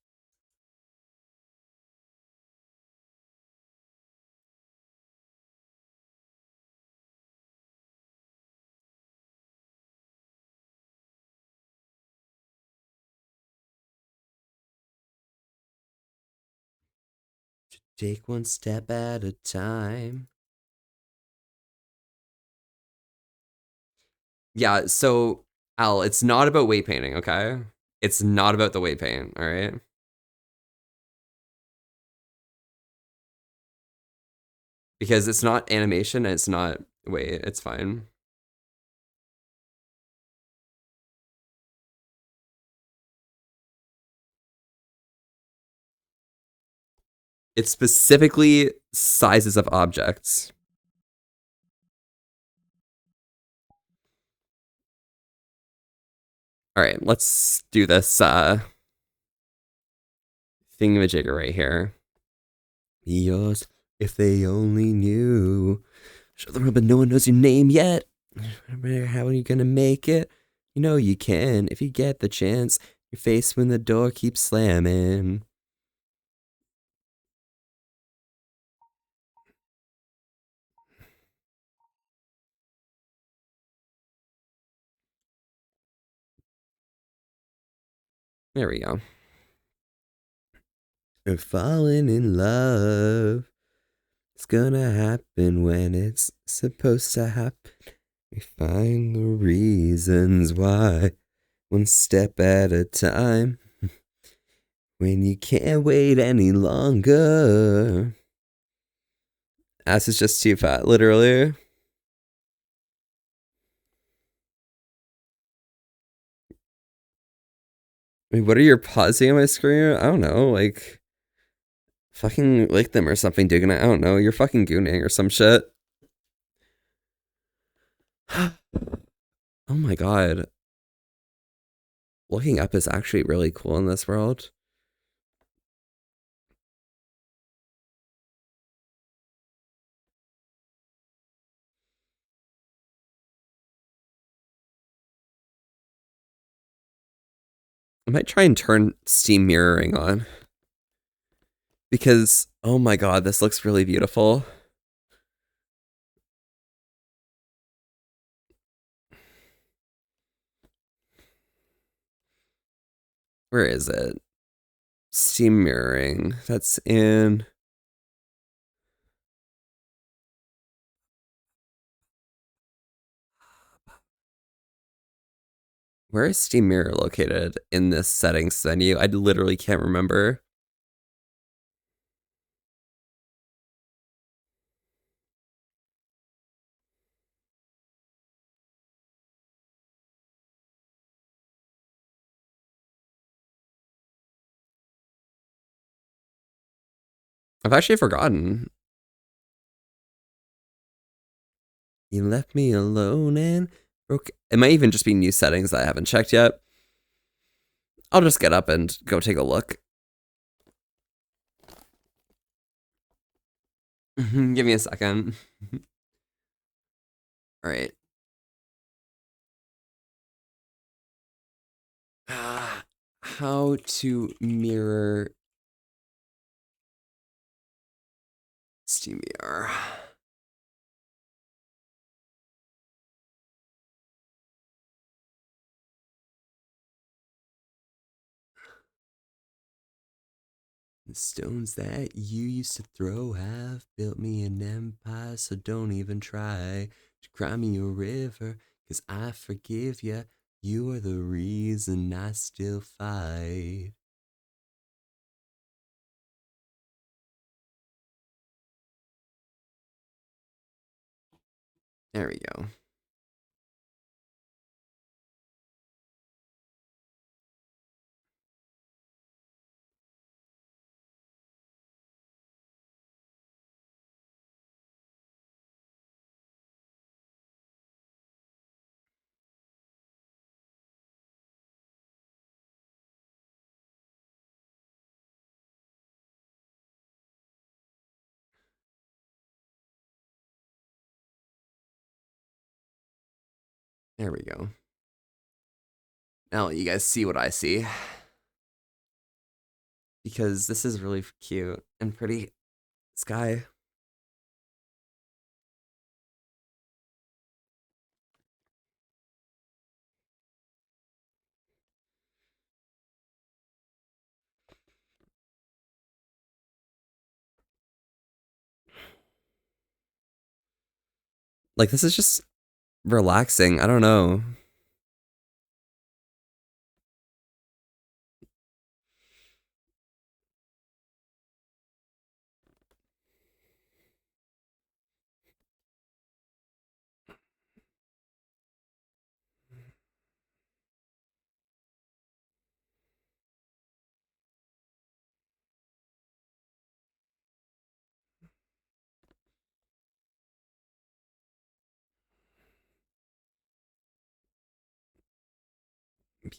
Take one step at a time. Yeah, so Al, it's not about weight painting, okay? It's not about the weight paint, all right? Because it's not animation and it's not weight, it's fine. It's specifically sizes of objects. All right, let's do this thingamajigger right here. Yours, if they only knew. Show the room, but no one knows your name yet. How are you gonna make it? You know you can if you get the chance. Your face when the door keeps slamming. There we go. We're falling in love. It's gonna happen when it's supposed to happen. We find the reasons why, one step at a time. When you can't wait any longer. Ass is just too fat, literally. I mean, what are you pausing on my screen? I don't know, like, fucking lick them or something, digging it. I don't know. You're fucking gooning or some shit. Oh my god. Looking up is actually really cool in this world. I might try and turn Steam mirroring on. Because, oh my god, this looks really beautiful. Where is it? Steam mirroring. That's in... Where is Steam Mirror located in this settings menu? I literally can't remember. I've actually forgotten. You left me alone and broke. It might even just be new settings that I haven't checked yet. I'll just get up and go take a look. Give me a second. All right. How to mirror SteamVR. The stones that you used to throw have built me an empire, so don't even try to cry me a river, 'cause I forgive ya. You are the reason I still fight. There we go. There we go. Now I'll let you guys see what I see. Because this is really cute and pretty. Sky. Like, this is just relaxing. I don't know.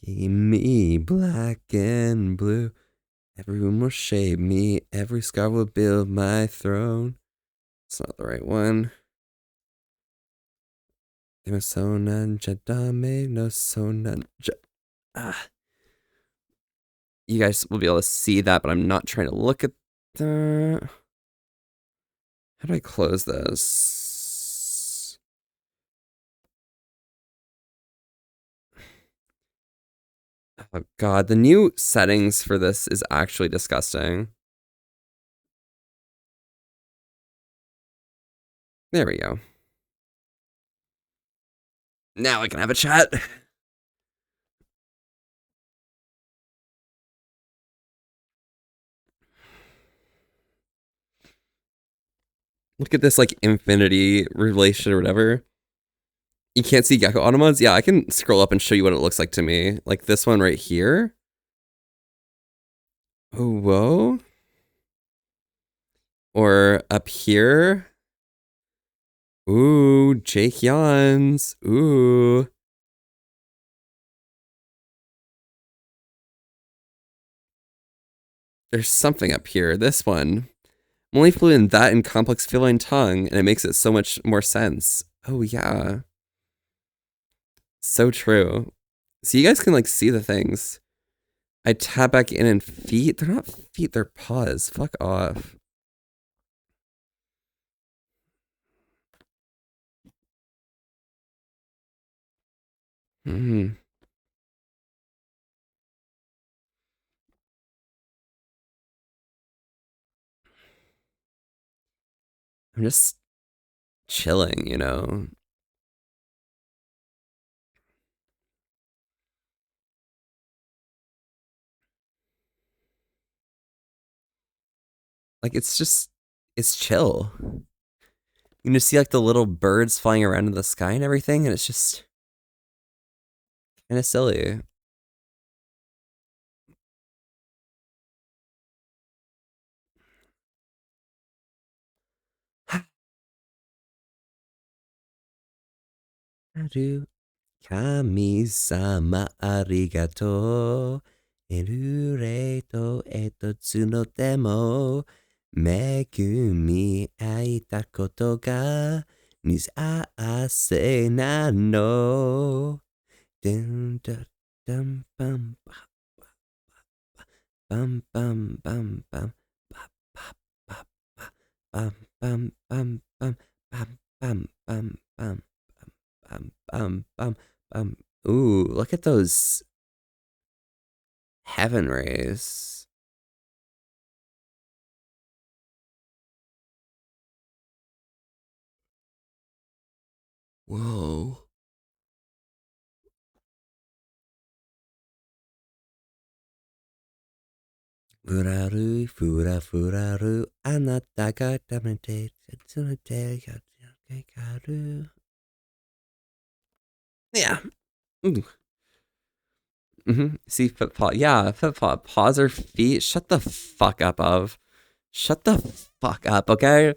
Be me, black and blue. Everyone will shape me. Every scar will build my throne. It's not the right one. No You guys will be able to see that, but I'm not trying to look at the. How do I close this? Oh god, the new settings for this is actually disgusting. There we go. Now I can have a chat. Look at this, like, infinity relation or whatever. You can't see Gecko Automods? Yeah, I can scroll up and show you what it looks like to me. Like this one right here. Oh, whoa. Or up here. Ooh, Jake yawns. Ooh. There's something up here. This one. I'm only fluent in that and complex feline tongue, and it makes it so much more sense. Oh, yeah. So true. So you guys can, like, see the things. I tap back in and feet. They're not feet, they're paws. Fuck off. Hmm. I'm just chilling, you know? Like, it's chill. You can just see, like, the little birds flying around in the sky and everything, and it's just kind of silly. Haru Kami-sama arigato. Erure to etotsu no demo megumi aita koto ga nisase nano. Dun dun dum bum bum bum bum bum bum bum bum bum bum bum bum bum bum bum bum. Ooh, look at those heaven rays. Whoa. Furaru, furaru, anata ga damete, tsunete, karu. Yeah. See, foot paw. Yeah, foot paw. Paws or feet. Shut the fuck up, of. Shut the fuck up, okay?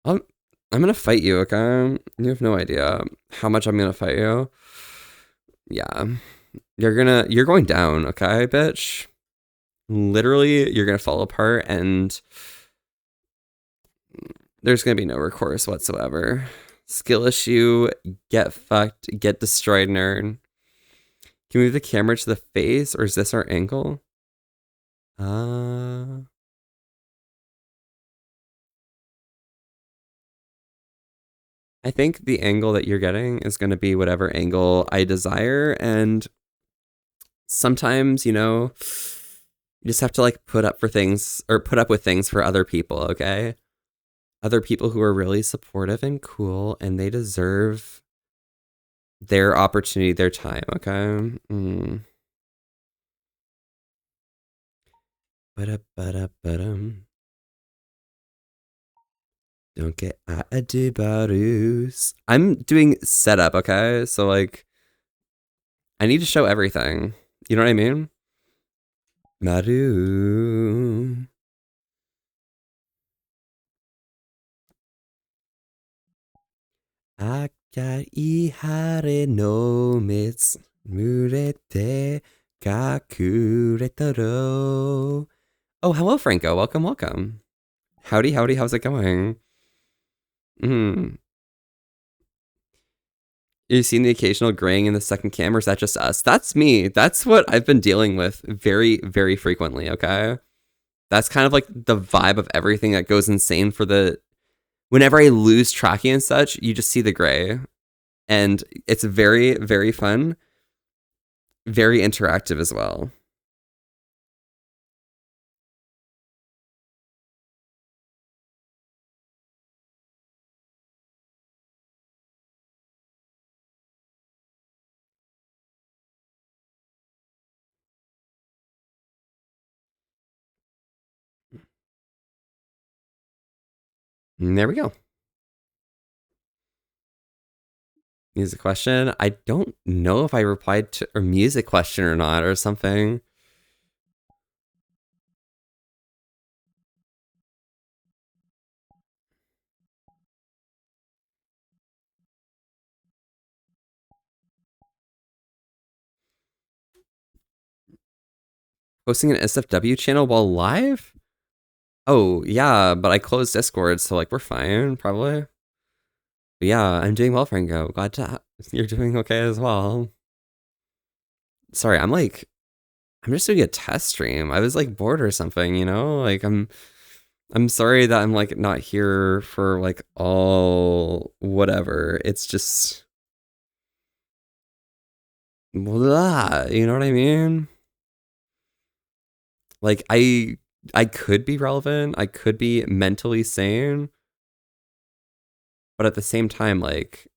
I'm gonna fight you, okay? You have no idea how much I'm gonna fight you. Yeah. You're going down, okay, bitch? Literally, you're gonna fall apart and there's gonna be no recourse whatsoever. Skill issue, get fucked, get destroyed, nerd. Can we move the camera to the face, or is this our angle? I think the angle that you're getting is going to be whatever angle I desire, and sometimes, you know, you just have to like put up with things for other people, okay? Other people who are really supportive and cool, and they deserve their opportunity, their time, okay? Don't get adibarus. I'm doing setup, okay? So like, I need to show everything. You know what I mean? Maru. Akai hare no mitsu murete kakuretaro. Oh, hello, Franco. Welcome, welcome. Howdy, howdy. How's it going? You've seen the occasional graying in the second camera, or is that just us? That's me. That's what I've been dealing with very, very frequently, okay? That's kind of like the vibe of everything that goes insane for the... Whenever I lose tracking and such, you just see the gray. And it's very, very fun. Very interactive as well. And there we go. Music question. I don't know if I replied to a music question or not, or something. Posting an SFW channel while live? Oh, yeah, but I closed Discord, so like we're fine, probably. But yeah, I'm doing well, Franco. Glad to you're doing okay as well. Sorry, I'm just doing a test stream. I was like bored or something, you know? Like I'm sorry that I'm like not here for like all whatever. It's just blah, you know what I mean? Like I could be relevant. I could be mentally sane. But at the same time, like,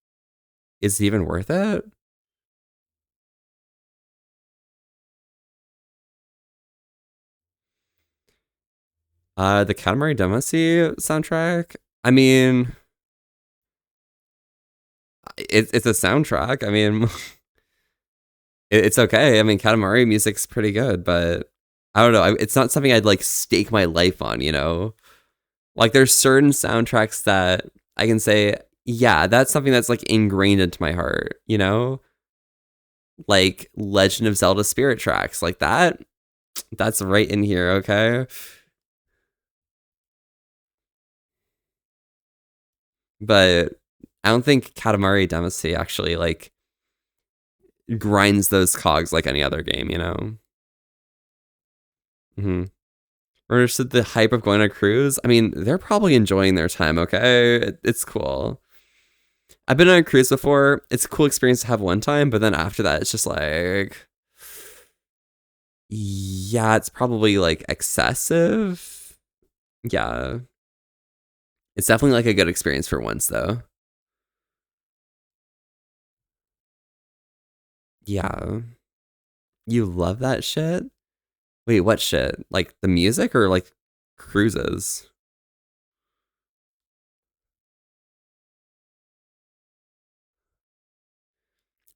is it even worth it? The Katamari Damacy soundtrack. I mean, it's a soundtrack. I mean, it's okay. I mean, Katamari music's pretty good, but I don't know. It's not something I'd like stake my life on, you know? Like, there's certain soundtracks that I can say, yeah, that's something that's like ingrained into my heart, you know? Like Legend of Zelda Spirit Tracks, like that. That's right in here, okay? But I don't think Katamari Damacy actually like grinds those cogs like any other game, you know? Understood the hype of going on a cruise. I mean, they're probably enjoying their time, okay? It's cool. I've been on a cruise before. It's a cool experience to have one time, but then after that, it's just like, yeah, it's probably like excessive. Yeah. It's definitely like a good experience for once, though. Yeah. You love that shit? Wait, what shit? Like the music or like cruises?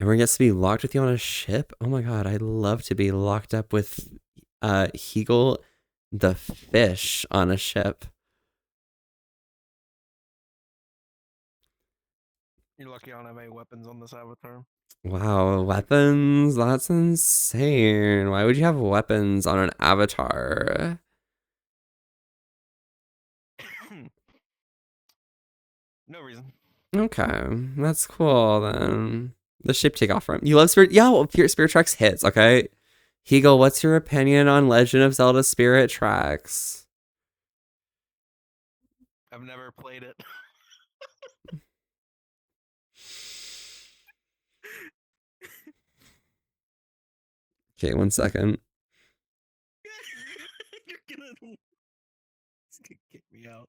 Everyone gets to be locked with you on a ship? Oh my god, I'd love to be locked up with Heagle the fish on a ship. You're lucky I don't have any weapons on this avatar. Wow, weapons? That's insane. Why would you have weapons on an avatar? No reason. Okay, that's cool then. The ship take off from you love Spirit. Yeah, well, Spirit Tracks hits. Okay, Heagle, what's your opinion on Legend of Zelda Spirit Tracks? I've never played it. Okay, 1 second. You're gonna kick me out.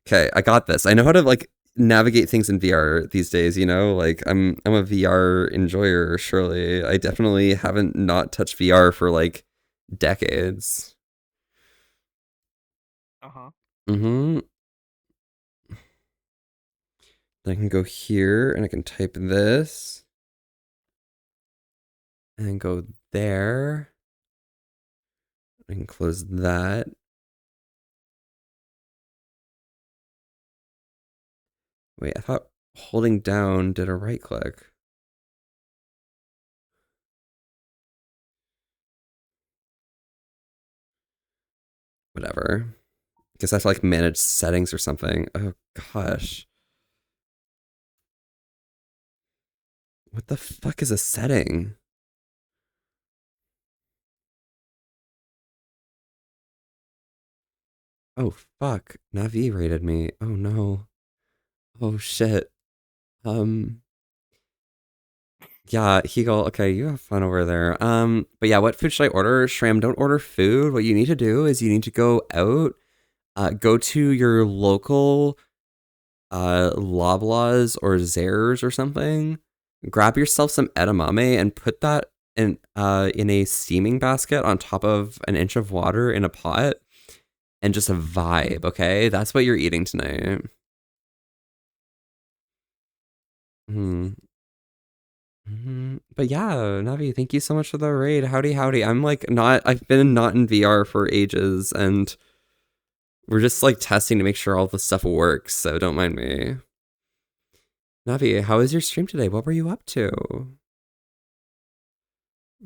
Okay, I got this. I know how to like navigate things in VR these days, you know? Like I'm a VR enjoyer, surely. I definitely haven't not touched VR for like decades. Uh-huh. Mm-hmm. I can go here and I can type this. And go there. I can close that. Wait, I thought holding down did a right click. Whatever. Guess I have to like manage settings or something. Oh gosh. What the fuck is a setting? Oh fuck. Navi rated me. Oh no. Oh shit. Yeah, Heagle, okay, you have fun over there. But yeah, what food should I order? Shram, don't order food. What you need to do is you need to go out, go to your local Loblaws or Zehrs or something. Grab yourself some edamame and put that in a steaming basket on top of an inch of water in a pot and just a vibe, okay? That's what you're eating tonight. But yeah, Navi, thank you so much for the raid. Howdy, howdy. I've been not in VR for ages and we're just like testing to make sure all the stuff works, so don't mind me. Navi, how was your stream today? What were you up to?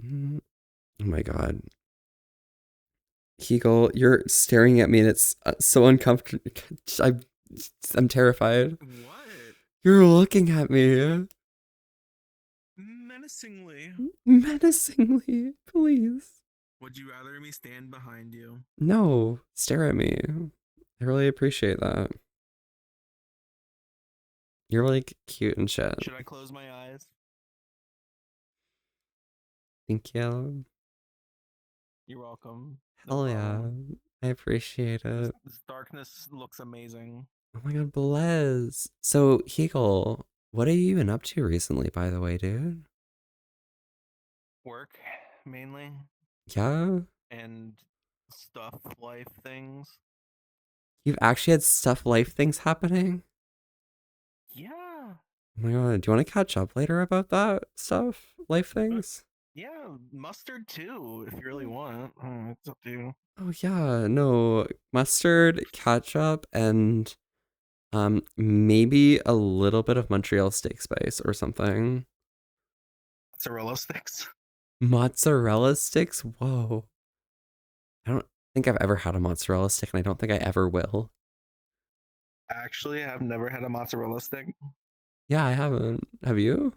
Oh my god. Heagle, you're staring at me and it's so uncomfortable. I'm terrified. What? You're looking at me. Menacingly. Menacingly, please. Would you rather me stand behind you? No, stare at me. I really appreciate that. You're like cute and shit. Should I close my eyes? Thank you. You're welcome. Hell yeah. I appreciate it. This darkness looks amazing. Oh my god, Blaze. So, Heagle, what have you been up to recently, by the way, dude? Work, mainly. Yeah? And stuff, life things. You've actually had stuff life things happening? Yeah. Oh my god, do you want to catch up later about that stuff? Life things? Yeah, mustard too, if you really want. It's up to you. Oh yeah, no. Mustard, ketchup, and maybe a little bit of Montreal steak spice or something. Mozzarella sticks. Mozzarella sticks? Whoa. I don't think I've ever had a mozzarella stick, and I don't think I ever will. Actually, I've never had a mozzarella stick. Yeah, I haven't. Have you?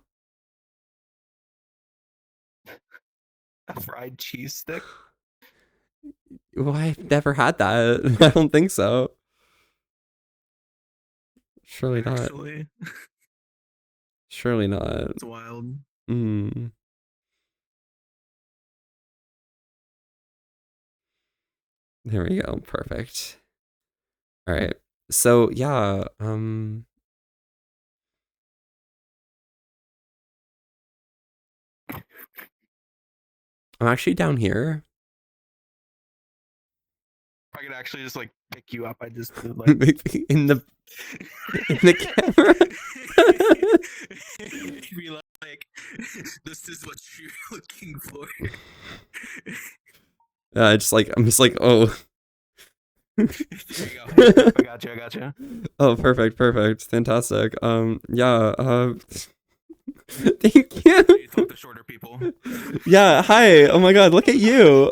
A fried cheese stick? Well, I've never had that. I don't think so. Surely not. Actually, Surely not. it's wild. Mm. There we go. Perfect. All right. So yeah, I'm actually down here. I could actually just like pick you up. I just did, like in the camera. be like, this is what you're looking for. I'm just like, oh. There you go. I got you. Oh, perfect, fantastic. Yeah. Thank you. You talk to shorter people. Yeah. Hi. Oh my God. Look at you.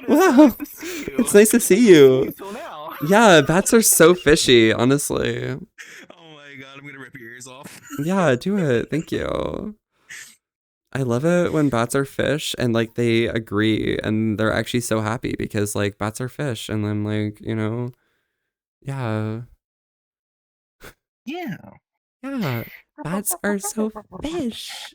Wow. It's nice to see you. Yeah, bats are so fishy, honestly. Oh my god, I'm gonna rip your ears off. Yeah, do it. Thank you. I love it when bats are fish and like they agree and they're actually so happy because like bats are fish and then like, you know, yeah. Yeah. Yeah. Bats are so fish.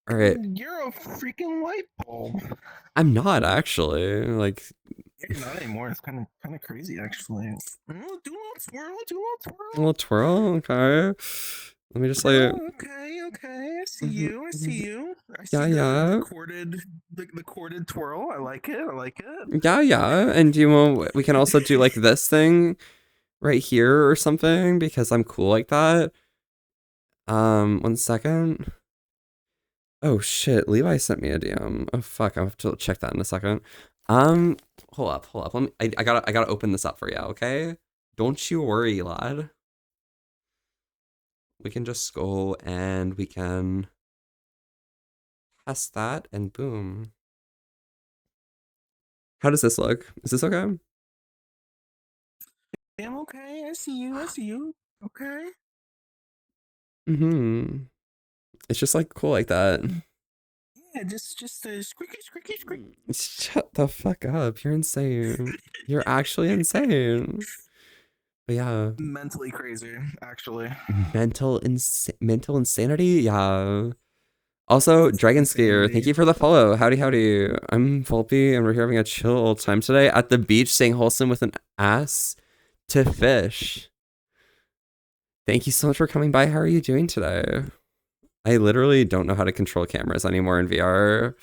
All right. You're a freaking light bulb. I'm not actually. Like You're not anymore. It's kind of crazy actually. Do a little twirl. a little twirl, okay. Let me just like Okay. I see you. I see Yeah, yeah. The corded twirl. I like it. Yeah. And do you want we can also do like this thing right here or something because I'm cool like that. 1 second. Oh shit, Levi sent me a DM. Oh fuck, I'll have to check that in a second. Hold up. Let me I gotta open this up for you, okay? Don't you worry, lad. We can just go and we can test that and boom. How does this look? Is this okay? I'm okay. I see you. Okay. Mm-hmm. It's just like cool like that. Yeah, just squeaky. Shut the fuck up. You're insane. You're actually insane. But yeah. Mentally crazy, actually. Mental insanity? Yeah. Also, Dragon Skier, thank you for the follow. Howdy. I'm Volpe, and we're here having a chill time today at the beach, staying wholesome with an ass to fish. Thank you so much for coming by. How are you doing today? I literally don't know how to control cameras anymore in VR.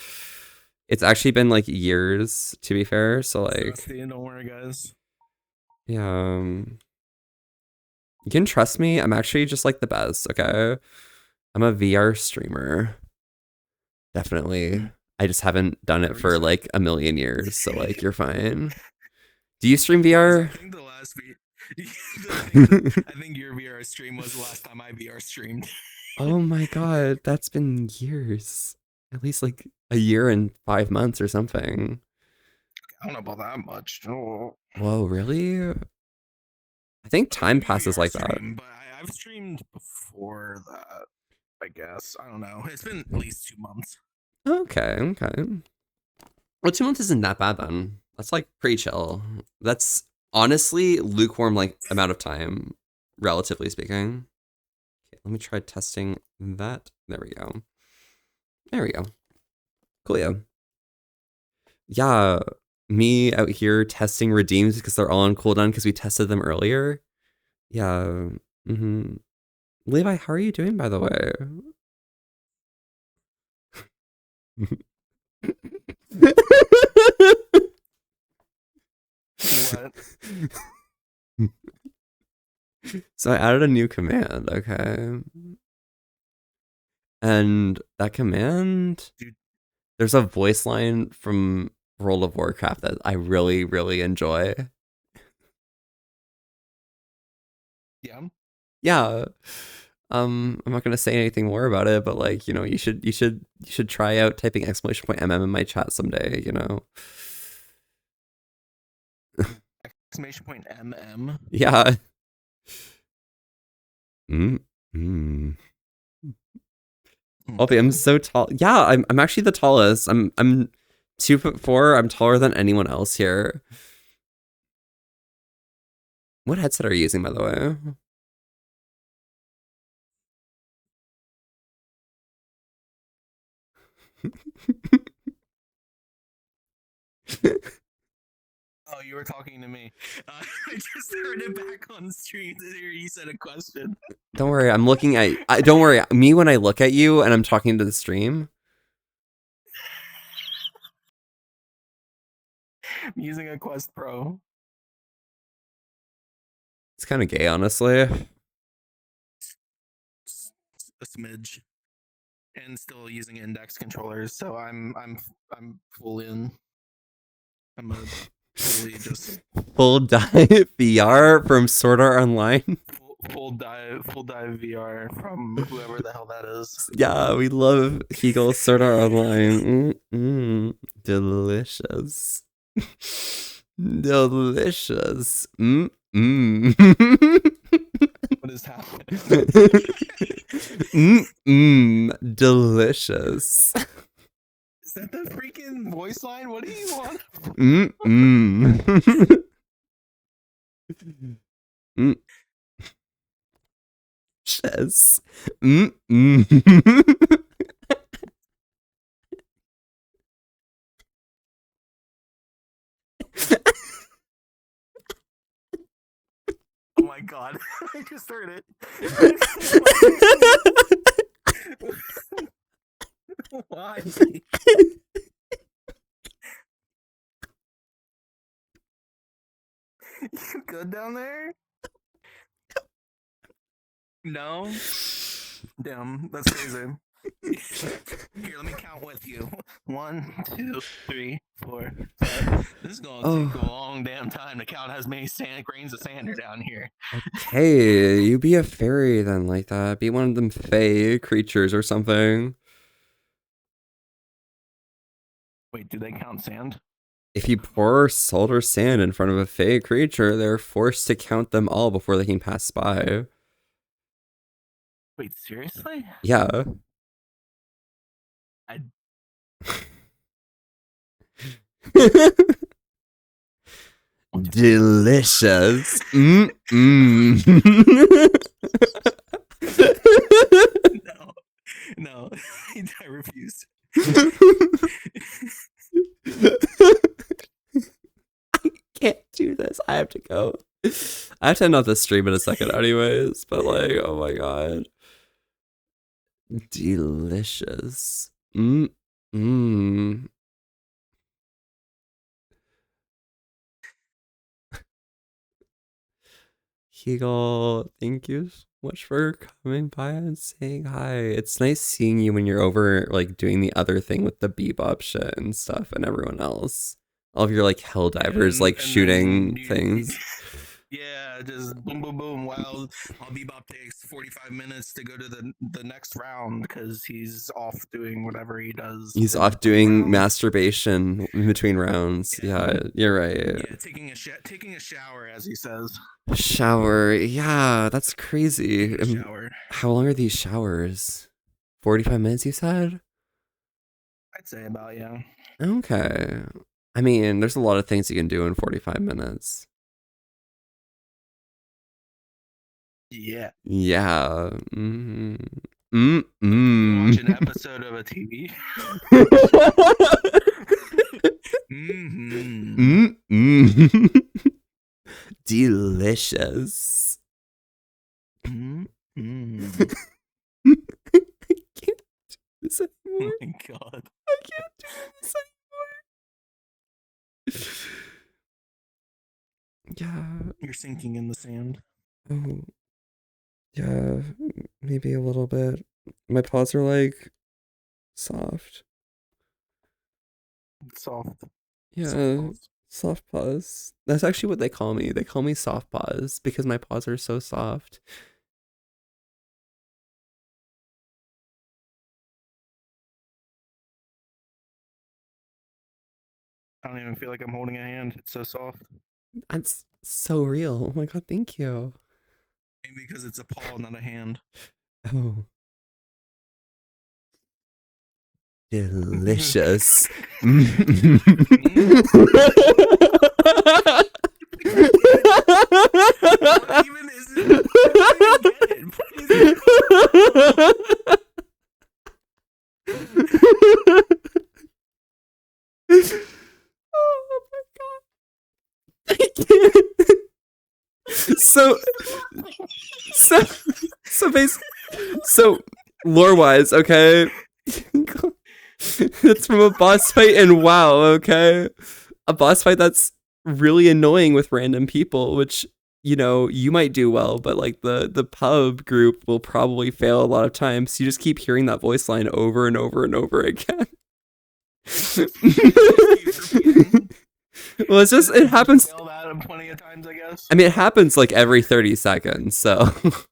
It's actually been like years, to be fair. So like, don't worry, guys. Yeah. You can trust me. I'm actually just like the best. Okay. I'm a VR streamer. Definitely. I just haven't done it for like a million years. So like, you're fine. Do you stream VR? I think the last I think your VR stream was the last time I VR streamed. Oh my God. That's been years. At least like a year and 5 months or something. I don't know about that much. Oh. Whoa, really? I think time passes like that. But I've streamed before that, I guess. I don't know. It's been at least 2 months. Okay. Well, 2 months isn't that bad then. That's like pretty chill. That's honestly lukewarm like amount of time, relatively speaking. Okay, let me try testing that. There we go. Coolio. Yeah, me out here testing redeems because they're all on cooldown because we tested them earlier. Yeah. Levi, how are you doing, by the way? What? So I added a new command, okay? And that command, there's a voice line from World of Warcraft that I really, really enjoy. Yeah. Yeah. I'm not gonna say anything more about it, but like, you know, you should try out typing !MM in my chat someday, you know. !MM. Yeah. Obi, I'm so tall. Yeah, I'm actually the tallest. I'm 2'4". I'm taller than anyone else here. What headset are you using, by the way? Oh, you were talking to me. I just heard it back on stream to hear you said a question. Don't worry, I'm looking at. Don't worry, me when I look at you and I'm talking to the stream. I'm using a Quest Pro. It's kind of gay, honestly. A smidge, and still using index controllers, so I'm full in. I'm a fully just Full dive VR from Sword Art Online. full dive VR from whoever the hell that is. Yeah, we love Hegel Sword Art Online. Delicious. Delicious. What is happening? Delicious. Is that the freaking voice line? What do you want? Yes. Oh my god, I just heard it. Why? You good down there? No? Damn, that's crazy. Here, let me count with you. 1, 2, 3, 4, 5. This is gonna take a long damn time to count as many grains of sand are down here. Hey, you be a fairy then, like that. Be one of them fae creatures or something. Wait, do they count sand? If you pour salt or sand in front of a fae creature, they're forced to count them all before they can pass by. Wait, seriously? Yeah. Delicious. No, I refuse. I can't do this. I have to go. I have to end off the stream in a second anyways, but like, oh my god. Delicious. Hegel, thank you so much for coming by and saying hi. It's nice seeing you when you're over like doing the other thing with the bebop shit and stuff and everyone else. All of your like hell divers like shooting things. Yeah, just boom, boom, boom. While Bebop takes 45 minutes to go to the next round because he's off doing whatever he does. He's off doing masturbation in between rounds. Yeah, you're right. Yeah, taking a shower, as he says. Shower. Yeah, that's crazy. Shower. How long are these showers? 45 minutes, you said? I'd say about, yeah. Okay. I mean, there's a lot of things you can do in 45 minutes. Yeah. Yeah. Watch an episode of a TV. Delicious. I can't do this anymore. Oh my god. I can't do this anymore. Yeah. You're sinking in the sand. Oh. Yeah, maybe a little bit. My paws are like soft. Soft. Yeah, soft paws. That's actually what they call me. They call me soft paws because my paws are so soft. I don't even feel like I'm holding a hand. It's so soft. That's so real. Oh my god, thank you. Maybe because it's a paw, not a hand. Oh. Delicious. What even is it? Oh my god. I can't. So lore wise, okay. It's from a boss fight in WoW, okay? A boss fight that's really annoying with random people, which, you know, you might do well, but like the pub group will probably fail a lot of times. So you just keep hearing that voice line over and over and over again. Well, it's just, it happens. Fail that plenty of times, I guess. I mean, it happens like every 30 seconds, so. Oh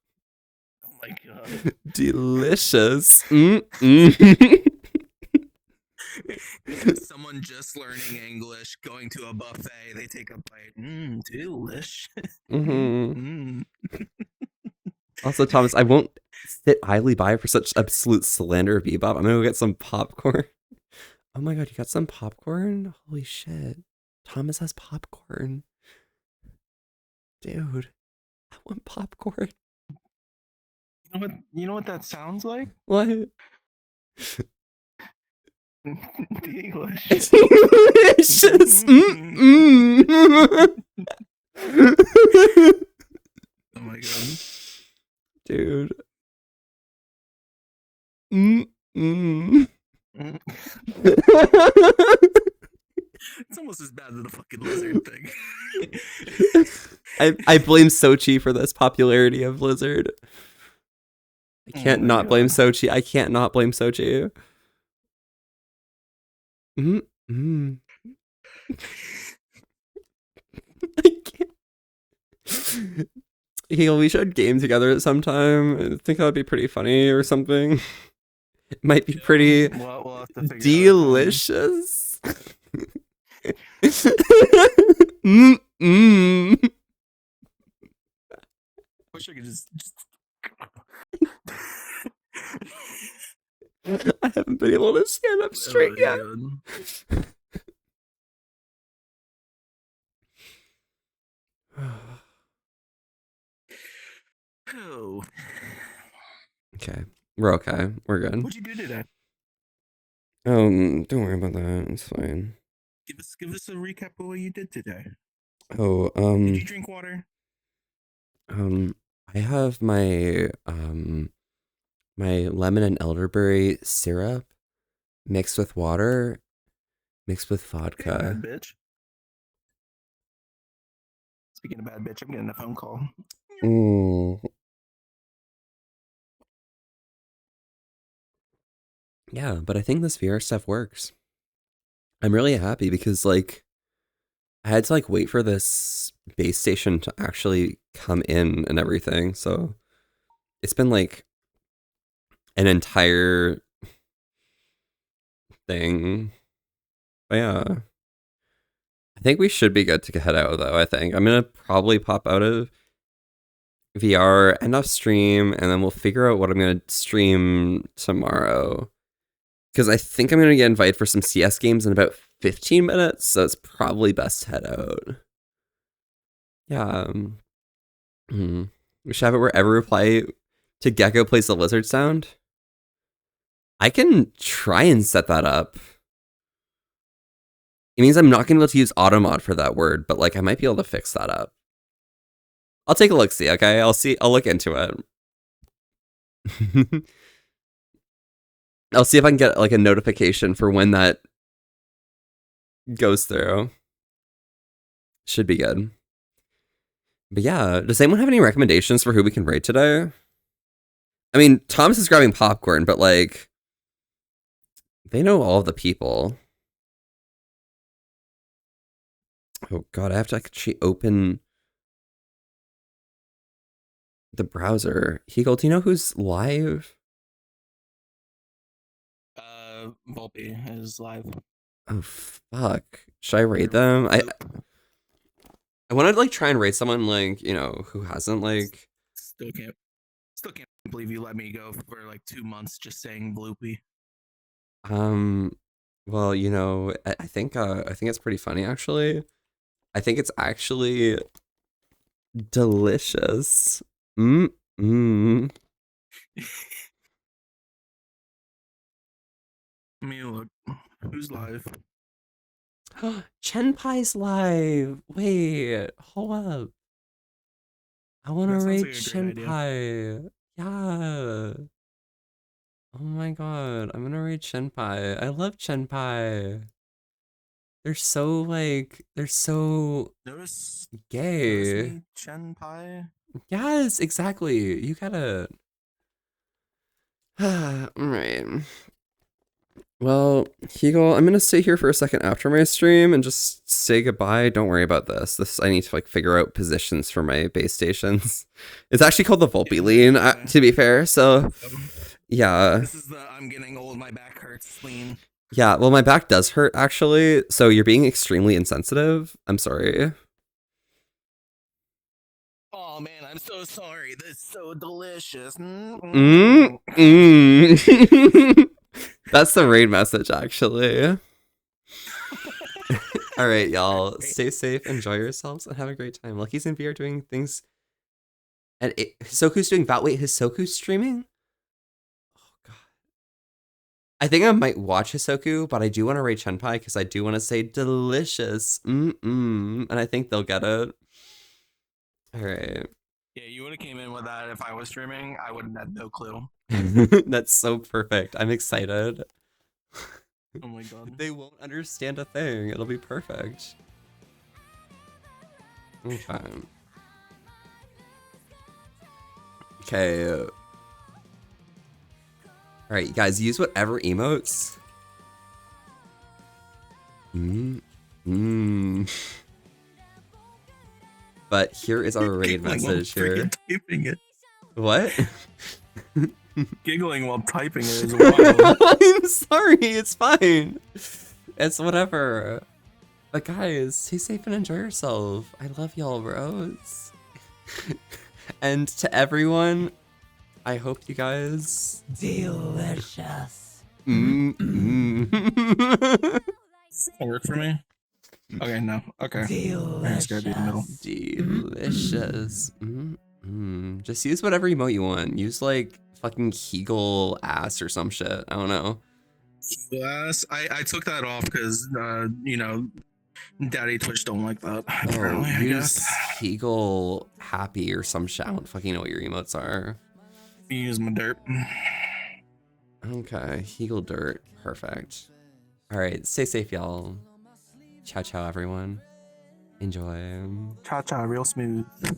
my god. Delicious. Someone just learning English, going to a buffet, they take a bite. Delish. Also, Thomas, I won't sit idly by for such absolute slander of Bebop. I'm gonna go get some popcorn. Oh my god, you got some popcorn? Holy shit. Thomas has popcorn. Dude, I want popcorn. You know what that sounds like? What? The English. It's delicious. Oh my god. Dude. It's almost as bad as the fucking lizard thing. I blame Sochi for this popularity of Blizzard. I can't not blame Sochi. I can't not blame Sochi. I can't. Heel, we should game together at some time. I think that would be pretty funny or something. It might be pretty We'll have to figure delicious. Wish I could just... I haven't been able to stand up straight yet. Oh. Okay. We're okay. We're good. What'd you do today? Don't worry about that. It's fine. Give us a recap of what you did today. Oh, Did you drink water? I have my my lemon and elderberry syrup mixed with water, mixed with vodka. Bad bitch. Speaking of bad bitch, I'm getting a phone call. Ooh. Yeah, but I think this VR stuff works. I'm really happy because like I had to like wait for this base station to actually come in and everything. So it's been like an entire thing. But yeah. I think we should be good to head out though, I think. I'm gonna probably pop out of VR, end off stream, and then we'll figure out what I'm gonna stream tomorrow. Because I think I'm gonna get invited for some CS games in about 15 minutes, so it's probably best to head out. Yeah. We should have it wherever reply to Gecko plays the lizard sound. I can try and set that up. It means I'm not going to be able to use automod for that word, but like I might be able to fix that up. I'll take a look, see, okay? I'll look into it. I'll see if I can get like a notification for when that goes through. Should be good. But yeah, does anyone have any recommendations for who we can raid today? I mean, Thomas is grabbing popcorn, but like, they know all the people. Oh god, I have to actually open the browser. Heagle, do you know who's live? Volpe is live. Oh fuck. Should I raid them? I want to like try and raid someone like, you know, who hasn't like Still can't believe you let me go for like 2 months just saying Bloopy. well, you know, I think it's pretty funny actually. I think it's actually delicious. Let me look. Who's live? Chenpai's live. Wait, hold up. I want to raid Chenpai. Yeah. Oh my god, I'm gonna raid Chenpai. I love Chenpai. They're so like, they're so gay. Chenpai? Yes, exactly. You gotta. Alright. Well, Heagle, I'm gonna stay here for a second after my stream and just say goodbye. Don't worry about this. I need to like figure out positions for my base stations. It's actually called the Volpe lean, to be fair. So, yeah. This is the I'm getting old, my back hurts lean. Yeah, well, my back does hurt actually. So you're being extremely insensitive. I'm sorry. Oh man, I'm so sorry. This is so delicious. That's the raid message, actually. All right, y'all. Stay safe, enjoy yourselves, and have a great time. Lucky's and V are doing things. And Hisoku's doing Val. Wait, Hisoku's streaming? Oh, God. I think I might watch Hisoku, but I do want to raid Chenpai because I do want to say delicious. And I think they'll get it. All right. Yeah, you would have came in with that if I was streaming. I would have had no clue. That's so perfect. I'm excited. Oh my god. They won't understand a thing. It'll be perfect. Okay. Okay. Alright, guys, use whatever emotes. But here is our raid message here. Typing it. What? Giggling while typing it is wild. I'm sorry, it's fine. It's whatever. But guys, stay safe and enjoy yourself. I love y'all, bros. And to everyone, I hope you guys delicious. Work for me? Okay, no. Okay. I just gotta be in the middle. Delicious. Just use whatever emote you want. Use like fucking Heagle ass or some shit. I don't know. Heagle ass? I took that off because, you know, Daddy Twitch don't like that. Apparently, I use guess. Heagle happy or some shit. I don't fucking know what your emotes are. You use my dirt. Okay, Heagle dirt. Perfect. Alright, stay safe, y'all. Ciao, ciao, everyone. Enjoy. Cha cha, real smooth.